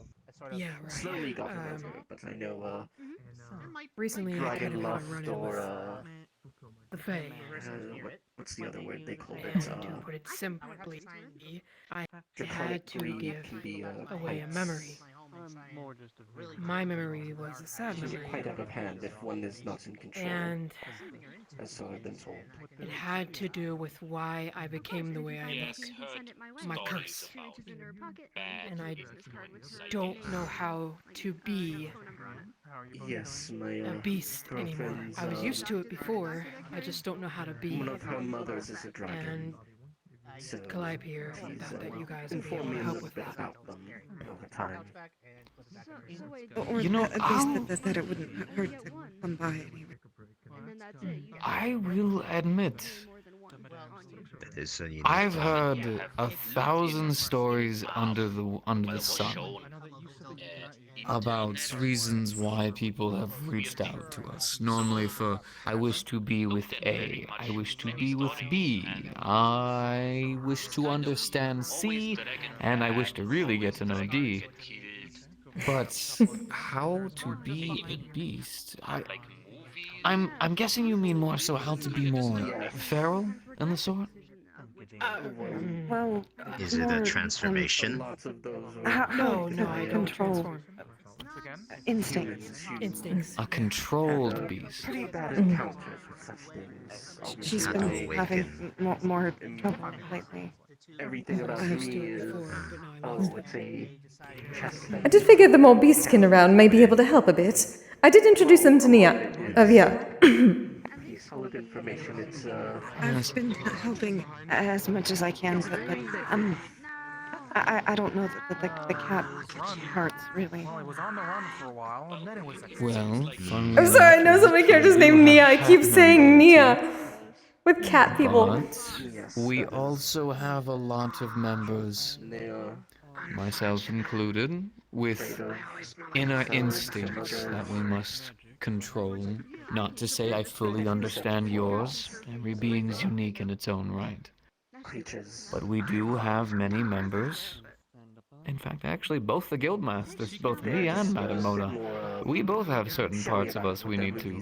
Yeah, right. Slowly got over it, but I know. Recently, I kind Dragon of had a Lust run-in or with the Fae. what's the other word they call it? And to put it simply, I had to give away a memory My memory was a sad Can get memory. quite out of hand if one is not in control. And as so I've been told. it had to do with why I became the way I look. My curse. And I don't know how to be Yes, my a beast anymore. girlfriend's, I was used to it before. I just don't know how to be. one of her mothers is a dragon. And So Calliope he's, thought that you guys would be informed able me to a help little with bit that. about them over time. Or You know, at least that it wouldn't hurt to come by anyway. I will admit, That is a unique I've one. heard 1,000 stories under the sun about reasons why people have reached out to us. Normally for, I wish to be with A, I wish to be with B, I wish to understand C, and I wish to really get to know D. But how to be a beast? I'm guessing you mean more so how to be more feral and the sort? Well, Is it a transformation? how No, to I don't control transform. instincts. Instincts. A controlled beast. Pretty bad encounters with such things. She's been having more trouble lately. Everything about I used me to is, it's a chest I did figure the more beastkin around may be able to help a bit. I did introduce him to Nia. Yeah. solid information. It's I've been helping as much as I can, but I don't know that the cat parts really. Well, it was on the run for a while, and then it was Well, funnily I'm sorry, I enough, know so many characters we do named Nia. have I cat keep saying members Nia. With cat people. But we also have a lot of members, myself included, with inner instincts that we must control. Not to say I fully understand yours. Every being's unique in its own right. But we do have many members. In fact, actually, both the guildmasters, both me and Madame Mona, we both have certain parts of us we need to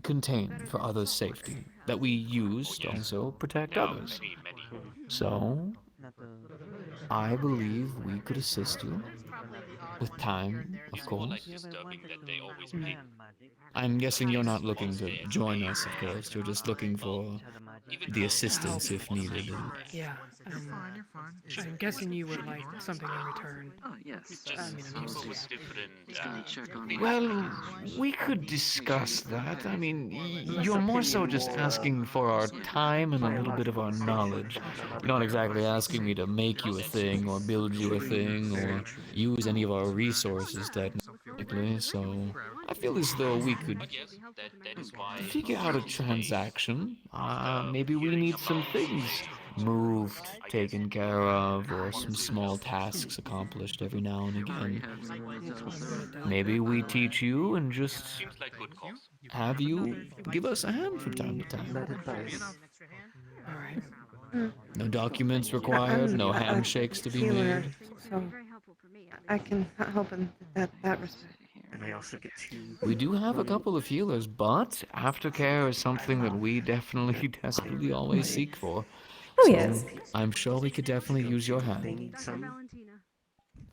contain for others' safety, that we use to also protect others. So, I believe we could assist you with time, of course. I'm guessing you're not looking to join us, of course. You're just looking for the assistance if needed. Yeah. I'm guessing you would like something in return. Oh, yes. I mean, I'm used to it. He's gonna check on Well, we could discuss that. I mean, you're more so just asking for our time and a little bit of our knowledge. You're not exactly asking me to make you a thing or build you a thing or use any of our resources technically, so I feel as though we could figure out a transaction. Maybe we need some things moved, taken care of, or some small tasks accomplished every now and again. Maybe we teach you and just have you give us a hand from time to time. No documents required, no handshakes to be Healer, made. so I can help in that respect. And I also get to. We do have a couple of healers, but aftercare is something that we definitely desperately always seek for. Oh, So yes. I'm sure we could definitely use your hand.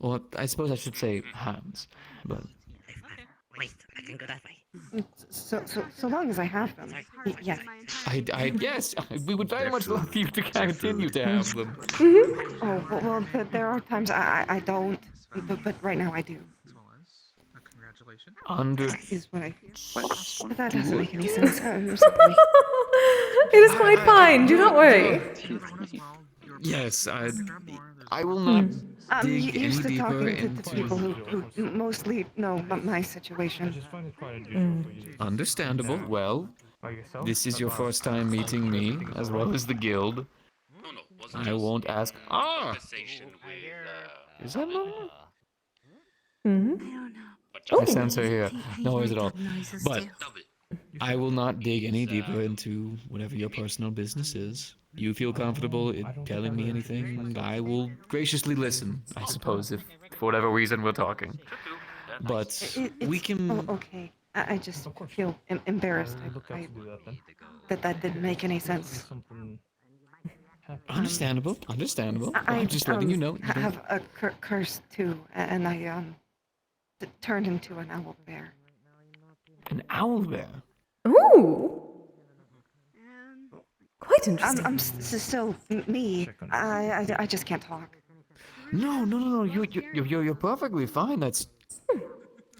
Or I suppose I should say hands, but Wait, I can go that way. So long as I have them. Yeah. yes, we would very much love you to continue to have them. Oh, well, there are times I don't, but right now I do. Is what I. But that doesn't make any sense. I'm sorry. It is quite fine, do not worry. Yes, I will not I'm dig any used to deeper talking to people into. who mostly know my situation. Understandable. Well, this is your first time meeting me, as well as the guild. I won't ask. Is that Mona? I sense her here. No worries at all. But I will not dig any deeper into whatever your personal business is. You feel comfortable in telling me anything, I will graciously listen, I suppose, if for whatever reason we're talking. But we can. Oh, okay. I just feel embarrassed. That didn't make any sense. Understandable. Understandable. I I'm just letting you know. You don't- have a curse too, and I turned into an owl bear. An owl bear. Ooh. Quite interesting. I'm still me. I just can't talk. No. You're perfectly fine. That's,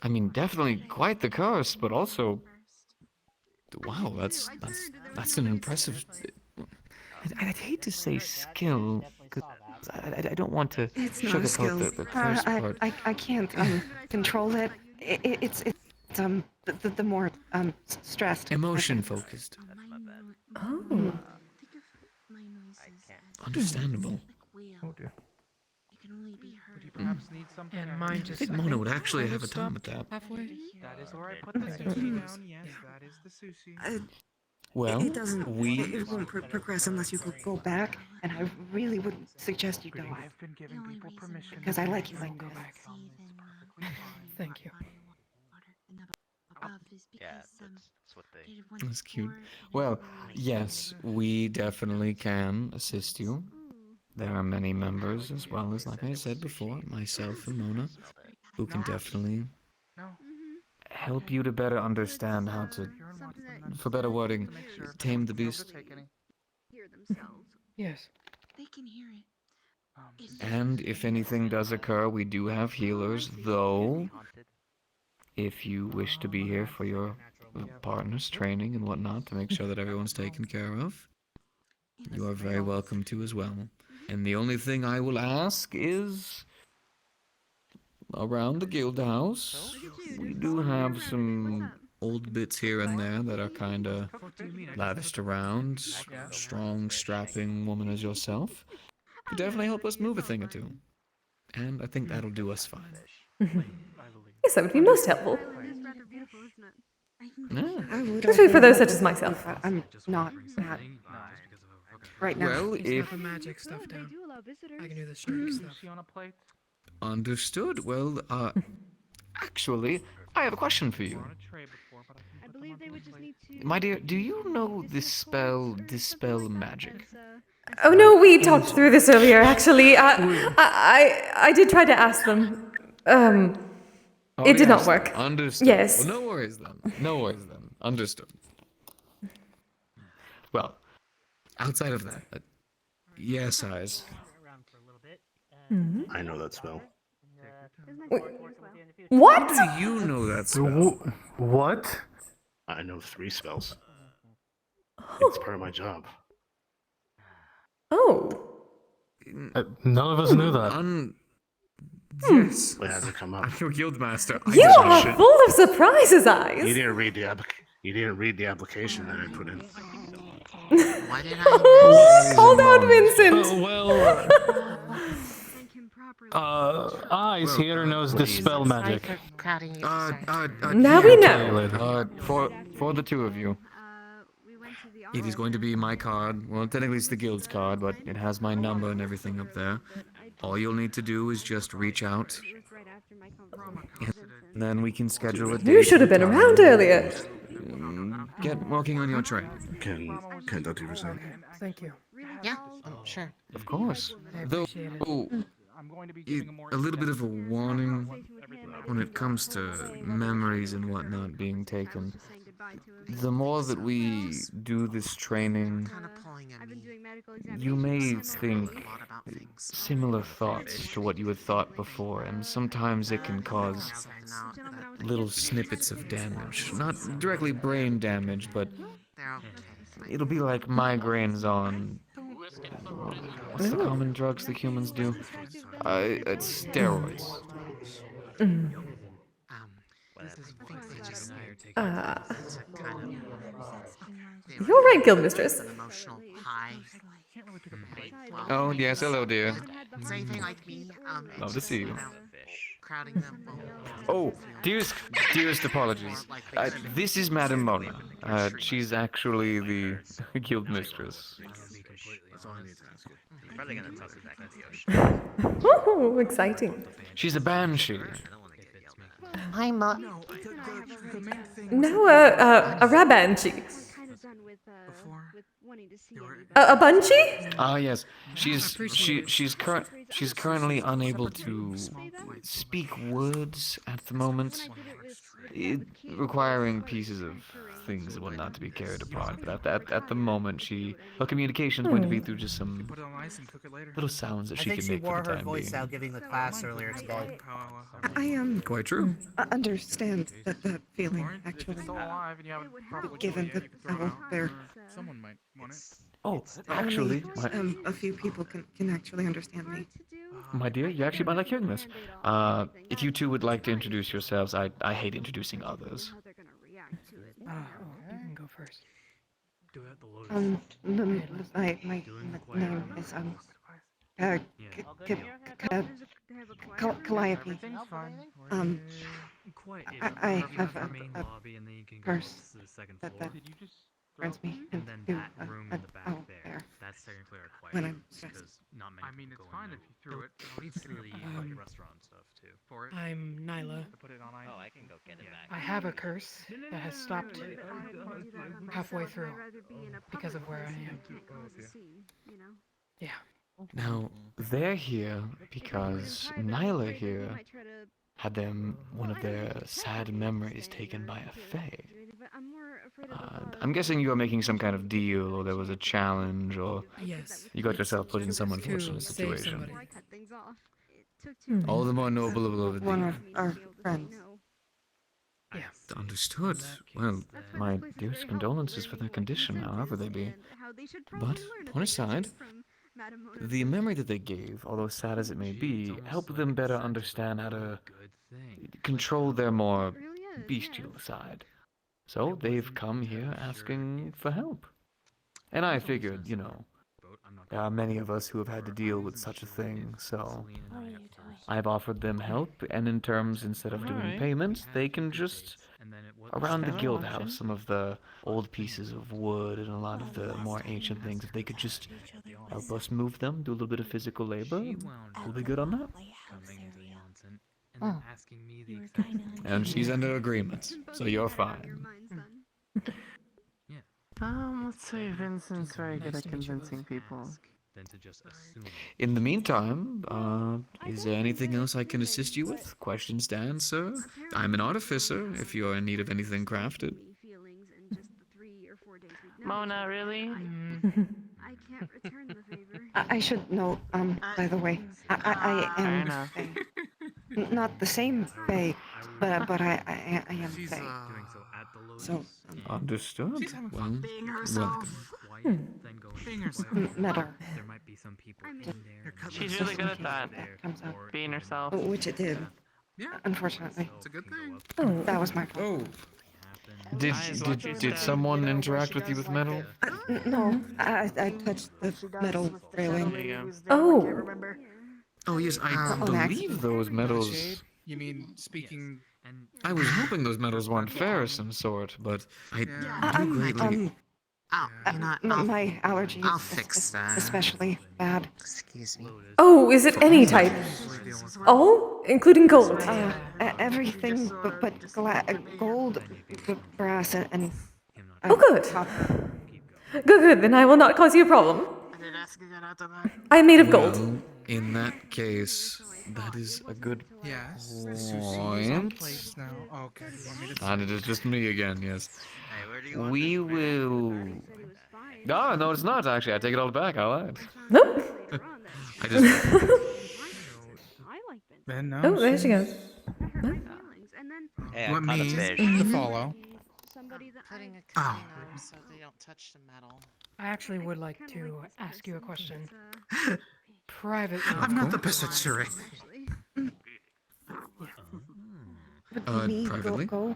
I mean, definitely quite the curse, but also, wow, that's an impressive. I'd hate to say skill, because I don't want to It's not a skill. sugarcoat the curse part. I can't control it. It's the more stressed. Emotion focused. Oh. Understandable. Oh dear. And mine I just. think Mona would actually have a time with that. Halfway. That is where I put the sushi down. Yes, that is the sushi. Well, It doesn't. It won't progress unless you go back, and I really would suggest you don't. I've been giving people permission Because I like you like this. Thank you. Yeah, that's what they. That's cute. Well, yes, we definitely can assist you. There are many members, as well as, like I said before, myself and Mona, who can definitely help you to better understand how to, for better wording, tame the beast. Yes. They can hear it. And if anything does occur, we do have healers, though, if you wish to be here for your partner's training and whatnot to make sure that everyone's taken care of, you are very welcome to as well. And the only thing I will ask is, around the guild house, we do have some old bits here and there that are kind of lavished around. Strong, strapping woman as yourself could definitely help us move a thing or two. And I think that'll do us fine. Yes, that would be most helpful. Especially for those such as myself. I'm not that right now. Well, Just if put the magic stuff down. I can do the strength stuff. Sushi on a plate. understood, well, actually, I have a question for you. I believe they would just need to. My dear, do you know this spell, Dispel Magic? Oh no, we talked through this earlier. Actually, I did try to ask them. Oh, It did not yes, work. Understood. Yes. Well, no worries then. No worries then. Understood. Well, outside of that, yes, eyes. I know that spell. What? How do you know that spell? What? I know 3 spells. It's part of my job. Oh. None of us knew that. Yes. It hasn't come up. I'm your guild master. You are full of surprises, Eyes. You didn't read the application that I put in. Why did I Hold out, Vincent. Eyes here knows Dispel Magic. Now we know. For the two of you. It is going to be my card. Well, technically it's the guild's card, but it has my number and everything up there. All you'll need to do is just reach out. And then we can schedule a date. You should have been and time. around earlier. Get working on your train. Can that do for saying? Thank you. Yeah, sure. Of course. I Though, appreciate it. a little bit of a warning when it comes to memories and whatnot being taken. The more that we do this training, you may think similar thoughts to what you had thought before, and sometimes it can cause little snippets of damage. Not directly brain damage, but it'll be like migraines on... What's the common drugs that humans do? It's steroids. You're right, guild mistress. Oh, yes, hello, dear. Is anything like me? Love to see you. Crowding them. Oh, dearest apologies. This is Madame Mona. She's actually the guild mistress. Oh, exciting. She's a banshee. I'm Now a rabanshee. A Bunchie? Ah, yes. She's currently unable to speak words at the moment, requiring pieces of things and whatnot to be carried apart. But at the moment, her communication is going to be through just some Put it on ice and cook it later. little sounds that I she think can she make wore for the her time voice being. out giving the class earlier today. I Quite true. understand that feeling, actually. Still alive and you haven't probably Given killed it that yet, you can throw it out. there Someone might want it. Oh, only actually, a few people can actually understand me. my dear, you actually might like hearing this. If you two would like to introduce yourselves, I hate introducing others. You can go first. My name is Calliope. I have a curse that turns me into a owl bear That's technically our quiet when room, I'm stressed. because not many I mean, people it's go in fine there. if you threw it. It leads to the like, restaurant stuff too. For it. I'm Nyla. To put it on ice. Oh, I can go get it back. I have a curse that has stopped halfway through because of where I am. Yeah. Now, they're here because Nyla here had one of their sad memories taken by a fae. I'm guessing you are making some kind of deal, or there was a challenge, or Yes. you got yourself put in some To unfortunate save situation. somebody. All the more noble of a One deed. of our friends. Yeah. Understood. Well, my dearest condolences for their condition, however they be. But, point aside, the memory that they gave, although sad as it may be, helped them better understand how to control their more bestial side. So they've come here asking for help. And I figured, there are many of us who have had to deal with such a thing, so I've offered them help, and in terms, instead of doing payments, they can just, around the guild house, some of the old pieces of wood and a lot of the more ancient things, if they could just help us move them, do a little bit of physical labor, we'll be good on that. Oh. And she's under agreement, so you're fine. Let's say Vincent's very good at convincing people. In the meantime, is there anything else I can assist you with? Questions to answer? I'm an artificer, if you're in need of anything crafted. Mona, really? I should note, by the way, I am Fae. Not the same Fae, but I am Fae. So, Understood. Well, Being herself. metal. There might be some people in there. She's really good at that. Comes out. Being herself. Which it did. Yeah. Unfortunately. It's a good thing. That was my fault. Did someone interact with you with metal? No, I touched the metal railing. Oh. Oh yes, I on believe accident. those metals. You mean speaking? I was hoping those metals weren't fair of some sort, but I do greatly. My allergies. I'll fix that. Especially bad. Excuse me. Oh, is it any type? All? Including gold? Everything but gold, brass, and Oh, good. copper. Good, then I will not cause you a problem. I am made of gold. Well, in that case, that is a good Yes. point. Place now. Okay. You want me to And it is just me again, yes. We will. Ah, no, it's not actually. I take it all back. I lied. Nope. I just. Ben, no. Oh, there she goes. Hey, You want I caught a me fish. to follow? Putting a Oh. container so they don't touch the metal. I actually would like to ask you a question. Privately. I'm not the best at cheering. Privately? Go.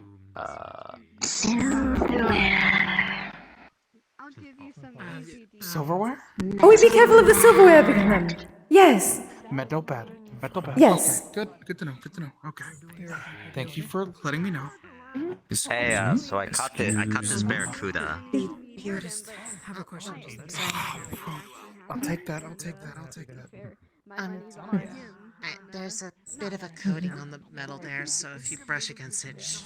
Silverware? Oh, be careful of the silverware behind them. Yes. Metal pad. Metal pad. Yes. Okay. Good. Good to know. Good to know. Okay. Thank you for letting me know. Hey, so I caught this barracuda. I just have a question. I'll take that. I'll take that. I'll take that. There's a bit of a coating on the metal there, so if you brush against it,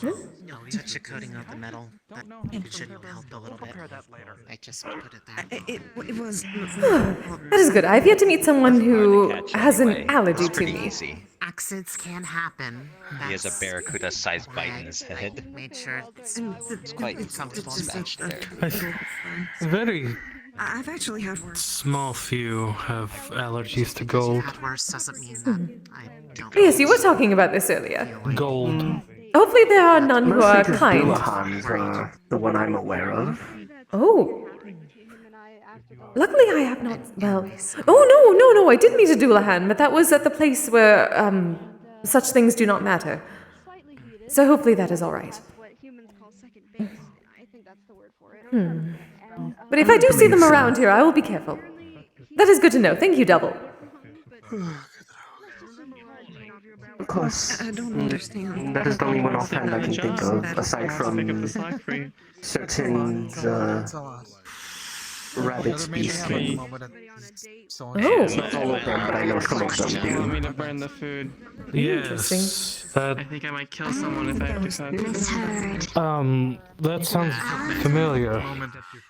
you'll touch the coating of the metal. That should help a little bit. I just put it there. It was. That is good. I've yet to meet someone who has an allergy to me. Easy. Accidents can happen. He has a barracuda-sized bite in his head. Made sure it's quite comfortable. dispatched there. Very I've actually had small few have allergies to gold. Worse doesn't mean that I don't. Yes, you were talking about this earlier. Gold. Hopefully there are none who are Mostly 'cause kind. Dullahan's the one I'm aware of. Oh. Luckily I have not, well... Oh, no, I did meet a Dullahan, but that was at the place where, such things do not matter. So hopefully that is alright. But if I do see them around here, I will be careful. That is good to know. Thank you, Double. Of course. I don't understand. That is the only one offhand I can think of, aside from certain rabbits beastmen. Oh. Not all of them, but I know some of them do. Me to burn the food. Yes, that. I think I might kill someone if I have to cook. That sounds familiar.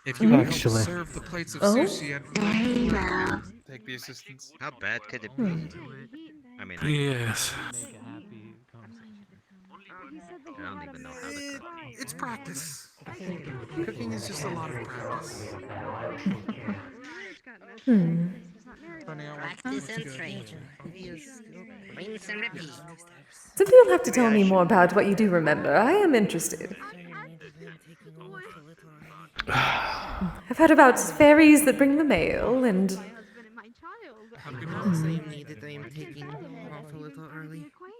If you actually. serve the plates of Oh. sushi, I'd take the assistance. How bad could it be? I mean, Yes. I don't even know how to cook. It's practice. Cooking is just a lot of practice. Practice and train. Rinse and repeat. Simply you'll have to tell me more about what you do remember. I am interested. I've heard about fairies that bring the mail, and...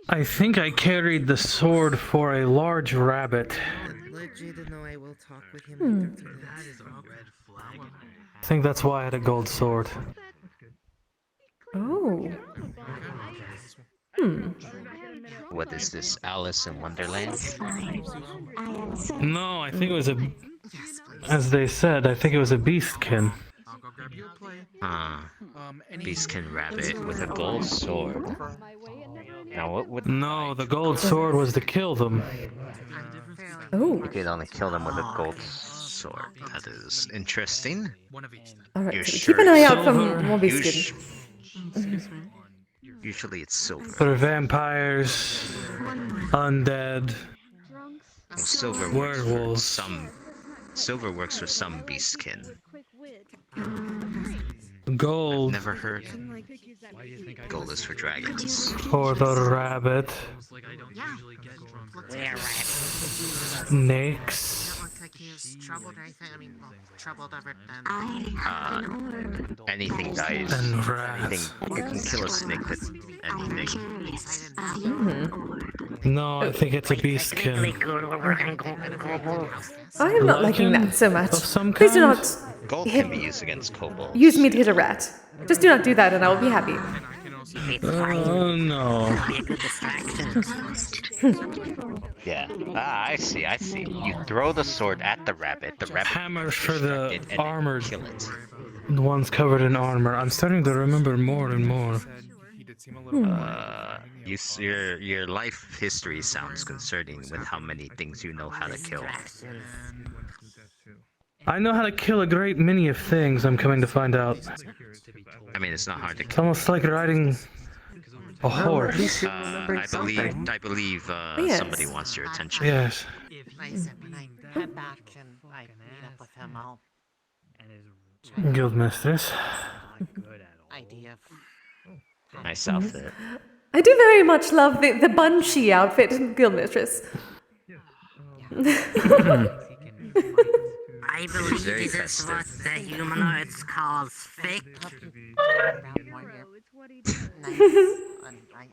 I think I carried the sword for a large rabbit. I think that's why I had a gold sword. Oh. What is this, Alice in Wonderland? No, I think it was a... As they said, I think it was a beastkin. Beastkin rabbit with a gold sword. Now what would... No, the gold sword was to kill them. Oh. You could only kill them with a gold sword. That is interesting. Alright, You're so sure keep an eye it's out for silver? more beastkin. Usually it's silver. For vampires, undead, Silver werewolves. Silver works for some beastkin. Gold Never heard. Gold is for dragons. for the rabbit, snakes. Anything dies. And rats. Anything. You can kill a snake with anything. No, I think it's a beastkin. I am not liking that so much. Of some Please do kind? not Gold can be used against kobolds. use me to hit a rat. Just do not do that and I will be happy. Oh no. Yeah. I see. You throw the sword at the rabbit. The rabbit Hammers for the and armored kill it. the ones covered in armor. I'm starting to remember more and more. Your life history sounds concerning with how many things you know how to kill. I know how to kill a great many of things, I'm coming to find out. I mean, it's not hard to It's kill. almost like riding a horse. I believe Yes. somebody wants your attention. Yes. When I head back and I meet up with him, I'll Guildmistress. idea. Nice outfit. I do very much love the bunchy outfit in Guildmistress. I believe very this is what festive. the humanoids call fake.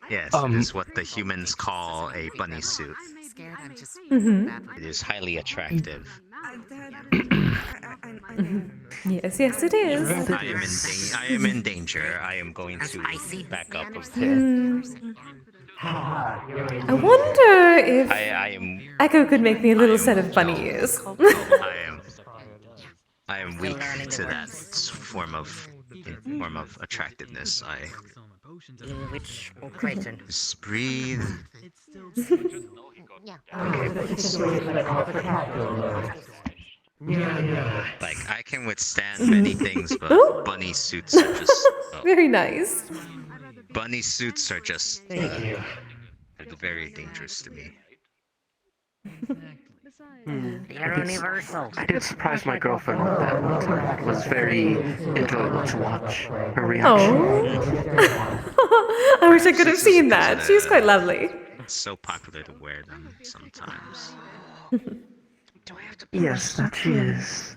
Yes, it is what the humans call a bunny suit. It is highly attractive. Yes, it is. I am in danger. I am going to back up a bit. I wonder if I am Echo could make me a little set of bunny ears. I am weak to that form of attractiveness. In which equation? Just breathe. Like, I can withstand many things, but Oh. bunny suits are just. Oh, Very nice. bunny suits are just. They're very dangerous to me. They're universal. I did surprise my girlfriend with that one time. It was very enjoyable to watch her reaction. Oh. I wish I could have seen that. She was quite lovely. It's so popular to wear them sometimes. Yes, that she is.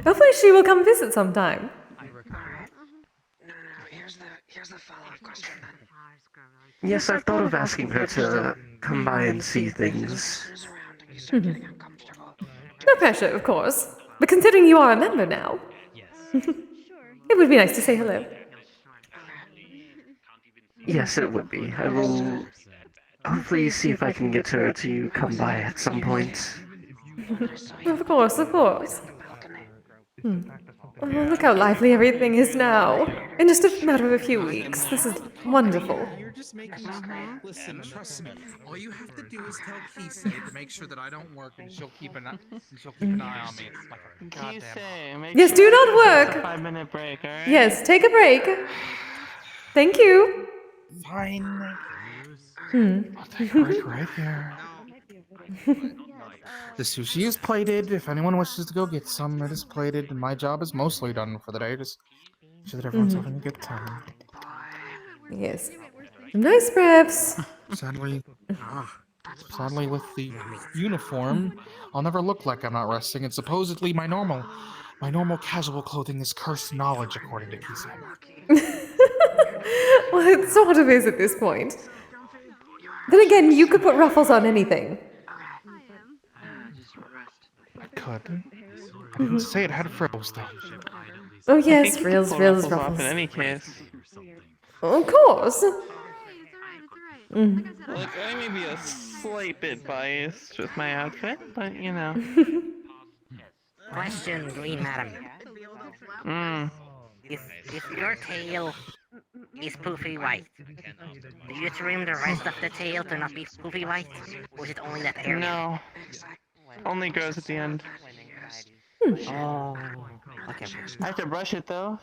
Hopefully she will come visit sometime. Here's the follow-up question then. Yes, I've thought of asking her to come by and see things. No pressure, of course. But considering you are a member now, it would be nice to say hello. Yes, it would be. I will hopefully see if I can get her to come by at some point. Of course, of course. Oh, look how lively everything is now. In just a matter of a few weeks. This is wonderful. You're just making listen, trust me. All you have to do is tell Kisei to make sure that I don't work, and she'll keep an eye on me. It's like a goddamn. Yes, do not work. 5-minute break, alright? Yes, take a break. Thank you. Fine. I'll take a break right here. The sushi is plated. If anyone wishes to go get some, it is plated. And my job is mostly done for the day. Just make sure that everyone's having a good time. Yes. Nice preps. Sadly, with the uniform, I'll never look like I'm not resting. And supposedly my normal casual clothing is cursed knowledge, according to Kisei. Well, it sort of is at this point. Then again, you could put ruffles on anything. I could. I didn't say it had frills, though. Oh yes, frills, ruffles. In any case. Of course. Look, I may be a slight bit biased with my outfit, but you know. Question, Green Madam. If your tail is poofy white, do you trim the rest of the tail to not be poofy white? Or is it only that area? No. Only grows at the end. Oh, okay. I have to brush it though.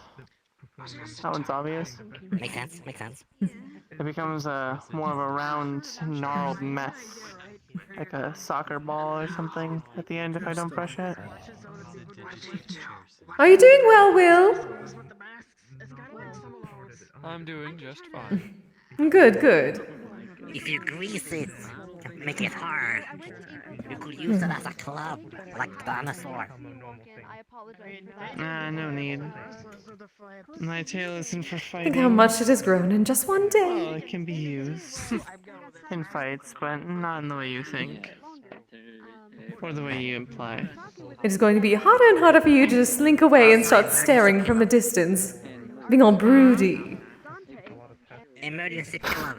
That one's obvious. Makes sense. It becomes more of a round, gnarled mess. Like a soccer ball or something at the end if I don't brush it. Are you doing well, Will? I'm doing just fine. Good, good. If you grease it, make it hard, you could use it as a club, like the dinosaur. No need. My tail isn't for fighting. Think how much it has grown in just one day. Well, it can be used in fights, but not in the way you think. Or the way you imply. It is going to be harder and harder for you to just slink away and start staring from a distance. Being all broody. Emergency club.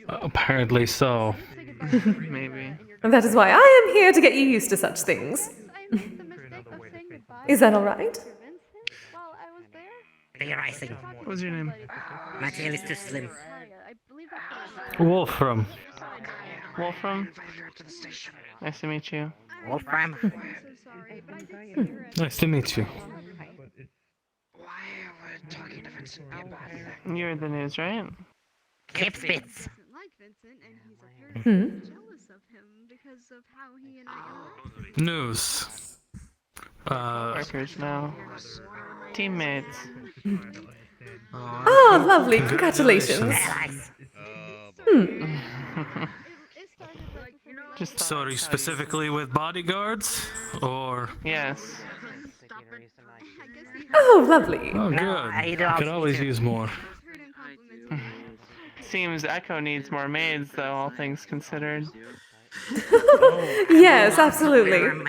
Apparently so. Maybe. And that is why I am here to get you used to such things. Is that alright? Theorizing. What was your name? My tail is too slim. Wolfram. Wolfram? Nice to meet you. Wolfram. Nice to meet you. You're the news, right? Kip Spitz. News. Workers now. Teammates. Oh, lovely. Congratulations. Sorry, specifically with bodyguards? Or. Yes. Oh, lovely. Oh, good. I could always use more. Seems Echo needs more maids, though, all things considered. Yes, absolutely.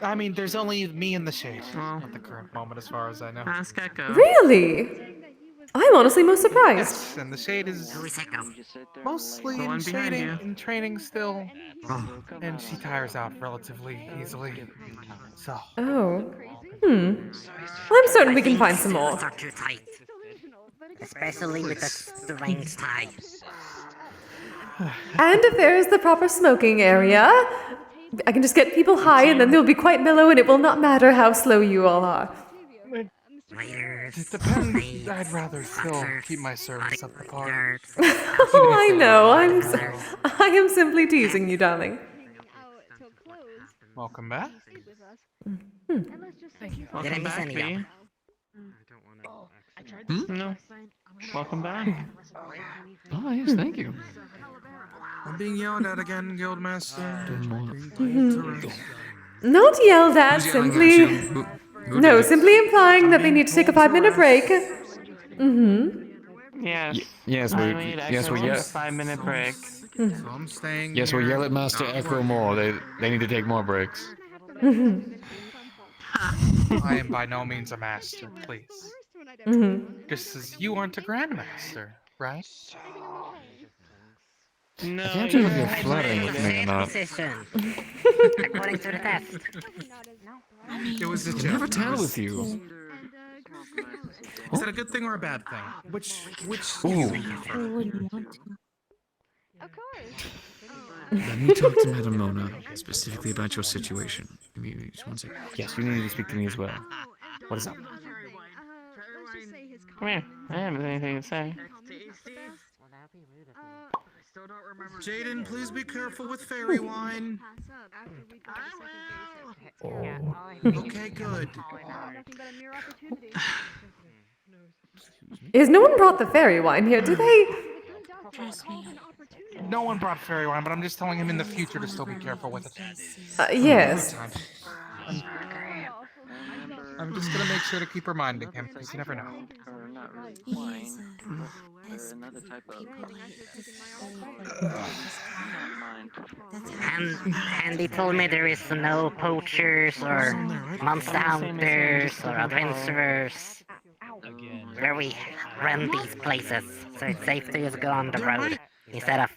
I mean, there's only me in the shade at the current moment, as far as I know. Ask Echo. Really? I'm honestly most surprised. Yes, and the shade is mostly The in one behind shading, you. in training still, and she tires out relatively easily. So. Oh. I'm certain we can find some more. Suits are too tight. Especially with the strange tie. And if there is the proper smoking area, I can just get people high and then they'll be quite mellow and it will not matter how slow you all are. It depends. I'd rather still keep my service up the park. Oh, I know. I am simply teasing you, darling. Welcome back. Welcome back, V. No. Welcome back. Oh, yes, thank you. I'm being yelled at again, Guildmaster. Not yelled at, simply... No, simply implying that they need to take a 5-minute break. Yes. Yes, I we need yes we Echo yell. a 5-minute break. So I'm staying Yes, we here. yell at Master Echo more. They need to take more breaks. I am by no means a master, please. Just as you aren't a grandmaster, right? No, I can't tell if you're I flirting with me or not. position. According to the test. It was a I can joke. never tell with you. Is that a good thing or a bad thing? Which Ooh. do you prefer? Let me talk to Madam Mona specifically about your situation. Give me just one second. Yes, you need to speak to me as well. What is up? Come here. I haven't anything to say. Jaden, please be careful with fairy wine. Okay, good. Is no one brought the fairy wine here, do they? No one brought fairy wine, but I'm just telling him in the future to still be careful with it. Yes. I'm just gonna make sure to keep reminding him, because you never know. And he told me there is no poachers or monster hunters or adventurers where we run these places, so it's safe to just go on the road instead of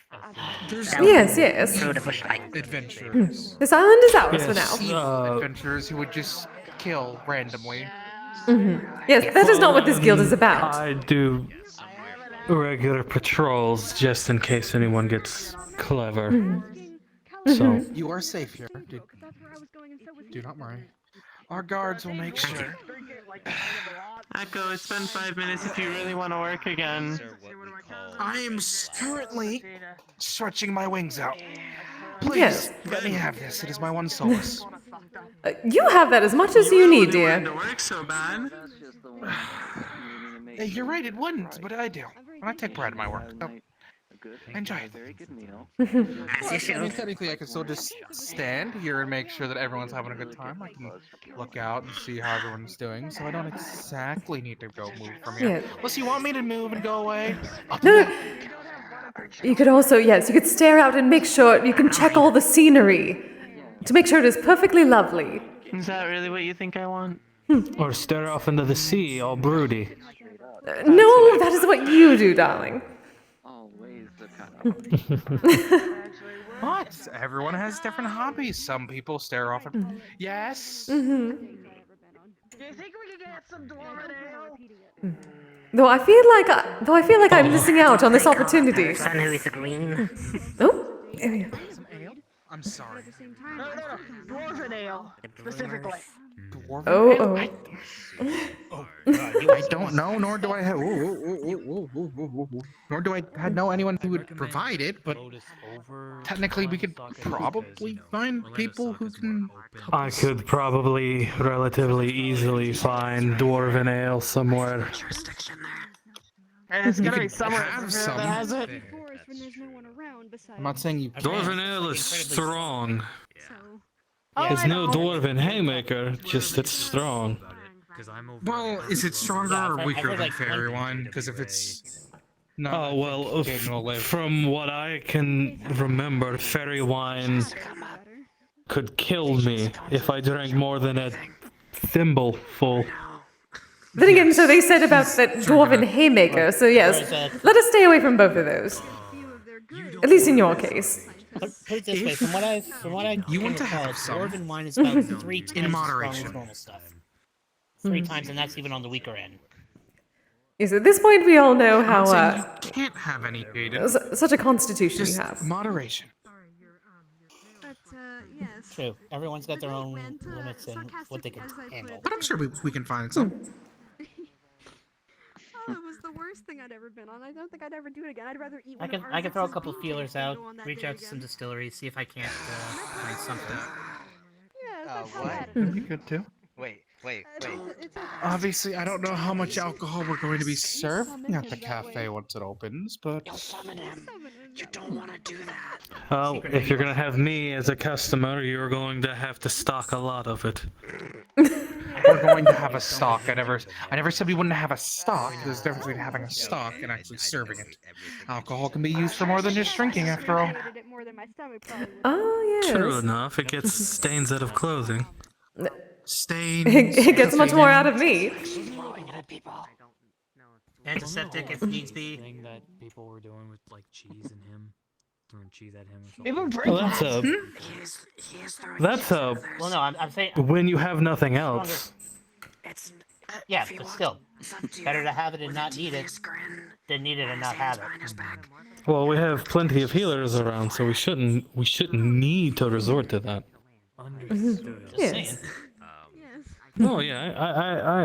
Yes. through the bushlight. Adventurers. This island is ours for Yes, now. Adventurers who would just kill randomly. Yes, that is not what this guild is about. I do regular patrols just in case anyone gets clever. So You are safe here. Do not worry. Our guards will make sure. Echo, it's been 5 minutes if you really want to work again. I am currently stretching my wings out. Please, Yes. let me have this. It is my one solace. You have that as much as you need, dear. Work so bad. Hey, you're right, it wouldn't, but I do. And I take pride in my work. So enjoy it. I mean, technically, I can still just stand here and make sure that everyone's having a good time. I can look out and see how everyone's doing, so I don't exactly need to go move from here. Yeah. Unless you want me to move and go away. No. You could also, yes, you could stare out and make sure you can check all the scenery to make sure it is perfectly lovely. Is that really what you think I want? or stare off into the sea, all broody. No, that is what you do, darling. What? Everyone has different hobbies. Some people stare off at. Yes. Though I feel like I'm missing out on this opportunity. Son who is green. Oh. I'm sorry. No, dwarven ale, specifically. Dwarven Oh. I don't know, nor do I have. Nor do I know anyone who would provide it, but technically we could probably find people who can. I could probably relatively easily find dwarven ale somewhere. And it's You gonna be could somewhere have that some. has it. I'm not saying you. Dwarven ale is strong. Oh, It's I no know. dwarven haymaker, just it's strong. Well, is it stronger or weaker than fairy wine? Because if it's not, Oh well, Jaden will live. from what I can remember, fairy wine could kill me if I drank more than a thimble full. Then again, so they said about that dwarven haymaker, so yes, let us stay away from both of those. At least in your case. Put it this way, from what I you want to recall, have some dwarven wine is about 3 times in as strong moderation. as normal stuff. 3 times, and that's even on the weaker end. Yes, at this point we all know I'm how not saying you can't have any paid. such a constitution Just you have. moderation. But, yes. True. Everyone's got their own limits and what they can handle. But I'm sure we can find some. Oh, it was the worst thing I'd ever been on. I don't think I'd ever do it again. I'd rather eat I one of can throw a Arzix's couple beef feelers cakes than out, go on that reach day out to some again. distilleries, see if I can't find something. Yeah, that's how what? bad it That'd be is. good too. Wait. Obviously, I don't know how much alcohol we're going to be serving at the cafe once it opens, but You'll summon him. You don't want to do that. Well, if you're gonna have me as a customer, you're going to have to stock a lot of it. we're going to have a stock. I never said we wouldn't have a stock. There's a difference between having a stock and actually serving it. Alcohol can be used for more than just drinking, after all. Oh, yes. True enough, it gets stains out of clothing. Stains. It gets much more out of me. Antiseptic if needs be. Thing that people were doing with like cheese and him, throwing cheese at him. Well, that's a. Well, no, I'm saying. When you have nothing else. Yeah, but still, better to have it and not need it than need it and not have it. Well, we have plenty of healers around, so we shouldn't need to resort to that. Understood. Just saying. No, yeah,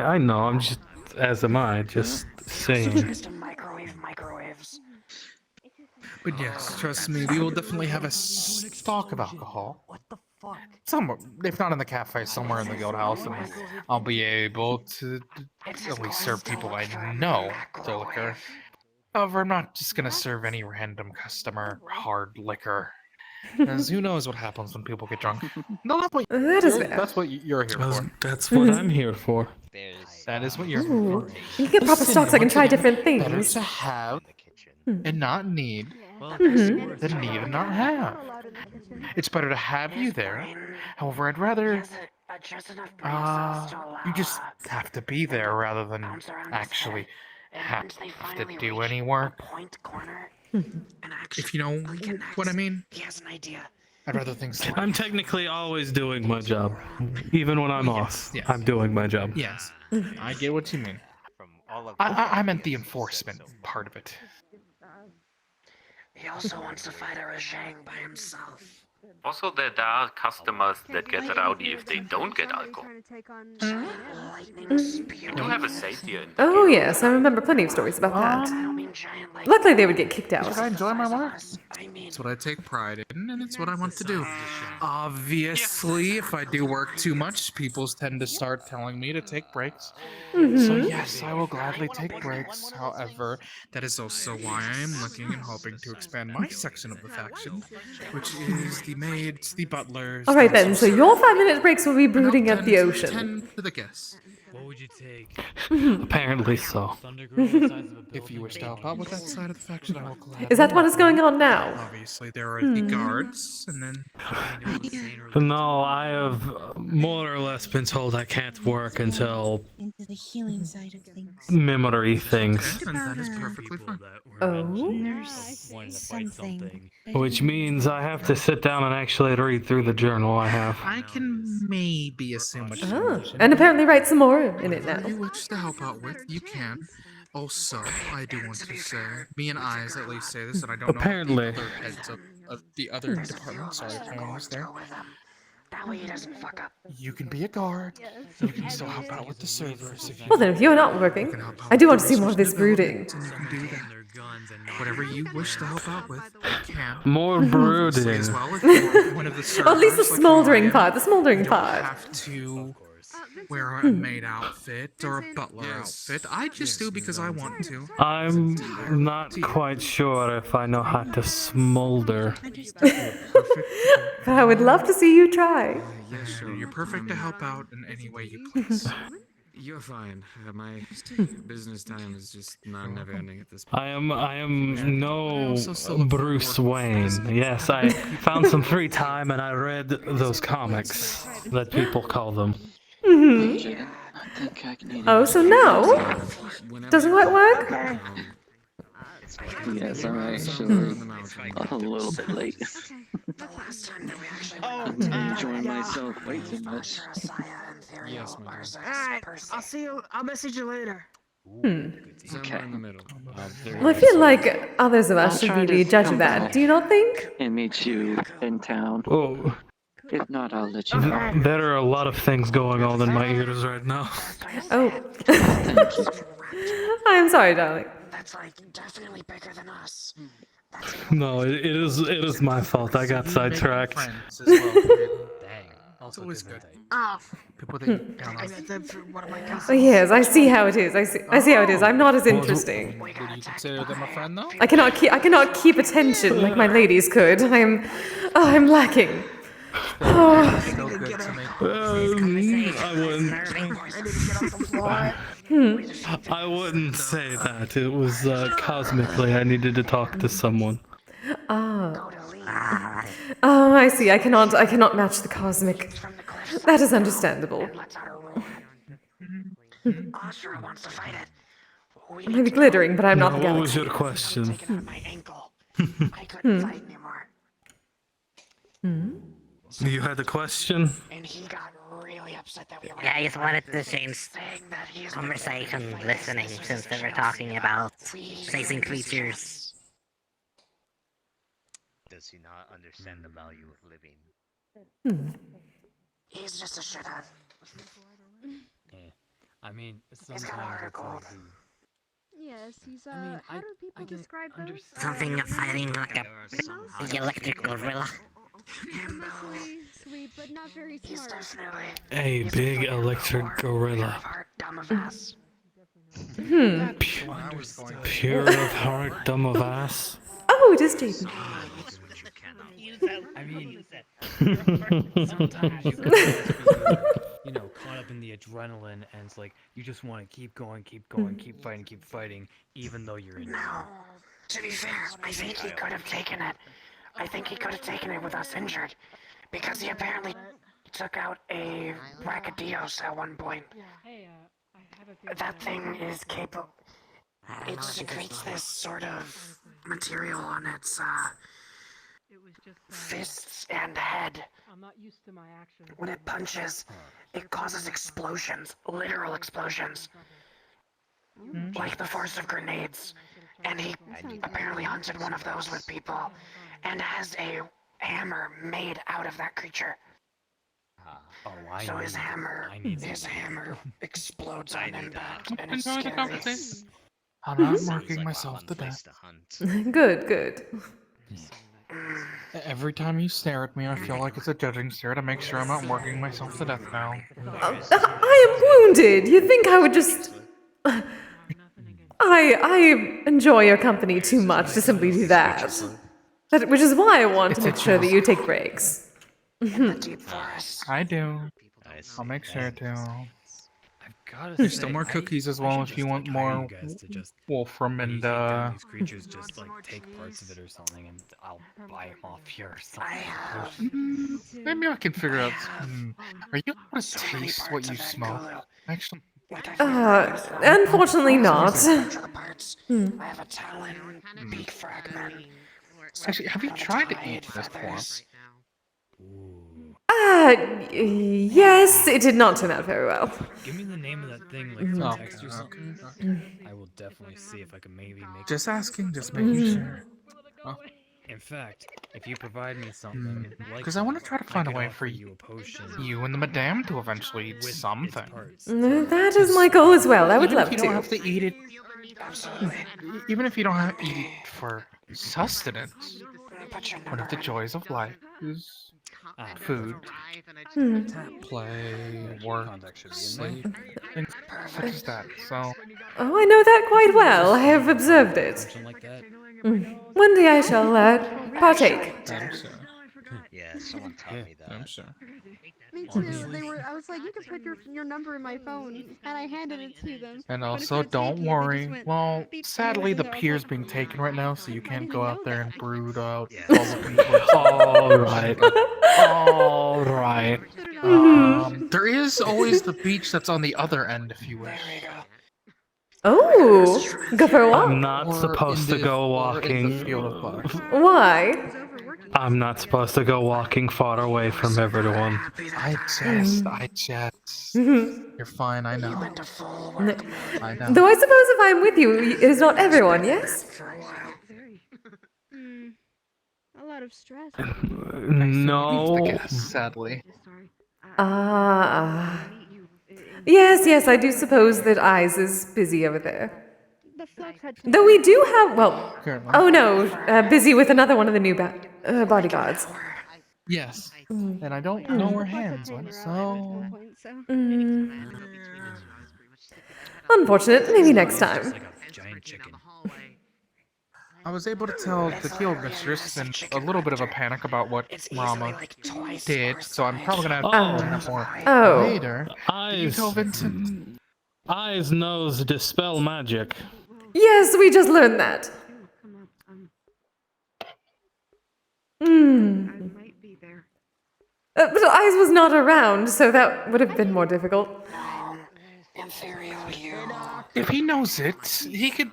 I know. I'm just, as am I, just saying. But yes, trust me, we will definitely have a stock of alcohol. What the fuck? Somewhere, if not in the cafe, somewhere in the guild house, and I'll be able to at least serve people I know the liquor. However, I'm not just gonna serve any random customer hard liquor. Because who knows what happens when people get drunk. No, that's what you're here for. That's what I'm here for. That is what you're here Ooh. for. You get proper stocks, I can try different Better things. to have and not need Mhm. than need and not have. It's better to have you there. However, I'd rather you just have to be there rather than actually have to do any work. If you know what I mean. He has an idea. I'd rather things. I'm technically always doing my job. Even when I'm off, I'm doing my job. Yes, I get what you mean. I meant the enforcement part of it. He also wants to fight a Rajang by himself. Also, there are customers that get rowdy if they don't get alcohol. We do have a safe here. Oh, yes, I remember plenty of stories about that. Luckily, they would get kicked out. I enjoy my work. It's what I take pride in, and it's what I want to do. Obviously, if I do work too much, people tend to start telling me to take breaks. So yes, I will gladly take breaks. However, that is also why I am looking and hoping to expand my section of the faction, which is the maids, the butlers. All right then, so your 5-minute breaks will be brooding at the ocean. 10 to the guests. What would you take? Apparently so. If you wish to help out with that side of the faction, I will gladly. Is that what is going on now? Obviously, there are the guards, and then. No, I have more or less been told I can't work until Into the healing side of things. memory things. And that is perfectly fine. There's something. Which means I have to sit down and actually read through the journal I have. I can maybe assume what Oh, and apparently write some more in it now. Whatever you wish to help out with, you can. Also, I do want to say, me and Eyes at least say this, and I don't Apparently. know the other heads of the other departments. Sorry, if anyone was there. That way he doesn't fuck up. You can be a guard. You can still help out with the servers. If you Well then, if you're not working, I do want to see more of this brooding. and you can do that. Whatever you wish to help out with, you can. More brooding. As well, if you're one of the servers, Well, at least the like smoldering you are, part, the smoldering you don't part. have to wear a maid outfit or a butler outfit. I just do because I want to. I'm not quite sure if I know how to smolder. But I would love to see you try. Yes, sure. You're perfect to help out in any way you please. You're fine. My business time is just never ending at this point. I am no Bruce Wayne. Yes, I found some free time and I read those comics that people call them. Oh, so no? Doesn't quite work? Yes, I'm actually a little bit late. I'm enjoying myself way too much. Yes, my dear. Alright, I'll see you. I'll message you later. Somewhere in the middle. Well, I feel like others of us I'll should try be to the judge of come that. back Do you not think? and meet you in town. Oh, If not, I'll let you know. there are a lot of things going on in my ears right now. Oh. I'm sorry, darling. That's like definitely bigger than us. No, it is my fault. I got sidetracked. Friends as well. Dang. It's always good. Oh. People that you count I on. met them for one of my Oh, yes, I see how it is. I see how it is. I'm not as Well, interesting. Would you consider them a friend though? I cannot keep attention like my ladies could. I'm lacking. Oh. So good to make. I wouldn't say that. It was cosmically. I needed to talk to someone. Oh, I see. I cannot match the cosmic. That is understandable. Ashura wants to fight it. I may be glittering, but I'm not the What was galaxy. your question? My ankle. I couldn't fight anymore. You had a question? And he got really upset that we were. Yeah, I just wanted to change that he's conversation listening since they were talking about chasing creatures. Does he not understand the value of living? He's just a shithead. I mean, He's got a sometimes heart of it's gold. like Yes, he's mean, how do people describe those? Something fighting like a the electric gorilla. Mostly sweet, but not very smart. A big electric gorilla. Pure of heart, dumb of ass. Oh, it is Jaden. I mean, sometimes you can just be, you know, caught up in the adrenaline, and it's like you just want to keep going, keep fighting, even though you're in. No. To be fair, I think he could have taken it. I think he could have taken it with us injured. Because he apparently took out a Brachydios at one point. That thing is capable. It secretes this sort of material on its fists and head. I'm not used to my actions. When it punches, it causes explosions, literal explosions. Like the force of grenades. And he apparently hunted one of those with people and has a hammer made out of that creature. So his hammer explodes on impact and it's Enjoy the scary. conversation. I'm not marking myself to death. Good. Every time you stare at me, I feel like it's a judging stare to make sure I'm not working myself to death now. I am wounded. You think I would just... I enjoy your company too much to simply do that. Which is why I want to make sure that you take breaks. I do. I'll make sure to. Gotta There's say, still more cookies as well if you want more Wolfram and these creatures just like take parts of it or something, and I'll buy them off here or something. Maybe I can figure out. Are you able to taste what you smoke? Actually. Unfortunately not. I have a talon, beak fragment. Actually, have you tried to eat this form? Yes, it did not turn out very well. Give me the name of that thing, like through text or something. I will definitely see if I can maybe make. Just asking, just making sure. In fact, if you provide me something, Because I want to try to find a way for you a potion. you and the madame to eventually eat something. That is my goal as well. I would love Even if you don't to. have to eat it. Even if you don't have to eat it for sustenance. One of the joys of life is food, play, work, sleep, things such as that. So. Oh, I know that quite well. I have observed it. One day I shall partake. Yeah, someone taught me that. I'm sure. Me too. I was like, you can put your number in my phone, and I handed it to them. And But also, instead of don't taking it, they worry. just went, Well, beep, sadly, the and they're pier's being taken right now, so you can't go out there and brood out. Alright. There is always the beach that's on the other end, if you wish. Oh, go for a walk. I'm not supposed to go walking. Why? I'm not supposed to go walking far away from everyone. I just. You're fine, I know. I know. Though I suppose if I'm with you, it is not everyone, yes? A lot of stress. No. Sadly. Yes, I do suppose that Eyes is busy over there. Though we do have, well, oh no, busy with another one of the new bodyguards. Yes. And I don't know where Hands went, so. Unfortunate, maybe next time. I was able to tell the guild mistress in a little bit of a panic about what Rama did, so I'm probably gonna have to find out more later. Did you tell Vincent? Eyes knows dispel magic. Yes, we just learned that. But Eyes was not around, so that would have been more difficult. If he knows it, he could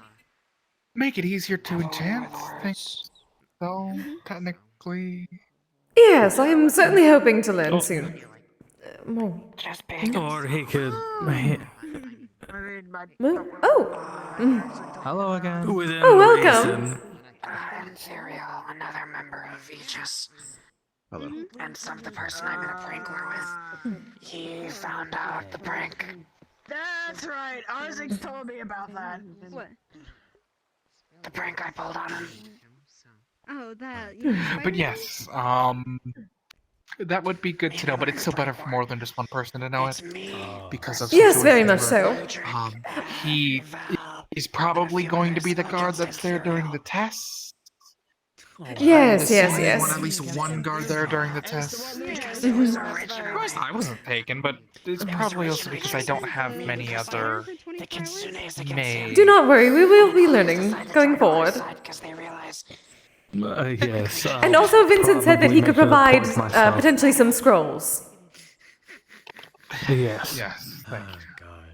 make it easier to enchant things. So, technically. Yes, I am certainly hoping to learn soon. More. Or he could. Hello again. Within welcome. reason. Ethereal, another member of VRChat. Hello. And the person I'm in a prank war with, he found out the prank. That's right. Isaac told me about that. What? The prank I pulled on him. Oh, that. But yes, that would be good to know, but it's still better for more than just one person to know it. Because of Yes, very much situations so. where, he is probably going to be the guard that's there during the test. Yes. At least one guard there during the test. I wasn't taken, but it's probably also because I don't have many other maids. Do not worry, we will be learning going forward. Yes. And also, Vincent said that he could provide potentially some scrolls. Yes. Yes, thank you.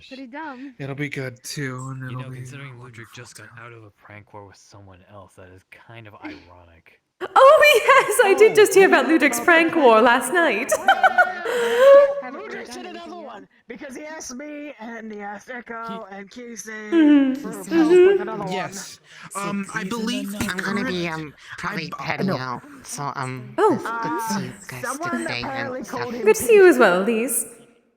Pretty dumb. It'll be good too, and it'll be. Considering Ludwig just got out of a prank war with someone else, that is kind of ironic. Oh yes, I did just hear about Ludwig's prank war last night. Ludwig did another one because he asked me and he asked Echo and Casey for help with another one. Yes. I believe I'm gonna be probably heading out. So good to see you guys today and stuff. Good to see you as well, Lise.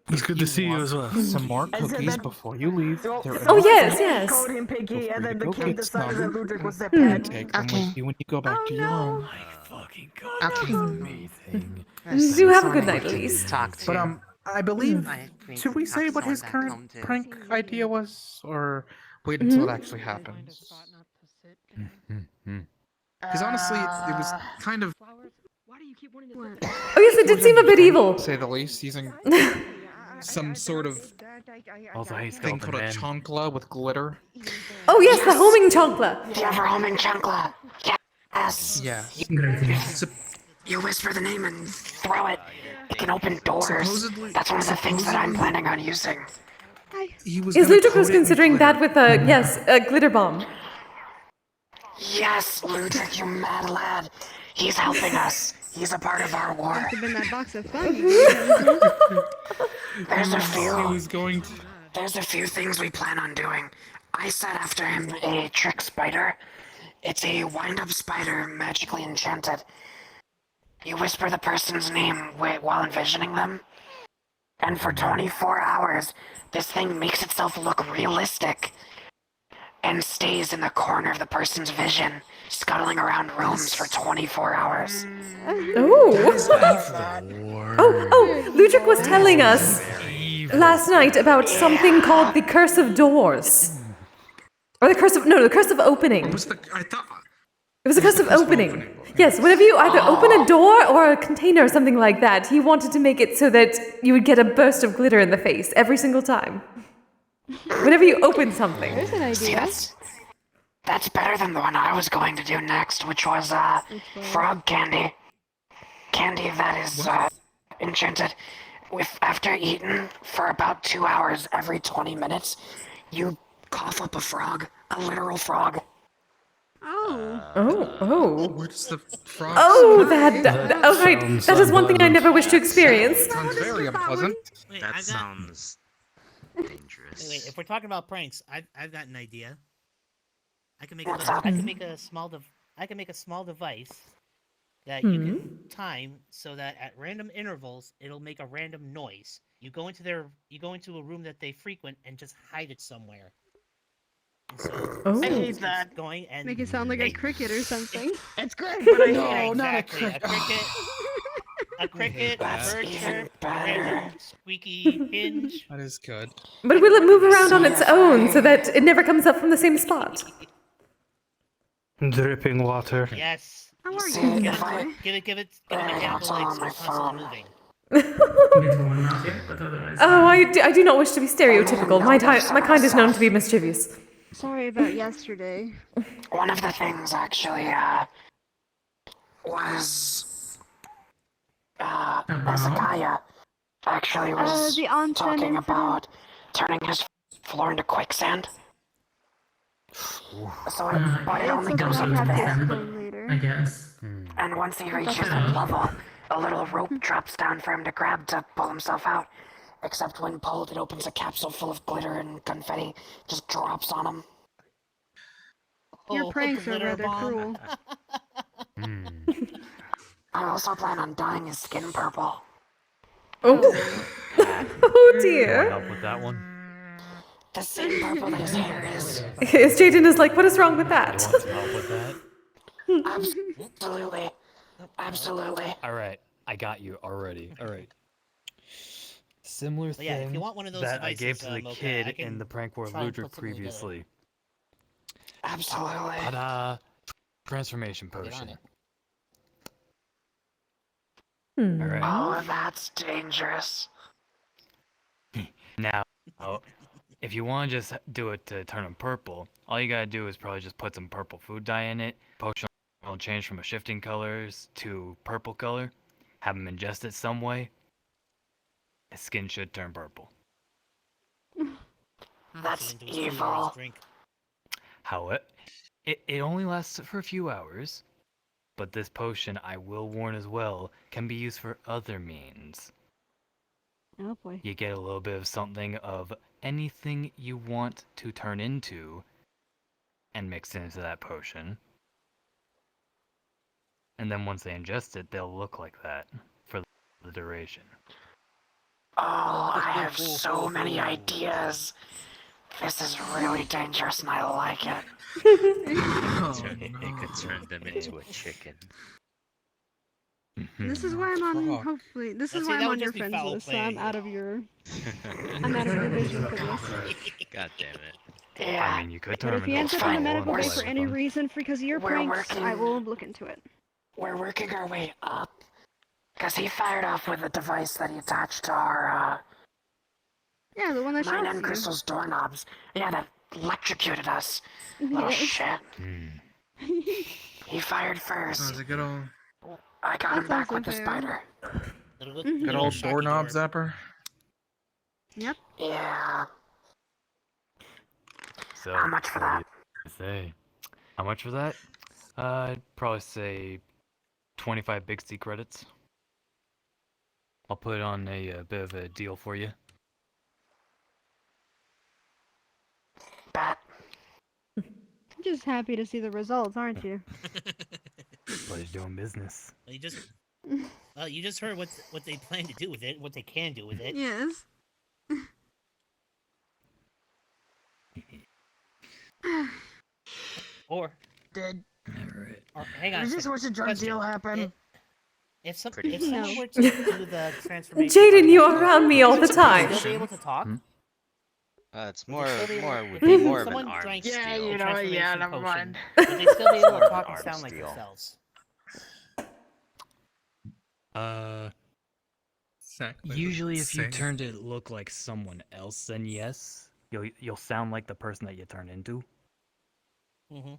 It's good to see you as well. Some more cookies before you leave. Oh yes. Called him Piggy, and then the kid decided that Ludwig was their And pet. take them with you when you go back to your room. Amazing. Do have a good night, Lise. But I believe. Should we say what his current prank idea was, or wait until it actually happens? Because honestly, it was kind of. Oh yes, it did seem a bit evil. To say the least, using some sort of thing called a chancla with glitter. Oh yes, the homing chancla. The ever homing chancla. Yes. Yeah. You whisper the name and throw it. It can open doors. That's one of the things that I'm planning on using. Yes, Ludwig was considering that with a glitter bomb. Yes, Ludwig, you mad lad. He's helping us. He's a part of our war. Must have been that box of fun. There's a few things we plan on doing. I set after him a trick spider. It's a wind-up spider magically enchanted. You whisper the person's name while envisioning them, and for 24 hours, this thing makes itself look realistic and stays in the corner of the person's vision, scuttling around rooms for 24 hours. Oh, Ludwig was telling us last night about something called the Curse of Doors. Or the Curse of Opening. It was the Curse of Opening. Yes, whenever you either open a door or a container or something like that, he wanted to make it so that you would get a burst of glitter in the face every single time. Whenever you open something. There's an idea. See, that's better than the one I was going to do next, which was frog candy. Candy that is enchanted. After eaten for about 2 hours every 20 minutes, you cough up a frog, a literal frog. Oh. Where does the frog? Oh, smell? okay. That is one thing I never wish to experience. Sounds very unpleasant. Wait, That I've got- sounds dangerous. Wait, if we're talking about pranks, I've got an idea. I can make What's a, up? I can make a small device that you can time so that at random intervals it'll make a random noise. You go into a room that they frequent and just hide it somewhere. And so I hate that. Going and Make it sound like a cricket or something. It's great, but I No, hate it. Not a exactly. cricket. A cricket, a That's bird even chirp, a better. random squeaky hinge. That is good. But will it move around on its own so that it never comes up from the same spot? Dripping water. Yes. How are See, you? if I Give it mechanical all legs on so my it's constantly phone. moving. Oh, I do not wish to be stereotypical. My kind is known to be mischievous. Sorry about yesterday. One of the things actually was Hezekiah actually was the on-prem talking incident? about turning his floor into quicksand. So but it only goes up to there. I guess. And once he reaches that level, a little rope drops down for him to grab to pull himself out. Except when pulled, it opens a capsule full of glitter and confetti, just drops on him. Your pranks are glitter rather bomb. cruel. I also plan on dyeing his skin purple. Oh. Oh dear. Help with that one. The same purple that his hair is. Is Jaden is like, what is wrong with that? You want some help with that? Absolutely. Absolutely. All right, I got you already. All right. Similar But yeah, if thing you want one of those that I gave devices, to the Mocha, kid I can in the prank war try and Ludwig put something together. previously. Absolutely. Ta-da! Transformation Get on potion. it. All right. Oh, that's dangerous. Now, if you want to just do it to turn them purple, all you gotta do is probably just put some purple food dye in it. Potion will change from a shifting colors to purple color. Have them ingest it some way. His skin should turn purple. That's Into his food or his evil. drink. How it only lasts for a few hours, but this potion, I will warn as well, can be used for other means. Oh boy. You get a little bit of something of anything you want to turn into and mix it into that potion. And then once they ingest it, they'll look like that for the duration. Oh, I have so many ideas. This is really dangerous and I like it. It could turn them into a chicken. This is why I'm on. Frog. Hopefully, this Now, is see, why that I'm would on your just be friends foul list. So play. I'm out of your. I'm out of your vision for this. God damn it. Yeah. I mean, you could But turn if them he into ends a up in the frog medical and bay play for with any them. reason because of your We're pranks, working- I will look into it. We're working our way up. Because he fired off with a device that he attached to our, Yeah, the one that mine shocks and you. Crystal's doorknobs. Yeah, that electrocuted us. Little Yes. shit. He fired first. How's it good old, I got him That's back also with the fair. spider. good old doorknob zapper? Yep. Yeah. So, How much for what do that? you say? How much for that? I'd probably say 25 Big C credits. I'll put on a bit of a deal for you. Bet. Just happy to see the results, aren't you? But he's doing business. Well, you just heard what they plan to do with it, what they can do with it. Yes. Or or hang on. Is this what's a drug question. deal happen? If No. someone were to do the transformation, Jaden, you are around me all the time. Would they still be able to talk? It's Would more, they still be able- would if be more of someone an arms drank deal. Yeah, the you know, yeah, transformation never potion, mind. Would they still be able More to of talk an and sound arms like deal. themselves? Usually, if you Same. turned it to look like someone else, then yes, you'll sound like the person that you turn into. Mm-hmm.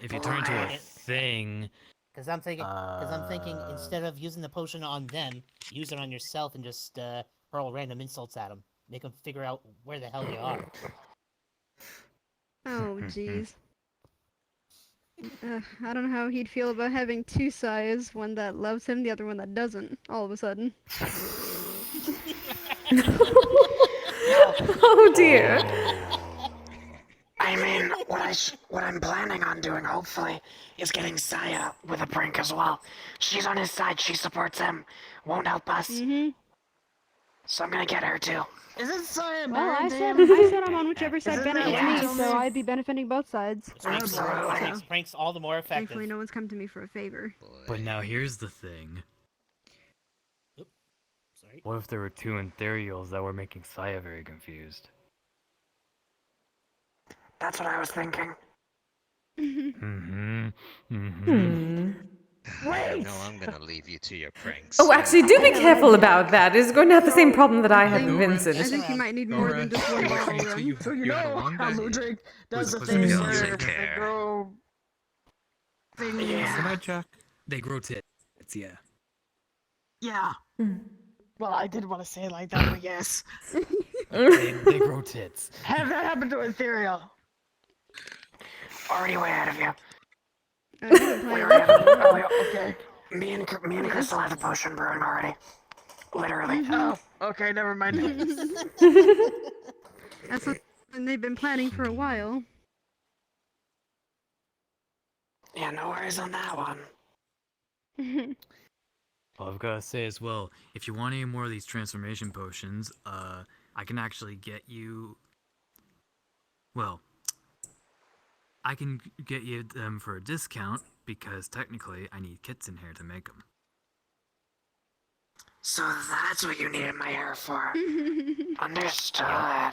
If you turn into a boy. thing, Because I'm thinking instead of using the potion on them, use it on yourself and just hurl random insults at them. Make them figure out where the hell you are. Oh, jeez. I don't know how he'd feel about having two sires, one that loves him, the other one that doesn't, all of a sudden. Oh dear. I mean, what I'm planning on doing, hopefully, is getting Saya with a prank as well. She's on his side, she supports him, won't help us. So I'm gonna get her too. Is it Saya Well, I said I'm on whichever side Isn't benefits that me, what so I'd be benefiting both sides. Pranks all the more effective. Thankfully, no one's come to me for a favor. But now here's the thing. What if there were two Ethereals that were making Saya very confused? That's what I was thinking. I know I'm gonna leave you to your pranks. Oh, actually, do be careful about that. It's going to have the same problem that I have with Vincent. I think you might need more than just one bottle then. So you know how Ludwig does the Who's thing supposed to where take care? they grow things. Can I check? They grow tits, yeah. Yeah. Well, I didn't want to say it like that, but yes. They grow tits. Have that happen to Ethereal. Already way ahead of you. Okay. Me and Crystal have a potion brewing already. Literally. Oh, okay, never mind. That's something they've been planning for a while. Yeah, no worries on that one. Well, I've got to say as well, if you want any more of these transformation potions, I can actually get you... Well, I can get you them for a discount, because technically I need kits in here to make them. So that's what you needed my hair for. Understood.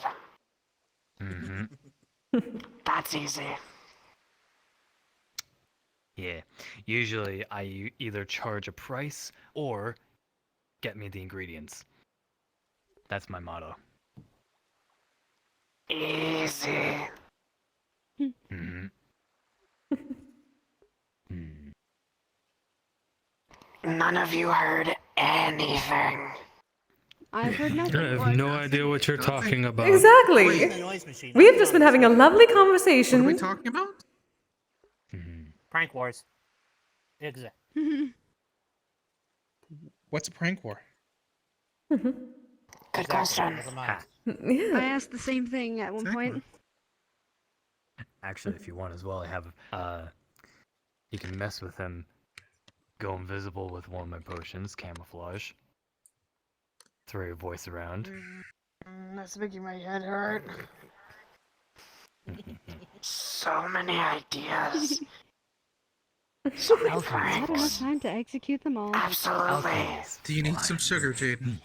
That's easy. Yeah, usually I either charge a price or get me the ingredients. That's my motto. Easy. None of you heard anything. I've heard nothing. I have no idea what you're talking about. Exactly. We have just been having a lovely conversation. What are we talking about? Prank wars. Exactly. What's a prank war? Good question. I asked the same thing at one point. Actually, if you want as well, I have, you can mess with him, go invisible with one of my potions, camouflage. Throw your voice around. That's making my head hurt. So many ideas. So many Not enough pranks. time to execute them all. Absolutely. Do you need some sugar, Jaden?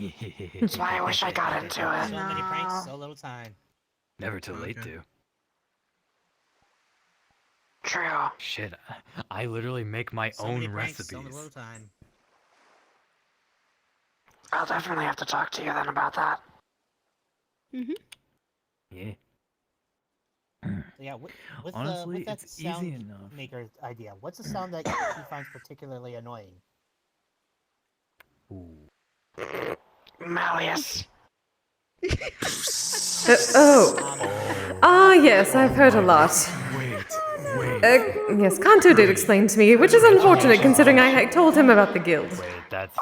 That's why I wish I got into it. So many pranks, so little time. Never too late to. True. Shit, I literally make my So own many pranks, recipes. so little time. I'll definitely have to talk to you then about that. Yeah. Yeah, with Honestly, with that it's sound easy enough. maker idea, what's a sound that he finds particularly annoying? Malleus. Yes, I've heard a lot. Yes, Kanto did explain to me, which is unfortunate considering I had told him about the guild. That's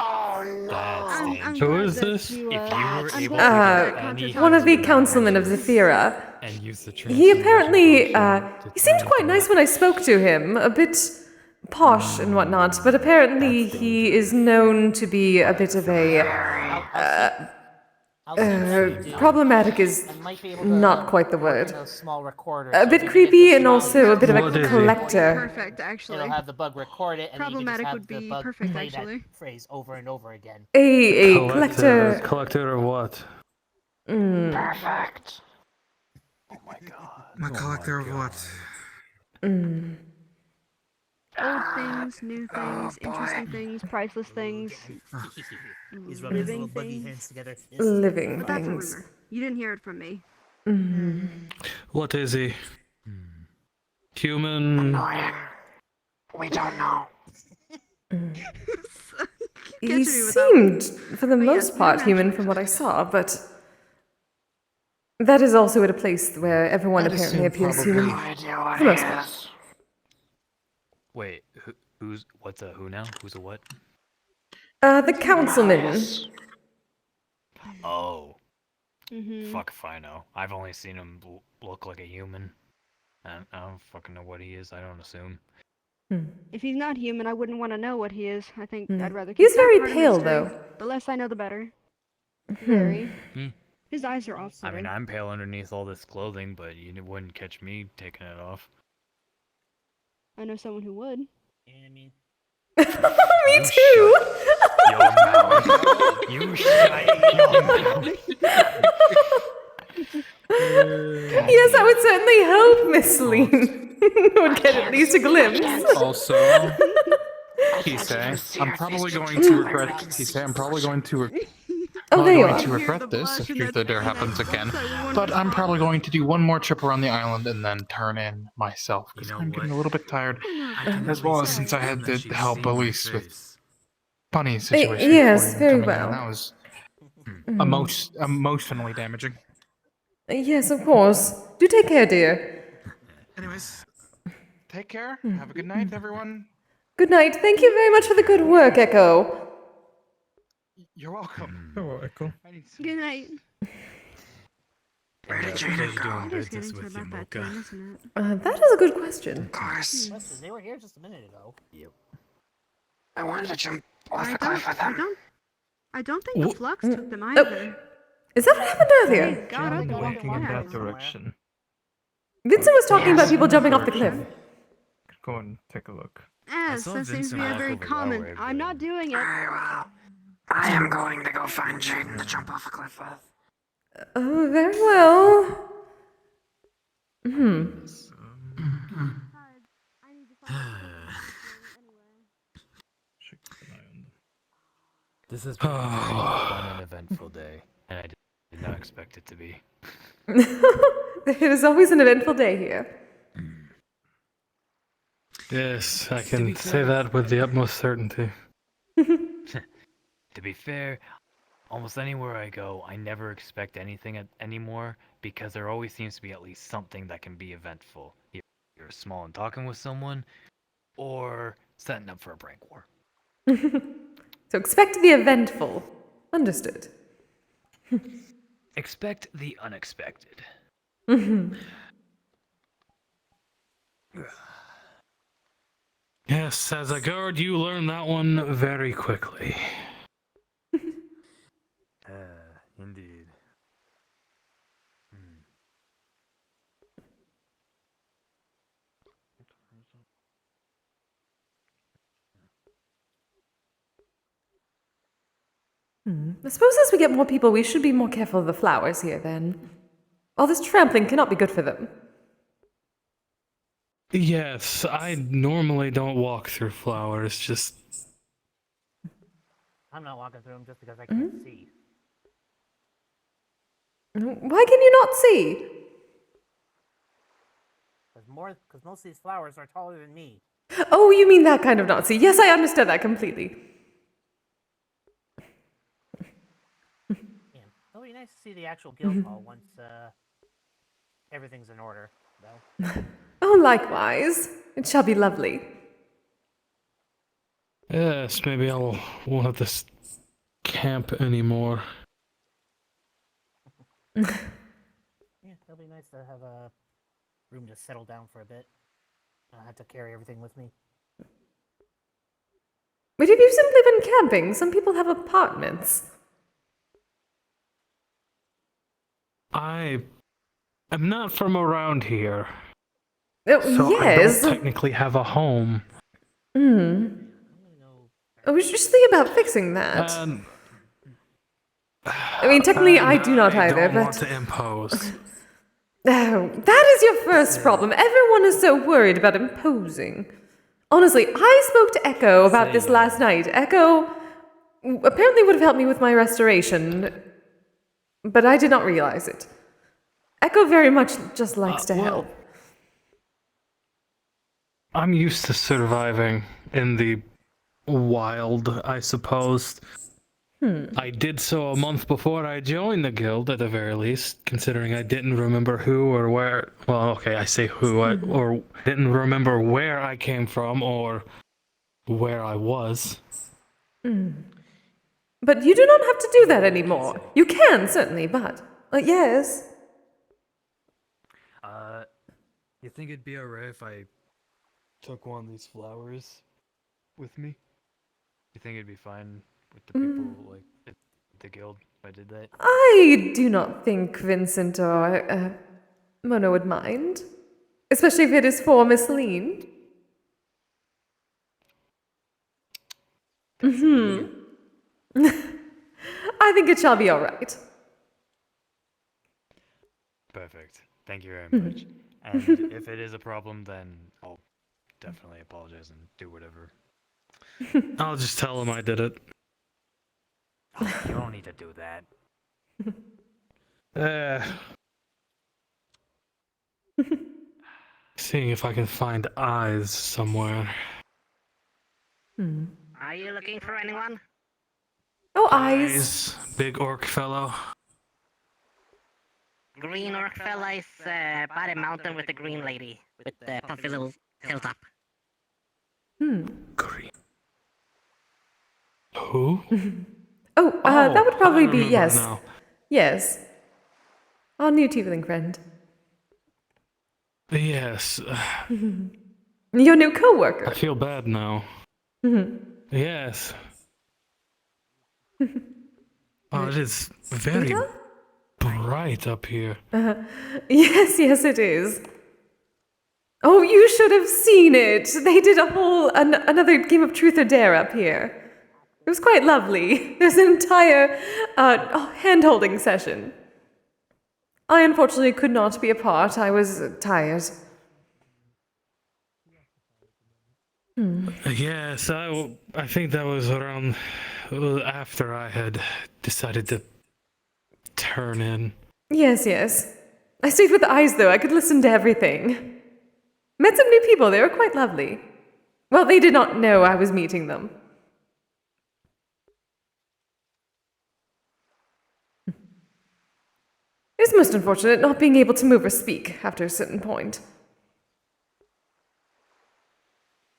Who is this? If you were able to get any One of the councilmen of Zephyra. and use the He apparently, he seemed quite nice when I spoke to him, a bit posh and whatnot, but apparently he is known to be a bit of a, problematic is not quite the word. A bit creepy and also a bit of a collector. Perfect, actually. It'll have the bug record it, and Problematic then you would can just have be the bug perfect, play actually. that phrase over and over again. A collector. Collector of what? Perfect. A collector of what? Old things, new things, interesting things, priceless things. He's rubbing his Living little buggy things. hands together. Living But that's a things. rumor. You didn't hear it from me. What is he? Human? Annoying. We don't know. He seemed, for the most part, human from what I saw, but That is also at a place where everyone I'd apparently assume appears probably- human. No idea what For the most he part. is. Wait, who's what's a who now? Who's a what? The councilman. Oh. Mm-hmm. Fuck if I know. I've only seen him look like a human. I don't fucking know what he is. I don't assume. If he's not human, I wouldn't want to know what he is. I think Hmm. I'd rather keep He's that very part a pale, mystery. though. The less I know, the better. Very. His eyes are I offset. mean, I'm pale underneath all this clothing, but you wouldn't catch me taking it off. I know someone who would. Me too! Your mouth. You shut your mouth. Yes, I would certainly hope Miss Lean would get at least a glimpse. Also, Kisei, I'm probably going to regret. Kisei, I'm probably going to. Oh, there you going are. to regret this if Truth or Dare happens again. But I'm probably going to do one more trip around the island and then turn in myself because I'm getting a little bit tired, as well as since I had to help Elise with funny situation. yes, before very even coming in, well. That was Mm. emotionally damaging. Yes, of course. Do take care, dear. Anyways, take care. Have a good night, everyone. Good night. Thank you very much for the good work, Echo. You're welcome. Oh, Echo. Good night. Where did Pleasure Jaina go? doing It is business getting to with you, about that Mocha. time, isn't it? That is a good question. Of course. Listen, they were here just a minute ago. Yep. I wanted to jump off the cliff with them. I don't think the flux took them Oh, either. is that what happened earlier? They got up and walked Walking in that out. direction. Vincent was talking about people jumping off the cliff. Go and take a look. Yes, saw that seems to be Vincent a walk very over that common. way, I'm not doing it. Very well. I am going to go find Jaden to jump off a cliff with. Oh, very well. This has been a very fun and eventful day, and I did not expect it to be. It is always an eventful day here. Yes, I can say that with the utmost certainty. To be fair, almost anywhere I go, I never expect anything anymore because there always seems to be at least something that can be eventful. Either you're small and talking with someone, or setting up for a prank war. So expect the eventful. Understood. Expect the unexpected. Yes, as a guard, you learn that one very quickly. Indeed. I suppose as we get more people, we should be more careful of the flowers here, then. All this trampling cannot be good for them. Yes, I normally don't walk through flowers, just... I'm not walking through them just because I can't see. Why can you not see? Because most of these flowers are taller than me. Oh, you mean that kind of not see. Yes, I understand that completely. Yeah, it'll be nice to see the actual guild hall once everything's in order, though. Oh, likewise. It shall be lovely. Yes, maybe I won't have this camp anymore. Yeah, it'll be nice to have a room to settle down for a bit. I don't have to carry everything with me. But if you've simply been camping, some people have apartments. I am not from around here. Oh, So yes. I don't technically have a home. I was just thinking about fixing that. I mean, technically, I do not I either, don't but... want to impose. Oh, that is your first problem. Everyone is so worried about imposing. Honestly, I spoke to Echo about this last night. Echo apparently would have helped me with my restoration, but I did not realize it. Echo very much just likes to help. I'm used to surviving in the wild, I suppose. I did so a month before I joined the guild, at the very least, considering I didn't remember who or where. Well, okay, I say who, or didn't remember where I came from or where I was. But you do not have to do that anymore. You can, certainly, but... yes. You think it'd be alright if I took one of these flowers with me? You think it'd be fine with the people, like, at the guild if I did that? I do not think Vincent or Mona would mind. Especially if it is for Miss Lean. I think it shall be alright. Perfect. Thank you very much. And if it is a problem, then I'll definitely apologize and do whatever. I'll just tell him I did it. Oh, you don't need to do that. Seeing if I can find eyes somewhere. Are you looking for anyone? Oh, eyes. Big orc fellow. Green orc fella is by the mountain with the green lady, with the puffy little hilltop. Green. Who? That would probably I be, remember yes. now. Yes. Our new tiefling friend. Yes. Your new co-worker. I feel bad now. Yes. Oh, it is very bright up here. Yes, it is. Oh, you should have seen it. They did a whole another game of Truth or Dare up here. It was quite lovely. There's an entire hand-holding session. I unfortunately could not be a part. I was tired. Yes, I think that was around after I had decided to turn in. Yes. I stayed with the eyes, though. I could listen to everything. Met some new people. They were quite lovely. Well, they did not know I was meeting them. It was most unfortunate not being able to move or speak after a certain point.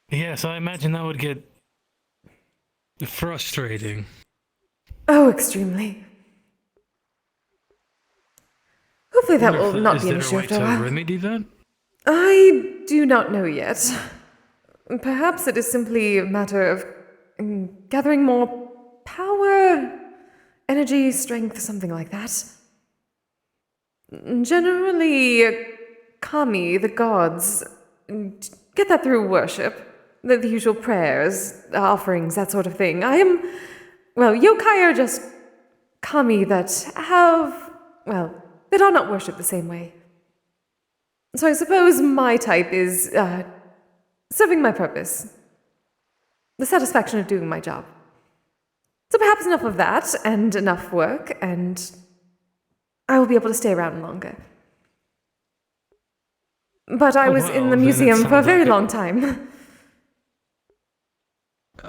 Yes, I imagine that would get frustrating. Oh, extremely. Hopefully that will not be an issue after a Is there a way while. to remedy that? I do not know yet. Perhaps it is simply a matter of gathering more power, energy, strength, something like that. Generally, kami, the gods, get that through worship. The usual prayers, offerings, that sort of thing. Yokai are just kami that that are not worshipped the same way. So I suppose my type is serving my purpose. The satisfaction of doing my job. So perhaps enough of that, and enough work, and I will be able to stay around longer. But I was in the museum for a very long time.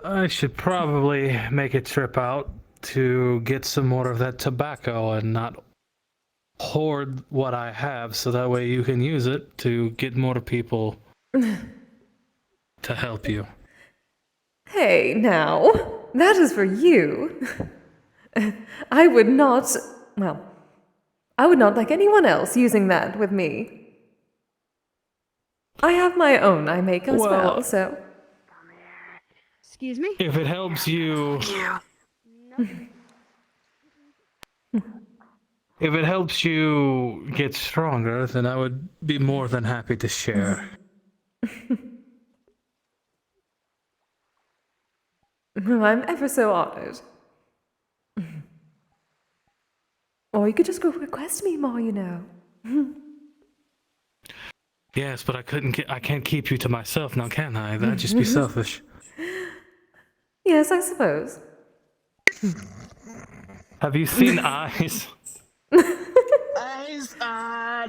I should probably make a trip out to get some more of that tobacco and not hoard what I have, so that way you can use it to get more people to help you. Hey, now, that is for you. I would not like anyone else using that with me. I have my own I make as well, so... Excuse me? If it helps you... If it helps you get stronger, then I would be more than happy to share. Well, I'm ever so honored. Or you could just go request me more, you know. Yes, but I can't keep you to myself now, can I? That'd just be selfish. Yes, I suppose. Have you seen eyes? Eyes?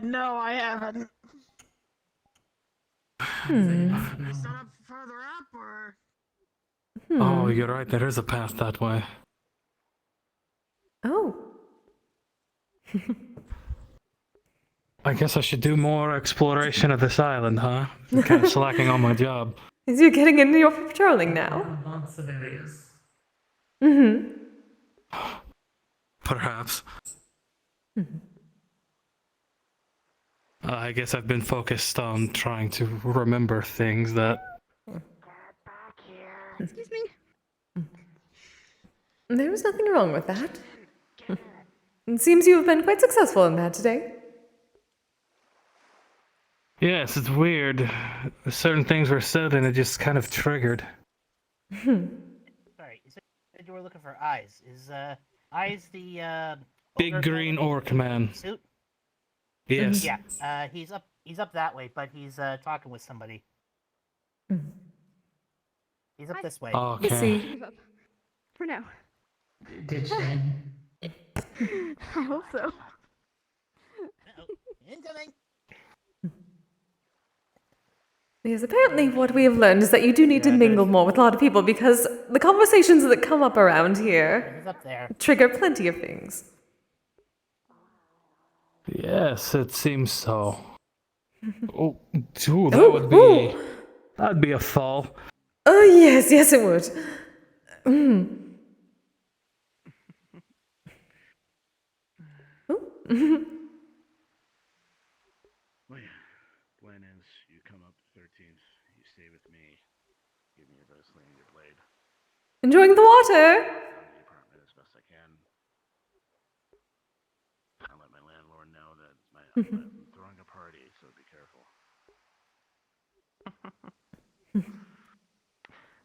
No, I haven't. Set up further up, or... Oh, you're right, there is a path that way. Oh. I guess I should do more exploration of this island, huh? I'm kind of slacking on my job. Is you getting into your patrolling now? Lots of areas. Mm-hmm. Perhaps. I guess I've been focused on trying to remember things that. Excuse me. There was nothing wrong with that. It seems you have been quite successful in that today. Yes, it's weird. Certain things were said and it just kind of triggered. Sorry, you said you were looking for Eyes. Is Eyes the Big green orc man. suit? Yes. Yeah. He's up that way, but he's talking with somebody. He's up this way. Okay. Let's see. Give up. For now. Ditch I hope so. Incoming. Yes, apparently what we have learned is that you do need to mingle more with a lot of people because the conversations that come up around here He's up there. trigger plenty of things. Yes, it seems so. Oh, that'd be a fall. Oh, yes, yes, it would. Plan is, you come up 13th, you stay with me, give me your best lane, your blade. Enjoying the water. Down to the apartment as best I can. I let my landlord know that I'm throwing a party, so be careful.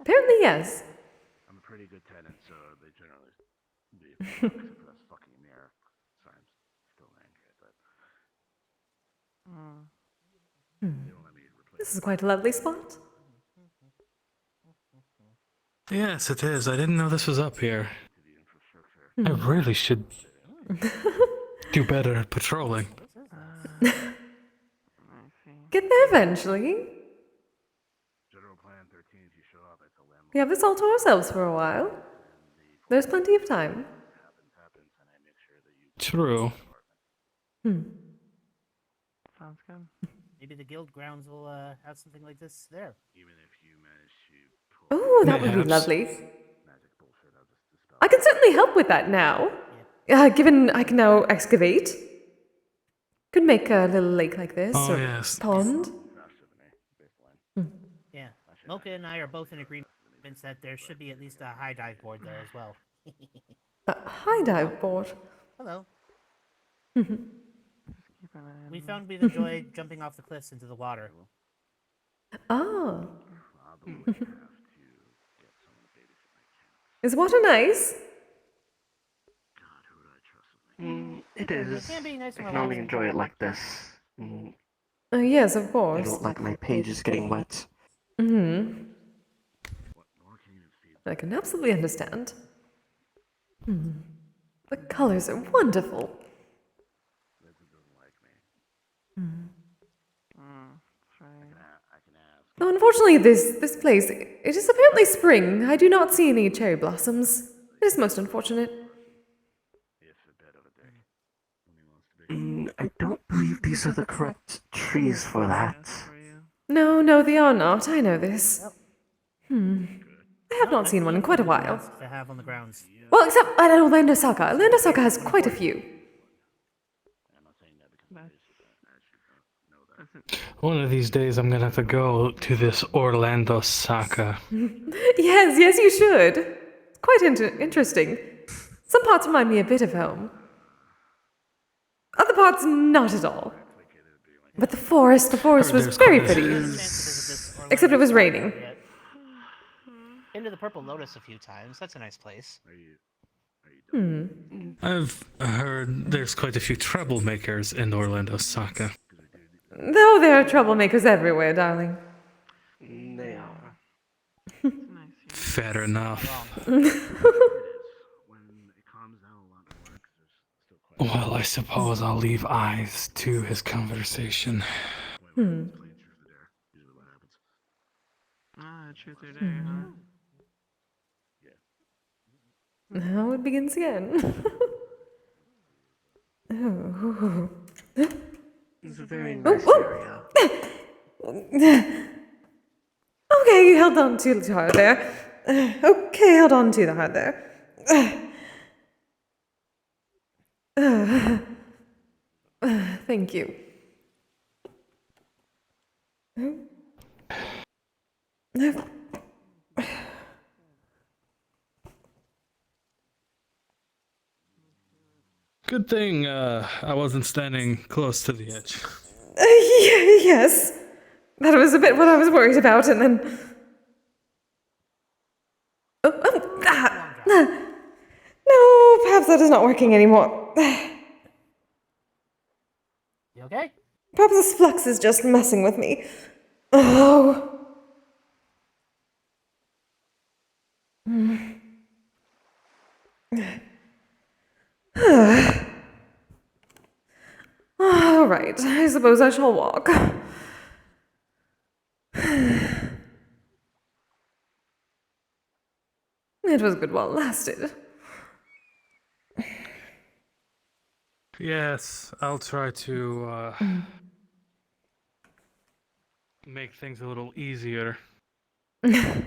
Apparently, yes. I'm a pretty good tenant, so they generally be except for that fucking mirror. Sorry, I'm still angry at that. They won't let me replace This is quite a lovely spot. Yes, it is. I didn't know this was up here. I really should do better at patrolling. Get there eventually. General plan 13th, you show up, I tell landlord. We have this all to ourselves for a while. There's plenty of time. True. Sounds good. Maybe the guild grounds will have something like this there. Even if you manage to pull Oh, that would be Perhaps. lovely. magic bullshit, I'll just dispel. I can certainly help with that now. Given I can now excavate. Could make a little lake like this, Oh, or yes. pond. Yeah. Mocha and I are both in agreement that there should be at least a high dive board there as well. A high dive board. Hello. We found we've enjoyed jumping off the cliffs into the water. Oh. Is water nice? It is. can be nice I and can only relaxing. enjoy it like this. Yes, of I course. don't like my pages getting wet. I can absolutely understand. The colors are wonderful. Though unfortunately, this place, it is apparently spring. I do not see any cherry blossoms. It is most unfortunate. I don't believe these are the correct trees for that. No, they are not. I know this. I have not seen one in quite a while. To have on the grounds. Well, except at Orlando Soccer. Orlando Soccer has quite a few. One of these days I'm gonna have to go to this Orlando Saka. Yes, you should. It's quite interesting. Some parts remind me a bit of home. Other parts, not at all. But the forest was there's very quite a- pretty. Except it was raining. Been to the Purple Lotus a few times. That's a nice place. I've heard there's quite a few troublemakers in Orlando Saka. Though there are troublemakers everywhere, darling. They are. Fair enough. Well, I suppose I'll leave eyes to his conversation. Truth or dare, huh? Now it begins again. Oh. It's a very nice area. Okay, you held on too hard there. Okay, held on too hard there. Thank you. Good thing I wasn't standing close to the edge. Yes. That was a bit what I was worried about, and then. No, perhaps that is not working anymore. You okay? Perhaps this flux is just messing with me. Oh. All right, I suppose I shall walk. It was good while it lasted. Yes, I'll try to make things a little easier. It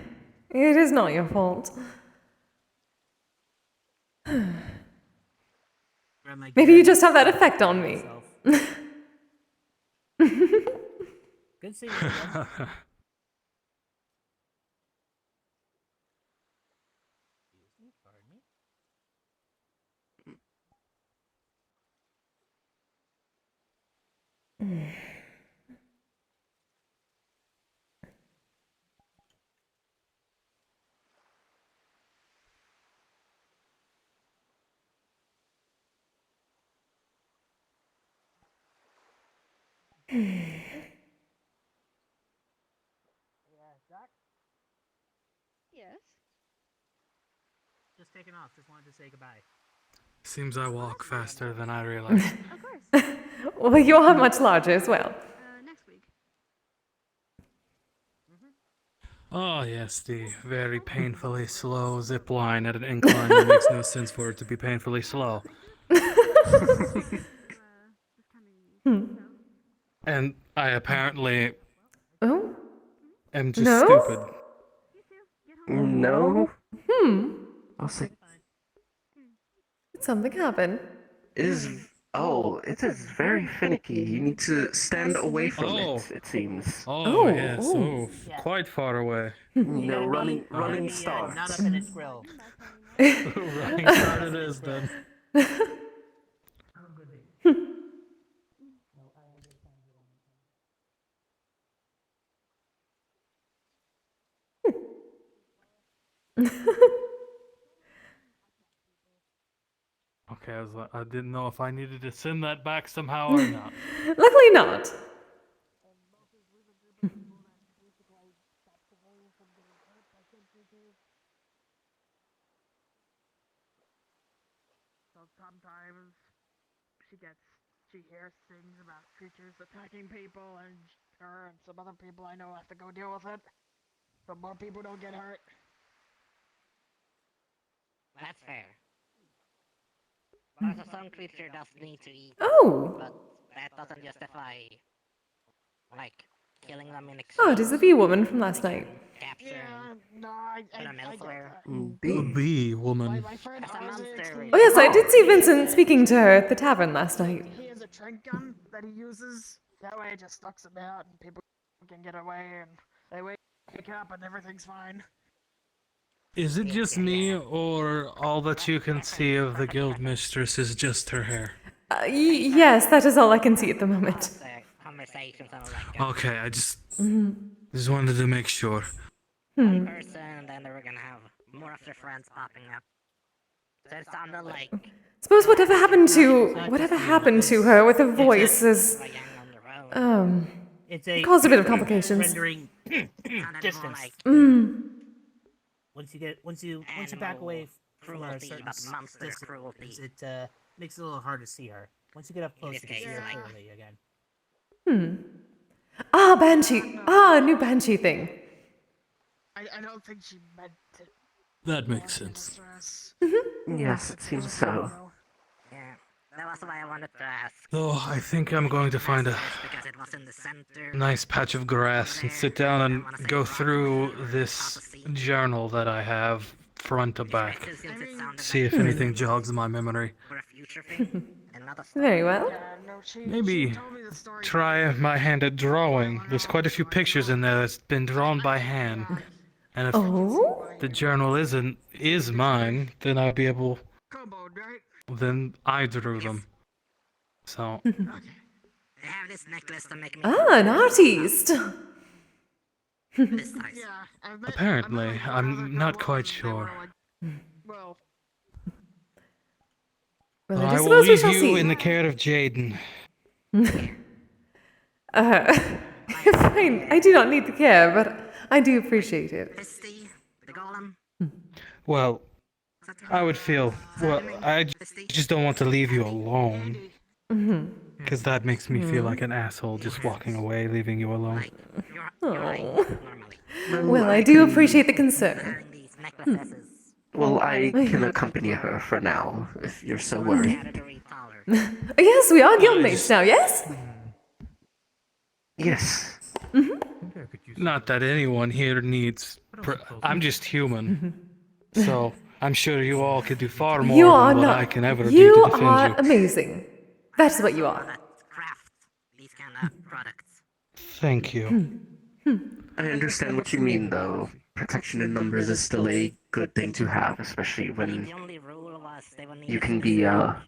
is not your fault. Maybe you just have that effect on me. Good seeing you again. Pardon me. Yes. Just taking off. Just wanted to say goodbye. Seems I walk faster than I realized. Of course. Well, you are much larger as well. Next week. Oh yes, the very painfully slow zip line at an incline that makes no sense for it to be painfully slow. And I apparently am just No? stupid. No? I'll say. Did something happen? It is very finicky. You need to stand away from it seems. Oh, yes, quite far away. Running starts. Not up in its grill. Running start it is then. Okay, I didn't know if I needed to send that back somehow or not. Luckily not. So sometimes she hears things about creatures attacking people, and her and some other people I know have to go deal with it. So more people don't get hurt. That's fair. But also some creature does need to eat. Oh. But that doesn't justify, like, killing them in Oh, it is the bee woman from last night. Put them elsewhere. Bee woman. Oh yes, I did see Vincent speaking to her at the tavern last night. He has a trank gun that he uses. That way it just sucks them out and people can get away and they wake up and everything's fine. Is it just me, or all that you can see of the guild mistress is just her hair? Yes, that is all I can see at the moment. Conversations and all that. Okay, I just wanted to make sure. One person, then they were gonna have more of their friends popping up. So it sounded like. Suppose whatever happened to her with her voice is It's caused a bit of complications. Rendering distance. Once you back away from her a certain distance, it makes it a little hard to see her. Once you get up close, you can see her clearly again. Ah, Banshee. Ah, new Banshee thing. I don't think she meant to. That makes sense. Yes, it seems so. Yeah. That was why I wanted to ask. Though I think I'm going to find a Because it was in the center. nice patch of grass and sit down and go through this journal that I have front to back. See if anything jogs my memory. Very well. Maybe try my hand at drawing. There's quite a few pictures in there that's been drawn by hand. And if the journal is mine, then I'll be able. Then I drew them. So. I have this necklace to make me. An artist. Apparently, I'm not quite sure. Well, Well, I will suppose we leave shall you see. in the care of Jaden. Fine. I do not need the care, but I do appreciate it. The golem. Well, I would feel. Well, I just don't want to leave you alone. Because that makes me feel like an asshole just walking away, leaving you alone. Oh. Well, I do appreciate the concern. Well, I can accompany her for now, if you're so worried. Yes, we are guildmates now, yes? Yes. Not that anyone here needs. I'm just human. So, I'm sure you all could do far more You than are what not. I can ever do You to defend are you. amazing. That's what you are. Thank you. I understand what you mean, though. Protection in numbers is still a good thing to have, especially when you can be a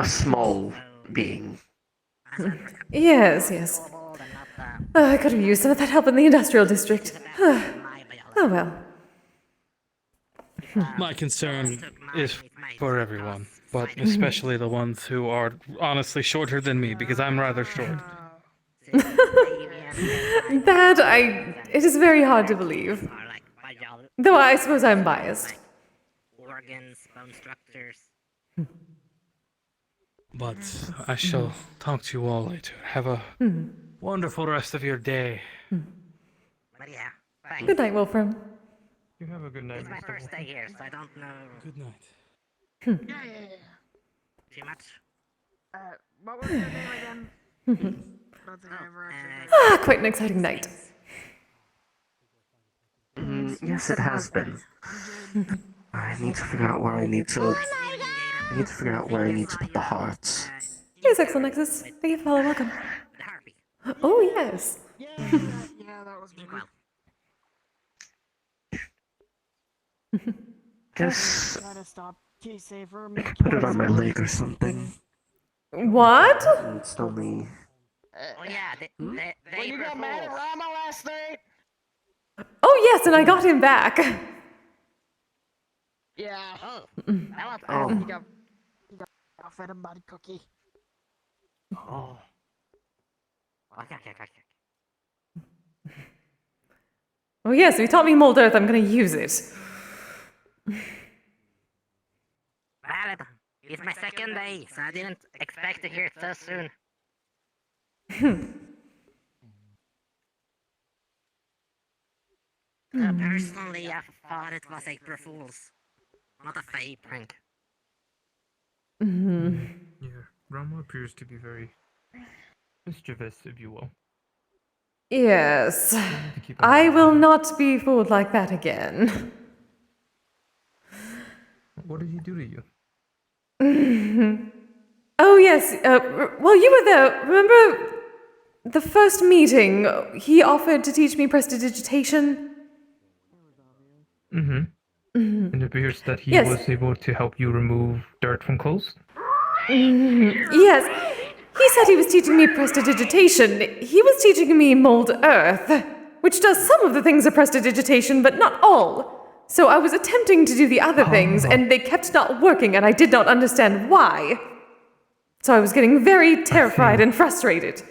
small being. Yes, yes. I could have used some of that help in the industrial district. Oh well. My concern is for everyone, but especially the ones who are honestly shorter than me, because I'm rather short. It is very hard to believe. Though I suppose I'm biased. Organs, bone structures. But I shall talk to you all later. Have a wonderful rest of your day. But yeah, thanks. Good night, Wolfram. You have a good night. It's my first day here, so I don't know. Good night. Too much? What was your name again? Don't think I ever actually Ah, quite an exciting night. Yes, it has been. I need to figure out where I need to. I need to figure out where I need to put the hearts. Yes, excellent Nexus. Thank you for follow. Welcome. Oh, yes. Yeah, that was me. Guess Try to stop key safer. I could put it on my leg or something. What? It's only. Oh yeah, they When you got mad at Rama last night? Oh, yes, and I got him back. Yeah. Oh. You got fed him body cookie. Oh. Okay. Oh, yes, if you taught me Mold Earth, I'm gonna use it. Valid. It's my second day, so I didn't expect to hear it so soon. Personally, I thought it was April Fool's, not a Fae prank. Yeah, Rama appears to be very mischievous, if you will. Yes. I will not be fooled like that again. What did he do to you? Oh, yes. Well, you were there. Remember the first meeting? He offered to teach me prestidigitation. It appears that he Yes. was able to help you remove dirt from clothes? Yes. He said he was teaching me prestidigitation. He was teaching me Mold Earth, which does some of the things of prestidigitation, but not all. So I was attempting to do the other things, and they kept not working, and I did not understand why. So I was getting very terrified and frustrated.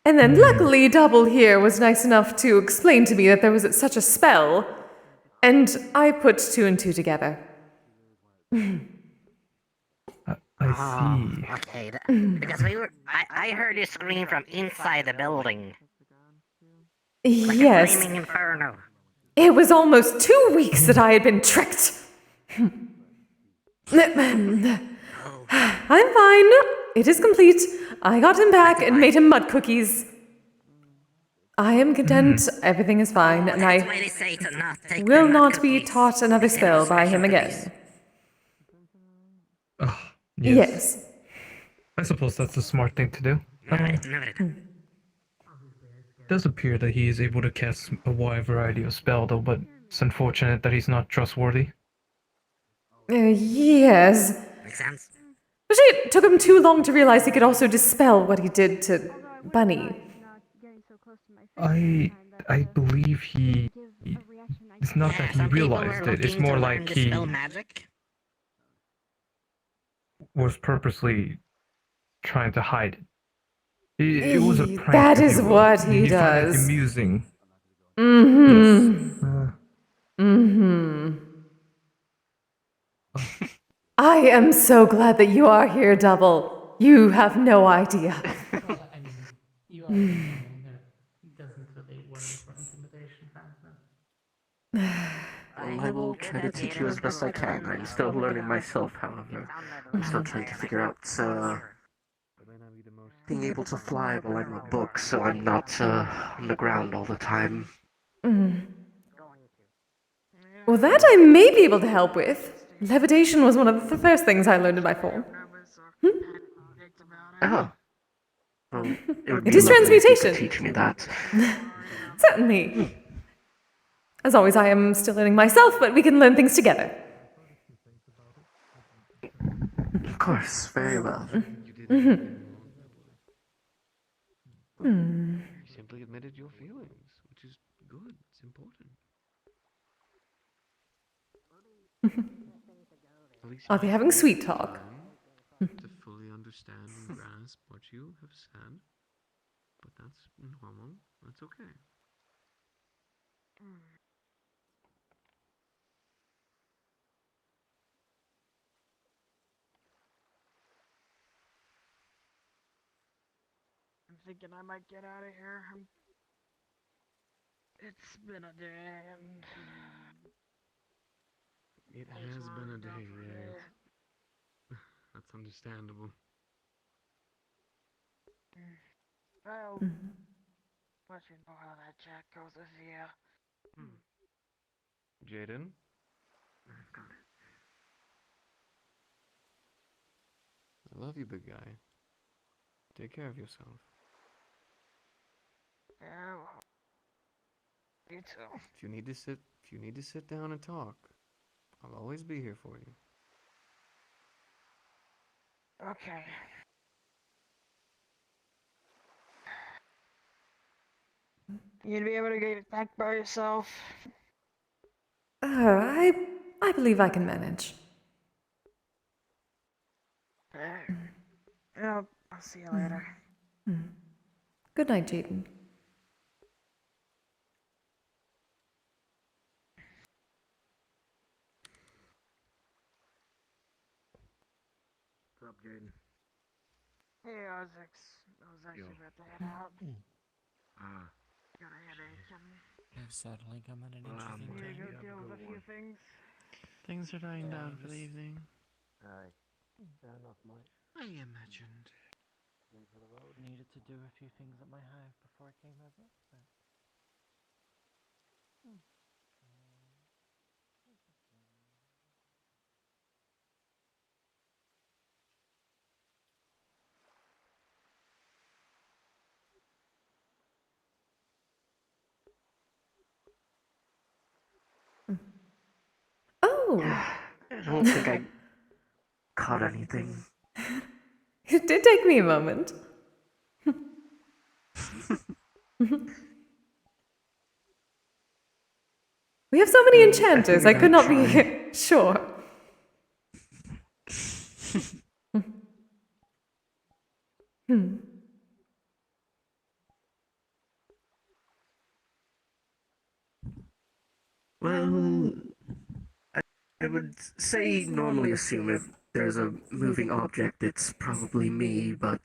And then luckily, Double here was nice enough to explain to me that there was such a spell, and I put two and two together. I see. Okay, because I heard you scream from inside the building. Like Yes. a flaming inferno. It was almost 2 weeks that I had been tricked. I'm fine. It is complete. I got him back and made him mud cookies. I am content. Everything is fine, and That's why I they say to not take will the not be cookies. taught another They spell cannot by smash him the again. Yes. Yes. I suppose that's a smart thing to do. Noted, noted. It does appear that he is able to cast a wide variety of spell, though, but it's unfortunate that he's not trustworthy. Yes. Makes sense. But it took him too long to realize he could also dispel what he did to Bunny. I believe it's not that he Some people realized were it. It's looking more to like learn he dispel magic. was purposely trying to hide it. It was a prank. That if is you will. what he found it does. amusing. Mm-hmm. Mm-hmm. I am so glad that you are here, Double. You have no idea. I will try to teach you as best I can. I'm still learning myself, however. I'm still trying to figure out being able to fly while I'm a book, so I'm not on the ground all the time. Well, that I may be able to help with. Levitation was one of the first things I learned in my form. Oh. Well, it would It be is lovely if you could transmutation. teach me that. Certainly. As always, I am still learning myself, but we can learn things together. Of course, very well. Mm-hmm. You simply admitted your feelings, which is good. It's important. At least Are they having sweet talk? to fully understand and grasp what you have said, but that's normal. That's okay. I'm thinking I might get out of here. It's been a day and It has been a day, yes. That's understandable. I'll let you know how that chat goes this year. Jaden? I love you, big guy. Take care of yourself. Yeah, well, you too. If you need to sit down and talk, I'll always be here for you. Okay. You gonna be able to get it back by yourself? I believe I can manage. Yeah, I'll see you later. Good night, Jaden. What's up, Jaden? Hey, I was actually about to head out. Got a headache and Settling, I'm at an interesting need to time. go deal with a few things. Things are dying down for the evening. Alright. Fair enough, Mike. I imagined. For the road? Needed to do a few things at my hive before I came over, but... Oh! I don't think I caught anything. It did take me a moment. We have so many enchanters, I could not be sure. Well, I would say normally assume if there's a moving object, it's probably me, but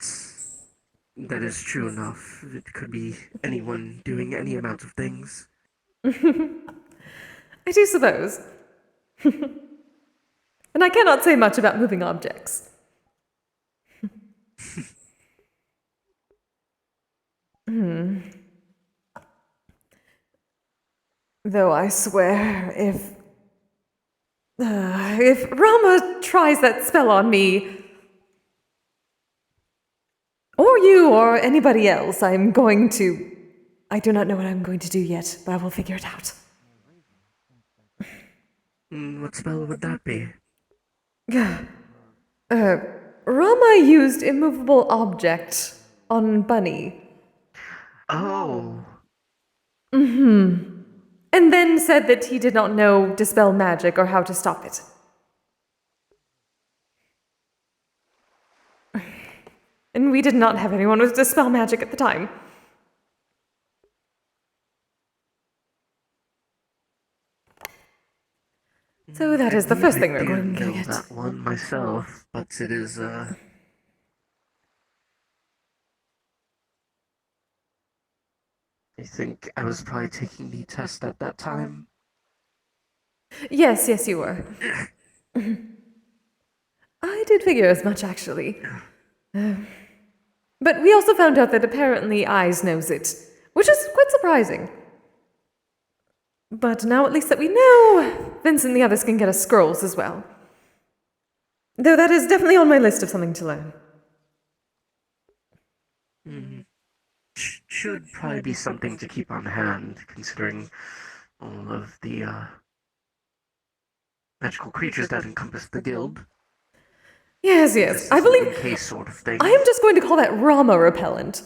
that is true enough. It could be anyone doing any amount of things. I do suppose. And I cannot say much about moving objects. Hmm. Though I swear, if Rama tries that spell on me, or you, or anybody else, I do not know what I'm going to do yet, but I will figure it out. What spell would that be? Rama used immovable object on Bunny. Oh. Mm-hmm. And then said that he did not know dispel magic or how to stop it. And we did not have anyone with dispel magic at the time. So that is the first thing we're going to get. That one myself, but it is I think I was probably taking the test at that time. Yes, you were. I did figure as much, actually. But we also found out that apparently Eyes knows it, which is quite surprising. But now at least that we know, Vince and the others can get us scrolls as well. Though that is definitely on my list of something to learn. Should probably be something to keep on hand, considering all of the magical creatures that encompass the guild. Yes. I believe. In case sort of thing. I am just going to call that Rama repellent.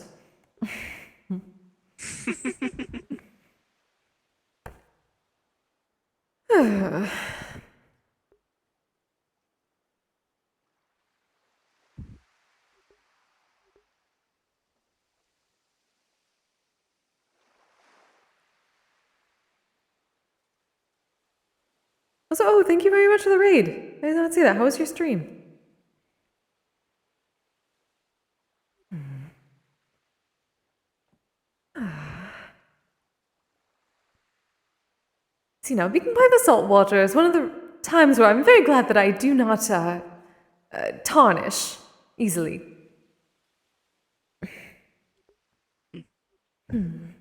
Also, thank you very much for the raid. I did not see that. How was your stream? See, now, being by the salt water is one of the times where I'm very glad that I do not tarnish easily. Do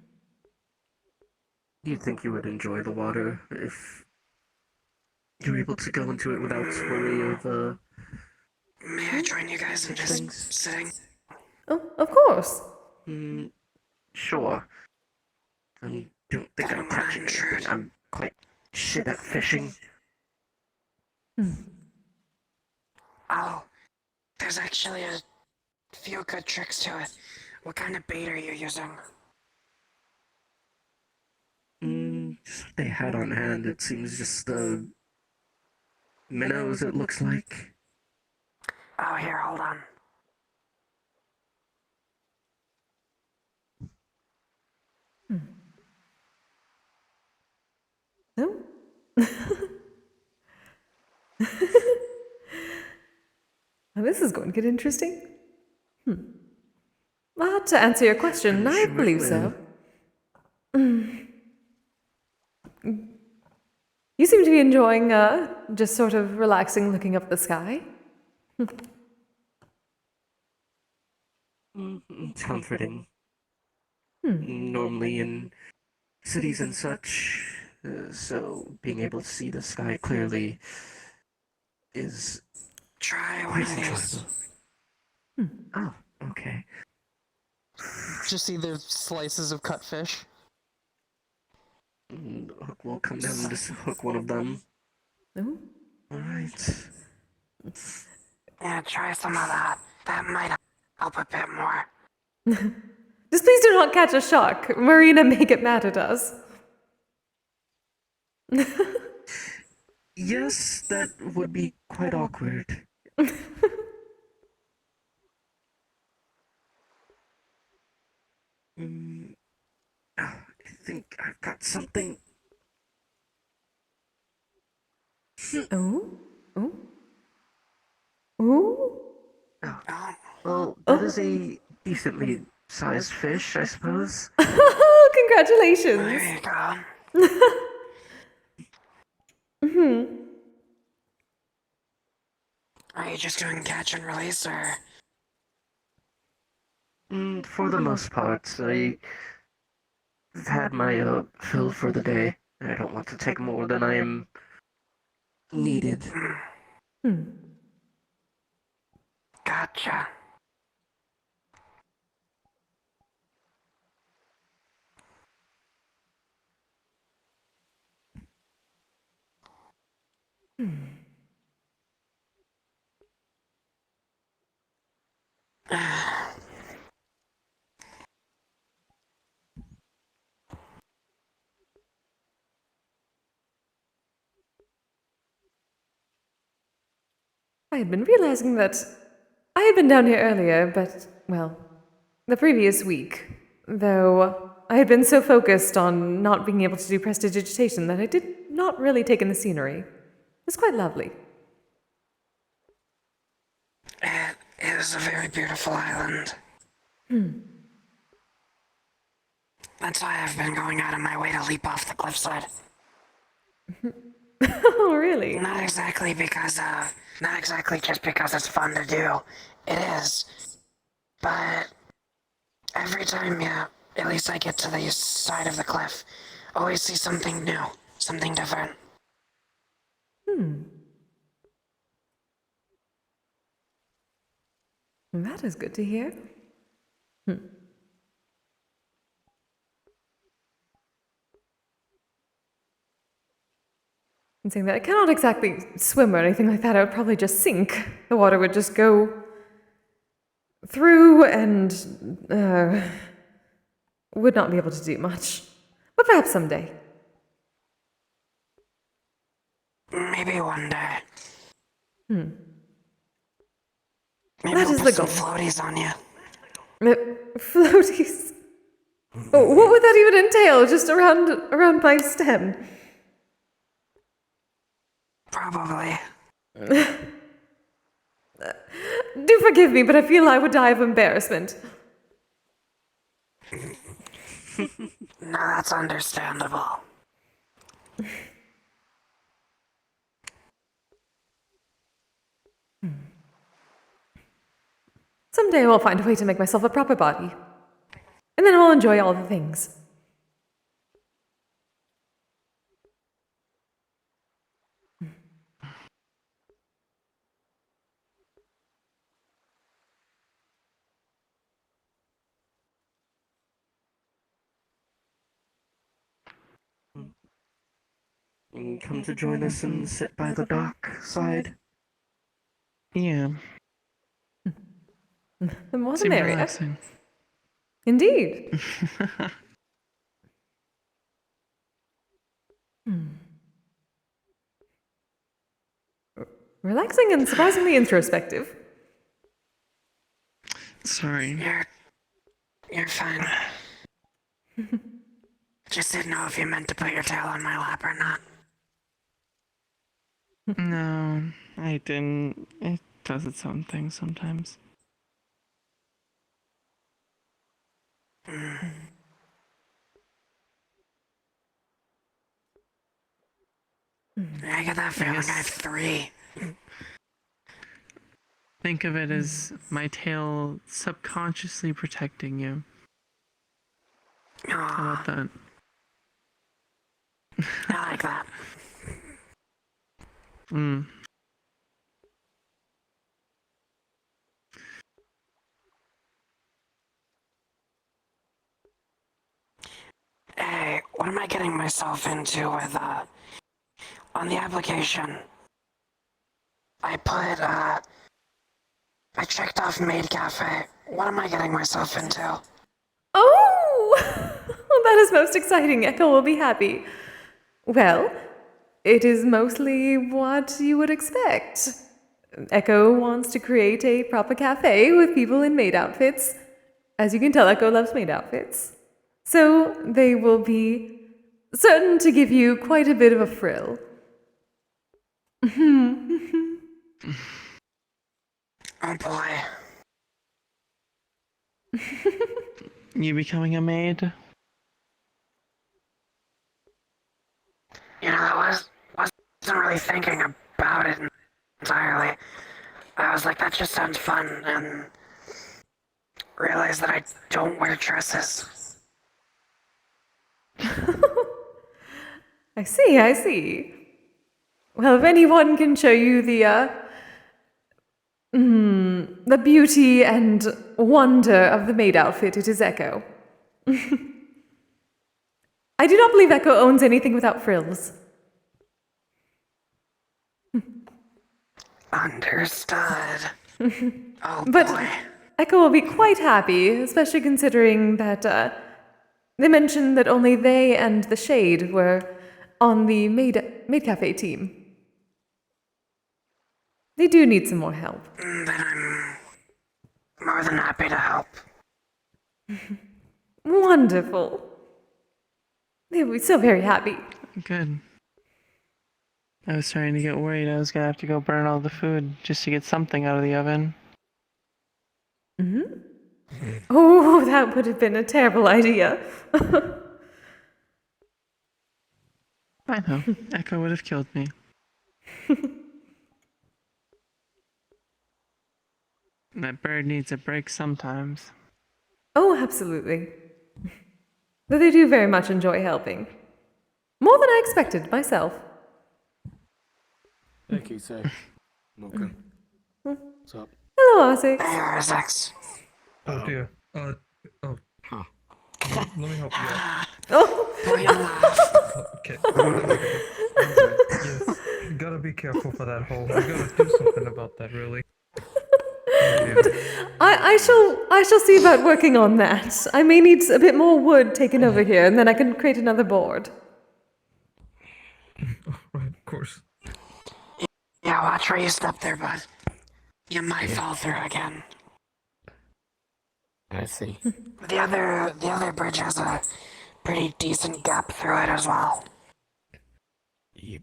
you think you would enjoy the water if you were able to go into it without worry of May I join you guys in just sitting? Oh, of course. Sure. I don't think I'm catching anything. I'm quite shit at fishing. Oh, there's actually a few good tricks to it. What kind of bait are you using? Just what they had on hand. It seems just minnows, it looks like. Oh, here, hold on. No? Well, this is going to get interesting. Well, to answer your question, I believe so. You seem to be enjoying just sort of relaxing, looking up the sky. It's comforting. Normally in cities and such, so being able to see the sky clearly is Try one of these. Oh, okay. Just either slices of cut fish. Hook will come down and just hook one of them. Oh. Alright. Yeah, try some of that. That might help a bit more. Just please do not catch a shark. Marina may get mad at us. Yes, that would be quite awkward. I think I've got something. Oh? Well, that is a decently sized fish, I suppose. Congratulations! There you go. Are you just doing catch and release, or? For the most part, I've had my fill for the day. I don't want to take more than I am needed. Gotcha. I had been realizing that I had been down here earlier, but, well, the previous week, though I had been so focused on not being able to do prestidigitation that I did not really take in the scenery. It was quite lovely. It is a very beautiful island. That's why I've been going out of my way to leap off the cliffside. Oh, really? Not exactly just because it's fun to do. It is. But every time, yeah, at least I get to the side of the cliff, always see something new, something different. That is good to hear. And saying that I cannot exactly swim or anything like that, I would probably just sink. The water would just go through and would not be able to do much. But perhaps someday. Maybe one day. Maybe That I'll is put the some goal. floaties on you. Floaties. Oh, what would that even entail? Just around my stem? Probably. Do forgive me, but I feel I would die of embarrassment. No, that's understandable. Someday I will find a way to make myself a proper body. And then I will enjoy all the things. Come to join us and sit by the dock side. Yeah. The more the Seems merrier. relaxing. Indeed. Relaxing and surprisingly introspective. Sorry. You're fine. Just didn't know if you meant to put your tail on my lap or not. No, I didn't. It does its own thing sometimes. I get that feeling I have 3. Think of it as my tail subconsciously protecting you. How about that? I like that. Hey, what am I getting myself into with, on the application? I put, I checked off Maid Cafe. What am I getting myself into? Oh! That is most exciting. Echo will be happy. Well, it is mostly what you would expect. Echo wants to create a proper cafe with people in maid outfits. As you can tell, Echo loves maid outfits. So they will be certain to give you quite a bit of a thrill. Oh boy. You becoming a maid? You know, I wasn't really thinking about it entirely. I was like, that just sounds fun, and realize that I don't wear dresses. I see, I see. Well, if anyone can show you the beauty and wonder of the maid outfit, it is Echo. I do not believe Echo owns anything without frills. Understood. Oh But boy. Echo will be quite happy, especially considering that they mentioned that only they and the Shade were on the maid cafe team. They do need some more help. Then I'm more than happy to help. Wonderful. They'll be so very happy. Good. I was starting to get worried I was gonna have to go burn all the food just to get something out of the oven. Oh, that would have been a terrible idea. I know. Echo would have killed me. That bird needs a break sometimes. Oh, absolutely. But they do very much enjoy helping. More than I expected myself. Hey, Kisei. Okay. What's up? Hello, Isaac. Hey, Isaacs. Oh dear. Oh. Huh. Let me help you out. Oh. Okay. Yes. You gotta be careful for that hole. You gotta do something about that, really. But I shall see about working on that. I may need a bit more wood taken over here, and then I can create another board. Right, of course. Yeah, watch where you step there, bud. You might fall through again. I see. The other bridge has a pretty decent gap through it as well. Yep.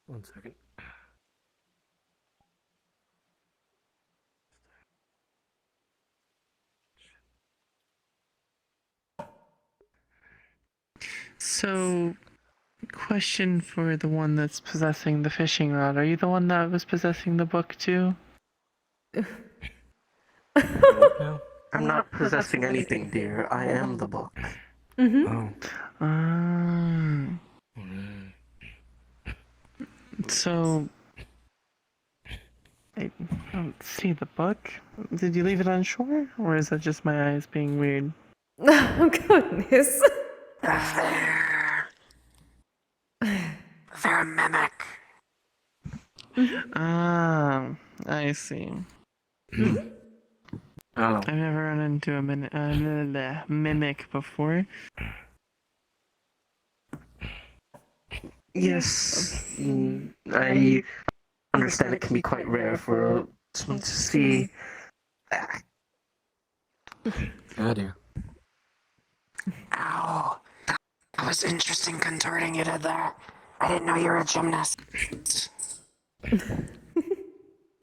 One second. So, question for the one that's possessing the fishing rod. Are you the one that was possessing the book too? I'm not possessing anything, dear. I am the book. Oh. So, I don't see the book. Did you leave it on shore, or is that just my eyes being weird? Oh, goodness. They're a mimic. Ah, I see. I've never run into a mimic before. Yes, I understand it can be quite rare for someone to see. I do. Ow. That was interesting contorting you did there. I didn't know you were a gymnast.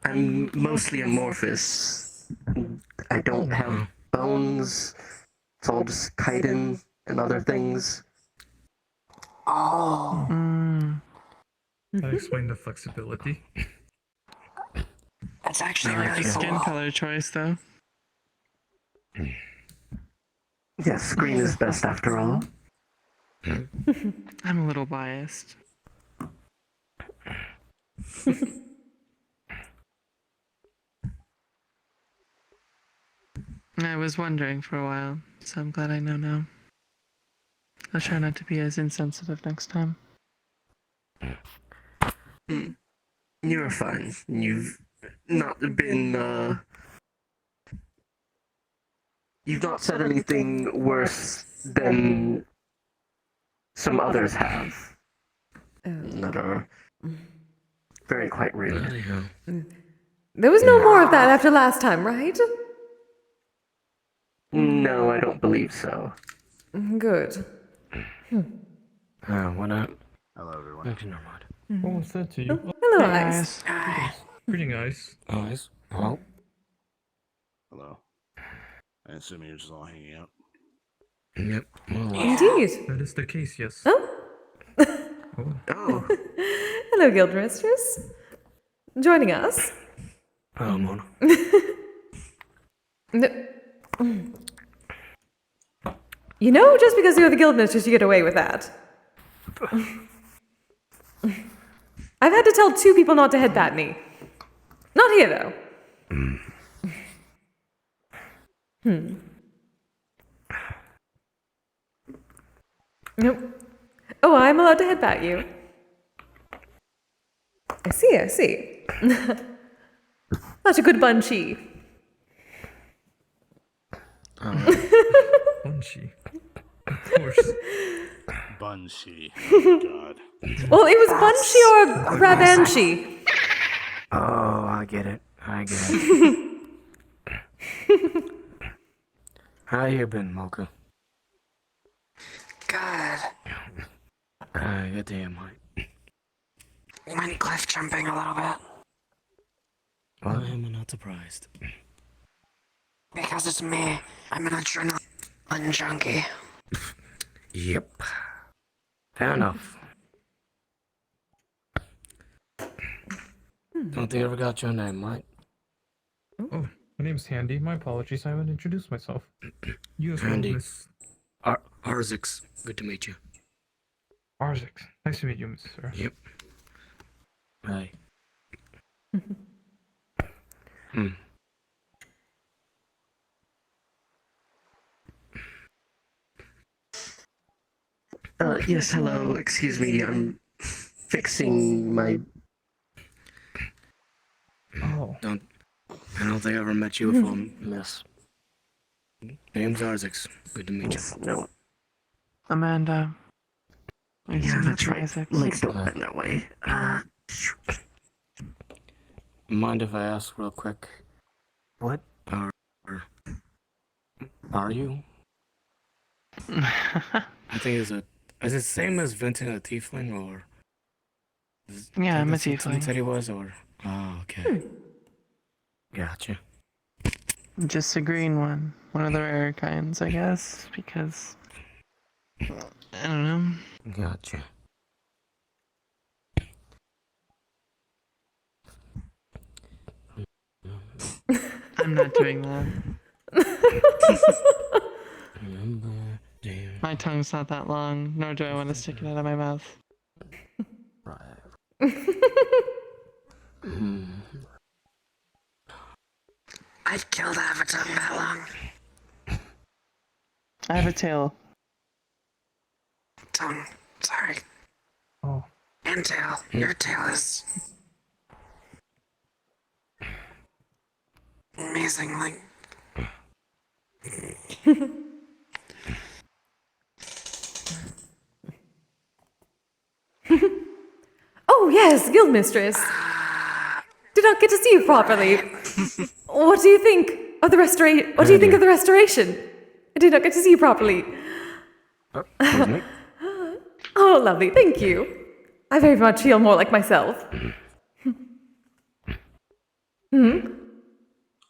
I'm mostly amorphous. I don't have bones. It's all just chitin and other things. Oh. That explains the flexibility. That's actually I like really your cool. skin color choice, though. Yes, green is best after all. I'm a little biased. I was wondering for a while, so I'm glad I know now. I'll try not to be as insensitive next time. You're fine. You've not been, you've not said anything worse than some others have. That are very quite rude. There was no more of that after last time, right? No, I don't believe so. Good. Why not? Hello, everyone. Actually, no mind. What was that to you? Hello, Hey, Ice. Greeting, Ice. Eyes? Hello? Hello. I assume you're just all hanging out. Yep. Well, Indeed. That is the case, yes. Oh? Oh. Hello, Guildmistress. Joining us. Hello, Mona. You know, just because you're the Guildmistress, you get away with that. I've had to tell 2 people not to headbat me. Not here, though. Nope. Oh, I'm allowed to headbat you. I see. Such a good bunchy. Bunchy. Of course. Bunchy. Oh, God. Well, it was bunchy or rabanchi. Oh, I get it. How you been, Mocha? Good. Good to hear, Mike. Went cliff jumping a little bit. Why am I not surprised? Because it's me. I'm an adrenaline junkie. Yep. Fair enough. Don't think I ever got your name, Mike. Oh, my name's Handy. My apologies, I haven't introduced myself. You as well, Handy. Miss Arzix. Good to meet you. Arzix. Nice to meet you, Miss Sir. Yep. Hi. Yes, hello. Excuse me, I'm fixing my... Oh. I don't think I ever met you before, miss. Name's Arzix. Good to meet you. No. Amanda. Yeah, that's right. Isaac. Links don't bend that way. Mind if I ask real quick? What are you? I think is it the same as venting a tiefling, or? Yeah, I'm a That's what someone tiefling. said he was, or? Oh, okay. Gotcha. Just a green one. One of the rare kinds, I guess, because... I don't know. Gotcha. I'm not doing that. My tongue's not that long, nor do I want to stick it out of my mouth. I've killed half a tongue that long. I have a tail. Tongue. Sorry. Oh. And tail. Your tail is... amazingly... Oh, yes, Guildmistress. Did not get to see you properly. What do you think of the restoration? What do you think of the restoration? I did not get to see you properly. Oh, lovely, thank you. I very much feel more like myself.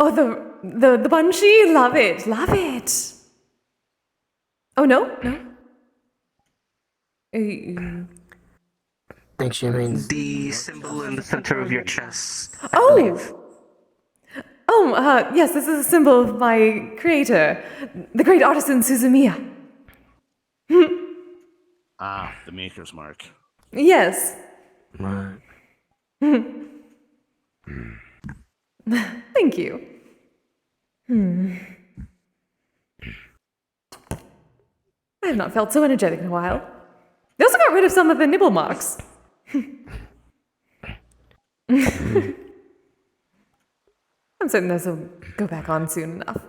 Oh, the bunchy? Love it, love it. Oh, no? Think she means the symbol in the center of your chest. Yes, this is a symbol of my creator, the great artisan Suzumiya. Ah, the maker's mark. Yes. Right. Thank you. I have not felt so energetic in a while. They also got rid of some of the nibble marks. I'm certain those will go back on soon enough.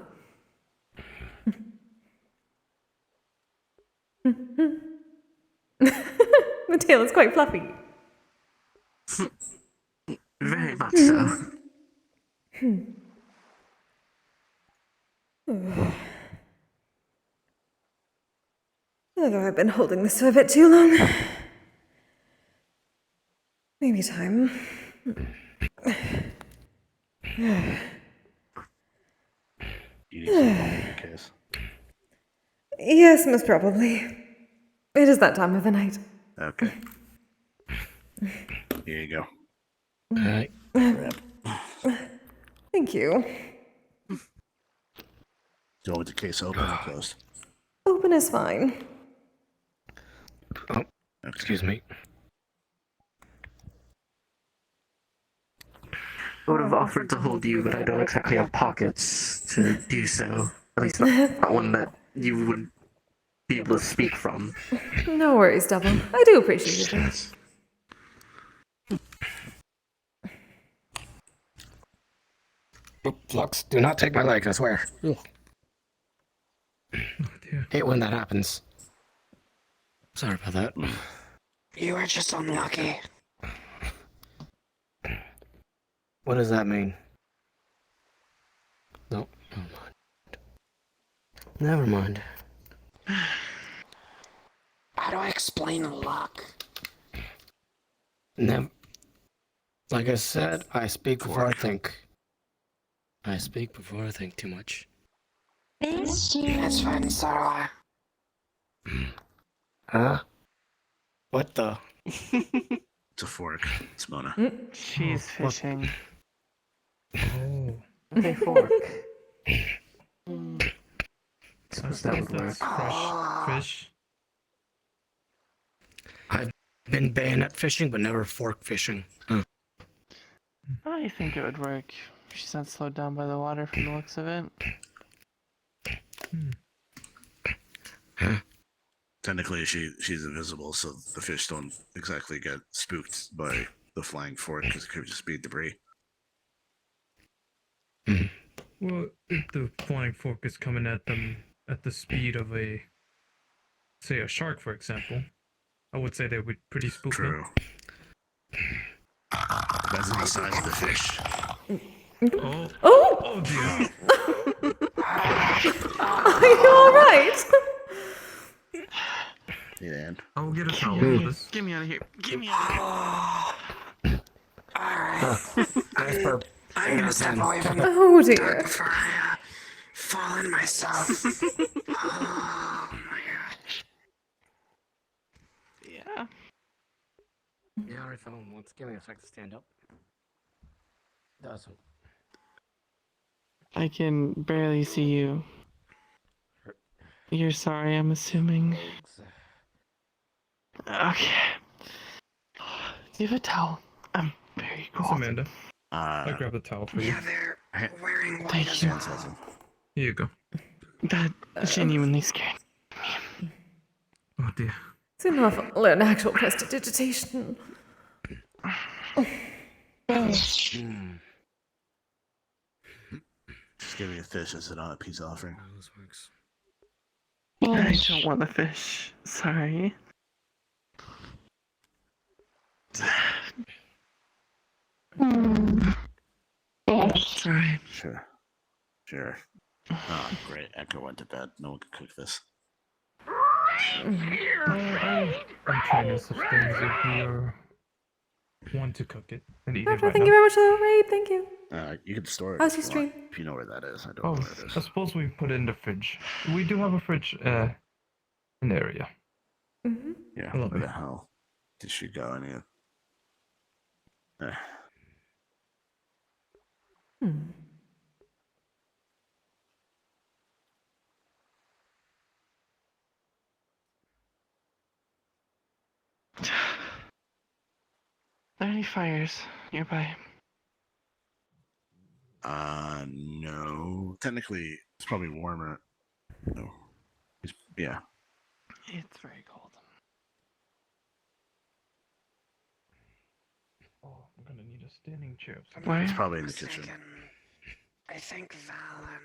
The tail is quite fluffy. Very much so. Although I've been holding this for a bit too long. Maybe time. You need some in your case. Yes, most probably. It is that time of the night. Okay. Here you go. Alright. Thank you. Do you want the case open or closed? Open is fine. Oh, excuse me. I would have offered to hold you, but I don't exactly have pockets to do so. At least not one that you would be able to speak from. No worries, Double. I do appreciate it. Flux, do not take my leg, I swear. Hate when that happens. Sorry about that. You were just unlucky. What does that mean? No, never mind. Never mind. How do I explain luck? Never. Like I said, I speak before I think. I speak before I think too much. That's fine, so do I. Huh? What the? It's a fork. It's Mona. She's fishing. Oh. Okay, fork. Suppose that's fresh fish. I've been bayonet fishing, but never fork fishing. I think it would work. She's not slowed down by the water from the looks of it. Technically, she's invisible, so the fish don't exactly get spooked by the flying fork because it could just be debris. Well, if the flying fork is coming at them at the speed of a, say, a shark, for example, I would say they would pretty spooky. True. Depends on the size of the fish. Oh. Oh! Oh dear. Are you alright? Yeah. I'll get a towel for this. Get me out of here. Get me out of here. Nice burp. I'm gonna step away from the Oh dear. before I fall in myself. Oh my gosh. Yeah. Yeah, I found once. Give me a sec to stand up. Doesn't. I can barely see you. You're sorry, I'm assuming. Okay. Do you have a towel? I'm very cold. It's Amanda. I grabbed a towel for you. Yeah, they're wearing white Thank as you. well. Here you go. That genuinely scared. Oh dear. Soon enough, I'll learn actual prestidigitation. Just give me a fish. Is it on a peace offering? This works. I don't want the fish. Sorry. Sorry. Sure. Sure. Oh, great. Echo went to bed. No one could cook this. I'm trying to sustain if you want to cook it and eat it Doctor, right thank now. you very much for the raid, thank you. You can store it How's if your you want, stream? if you know where that is. I don't Oh, know where it is. I suppose we put it in the fridge. We do have a fridge in the area. Mm-hmm. Yeah, Lovely. where the hell did she go? Any of... Are there any fires nearby? No. Technically, it's probably warmer. No. Yeah. It's very cold. Oh, I'm gonna need a standing chair. Why? It's probably in the kitchen. I think Val and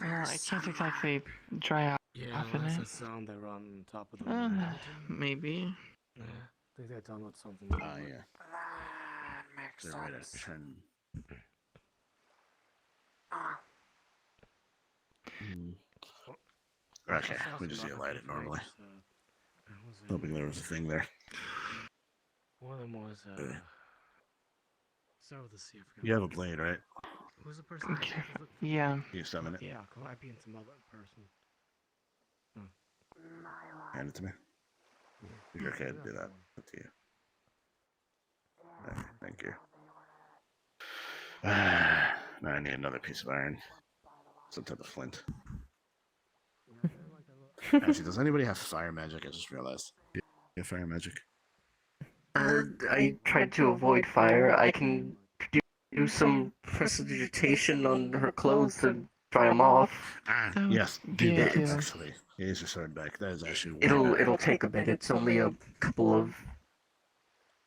Well, I can't exactly dry out Yeah, off in that's it. the sound they run on top of the Maybe. Yeah, I think they're talking about something. Yeah. that makes They're right at sense. 10. Okay, we just need to light it normally. Hoping there was a thing there. One of them was, start with the C, I forgot. You have a blade, right? Who's the person? Okay. Yeah. You summon it? Yeah, could I be in some other person? Hand it to me. You're okay to do that. Up to you. Thank you. Now I need another piece of iron. Some type of flint. Actually, does anybody have fire magic? I just realized. You have fire magic? I tried to avoid fire. I can do some prestidigitation on her clothes to dry them off. Yes, do that, actually. Here's your sword back. That is actually It'll take a bit. It's only a couple of.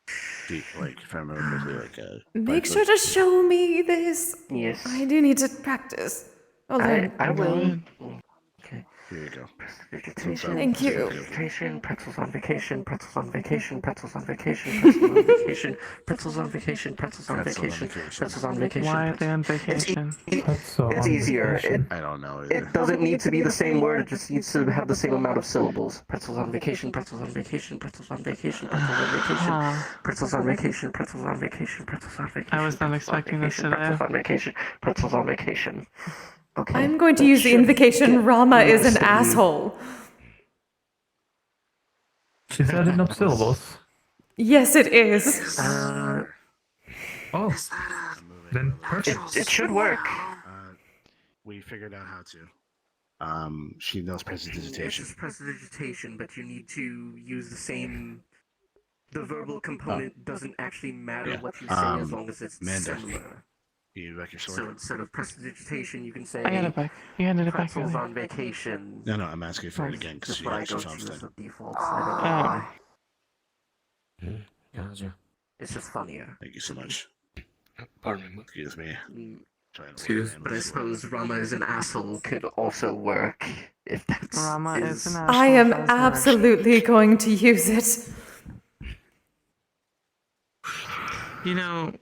feet, like, if I remember correctly, like, Make sure to show me this. Yes. I do need to practice. I'll learn. I will. Okay. Here you go. Thank you. Vacation, pretzels on vacation, pretzels on vacation, pretzels on vacation, pretzels on vacation, pretzels on vacation, pretzels on vacation, pretzels on vacation. Why are they on vacation? It's easier. I don't know. It doesn't need to be the same word, it just needs to have the same amount of syllables. Pretzels on vacation, pretzels on vacation, pretzels on vacation, pretzels on vacation, pretzels on vacation, pretzels on vacation, pretzels on vacation. I was not expecting this today. Pretzels on vacation, pretzels on vacation. Okay. I'm going to use the invocation Rama is an asshole. Is that enough syllables? Yes, it is. Oh. Then perfect. It should work. We figured out how to. She knows prestidigitation. It's prestidigitation, but you need to use the same. The verbal component doesn't actually matter what you say as long as it's similar. You back your sword? So instead of prestidigitation, you can say. I got it back. You handed it back. Pretzels on vacation. No, I'm asking for it again because she actually jumps in. Defaults. I don't know why. Gotcha. It's just funnier. Thank you so much. Pardon me. Excuse me. But I suppose Rama is an asshole could also work if that's. Rama is an asshole. I am absolutely going to use it. You know,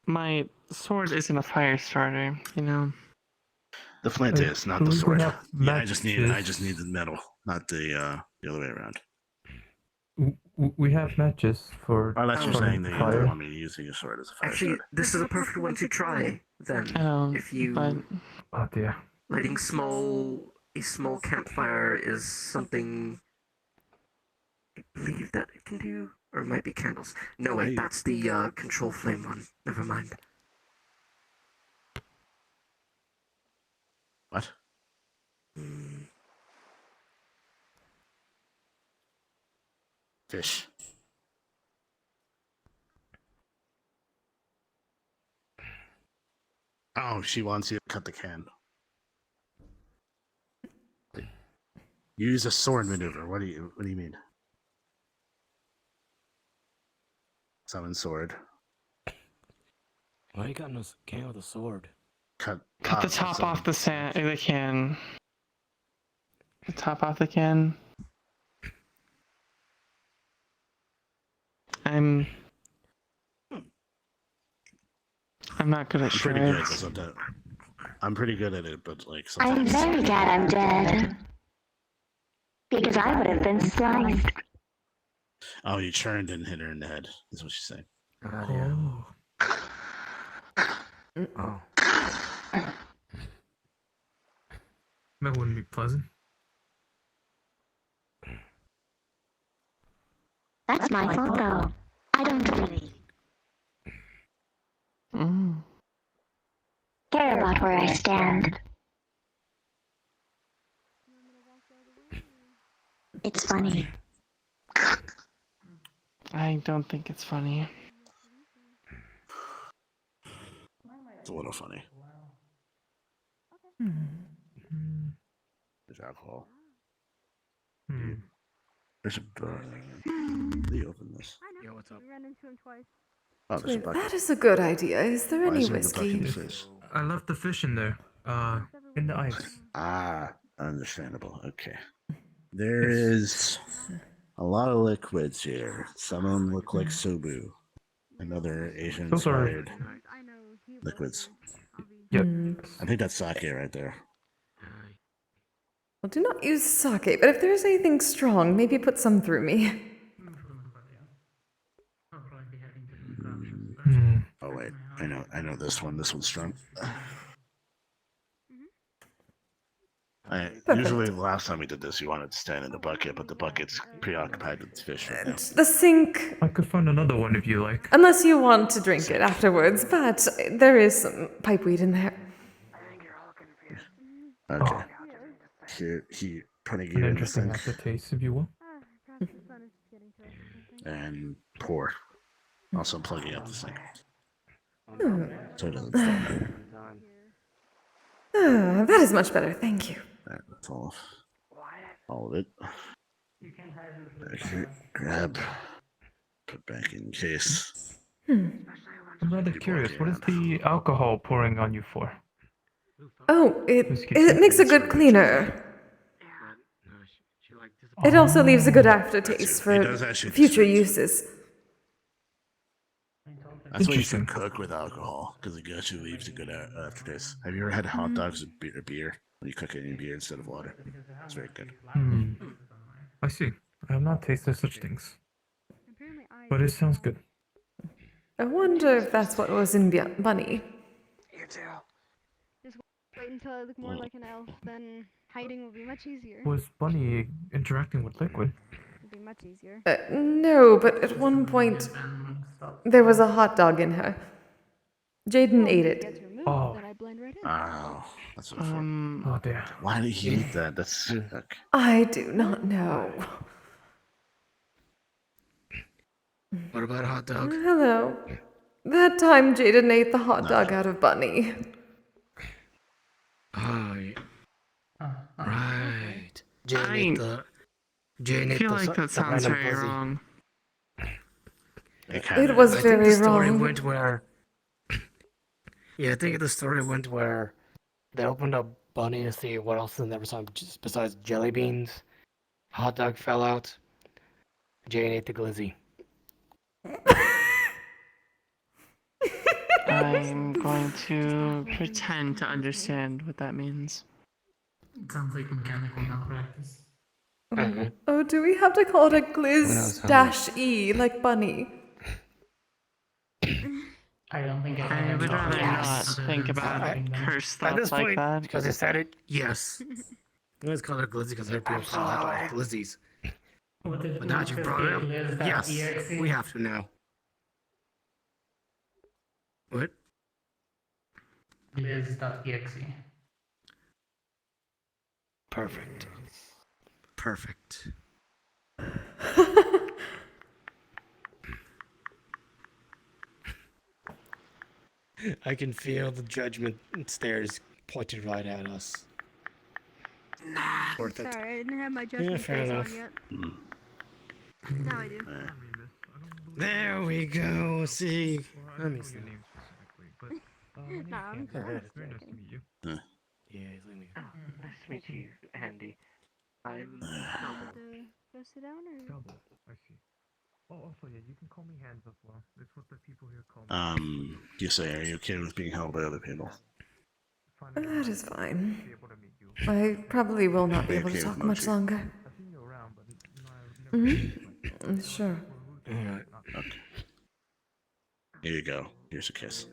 my sword isn't a fire starter, you know. The flint is, not the sword. have Yeah, I just need the metal, not the other way around. We have matches for. Oh, that's what you're saying that you fire. don't want me using a sword as a fire Actually, starter. this is a perfect one to try. Then, if you Oh dear. lighting a small campfire is something. I believe that it can do, or it might be candles. No, wait, that's the control flame one. Never mind. What? Fish. Oh, she wants you to cut the can. Use a sword maneuver. What do you mean? Summon sword. Why you got no can with a sword? Cut the top off the can. The top off the can. I'm not good at pretty good, shards. but sometimes I'm pretty good at it, but like I'm sometimes. very glad I'm dead. Because I would have been sliced. Oh, you churned and hit her in the head. Is what she's saying. Oh. Oh. That wouldn't be pleasant. That's my fault, though. I don't really care about where I stand. It's funny. I don't think it's funny. It's a little funny. There's alcohol. There's a. How do you open this? Yeah, what's up? We ran into him twice. Oh, there's a bucket. That is a good idea. Is there Why any is there the bucket whiskey? in the fish? I left the fish in there. In the ice. Ah, understandable. Okay. There is a lot of liquids here. Some of them look like sobu and other Asian Those are- inspired liquids. Yep. I think that's sake right there. Well, do not use sake, but if there is anything strong, maybe put some through me. Oh wait, I know this one. This one's strong. Usually, the last time we did this, you wanted to stand in the bucket, but the bucket's preoccupied with fish right now. The sink, I could find another one if you like. unless you want to drink it afterwards, but there is some pipeweed in there. Okay. Here, he putting An you in the interesting sink aftertaste, if you will. and pour. Also plugging up the sink. Hmm. So it doesn't fall down. That is much better, thank you. That's all of it. Back here, grab, put back in case. I'm rather curious. What is the alcohol pouring on you for? Oh, it makes a good cleaner. It also leaves a good aftertaste for future uses. That's why you should cook with alcohol, because it actually leaves a good aftertaste. Have you ever had hot dogs with beer when you cook it in beer instead of water? It's very good. I see. I have not tasted such things. But it sounds good. I wonder if that's what was in Bunny. Just wait until I look more like an elf, then hiding will be much easier. Was Bunny interacting with Liquid? It'll be much easier. No, but at one point, there was a hot dog in her. Jaden ate it. Oh. Then I blend right in. Oh, that's unfortunate. Oh dear. Why did he eat that? That's sick. I do not know. What about a hot dog? Hello. That time Jaden ate the hot dog out of Bunny. Oh, right. I feel like that sounds very wrong. It was I very think the story wrong. went where. Yeah, I think the story went where they opened up Bunny to see what else in there besides jelly beans. Hot dog fell out. Jane ate the glizzy. I'm going to pretend to understand what that means. Sounds like mechanical malpractice. Oh, do we have to call it a gliz-e like Bunny? I don't think I would rather not think about curse thoughts like that. Because I said it, yes. Let's call it glizzy because people still have like glizzies. But now that you brought it up, yes, we have to now. What? Gliz.exe. Perfect. Perfect. I can feel the judgment stares pointed right at us. Worth it. Sorry, I didn't have my judgment fair face on enough. yet. Now I do. There we go. See, let me see. Nah, I'm Very nice to meet you. Yeah, let me. Nice to meet you, Andy. I'm Go sit down or? Double. I see. Oh, also, yeah, you can call me Hands as well. It's what the people here call me. You say, are you okay with being held by other people? That is fine. I probably will not be able to Okay with talk much Mochi. longer. Sure. Okay. Here you go. Here's a kiss.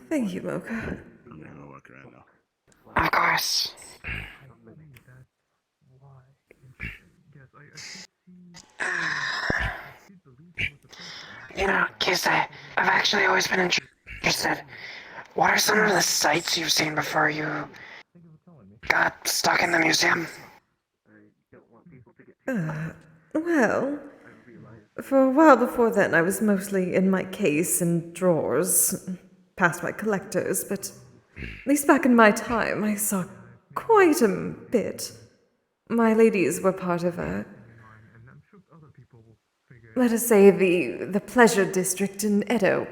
Thank you, Mocha. I'm gonna walk around now. Of course. You know, Kisa, I've actually always been interested. What are some of the sights you've seen before you got stuck in the museum? Well, for a while before then, I was mostly in my case and drawers, past my collectors, but at least back in my time, I saw quite a bit. My ladies were part of a, let us say, the pleasure district in Edo.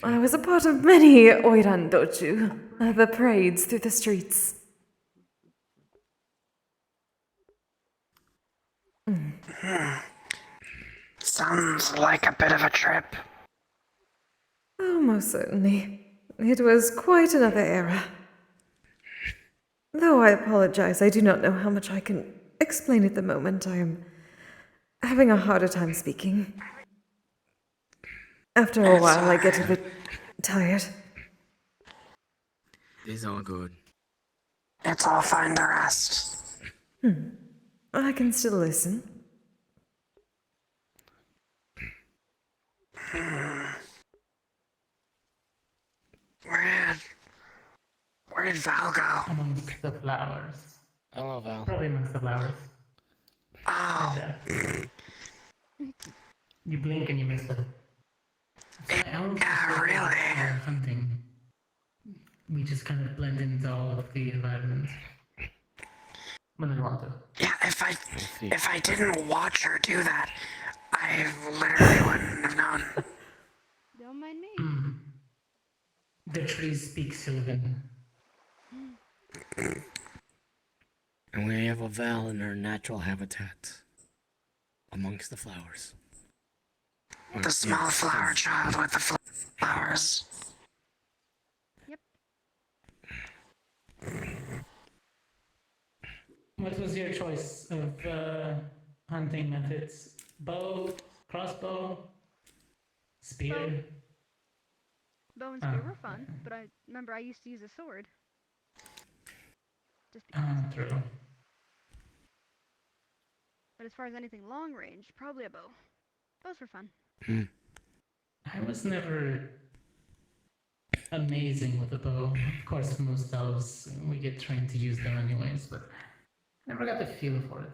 I was a part of many oirandochu, the parades through the streets. Sounds like a bit of a trip. Oh, most certainly. It was quite another era. Though I apologize, I do not know how much I can explain at the moment. I am having a harder time speaking. After a while, I get a bit tired. It's all good. It's all fine to rest. I can still listen. Where did Val go? Amongst the flowers. Hello, Val. Probably amongst the flowers. Oh. You blink and you miss them. Yeah, really? Hunting. We just kind of blend into all of the environment. When I want to. Yeah, if I didn't watch her do that, I literally wouldn't have known. Don't mind me. The trees speak Sylvan. And we have a Val in her natural habitat. Amongst the flowers. The small flower child with the flowers. Yep. What was your choice of hunting methods? Bow, crossbow, spear? Bow and spear were fun, but I remember I used to use a sword. Just True. But as far as anything long range, probably a bow. Bows were fun. I was never amazing with a bow. Of course, most elves, we get trained to use them anyways, but never got the feel for it.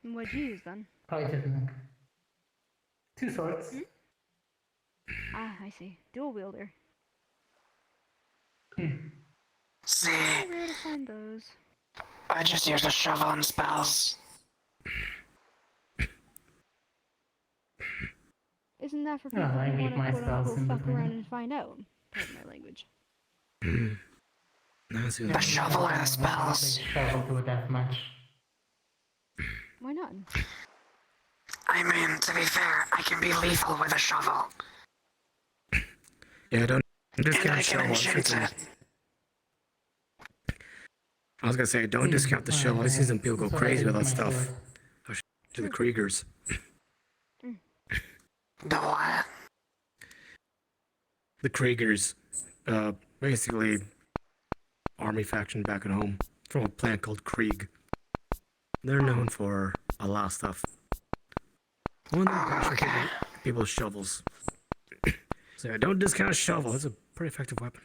And what'd you use then? Probably didn't. 2 swords. Ah, I see. Dual wielder. See, Rare to find those. I just used a shovel and spells. Isn't that for people I who need want my to quote spells unquote in fuck between. around and find out? Pardon my language. The shovel or the spells? Shovel to a death match. Why not? I mean, to be fair, I can be lethal with a shovel. Yeah, don't And I discount can shovel. enchant it. I was gonna say, don't discount the shovel. I see some people go crazy with that stuff. To the Kriegers. The what? The Kriegers, basically army faction back at home from a planet called Krieg. They're known for a lot of stuff. One of them people's shovels. So yeah, don't discount a shovel. It's a pretty effective weapon.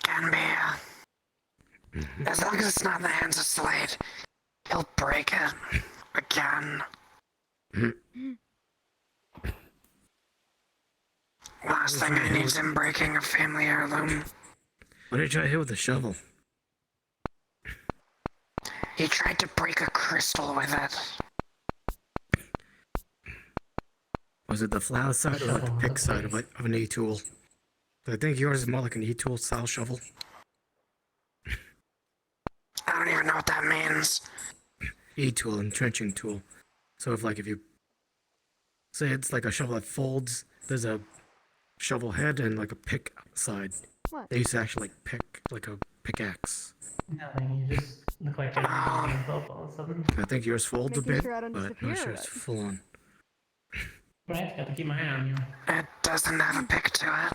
Can be. As long as it's not in the hands of Slade, he'll break it again. Last thing I need is him breaking a family heirloom. What did you try to hit with the shovel? He tried to break a crystal with it. Was it the flat side or like the pick side of an E-tool? I think yours is more like an E-tool style shovel. I don't even know what that means. E-tool, entrenching tool. So if you say it's like a shovel that folds, there's a shovel head and like a pick side. What? They used to actually like pick like a pickaxe. Nothing, you just look like you're all of a sudden. I think yours folds a Making bit, sure I don't but I'm disappear not sure or it's what? full on. Right, gotta keep my eye on you. It doesn't have a pick to it.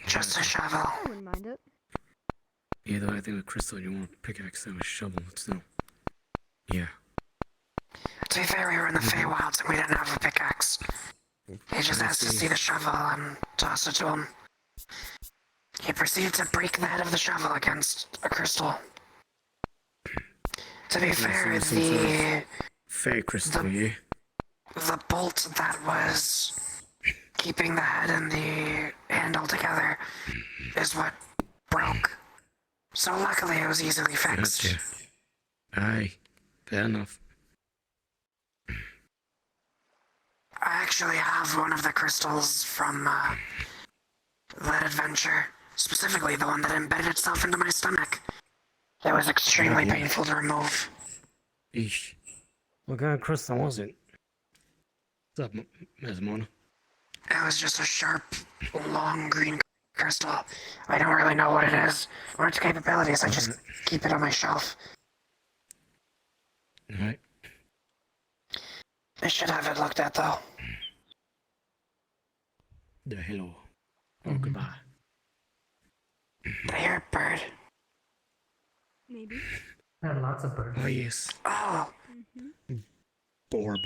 Just a shovel. I wouldn't mind it. Either I think with crystal you want a pickaxe and a shovel, but still. Yeah. To be fair, we were in the Feywilds and we didn't have a pickaxe. He just has to see the shovel and toss it to him. He proceeded to break the head of the shovel against a crystal. To be fair, the fake crystal, yeah. The bolt that was keeping the head and the handle together is what broke. So luckily it was easily fixed. Gotcha. Aye, fair enough. I actually have one of the crystals from that adventure. Specifically the one that embedded itself into my stomach. It was extremely painful to remove. Eesh. What kind of crystal was it? What's up, Ms. Mona? It was just a sharp, long green crystal. I don't really know what it is or its capabilities. I just keep it on my shelf. Alright. I should have it looked at though. The hello. Or goodbye. Did I hear a bird? Maybe. There are lots of birds. Oh, yes. Oh, Borb.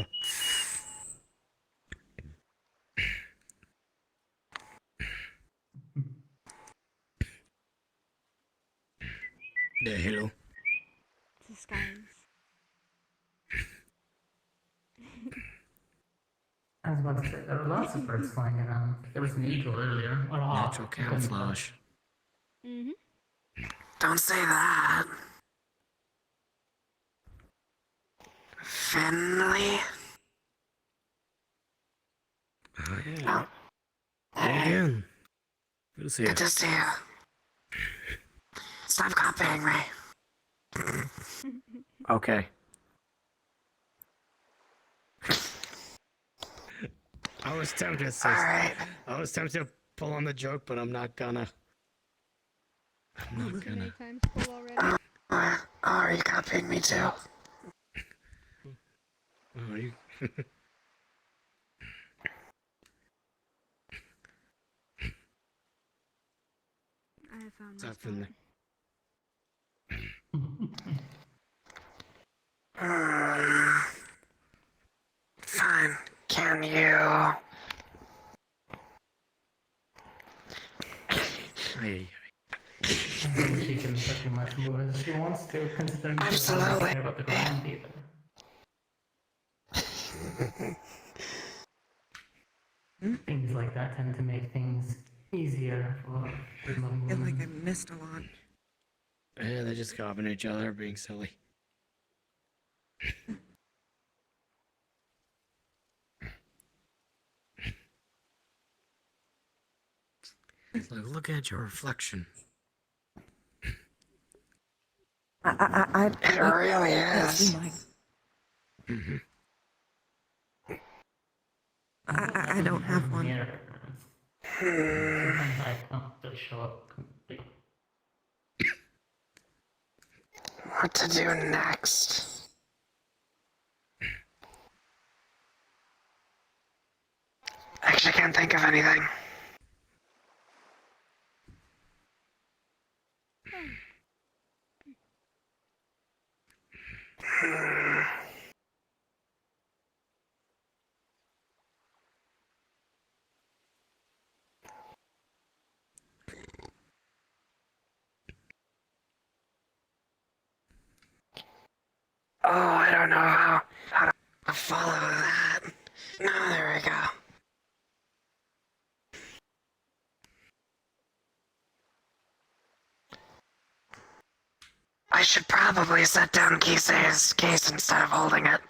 The hello. Disguise. I was about to say, there are lots of birds flying around. There was an eagle earlier. Or a hawk. Natural camouflage. Mm-hmm. don't say that. Finley? Oh, yeah. No. Hey. Again. Good to see you. Good to see you. Stop copying me. Okay. I was tempted to say. Alright. I was tempted to pull on the joke, but I'm not gonna. I'm not Too many gonna. times full already. Are you copying me too? Oh, you. I have found What's my up, spot. Finley? Fine. Can you? Hey. She can pretty much move as she wants to, considering she doesn't really Absolutely. care about the ground either. Things like that tend to make things easier for people. I feel like I missed a lot. Yeah, they're just copying each other, being silly. It's like, look at your reflection. It really is. Mm-hmm. I don't have one. Sometimes I don't show up completely. What to do next? Actually, can't think of anything. Oh, I don't know how to follow that. No, there we go. I should probably set down Kisei's case instead of holding it.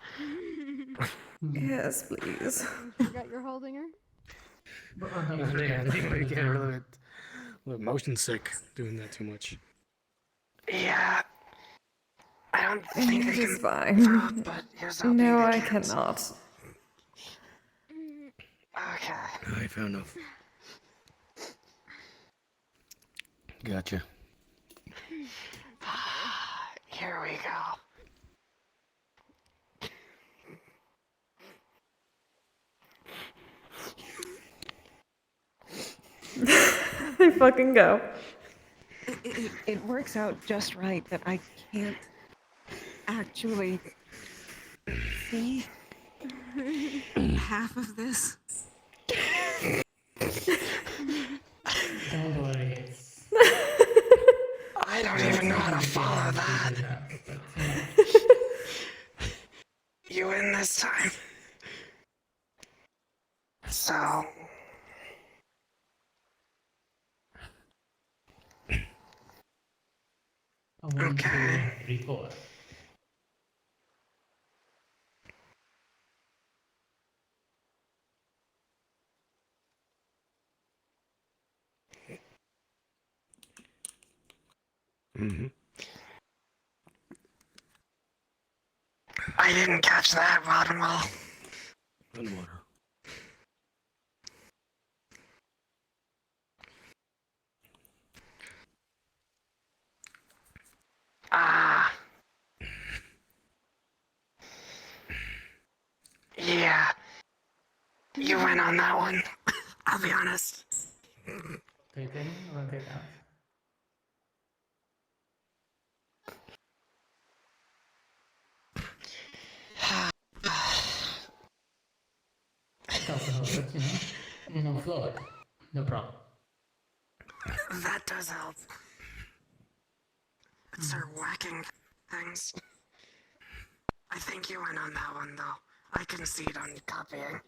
Yes, please. You forgot you're holding her? Oh, man, I think we get a little bit motion sick doing that too much. Yeah. I don't think I It is can fine. throw up, but here's hoping No, to I cancel. cannot. Okay. I found enough. Gotcha. Here we go. They fucking go. It works out just right that I can't actually see half of this. Don't worry. I don't even know how to follow that. You win this time. So. Okay. 2, 3, 4. Mm-hmm. I didn't catch that, Roddenwall. Underwater. Ah. Yeah. You win on that one. I'll be honest. Do it in or do it out? It also helps that, no floor. No problem. That does help. But start whacking things. I think you went on that one, though. I concede on copying.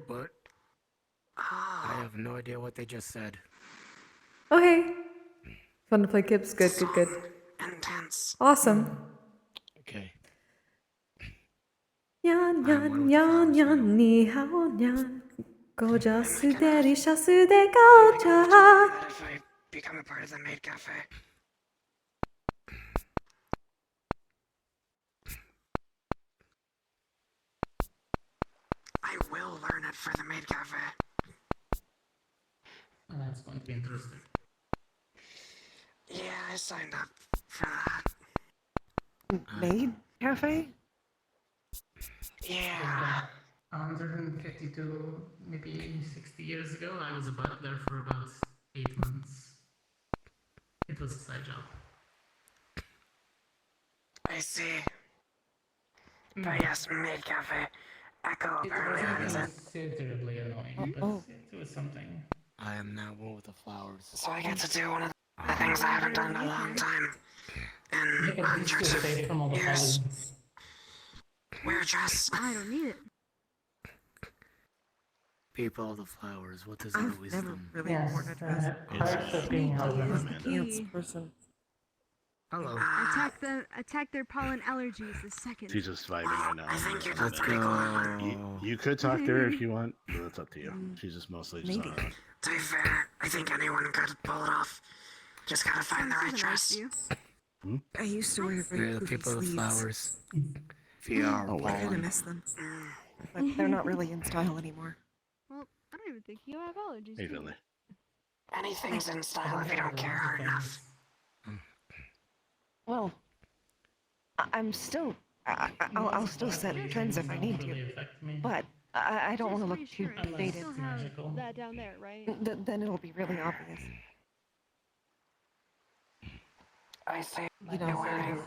What? I have no idea what they just said. Okay. Fun to play Kips. Good, good, good. Intense. Awesome. Okay. Nyan, nyan, nyan, nyan, ni hao, nyan. Goja suderi shasude gacha. That if I become a part of the maid cafe. I will learn it for the maid cafe. That's going to be interesting. Yeah, I signed up for that. Maid cafe? Yeah. 150 to maybe 60 years ago, I was a butler for about 8 months. It was a side job. I see. But yes, maid cafe. Echo apparently runs it. Considerably annoying, but it was something. I am now one with the flowers. So I get to do one of the things I haven't done in a long time. In hundreds of years. Wear a dress. I don't need it. People of the flowers, what is our wisdom? Really worn a dress. Pants person. Hello. Attack their pollen allergies the second. She's just vibing right now. I think you're Let's go. You could talk to her if you want, but it's up to you. She's just mostly just on. To be fair, I think anyone could pull it off. Just gotta find the right dress. I used to wear very We're the poofy people of the sleeves. flowers. VR. I kind of miss them. But they're not really in style anymore. Well, I don't even think you have allergies. Hey, do you? Finley. Anything's in style if you don't care hard enough. Well, I'm still. I'll still set trends if I need to. But I don't want to look too dated. Still have that down there, right? Then it'll be really obvious. I say You know, you're wearing.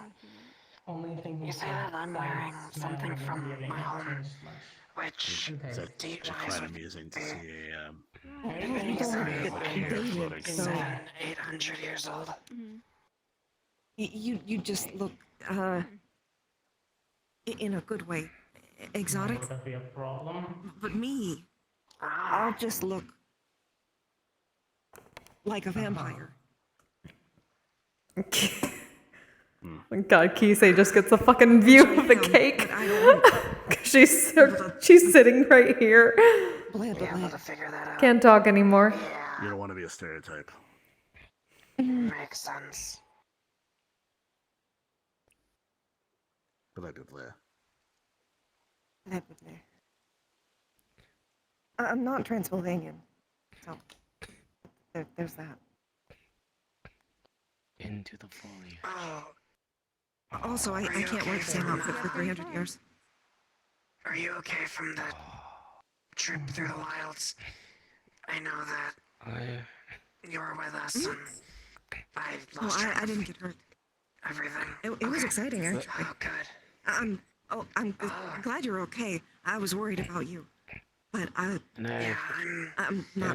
Only thing You say that I'm wearing something from my home, which It's quite amusing to see a dated, so 700-800 years old. you just look in a good way, exotic. Would that be a problem? But me, I'll just look like a vampire. God, Kisei just gets a fucking view of the cake. she's sitting right here. Can't talk anymore. You don't want to be a stereotype. Makes sense. But I did laugh. I'm not Transylvanian, so there's that. Into the foliage. Also, I can't wear the same outfit for 300 years. Are you okay from the trip through the wilds? I know that you were with us and I lost track I of didn't get hurt. everything. It was exciting, actually. Oh, good. I'm glad you're okay. I was worried about you, but I'm not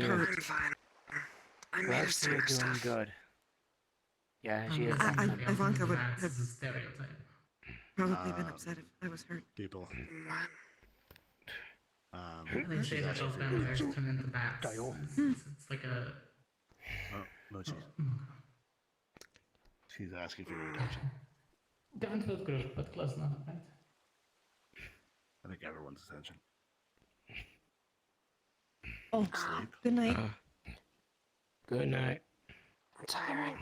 hurt. I'm fine. I made Glad a you're stick doing stuff. good. Yeah, she is. Ivanka would That's have a stereotype. probably been upset if I was hurt. People. They say that those vampires turn into bats. It's like a... Oh, Mochi. She's asking for your attention. Different food group, but close enough, right? I think everyone's attention. Oh, Sleep. good night. Good night. Tiring.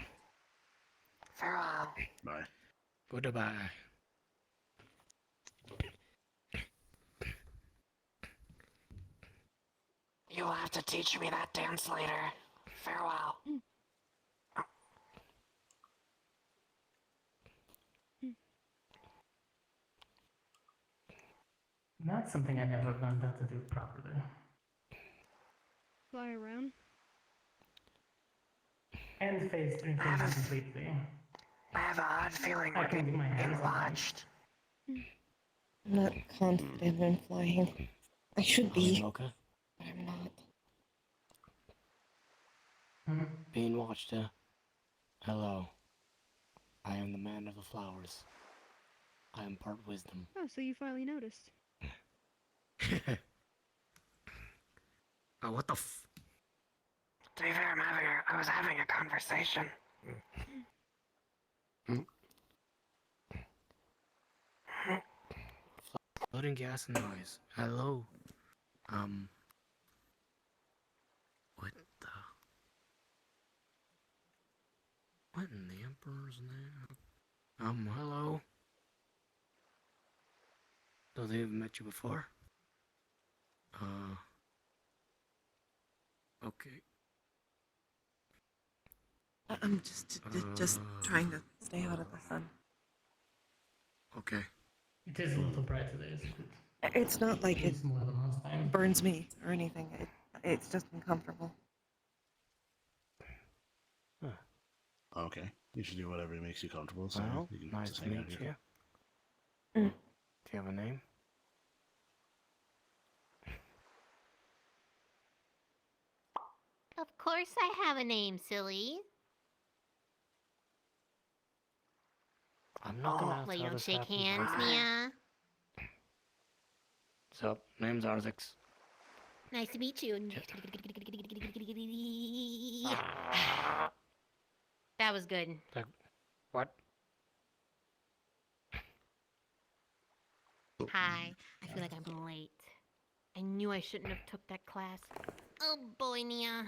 Farewell. Bye. Goodbye. You'll have to teach me that dance later. Farewell. That's something I never learned how to do properly. Fly around. And phase 3 things completely. I have an odd feeling I we're can get my hands being on them. watched. I'm not confident in flying. I should be, Okay. but I'm not. Being watched, hello. I am the man of the flowers. I am part wisdom. Oh, so you finally noticed. Oh, what the f... To be fair, I was having a conversation. Loading gas and noise. Hello. What the... What in the Emperor's name? Hello? Don't they have met you before? Okay. I'm just trying to stay out of the sun. Okay. It is a little bright today, isn't it? It's not like it It's more than last time. burns me or anything. It's just uncomfortable. Okay. You should do whatever makes you comfortable. So Well, you can nice just to hang out meet here. you. Do you have a name? Of course I have a name, silly. I'm not gonna ask Well, you how don't this shake happened, hands, but- Mia. So, name's Arzix. Nice to meet you. That was good. What? Hi. I feel like I'm late. I knew I shouldn't have took that class. Oh boy, Nia.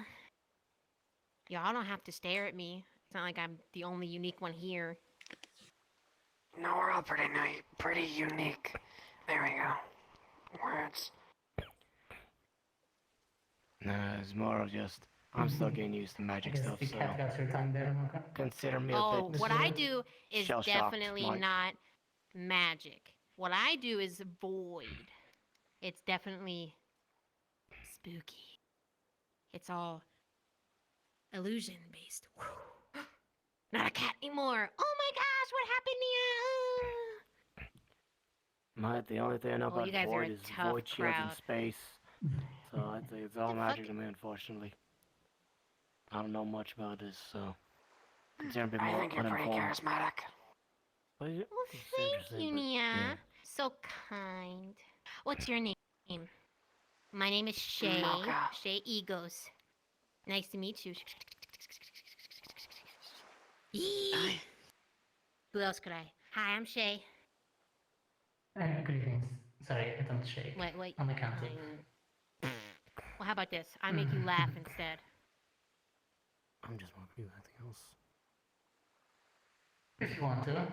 Y'all don't have to stare at me. It's not like I'm the only unique one here. No, we're all pretty unique. There we go. Words. Nah, it's more of just I'm still getting used to magic stuff, The so cat got your time there, okay? consider me a Oh, bit what I do is shell-shocked, definitely Mike. not magic. What I do is void. It's definitely spooky. It's all illusion based. Not a cat anymore. Oh my gosh, what happened, Nia? Mike, the only thing I know Oh, about you guys are void a is tough void shields in crowd. space. So I'd say it's all magic to me, unfortunately. I don't know much about this, so consider me a bit I more think you're pretty uninformed. charismatic. But yeah, Well, it's thank interesting, you, but Nia. yeah. So kind. What's your name? My name is Shay. Mocha. Shay Egos. Nice to meet you. Yee. Who else could I? Hi, I'm Shay. Greetings. Sorry, I don't shake. Wait. On the count of. Well, how about this? I make you laugh instead. I'm just want to do anything else. If you want to.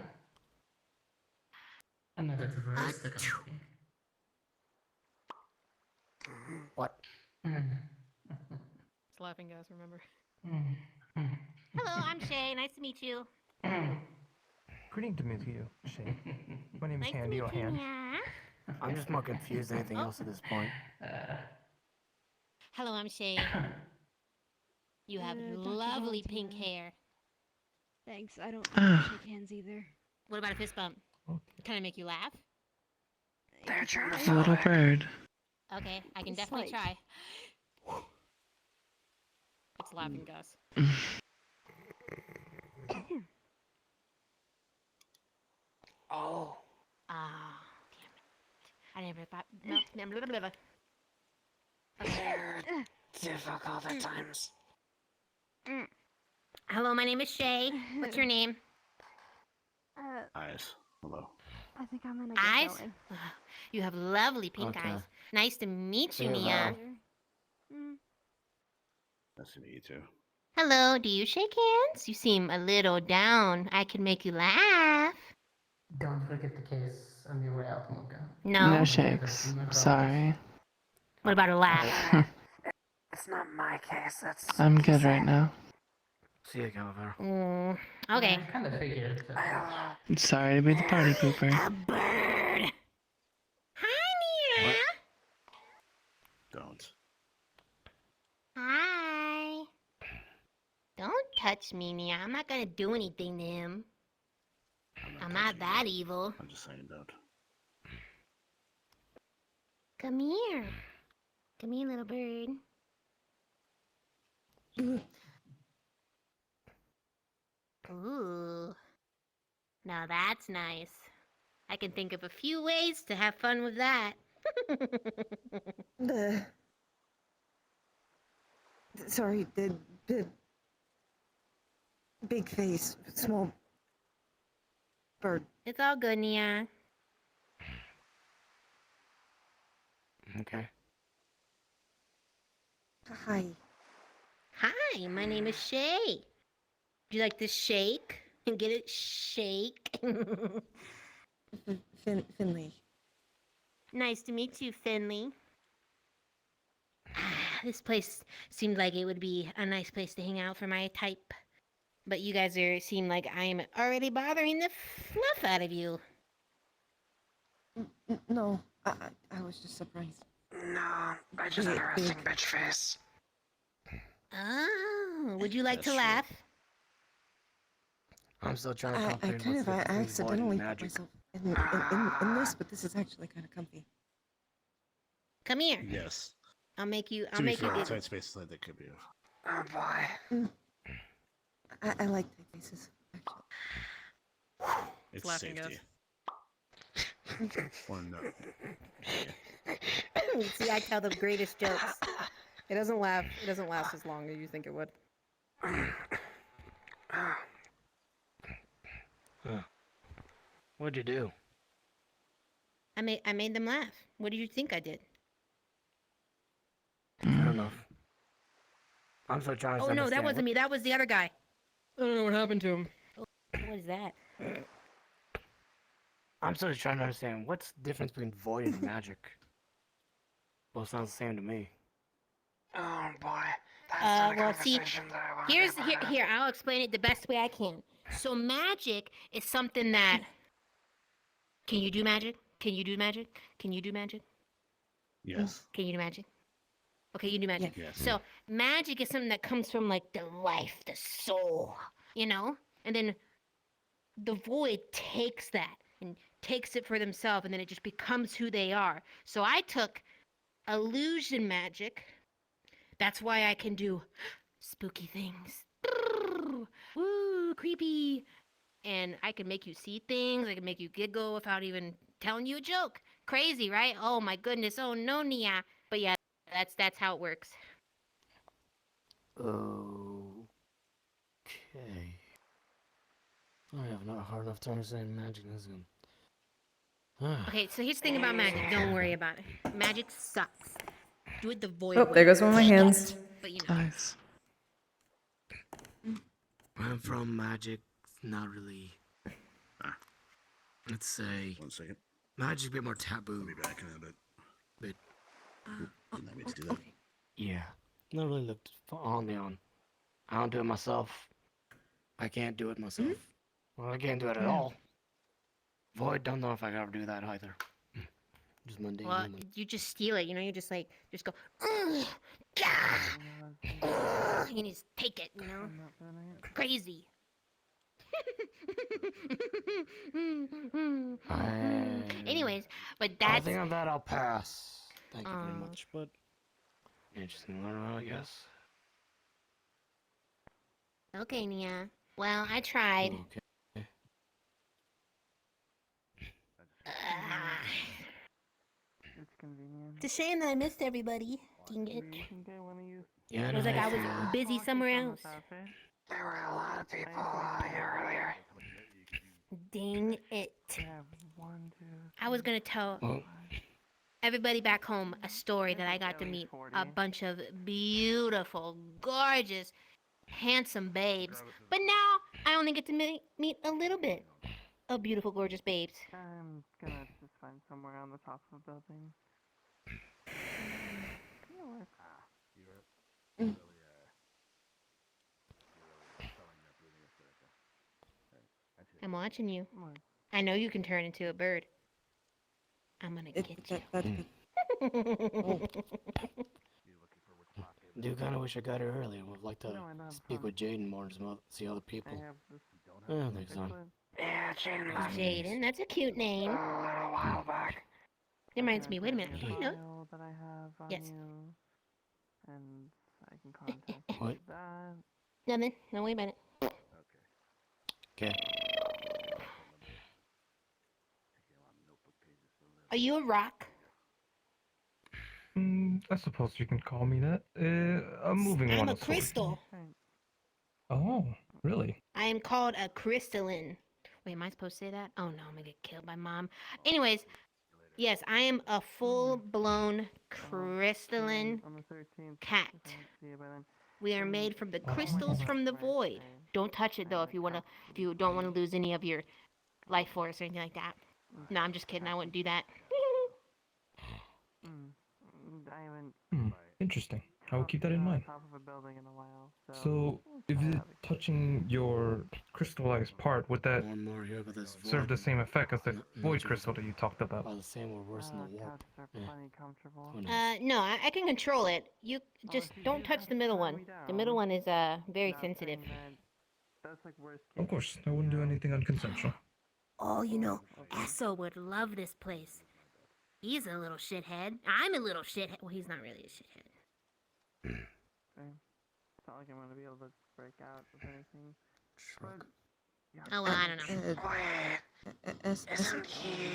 Another verse to come. What? It's laughing, guys, remember? Hello, I'm Shay. Nice to meet you. Greeting to meet you, Shay. My name is Nice to Handy meet you, O'Han. Nia. I'm just more confused than anything else at this point. Hello, I'm Shay. You have Dr. lovely Valentina. pink hair. Thanks, I don't shake hands either. What about a fist bump? Can I make you laugh? They're A little bird. Okay, I can It's definitely like- try. It's laughing, Gus. Oh. Ah, damn it. I never thought. No, blah, blah, blah. They're difficult at times. Hello, my name is Shay. What's your name? Eyes. Hello. I think I'm gonna get Eyes? going. You have lovely pink Okay. eyes. Nice to meet you, Yeah, Nia. Nice to meet you too. Hello, do you shake hands? You seem a little down. I can make you laugh. Don't forget the case on your way out, Mocha. No? No shakes. Sorry. What about a laugh? That's not my case. That's. I'm good right now. See you, Gulliver. Okay. Kind of figured. Sorry to be the party pooper. Bird. Hi, Nia. Don't. Hi. Don't touch me, Nia. I'm not gonna do anything to him. I'm not that evil. I'm just saying don't. Come here. Come here, little bird. Ooh. Now that's nice. I can think of a few ways to have fun with that. Sorry, the big face, small bird. It's all good, Nia. Okay. Hi. Hi, my name is Shay. Would you like to shake and get it shake? Finley. Nice to meet you, Finley. This place seemed like it would be a nice place to hang out for my type. But you guys seem like I'm already bothering the fluff out of you. No, I was just surprised. No, I just had a resting bitch face. Oh, would you like to That's laugh? I'm still trying to I comprehend kind what's of the difference between void accidentally and put magic. myself in this, but this is actually kind of comfy. Come here. Yes. I'll make you. I'll To be make you fair, giggle. tight spaces like that could be. Oh boy. I like tight faces. It's Laughing safety. Or no. See, I tell the greatest jokes. It doesn't laugh. It doesn't last as long as you think it would. What'd you do? I made them laugh. What did you think I did? Fair enough. I'm still trying to Oh no, that understand wasn't me. That was the other guy. I don't know what happened to him. What is that? I'm still trying to understand what's the difference between void and magic. Both sounds the same to me. Oh boy. That's not a Well, see, conversation that I want to have. here. I'll explain it the best way I can. So magic is something that. Can you do magic? Can you do magic? Can you do magic? Yes. Can you do magic? Okay, you do magic. Yes. So magic is something that comes from like the life, the soul, you know? And then the void takes that and takes it for themselves, and then it just becomes who they are. So I took illusion magic. That's why I can do spooky things. Woo, creepy. And I can make you see things. I can make you giggle without even telling you a joke. Crazy, right? Oh my goodness. Oh no, Nia. But yeah, that's how it works. Okay. I have not hard enough to understand magic. This is good. Okay, so here's the thing about magic. Don't worry about it. Magic sucks. Do it the void Oh, way. there goes one of my Take hands. it, but you know. Nice. Where I'm from, magic, not really. Let's say. 1 second. Magic a bit more taboo. I'll be back in a bit. Bit. Allow me to do that. Yeah. Not really looked on the on. I don't do it myself. I can't do it myself. Well, I can't do it at all. Void, don't know if I can ever do that either. Just mundane. Well, human. you just steal it, you know. You just go, "Ugh, gah, ugh," and you just take it, you know. Crazy. Anyways, but I that's. think on that I'll pass. Thank you very much, but interesting to learn, I guess. Okay, Nia. Well, I tried. Okay. It's convenient. It's a shame that I missed everybody. Dang it. Yeah, It was like I was busy somewhere else. There were a lot of people here earlier. Dang it. I was gonna tell everybody back home a story that I got to meet a bunch of beautiful, gorgeous, handsome babes. But now I only get to meet a little bit of beautiful, gorgeous babes. I'm gonna just find somewhere on the top of a building. I'm watching you. I know you can turn into a bird. I'm gonna get you. Do kind of wish I got here earlier. Would like to speak with Jaden more and see other people. Yeah, thanks, son. Yeah, Jaden left Jaden, that's a cute name. a little while back. It reminds me. Wait a minute. I know. File that I have on Yes. you, and I can contact you What? with that. Nothing. Don't worry about it. Okay. Are you a rock? I suppose you can call me that. I'm moving on. I'm a of sorts. crystal. Oh, really? I am called a crystalline. Wait, am I supposed to say that? Oh no, I'm gonna get killed by mom. Anyways, yes, I am a full-blown crystalline cat. We are made from the crystals from the void. Don't touch it though if you don't want to lose any of your life force or anything like that. No, I'm just kidding. I wouldn't do that. I haven't Interesting. I will keep that in mind. top of a building in a while, So, if it's touching your crystallized part, would that serve the same effect as the void crystal that you talked about? The same or worse than the warp. plenty comfortable. No, I can control it. You just don't touch the middle one. The middle one is very sensitive. That's like worst Of course, I wouldn't do anything unconsensual. Oh, you know, Esso would love this place. He's a little shithead. I'm a little shithead. Well, he's not really a shithead. It's not like I'm gonna be able to break out with anything. But, yeah. Oh, well, I don't know. Wait, isn't he?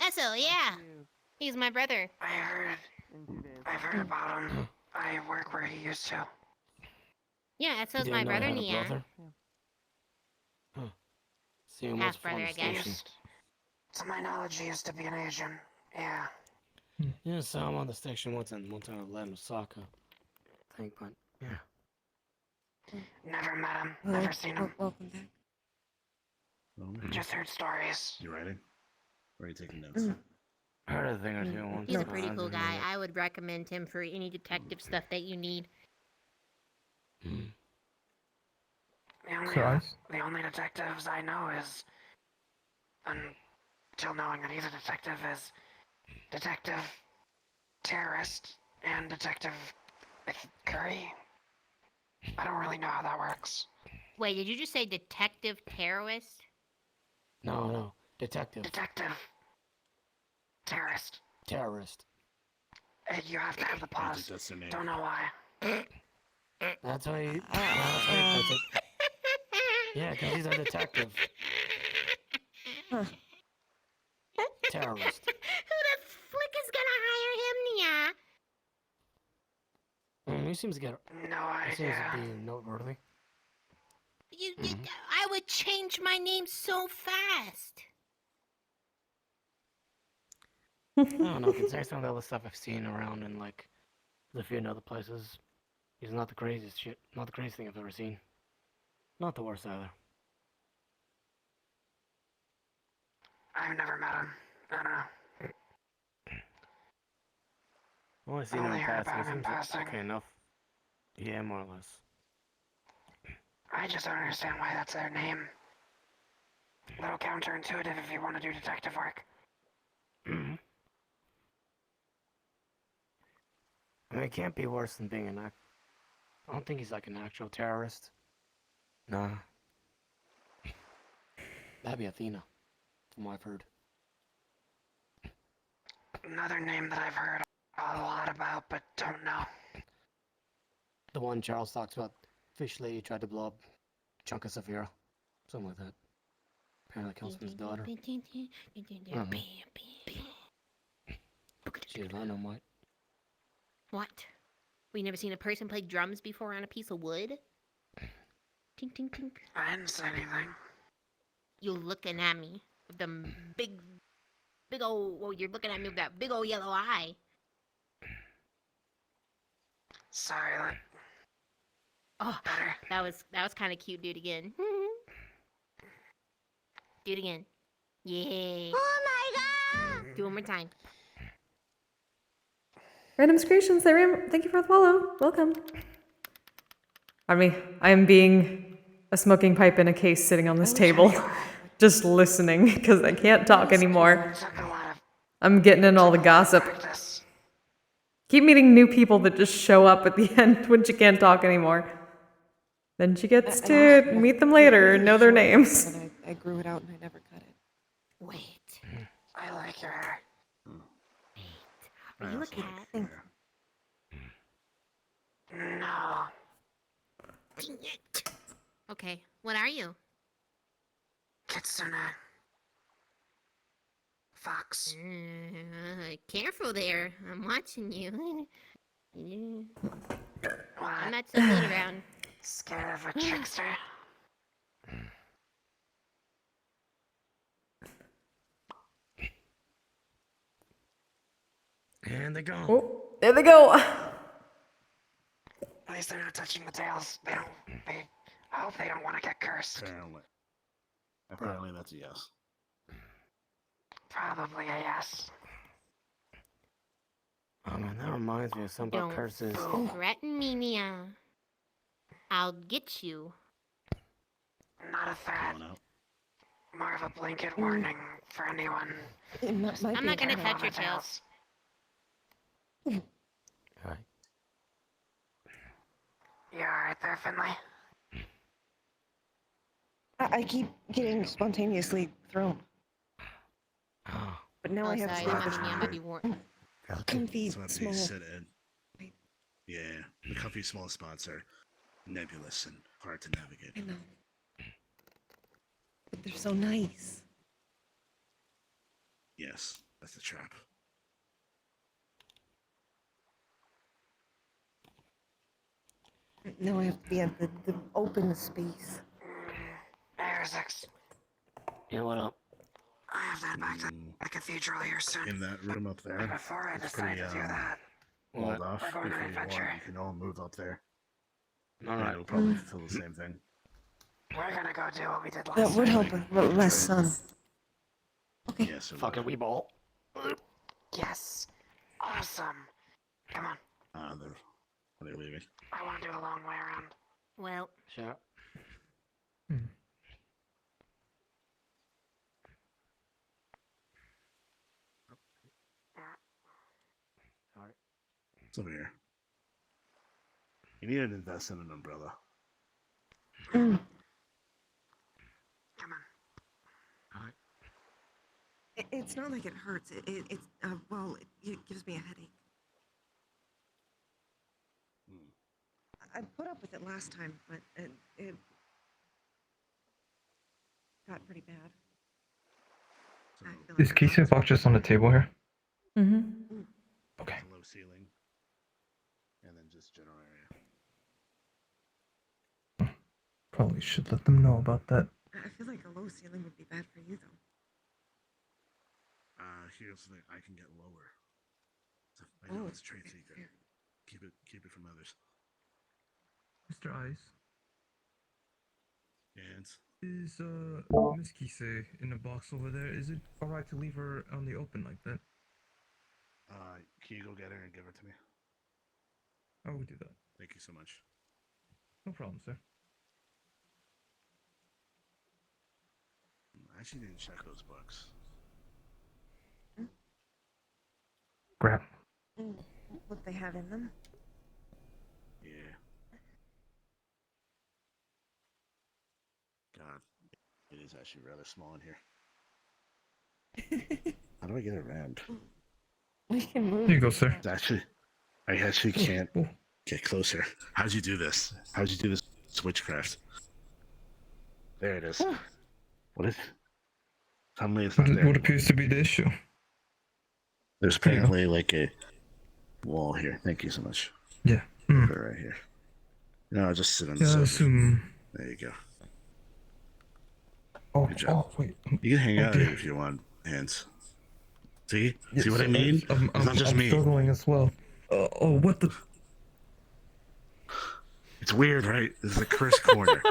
Esso, yeah. He's my brother. I've heard about him. I work where he used to. Yeah, Esso's my brother, Nia. Half brother, I guess. To my knowledge, he used to be an Asian. Yeah. Yeah, so I'm on the station one time I led in Osaka. I think, but yeah. Never met him. Never seen him. Welcome back. Just heard stories. You writing? Or are you taking notes? Heard a thing or two once. He's a pretty cool guy. I would recommend him for any detective stuff that you need. The only detectives I know is, until knowing that he's a detective, is Detective Terrorist and Detective Curry. I don't really know how that works. Wait, did you just say detective terrorist? No, detective. Detective Terrorist. Terrorist. You have to have the pause. Don't know why. That's why he puts it. Yeah, because he's a detective. Terrorist. Who the flick is gonna hire him, Nia? He seems to get. No He seems idea. to be noteworthy. I would change my name so fast. I don't know, considering some of the other stuff I've seen around in like the few other places, he's not the craziest shit. Not the craziest thing I've ever seen. Not the worst either. I've never met him. I don't know. I've only seen him Only in heard passing. about He him seems passing. okay enough. Yeah, more or less. I just don't understand why that's their name. A little counterintuitive if you want to do detective work. I mean, it can't be worse than being I don't think he's like an actual terrorist. Nah. That'd be Athena, from what I've heard. Another name that I've heard a lot about, but don't know. The one Charles talks about. Fish lady tried to blow up a chunk of Saphira. Something like that. Apparently comes from his daughter. She's dynamite. What? We never seen a person play drums before on a piece of wood? Tink, tink, tink. I didn't say anything. You looking at me with the big old. Well, you're looking at me with that big old yellow eye. Silent. Oh, that was kind of cute. Do it again. Do it again. Yeah. Oh my god! Do it one more time. Random's Creations, thank you for the follow. Welcome. Pardon me. I am being a smoking pipe in a case sitting on this table, just listening because I can't talk anymore. I'm getting in all the gossip. Keep meeting new people that just show up at the end when she can't talk anymore. Then she gets to meet them later and know their names. I grew it out and I never cut it. Wait. I like your hair. Are you a cat? No. Dang it. Okay, what are you? Kitsune. Fox. Careful there. I'm watching you. I'm not so good around. Scared of a trickster? And they're gone. Oh, there they go. At least they're not touching the tails. I hope they don't want to get cursed. Apparently that's a yes. Probably a yes. Oh man, that reminds me of some Don't curses. threaten me, Nia. I'll get you. Not a threat. More of a blanket warning for anyone. I'm not gonna touch your tails. Alright. You alright there, Finley? I keep getting spontaneously thrown. But now I have sorry, sleep. Mama Mia might be warm. Comfy, So after small. you sit in. Yeah, the comfy small spots are nebulous and hard to navigate. I know. But they're so nice. Yes, that's the trap. Now I have to be at the open space. Arizix. Yeah, what up? I have to head back to the cathedral here soon. In that room up there, Before I it's decide pretty to do that, walled off. we're If going you on an want, adventure. you can all move up there. Alright. It'll probably fulfill the same thing. We're gonna go do what we did last That would time. help with less sun. Okay. Yes, it Fuck it, we ball. Yes. Awesome. Come on. Are they leaving? I want to do a long way around. Well, Sure. Alright. It's over here. You need to invest in an umbrella. Come on. Alright. It's not like it hurts. Well, it gives me a headache. I put up with it last time, but it got pretty bad. I feel Is like key safe box just on the table here? Mm-hmm. Okay. Low ceiling. And then just general area. Probably should let them know about that. I feel like a low ceiling would be bad for you, though. Here's the thing, I can get lower. So I know Oh, it's a trade okay, secret. fair. Keep it from others. Mr. Ice, And is Miss Kise in the box over there? Is it alright to leave her on the open like that? can you go get her and give her to me? I will do that. Thank you so much. No problem, sir. I actually didn't check those books. Grab. What they have in them? Yeah. God, it is actually rather small in here. How do I get around? We can move. Here you go, sir. I actually can't get closer. How'd you do this? How'd you do this witchcraft? There it is. What is? Suddenly it's not there. What appears to be the issue? There's apparently like a wall here. Thank you so much. Yeah. Put it right here. No, I'll just sit on the Yeah, I sofa. assume. There you go. Oh, Good job. wait. You can hang out Okay. here if you want, Hands. See? Yes, See what I mean? I'm It's not just I'm me. struggling as well. Oh, what the? It's weird, right? This is a cursed corner.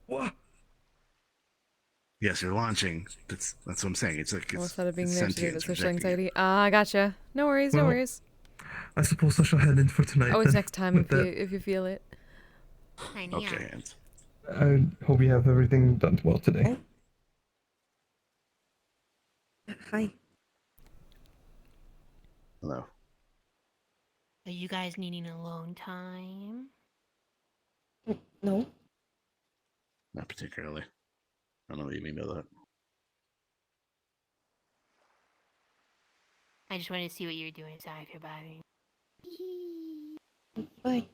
What? Yes, you're launching. That's what I'm saying. It's like Almost it's, out of being it's there today sentient. with It's social rejecting it. anxiety. Ah, gotcha. No worries, no Well, worries. I suppose I shall head in for tonight. Always then, next time with if you feel it. Okay. I hope you have everything done well today. Hi. Hello. Are you guys needing alone time? No. Not particularly. I don't know what you mean by that. I just wanted to see what you were doing. Sorry if you're bothering. Bye.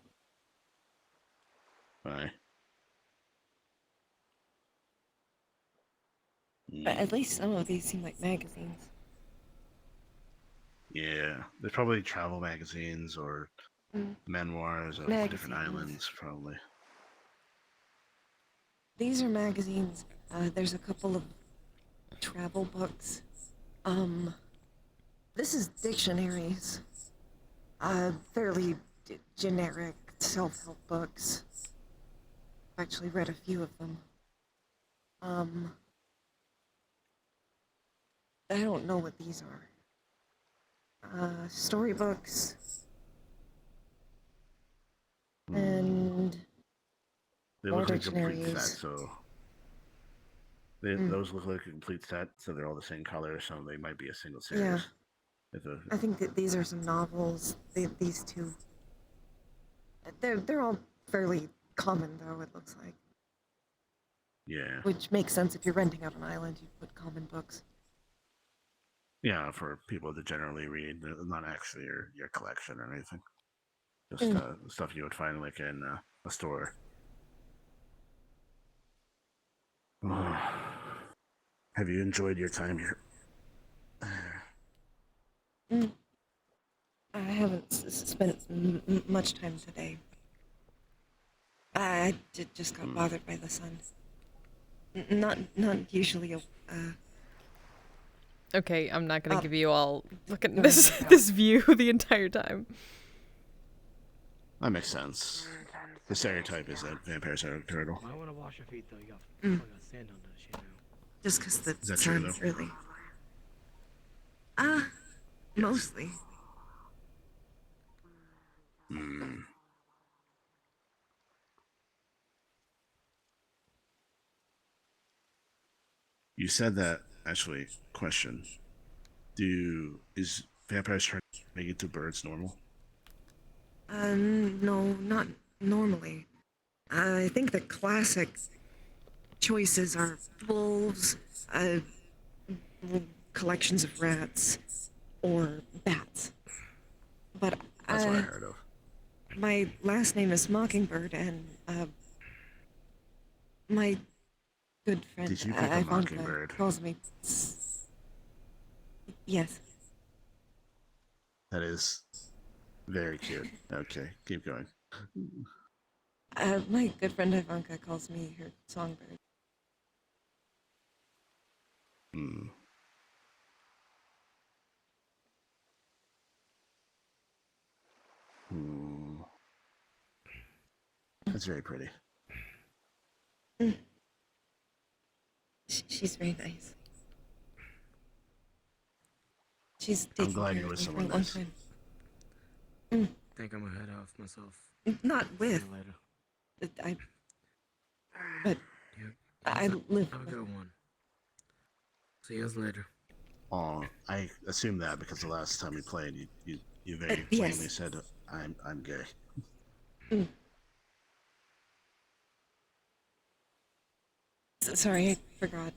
Bye. But at least some of these seem like magazines. Yeah, there's probably travel magazines or memoirs of different Magazines. islands, probably. These are magazines. There's a couple of travel books. This is dictionaries. Fairly generic self-help books. I've actually read a few of them. I don't know what these are. Storybooks. And They more look like a complete set, dictionaries. so those look like a complete set, so they're all the same color, so they might be a single series. Yeah. If a- I think that these are some novels. These two. They're all fairly common, though, it looks like. Yeah. Which makes sense if you're renting out an island, you put common books. Yeah, for people to generally read, not actually your collection or anything. Just stuff you would find like in a store. Have you enjoyed your time here? I haven't spent much time today. I just got bothered by the sun. Not usually. Okay, I'm not gonna Up. give you all look at No, this no, no. this view the entire time. That makes sense. The stereotype is that vampires are turtle. I want to wash your feet though. You got Mm. fucking sand on that shit now. Just because the Is that true, sun, though? really. Mostly. Hmm. You said that actually. Question: is vampires trying to make it to birds normal? No, not normally. I think the classic choices are wolves, collections of rats, or bats. But That's what I heard of. my last name is Mockingbird, and my good friend Did you pick a Ivanka mockingbird? calls me. Yes. That is very cute. Okay, keep going. My good friend Ivanka calls me her songbird. Hmm. Hmm. That's very pretty. She's very nice. She's I'm taken glad care you're of with me for a someone long nice. time. Think I'm gonna head off myself. Not See you with. later. But I live. Have a good one. See you guys later. Oh, I assume that because the last time we played, you very yes. plainly said I'm gay. Sorry, I forgot.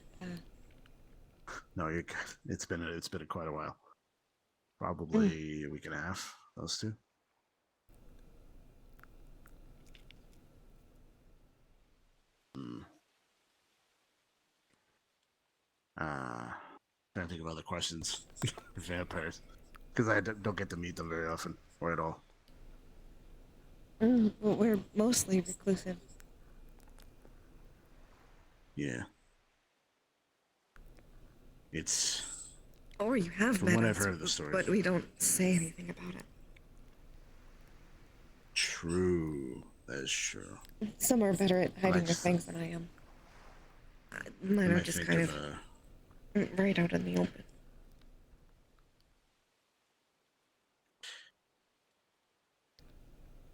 No, you're good. It's been quite a while. Probably a week and a half. Those two. Trying to think of other questions for vampires because I don't get to meet them very often or at all. Well, we're mostly reclusive. Yeah. It's. Or you have From met what us, I've heard of the story. but we don't say anything about it. True. That is true. Some are better at hiding their Alex. things than I am. Mine You are might just think kind of of right out in the open.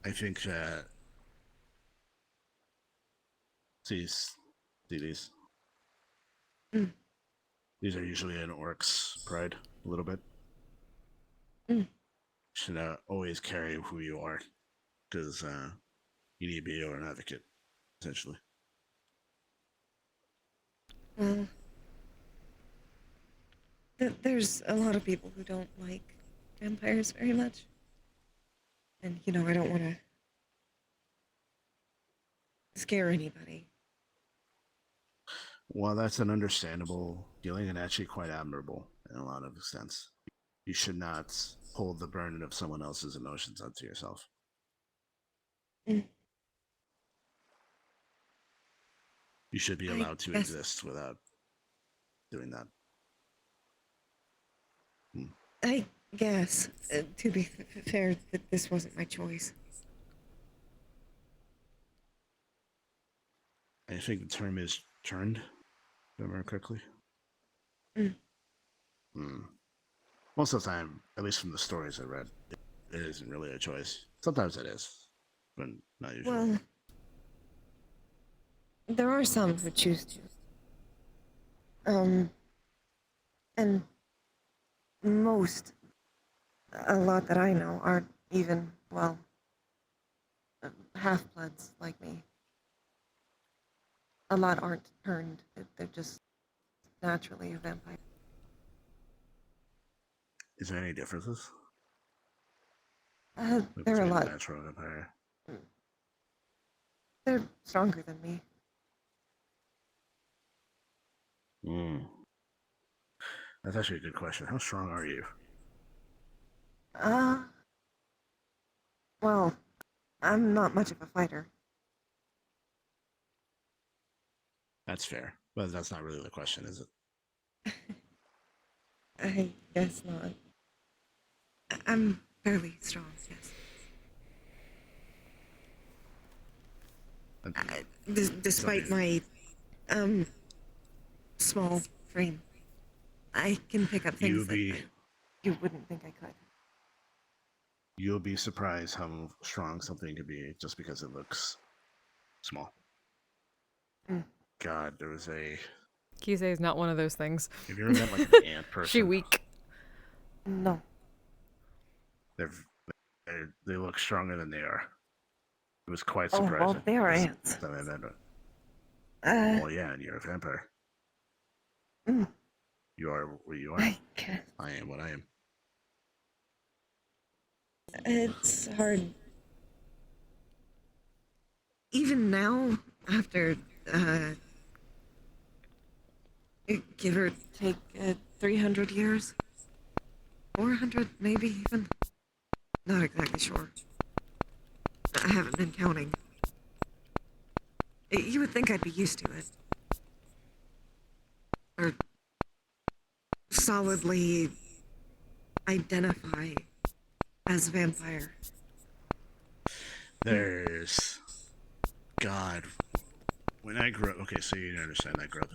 I think that these these Mm. these are usually an orc's pride a little bit. Mm. Should always carry who you are, because you need to be your own advocate, essentially. Well, there's a lot of people who don't like vampires very much. And, you know, I don't want to scare anybody. Well, that's an understandable feeling and actually quite admirable in a lot of sense. You should not hold the burden of someone else's emotions onto yourself. Mm. You should be I allowed to guess- exist without doing that. I guess, to be fair, that this wasn't my choice. I think the term is turned, if I remember correctly. Mm. Most of the time, at least from the stories I read, it isn't really a choice. Sometimes it is, but not usually. Well, there are some who choose to. And most, a lot that I know, aren't even, well, half-bloods like me. A lot aren't turned. They're just naturally a vampire. Is there any differences? There are a Between lot. natural and vampire. They're stronger than me. That's actually a good question. How strong are you? Well, I'm not much of a fighter. That's fair, but that's not really the question, is it? I guess not. I'm fairly strong, yes. Despite my, small frame, I can pick up things that you wouldn't think I could. You'll be surprised how strong something can be just because it looks small. Mm. God, there was a. Kise is not one of those things. Have you ever met like an ant person? She weak. No. They look stronger than they are. It was quite Oh, surprising. well, they are ants. Well, yeah, and you're a vampire. Mm. You are what you are. I am what I am. It's hard. Even now, after, give or take 300 years? 400, maybe even? Not exactly sure. I haven't been counting. You would think I'd be used to it. Or solidly identify as vampire. There's God. When I grew up, okay, so you understand, I grew up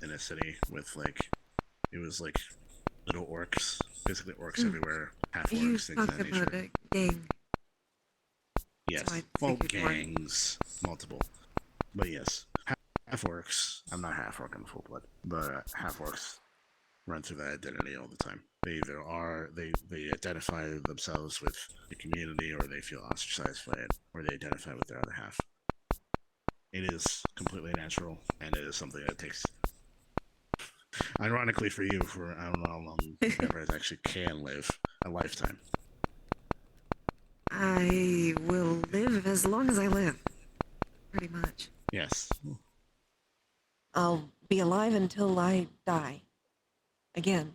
in a city with like, it was like little orcs, basically orcs everywhere, half You orcs, things of talked that about nature. a gang. Yes, So I well, figured you were- gangs, multiple, but yes, half orcs. I'm not half orc, I'm full blood, but half orcs run through that identity all the time. They either are they identify themselves with the community, or they feel ostracized by it, or they identify with their other half. It is completely natural, and it is something that takes, ironically for you, for I don't know how long vampires actually can live, a lifetime. I will live as long as I live. Pretty much. Yes. I'll be alive until I die. Again.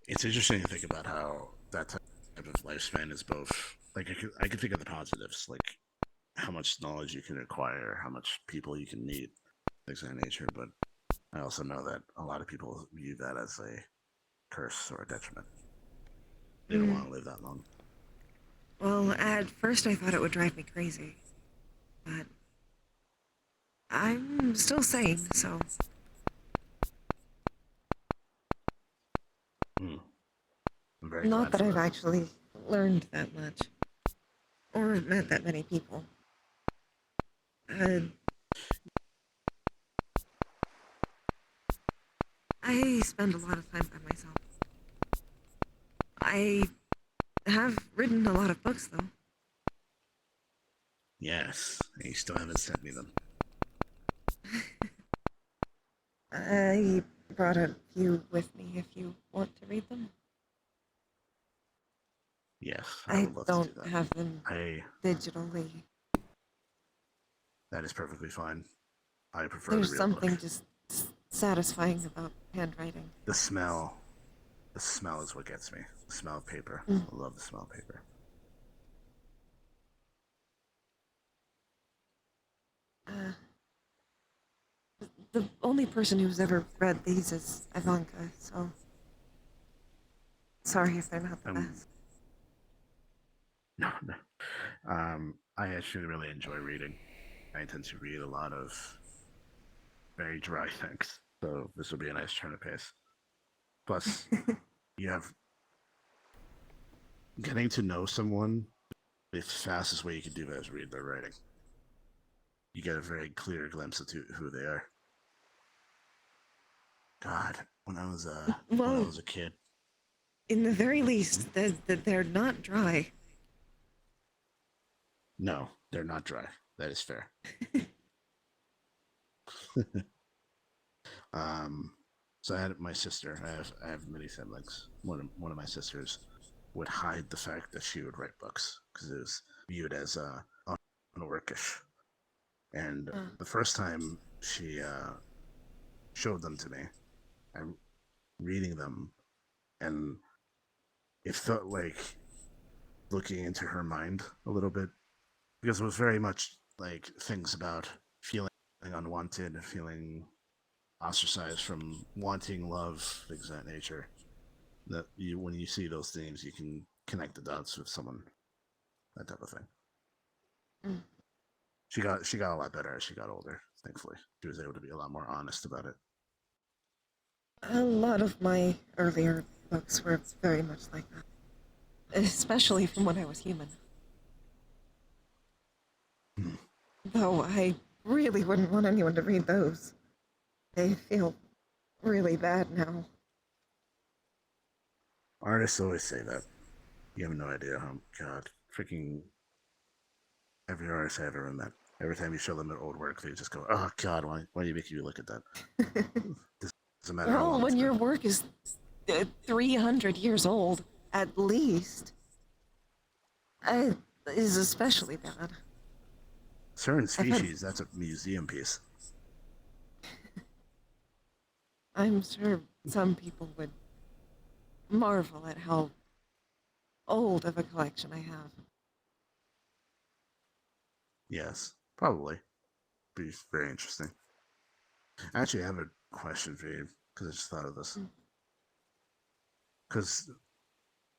It's interesting to think about how that type of lifespan is both, like, I could think of the positives, like how much knowledge you can acquire, how much people you can meet, things of that nature, but I also know that a lot of people view that as a curse or a detriment. They don't want to live that long. Well, at first I thought it would drive me crazy. But I'm still sane, so. I'm very Not glad that for I've that. actually learned that much. Or met that many people. I spend a lot of time by myself. I have written a lot of books, though. Yes, and you still haven't sent me them. I brought a few with me if you want to read them. Yes, I would love don't to do that. have them digitally. That is perfectly fine. I prefer There's the real something book. just satisfying about handwriting. The smell. The smell is what gets me. The smell of paper. Mm. I love the smell of paper. The only person who's ever read these is Ivanka, so sorry if they're not the best. No. I actually really enjoy reading. I tend to read a lot of very dry things, so this will be a nice turn of pace. Plus, you have getting to know someone. The fastest way you can do that is read their writing. You get a very clear glimpse of who they are. God, when I was a kid. In the very least, they're not dry. No, they're not dry. That is fair. So I had my sister. I have many siblings. One of my sisters would hide the fact that she would write books because it was viewed as unworkish. And the first time she showed them to me, I'm reading them, and it felt like looking into her mind a little bit because it was very much like things about feeling unwanted, feeling ostracized from wanting love, things of that nature. That you, when you see those themes, you can connect the dots with someone, that type of thing. Mm. She got a lot better as she got older. Thankfully, she was able to be a lot more honest about it. A lot of my earlier books were very much like that, especially from when I was human. Though I really wouldn't want anyone to read those. They feel really bad now. Artists always say that. You have no idea how, God, freaking every artist I ever met. Every time you show them their old work, they just go, "Oh God, why do you make you look at that?" Doesn't matter how Well, long when it's your been. work is 300 years old, at least, is especially bad. Certain species, that's a museum piece. I'm sure some people would marvel at how old of a collection I have. Yes, probably. Be very interesting. Actually, I have a question for you because I just thought of this. Because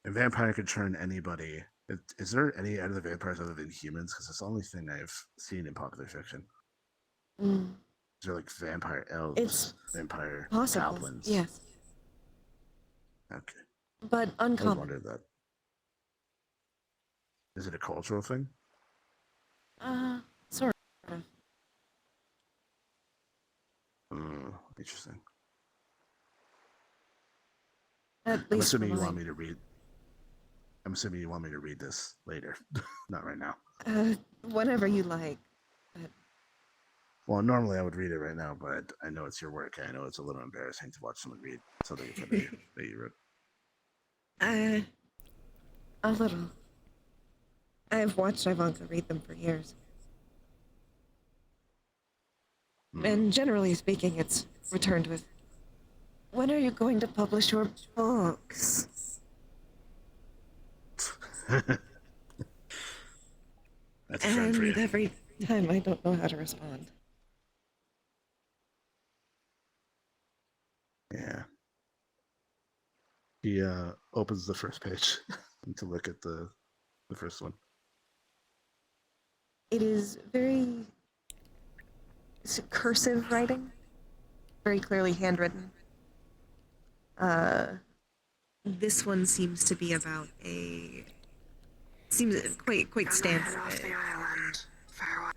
a vampire could turn anybody. Is there any other vampires other than humans? Because it's the only thing I've seen in popular fiction. Mm. Is there like vampire elves, It's vampire possible, goblins? yes. Okay. But I always uncommon. wondered that. Is it a cultural thing? Sort of. Interesting. At I'm least assuming for you want mine. me to read. I'm assuming you want me to read this later, not right now. Whenever you like. But Well, normally I would read it right now, but I know it's your work. And I know it's a little embarrassing to watch someone read something in front of you that you wrote. A little. I've watched Ivanka read them for years. And generally speaking, it's returned with, "When are you going to publish your books?" That's a friend for you. And every time I don't know how to respond. Yeah. He opens the first page to look at the The first one. It is very cursive writing, very clearly handwritten. This one seems to be about seems quite standard. Off the island. Farewell.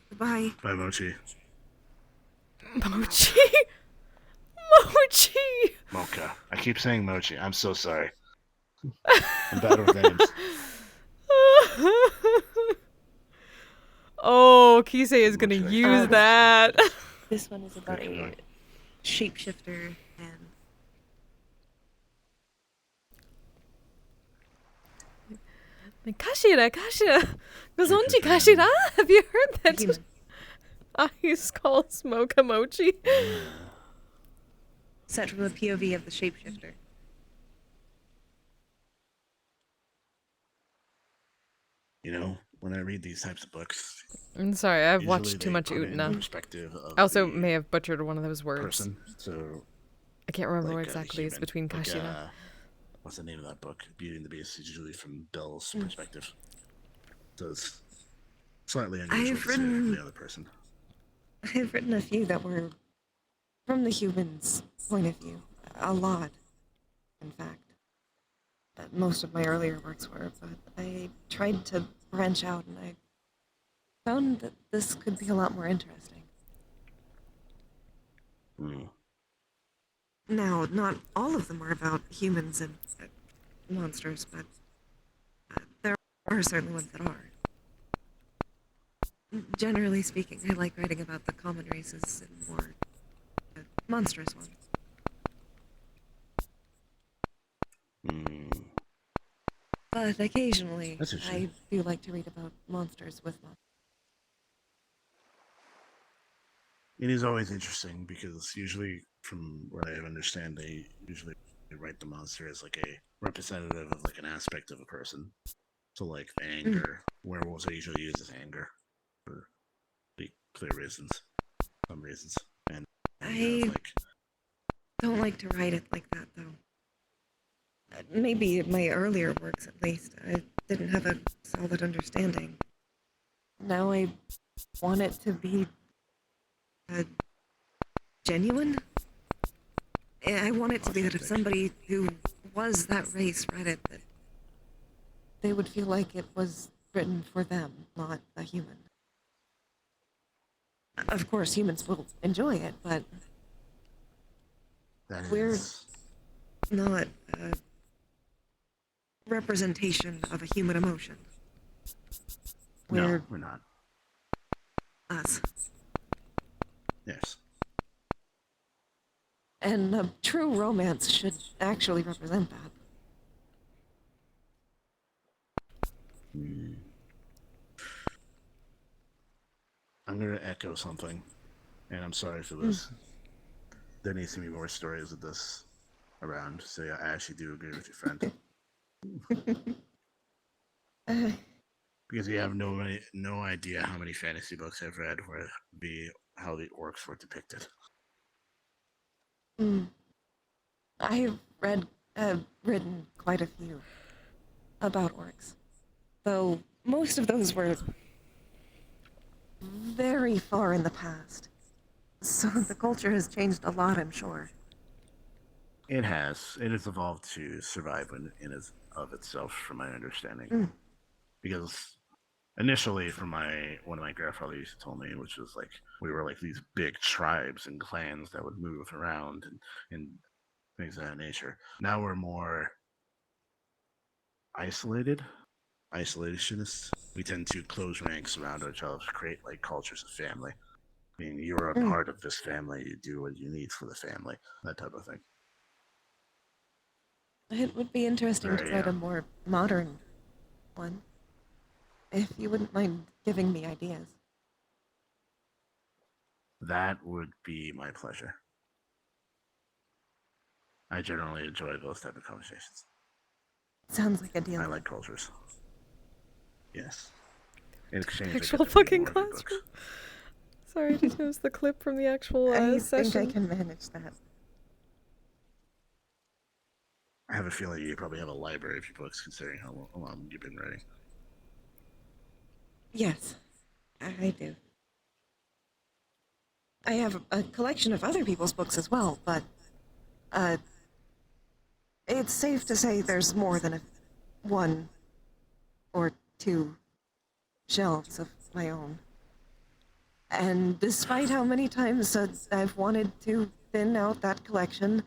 Goodbye. Bye, Mochi. Mochi? Mochi! Mocha. I keep saying Mochi. I'm so sorry. I'm bad with names. Oh, Kisei is gonna use that. This one is about a shapeshifter and Kashira, Gozonji Kashira? Have you heard that? Ice calls Mocha Mochi. set from the POV of the shapeshifter. You know, when I read these types of books, I'm sorry, I've usually watched too they much put in Utna. perspective of I also the may have butchered one of those words. person. So I can't remember like, what exactly is human. between Like, Kashira. what's the name of that book? Beauty and the Beast is usually from Belle's Mm. perspective. So it's slightly unusual I've to see it from written- the other person. I've written a few that were from the human's point of view. A lot, in fact. Most of my earlier works were, but I tried to branch out and I found that this could be a lot more interesting. Mm. Now, not all of them are about humans and monsters, but there are certainly ones that are. Generally speaking, I like writing about the common races and more monstrous ones. Mm. But occasionally, That's a I do like to read about monsters with monsters. It is always interesting because usually, from what I understand, they usually write the monster as like a representative of like an aspect of a person. So like the anger, werewolves are usually used as anger for pretty clear reasons, some reasons, and you have, like Don't like to write it like that, though. Maybe in my earlier works, at least, I didn't have a solid understanding. Now I want it to be genuine. I want it to be that if somebody who was that race read it, that they would feel like it was written for them, not a human. Of course, humans will enjoy it, but we're not a representation of a human emotion. no, we're not. Us. Yes. And a true romance should actually represent that. Hmm. I'm gonna echo something, and I'm sorry for this. There needs to be more stories of this around. So yeah, I actually do agree with your friend. Because you have no idea how many fantasy books I've read where how the orcs were depicted. I've written quite a few about orcs, though most of those were very far in the past. So the culture has changed a lot, I'm sure. It has. It has evolved to survive in of itself, from my understanding. Because initially, from one of my grandfathers used to tell me, which was like we were like these big tribes and clans that would move around and things of that nature. Now we're more isolationists. We tend to close ranks around ourselves, create like cultures of family. I mean, you're a part of this family. You do what you need for the family, that type of thing. It would be interesting to write a more modern one, if you wouldn't mind giving me ideas. That would be my pleasure. I generally enjoy those type of conversations. Sounds like a deal. I like cultures. Yes. In exchange, I get Actual to read fucking more of your books. classroom. Sorry, I just noticed the clip from the actual I session. think I can manage that. have a feeling you probably have a library of your books, considering how long you've been writing. Yes, I do. I have a collection of other people's books as well, but it's safe to say there's more than one or two shelves of my own. And despite how many times I've wanted to thin out that collection,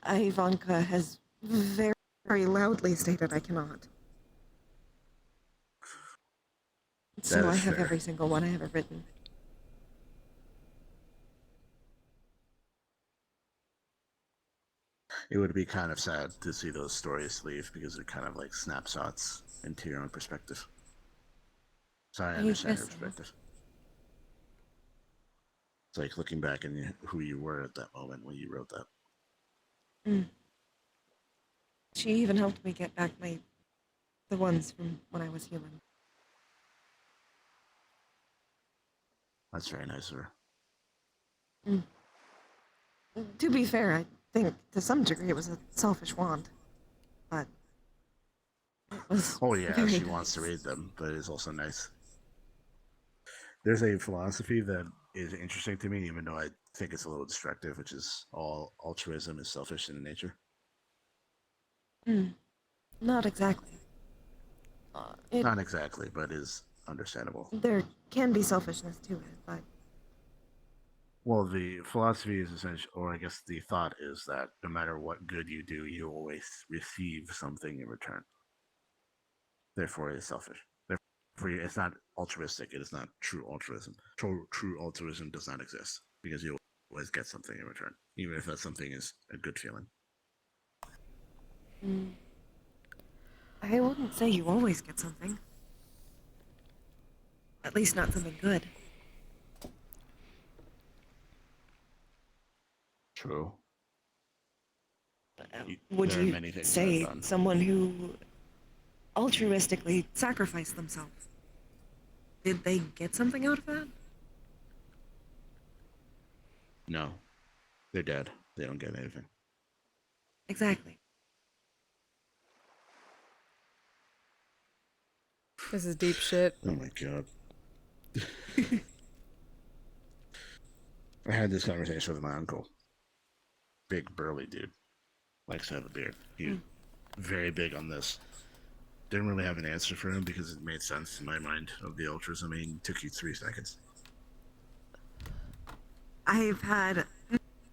Ivanka has very, very loudly stated I cannot. So That I is have fair. every single one I ever written. It would be kind of sad to see those stories leave because they're kind of like snapshots into your own perspective. So I understand your perspective. It's like looking back and who you were at that moment when you wrote that. Mm. She even helped me get back the ones from when I was human. That's very nice of her. Mm. To be fair, I think to some degree it was a selfish want, but it was Oh yeah, very she nice. wants to read them, but it's also nice. There's a philosophy that is interesting to me, even though I think it's a little destructive, which is all altruism is selfish in nature. Mm. Not exactly. Not exactly, but is understandable. There can be selfishness to it, but Well, the philosophy is essential, or I guess the thought is that no matter what good you do, you always receive something in return. Therefore, it is selfish. Therefore, it's not altruistic. It is not true altruism. True altruism does not exist because you always get something in return, even if that something is a good feeling. mm, I wouldn't say you always get something. At least not something good. True. Would There are you many things say I've done. someone who altruistically sacrificed themselves, did they get something out of that? No, they're dead. They don't get anything. Exactly. This is deep shit. Oh my god. I had this conversation with my uncle. Big burly dude. Likes to have a beard. He's very big on this. Didn't really have an answer for him because it made sense in my mind of the altruism. I mean, it took you 3 seconds. I've had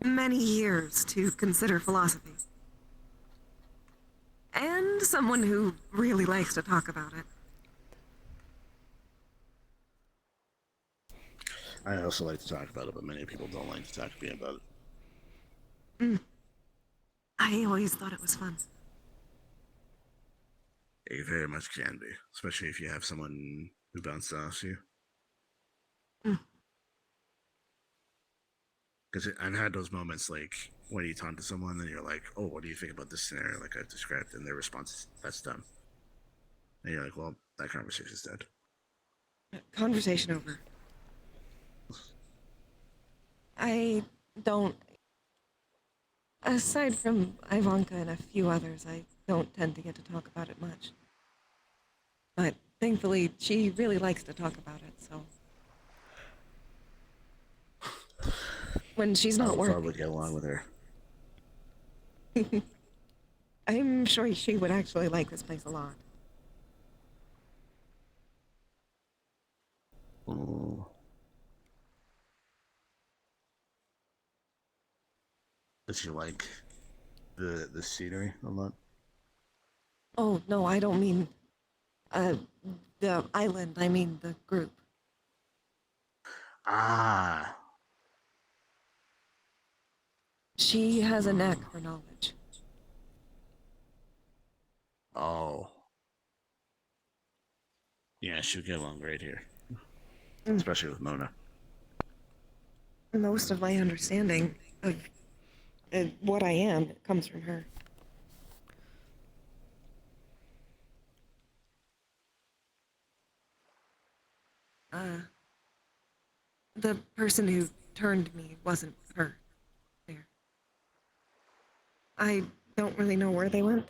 many years to consider philosophy. And someone who really likes to talk about it. I also like to talk about it, but many people don't like to talk to me about it. Mm. I always thought it was fun. It very much can be, especially if you have someone who bounces off you. Mm. Because I've had those moments like when you talk to someone and you're like, oh, what do you think about this scenario like I've described? And their response is, that's dumb. And you're like, well, that conversation's dead. Conversation over. I don't... Aside from Ivanka and a few others, I don't tend to get to talk about it much. But thankfully, she really likes to talk about it, so... When she's I not would working... probably get along with her. I'm sure she would actually like this place a lot. Ooh. Does she like the scenery a lot? Oh, no, I don't mean... the island, I mean the group. Ah. She has a knack for knowledge. Oh. Yeah, she would get along great here. Especially with Mona. Most of my understanding of what I am comes from her. The person who turned me wasn't her. There. I don't really know where they went,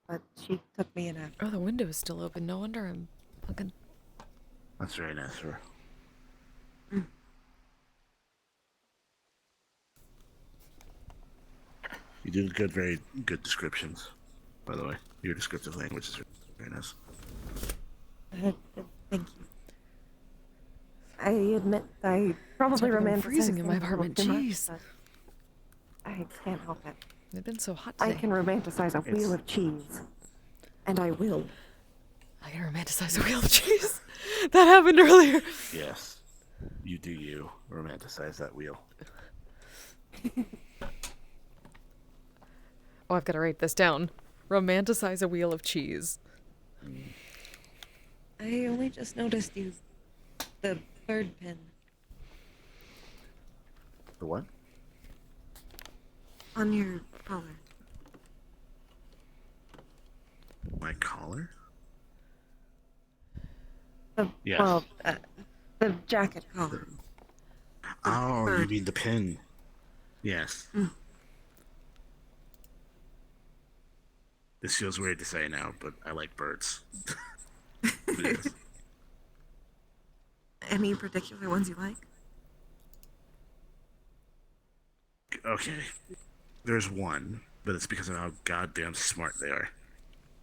but she took me in after. Oh, the window is still open. No wonder I'm fucking. That's very nice of her. You do good, very good descriptions, by the way. Your descriptive language is very nice. Thank you. I admit I probably I'm romanticize freezing in my things a little apartment. too much, Jeez. but I can't help it. It's been so hot I today. can romanticize a wheel of cheese, and I will. I can romanticize a wheel of cheese. That happened earlier. Yes. You do you. Romanticize that wheel. Oh, I've got to write this down. Romanticize a wheel of cheese. I only just noticed you. The bird pin. The what? On your collar. My collar? The, Yes. Well, the jacket collar. Oh, you bird. mean the pin? Yes. This feels weird to say now, but I like birds. Yes. Any particular ones you like? Okay. There's one, but it's because of how goddamn smart they are.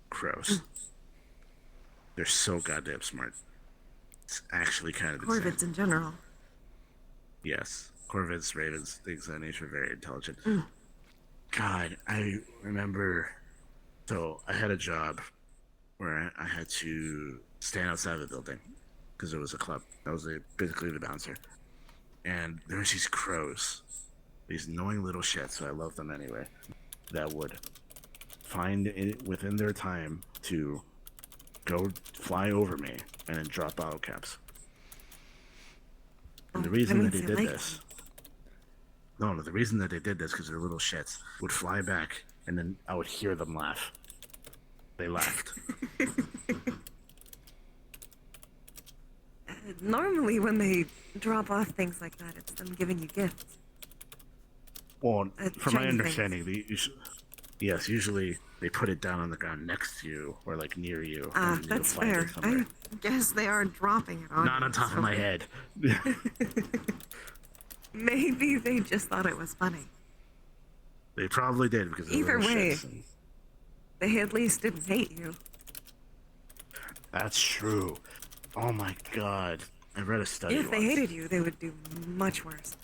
Crows. They're so goddamn smart. It's actually kind of insane. Corvids in general. Yes. Corvids, ravens, things of that nature, very intelligent. God, I remember. So I had a job where I had to stand outside of the building because it was a club. I was basically the bouncer. And there was these crows, these annoying little shits, so I love them anyway, that would find it within their time to go fly over me and then drop bottle caps. And the reason that they did this, no, the reason that they did this because they're little shits, would fly back and then I would hear them laugh. They laughed. Normally, when they drop off things like that, it's them giving you gifts. Well, from my shiny understanding, yes, usually they put it down on the ground next to you or like near you. Ah, and you'll that's find it fair. somewhere. I guess they are dropping it on Not you, on top so of my head. Maybe they just thought it was funny. They probably did because they're Either little way, shits and- they at least didn't hate you. That's true. Oh my god. I read a study If they once. hated you, they would do much worse.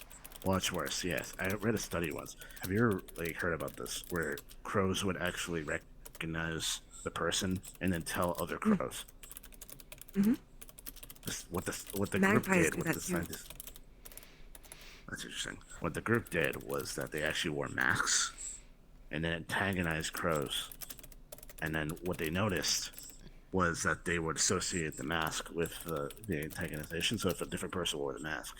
Much worse, yes. I read a study once. Have you ever heard about this? Where crows would actually recognize the person and then tell other crows. Mm-hmm. What the group Magpies did do with that the too. scientists. That's interesting. What the group did was that they actually wore masks and then antagonized crows. And then what they noticed was that they would associate the mask with the antagonization. So if a different person wore the mask,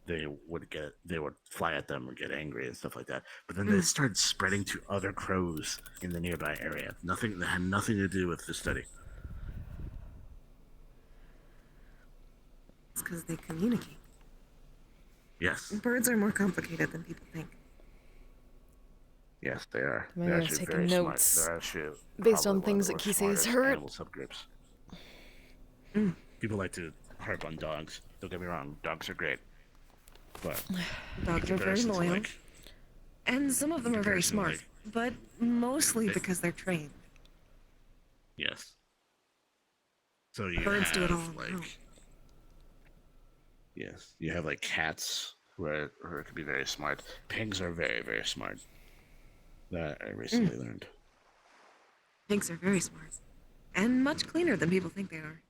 they would fly at them or get angry and stuff like that. But then they started spreading to other crows in the nearby area. That had nothing to do with the study. It's because they communicate. Yes. Birds are more complicated than people think. Yes, they are. Maybe They're I've actually taken very notes smart. They're actually based on probably things one that of the Kisei has smartest heard. animal subgroups. People like to harp on dogs. Don't get me wrong, dogs are great. But Dogs are very loyal. And some of them are very smart, but mostly because they're trained. Yes. So you Birds have do it all on their own. yes, you have cats who could be very smart. Pigs are very, very smart. That I recently learned. Pigs are very smart. And much cleaner than people think they are.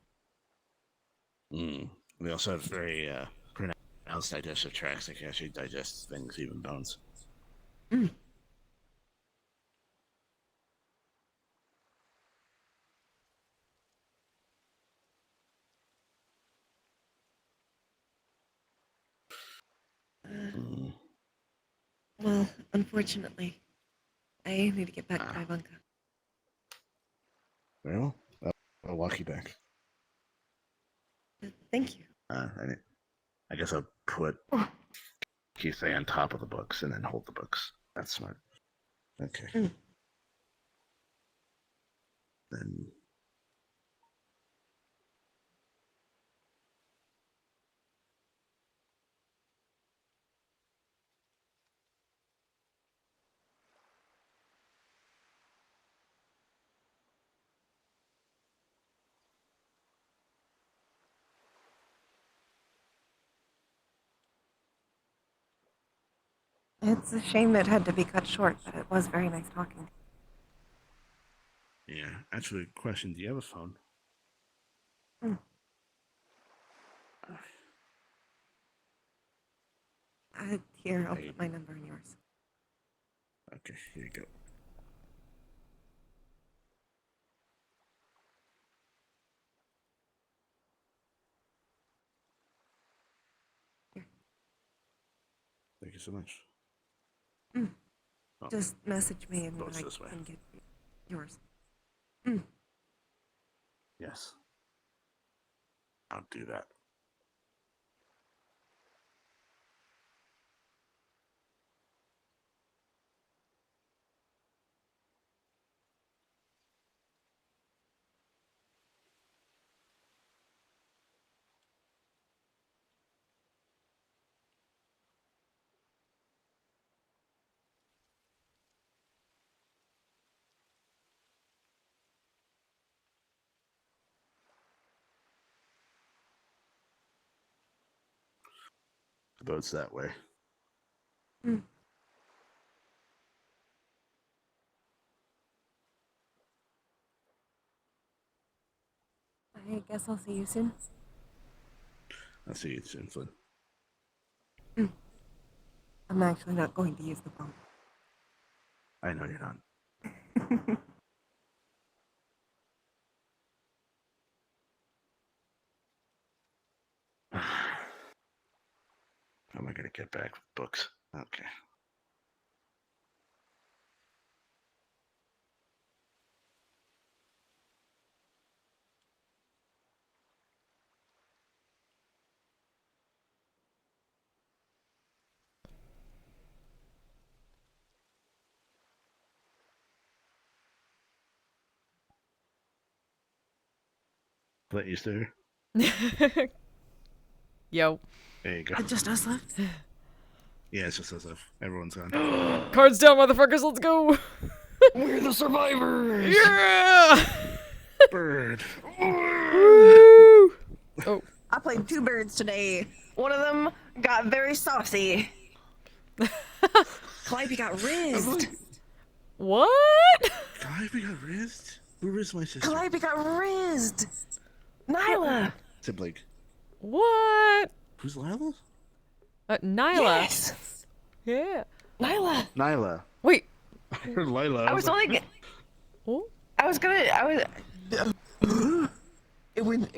They also have very pronounced digestive tracts. They can actually digest things, even bones. Well, unfortunately, I need to get back to my bunker. Well, I'll walk you back. Thank you. I guess I'll put Kisei on top of the books and then hold the books. That's smart. Okay. then It's a shame it had to be cut short, but it was very nice talking. yeah. Actually, question: do you have a phone? Here, I'll put my number in yours. Okay, here you go. Thank you so much. Oh, Just message me and goes I this way. can get yours. Yes. I'll do that. The boat's that way. I guess I'll see you soon. I'll see you soon, Flynn. I'm actually not going to use the phone. I know you're not. How am I going to get back with books? Okay. Let you stay. Yo. There you go. Just us left? Yeah, it's just as if everyone's gone. Cards down, motherfuckers, let's go! We're the survivors! Yeah! Bird. Woo! Oh. I played 2 birds today. One of them got very saucy. Calliope got rizzed. What? Calliope got rizzed? Who rizzed my sister? Calliope got rizzed. Nyla. Sibling. What? Who's Lila? Nyla. Yes. Yeah. Nyla. Nyla. Wait. I heard Lila. I was only. I was gonna. I was. It went.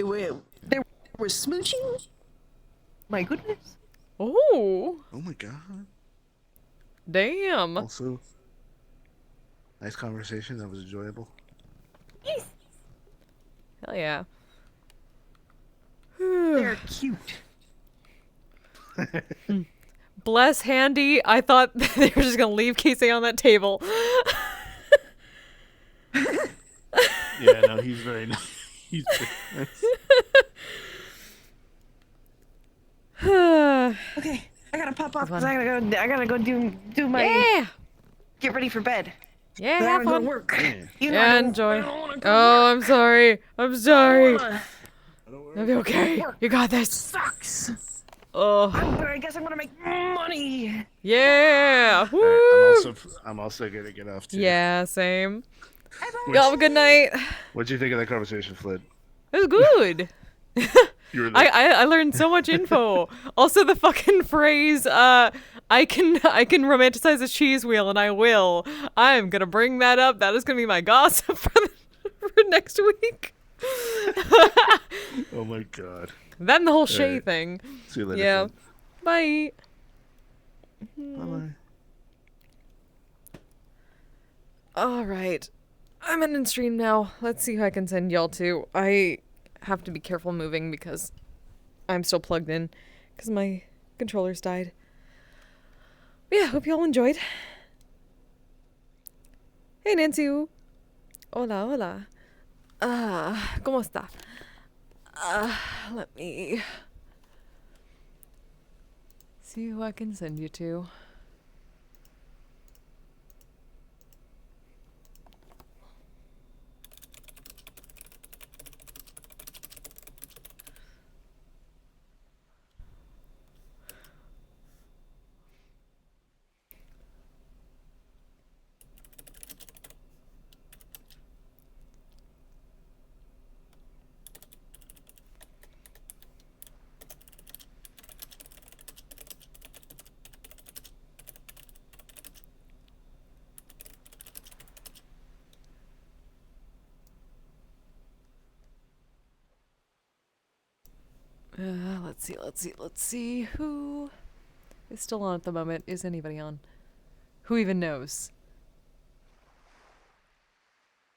There was smooching. My goodness. Oh. Oh my god. Damn. Also, nice conversation. That was enjoyable. Yes. Hell yeah. They're cute. Bless Handy. I thought they were just gonna leave Casey on that table. Yeah, no, he's very nice. He's very nice. Okay, I gotta pop off because I gotta go do my. Yeah. Get ready for bed. Yeah, Then have I'm gonna fun. go work. Yeah. You know, Yeah, enjoy. Oh, I'm sorry. I'm sorry. It'll be okay. You got this. Sucks. Oh. I guess I'm gonna make money. Yeah. Woo. Right, I'm also gonna get off too. Yeah, same. Y'all have a good night. What'd you think of that conversation, Flynn? It was good. You were I learned so much info. Also, the fucking phrase, I can romanticize a cheese wheel, and I will. I'm gonna bring that up. That is gonna be my gossip for next week. Oh my god. Then the whole All Shay right. thing. See you later. Yeah. Flynn. Bye. Bye-bye. All right. I'm ending stream now. Let's see who I can send y'all to. I have to be careful moving because I'm still plugged in because my controllers died. But yeah, hope y'all enjoyed. Hey, Nancy. Hola, hola. ¿Cómo está? Let me see who I can send you to. Let's see. Who is still on at the moment? Is anybody on? Who even knows?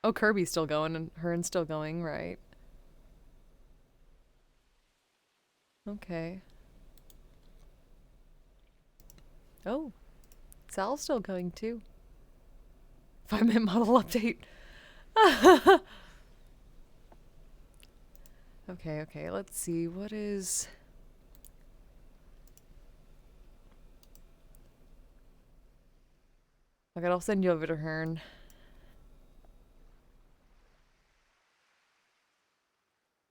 Oh, Kirby's still going, and Hearn's still going, right? Okay. Oh, Sal's still going too. 5-minute model update. Okay, let's see. What is... Okay, I'll send you over to Hearn.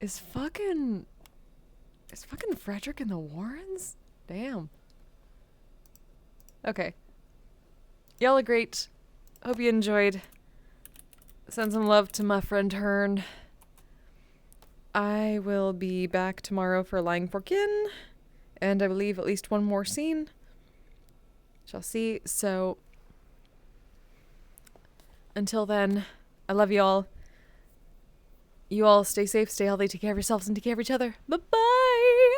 Is fucking Frederick in the Warrens? Damn. Okay. Y'all are great. Hope you enjoyed. Send some love to my friend Hearn. I will be back tomorrow for Lying Forkin, and I believe at least one more scene. Shall see. So until then, I love you all. You all stay safe, stay healthy, take care of yourselves, and take care of each other. Bye-bye!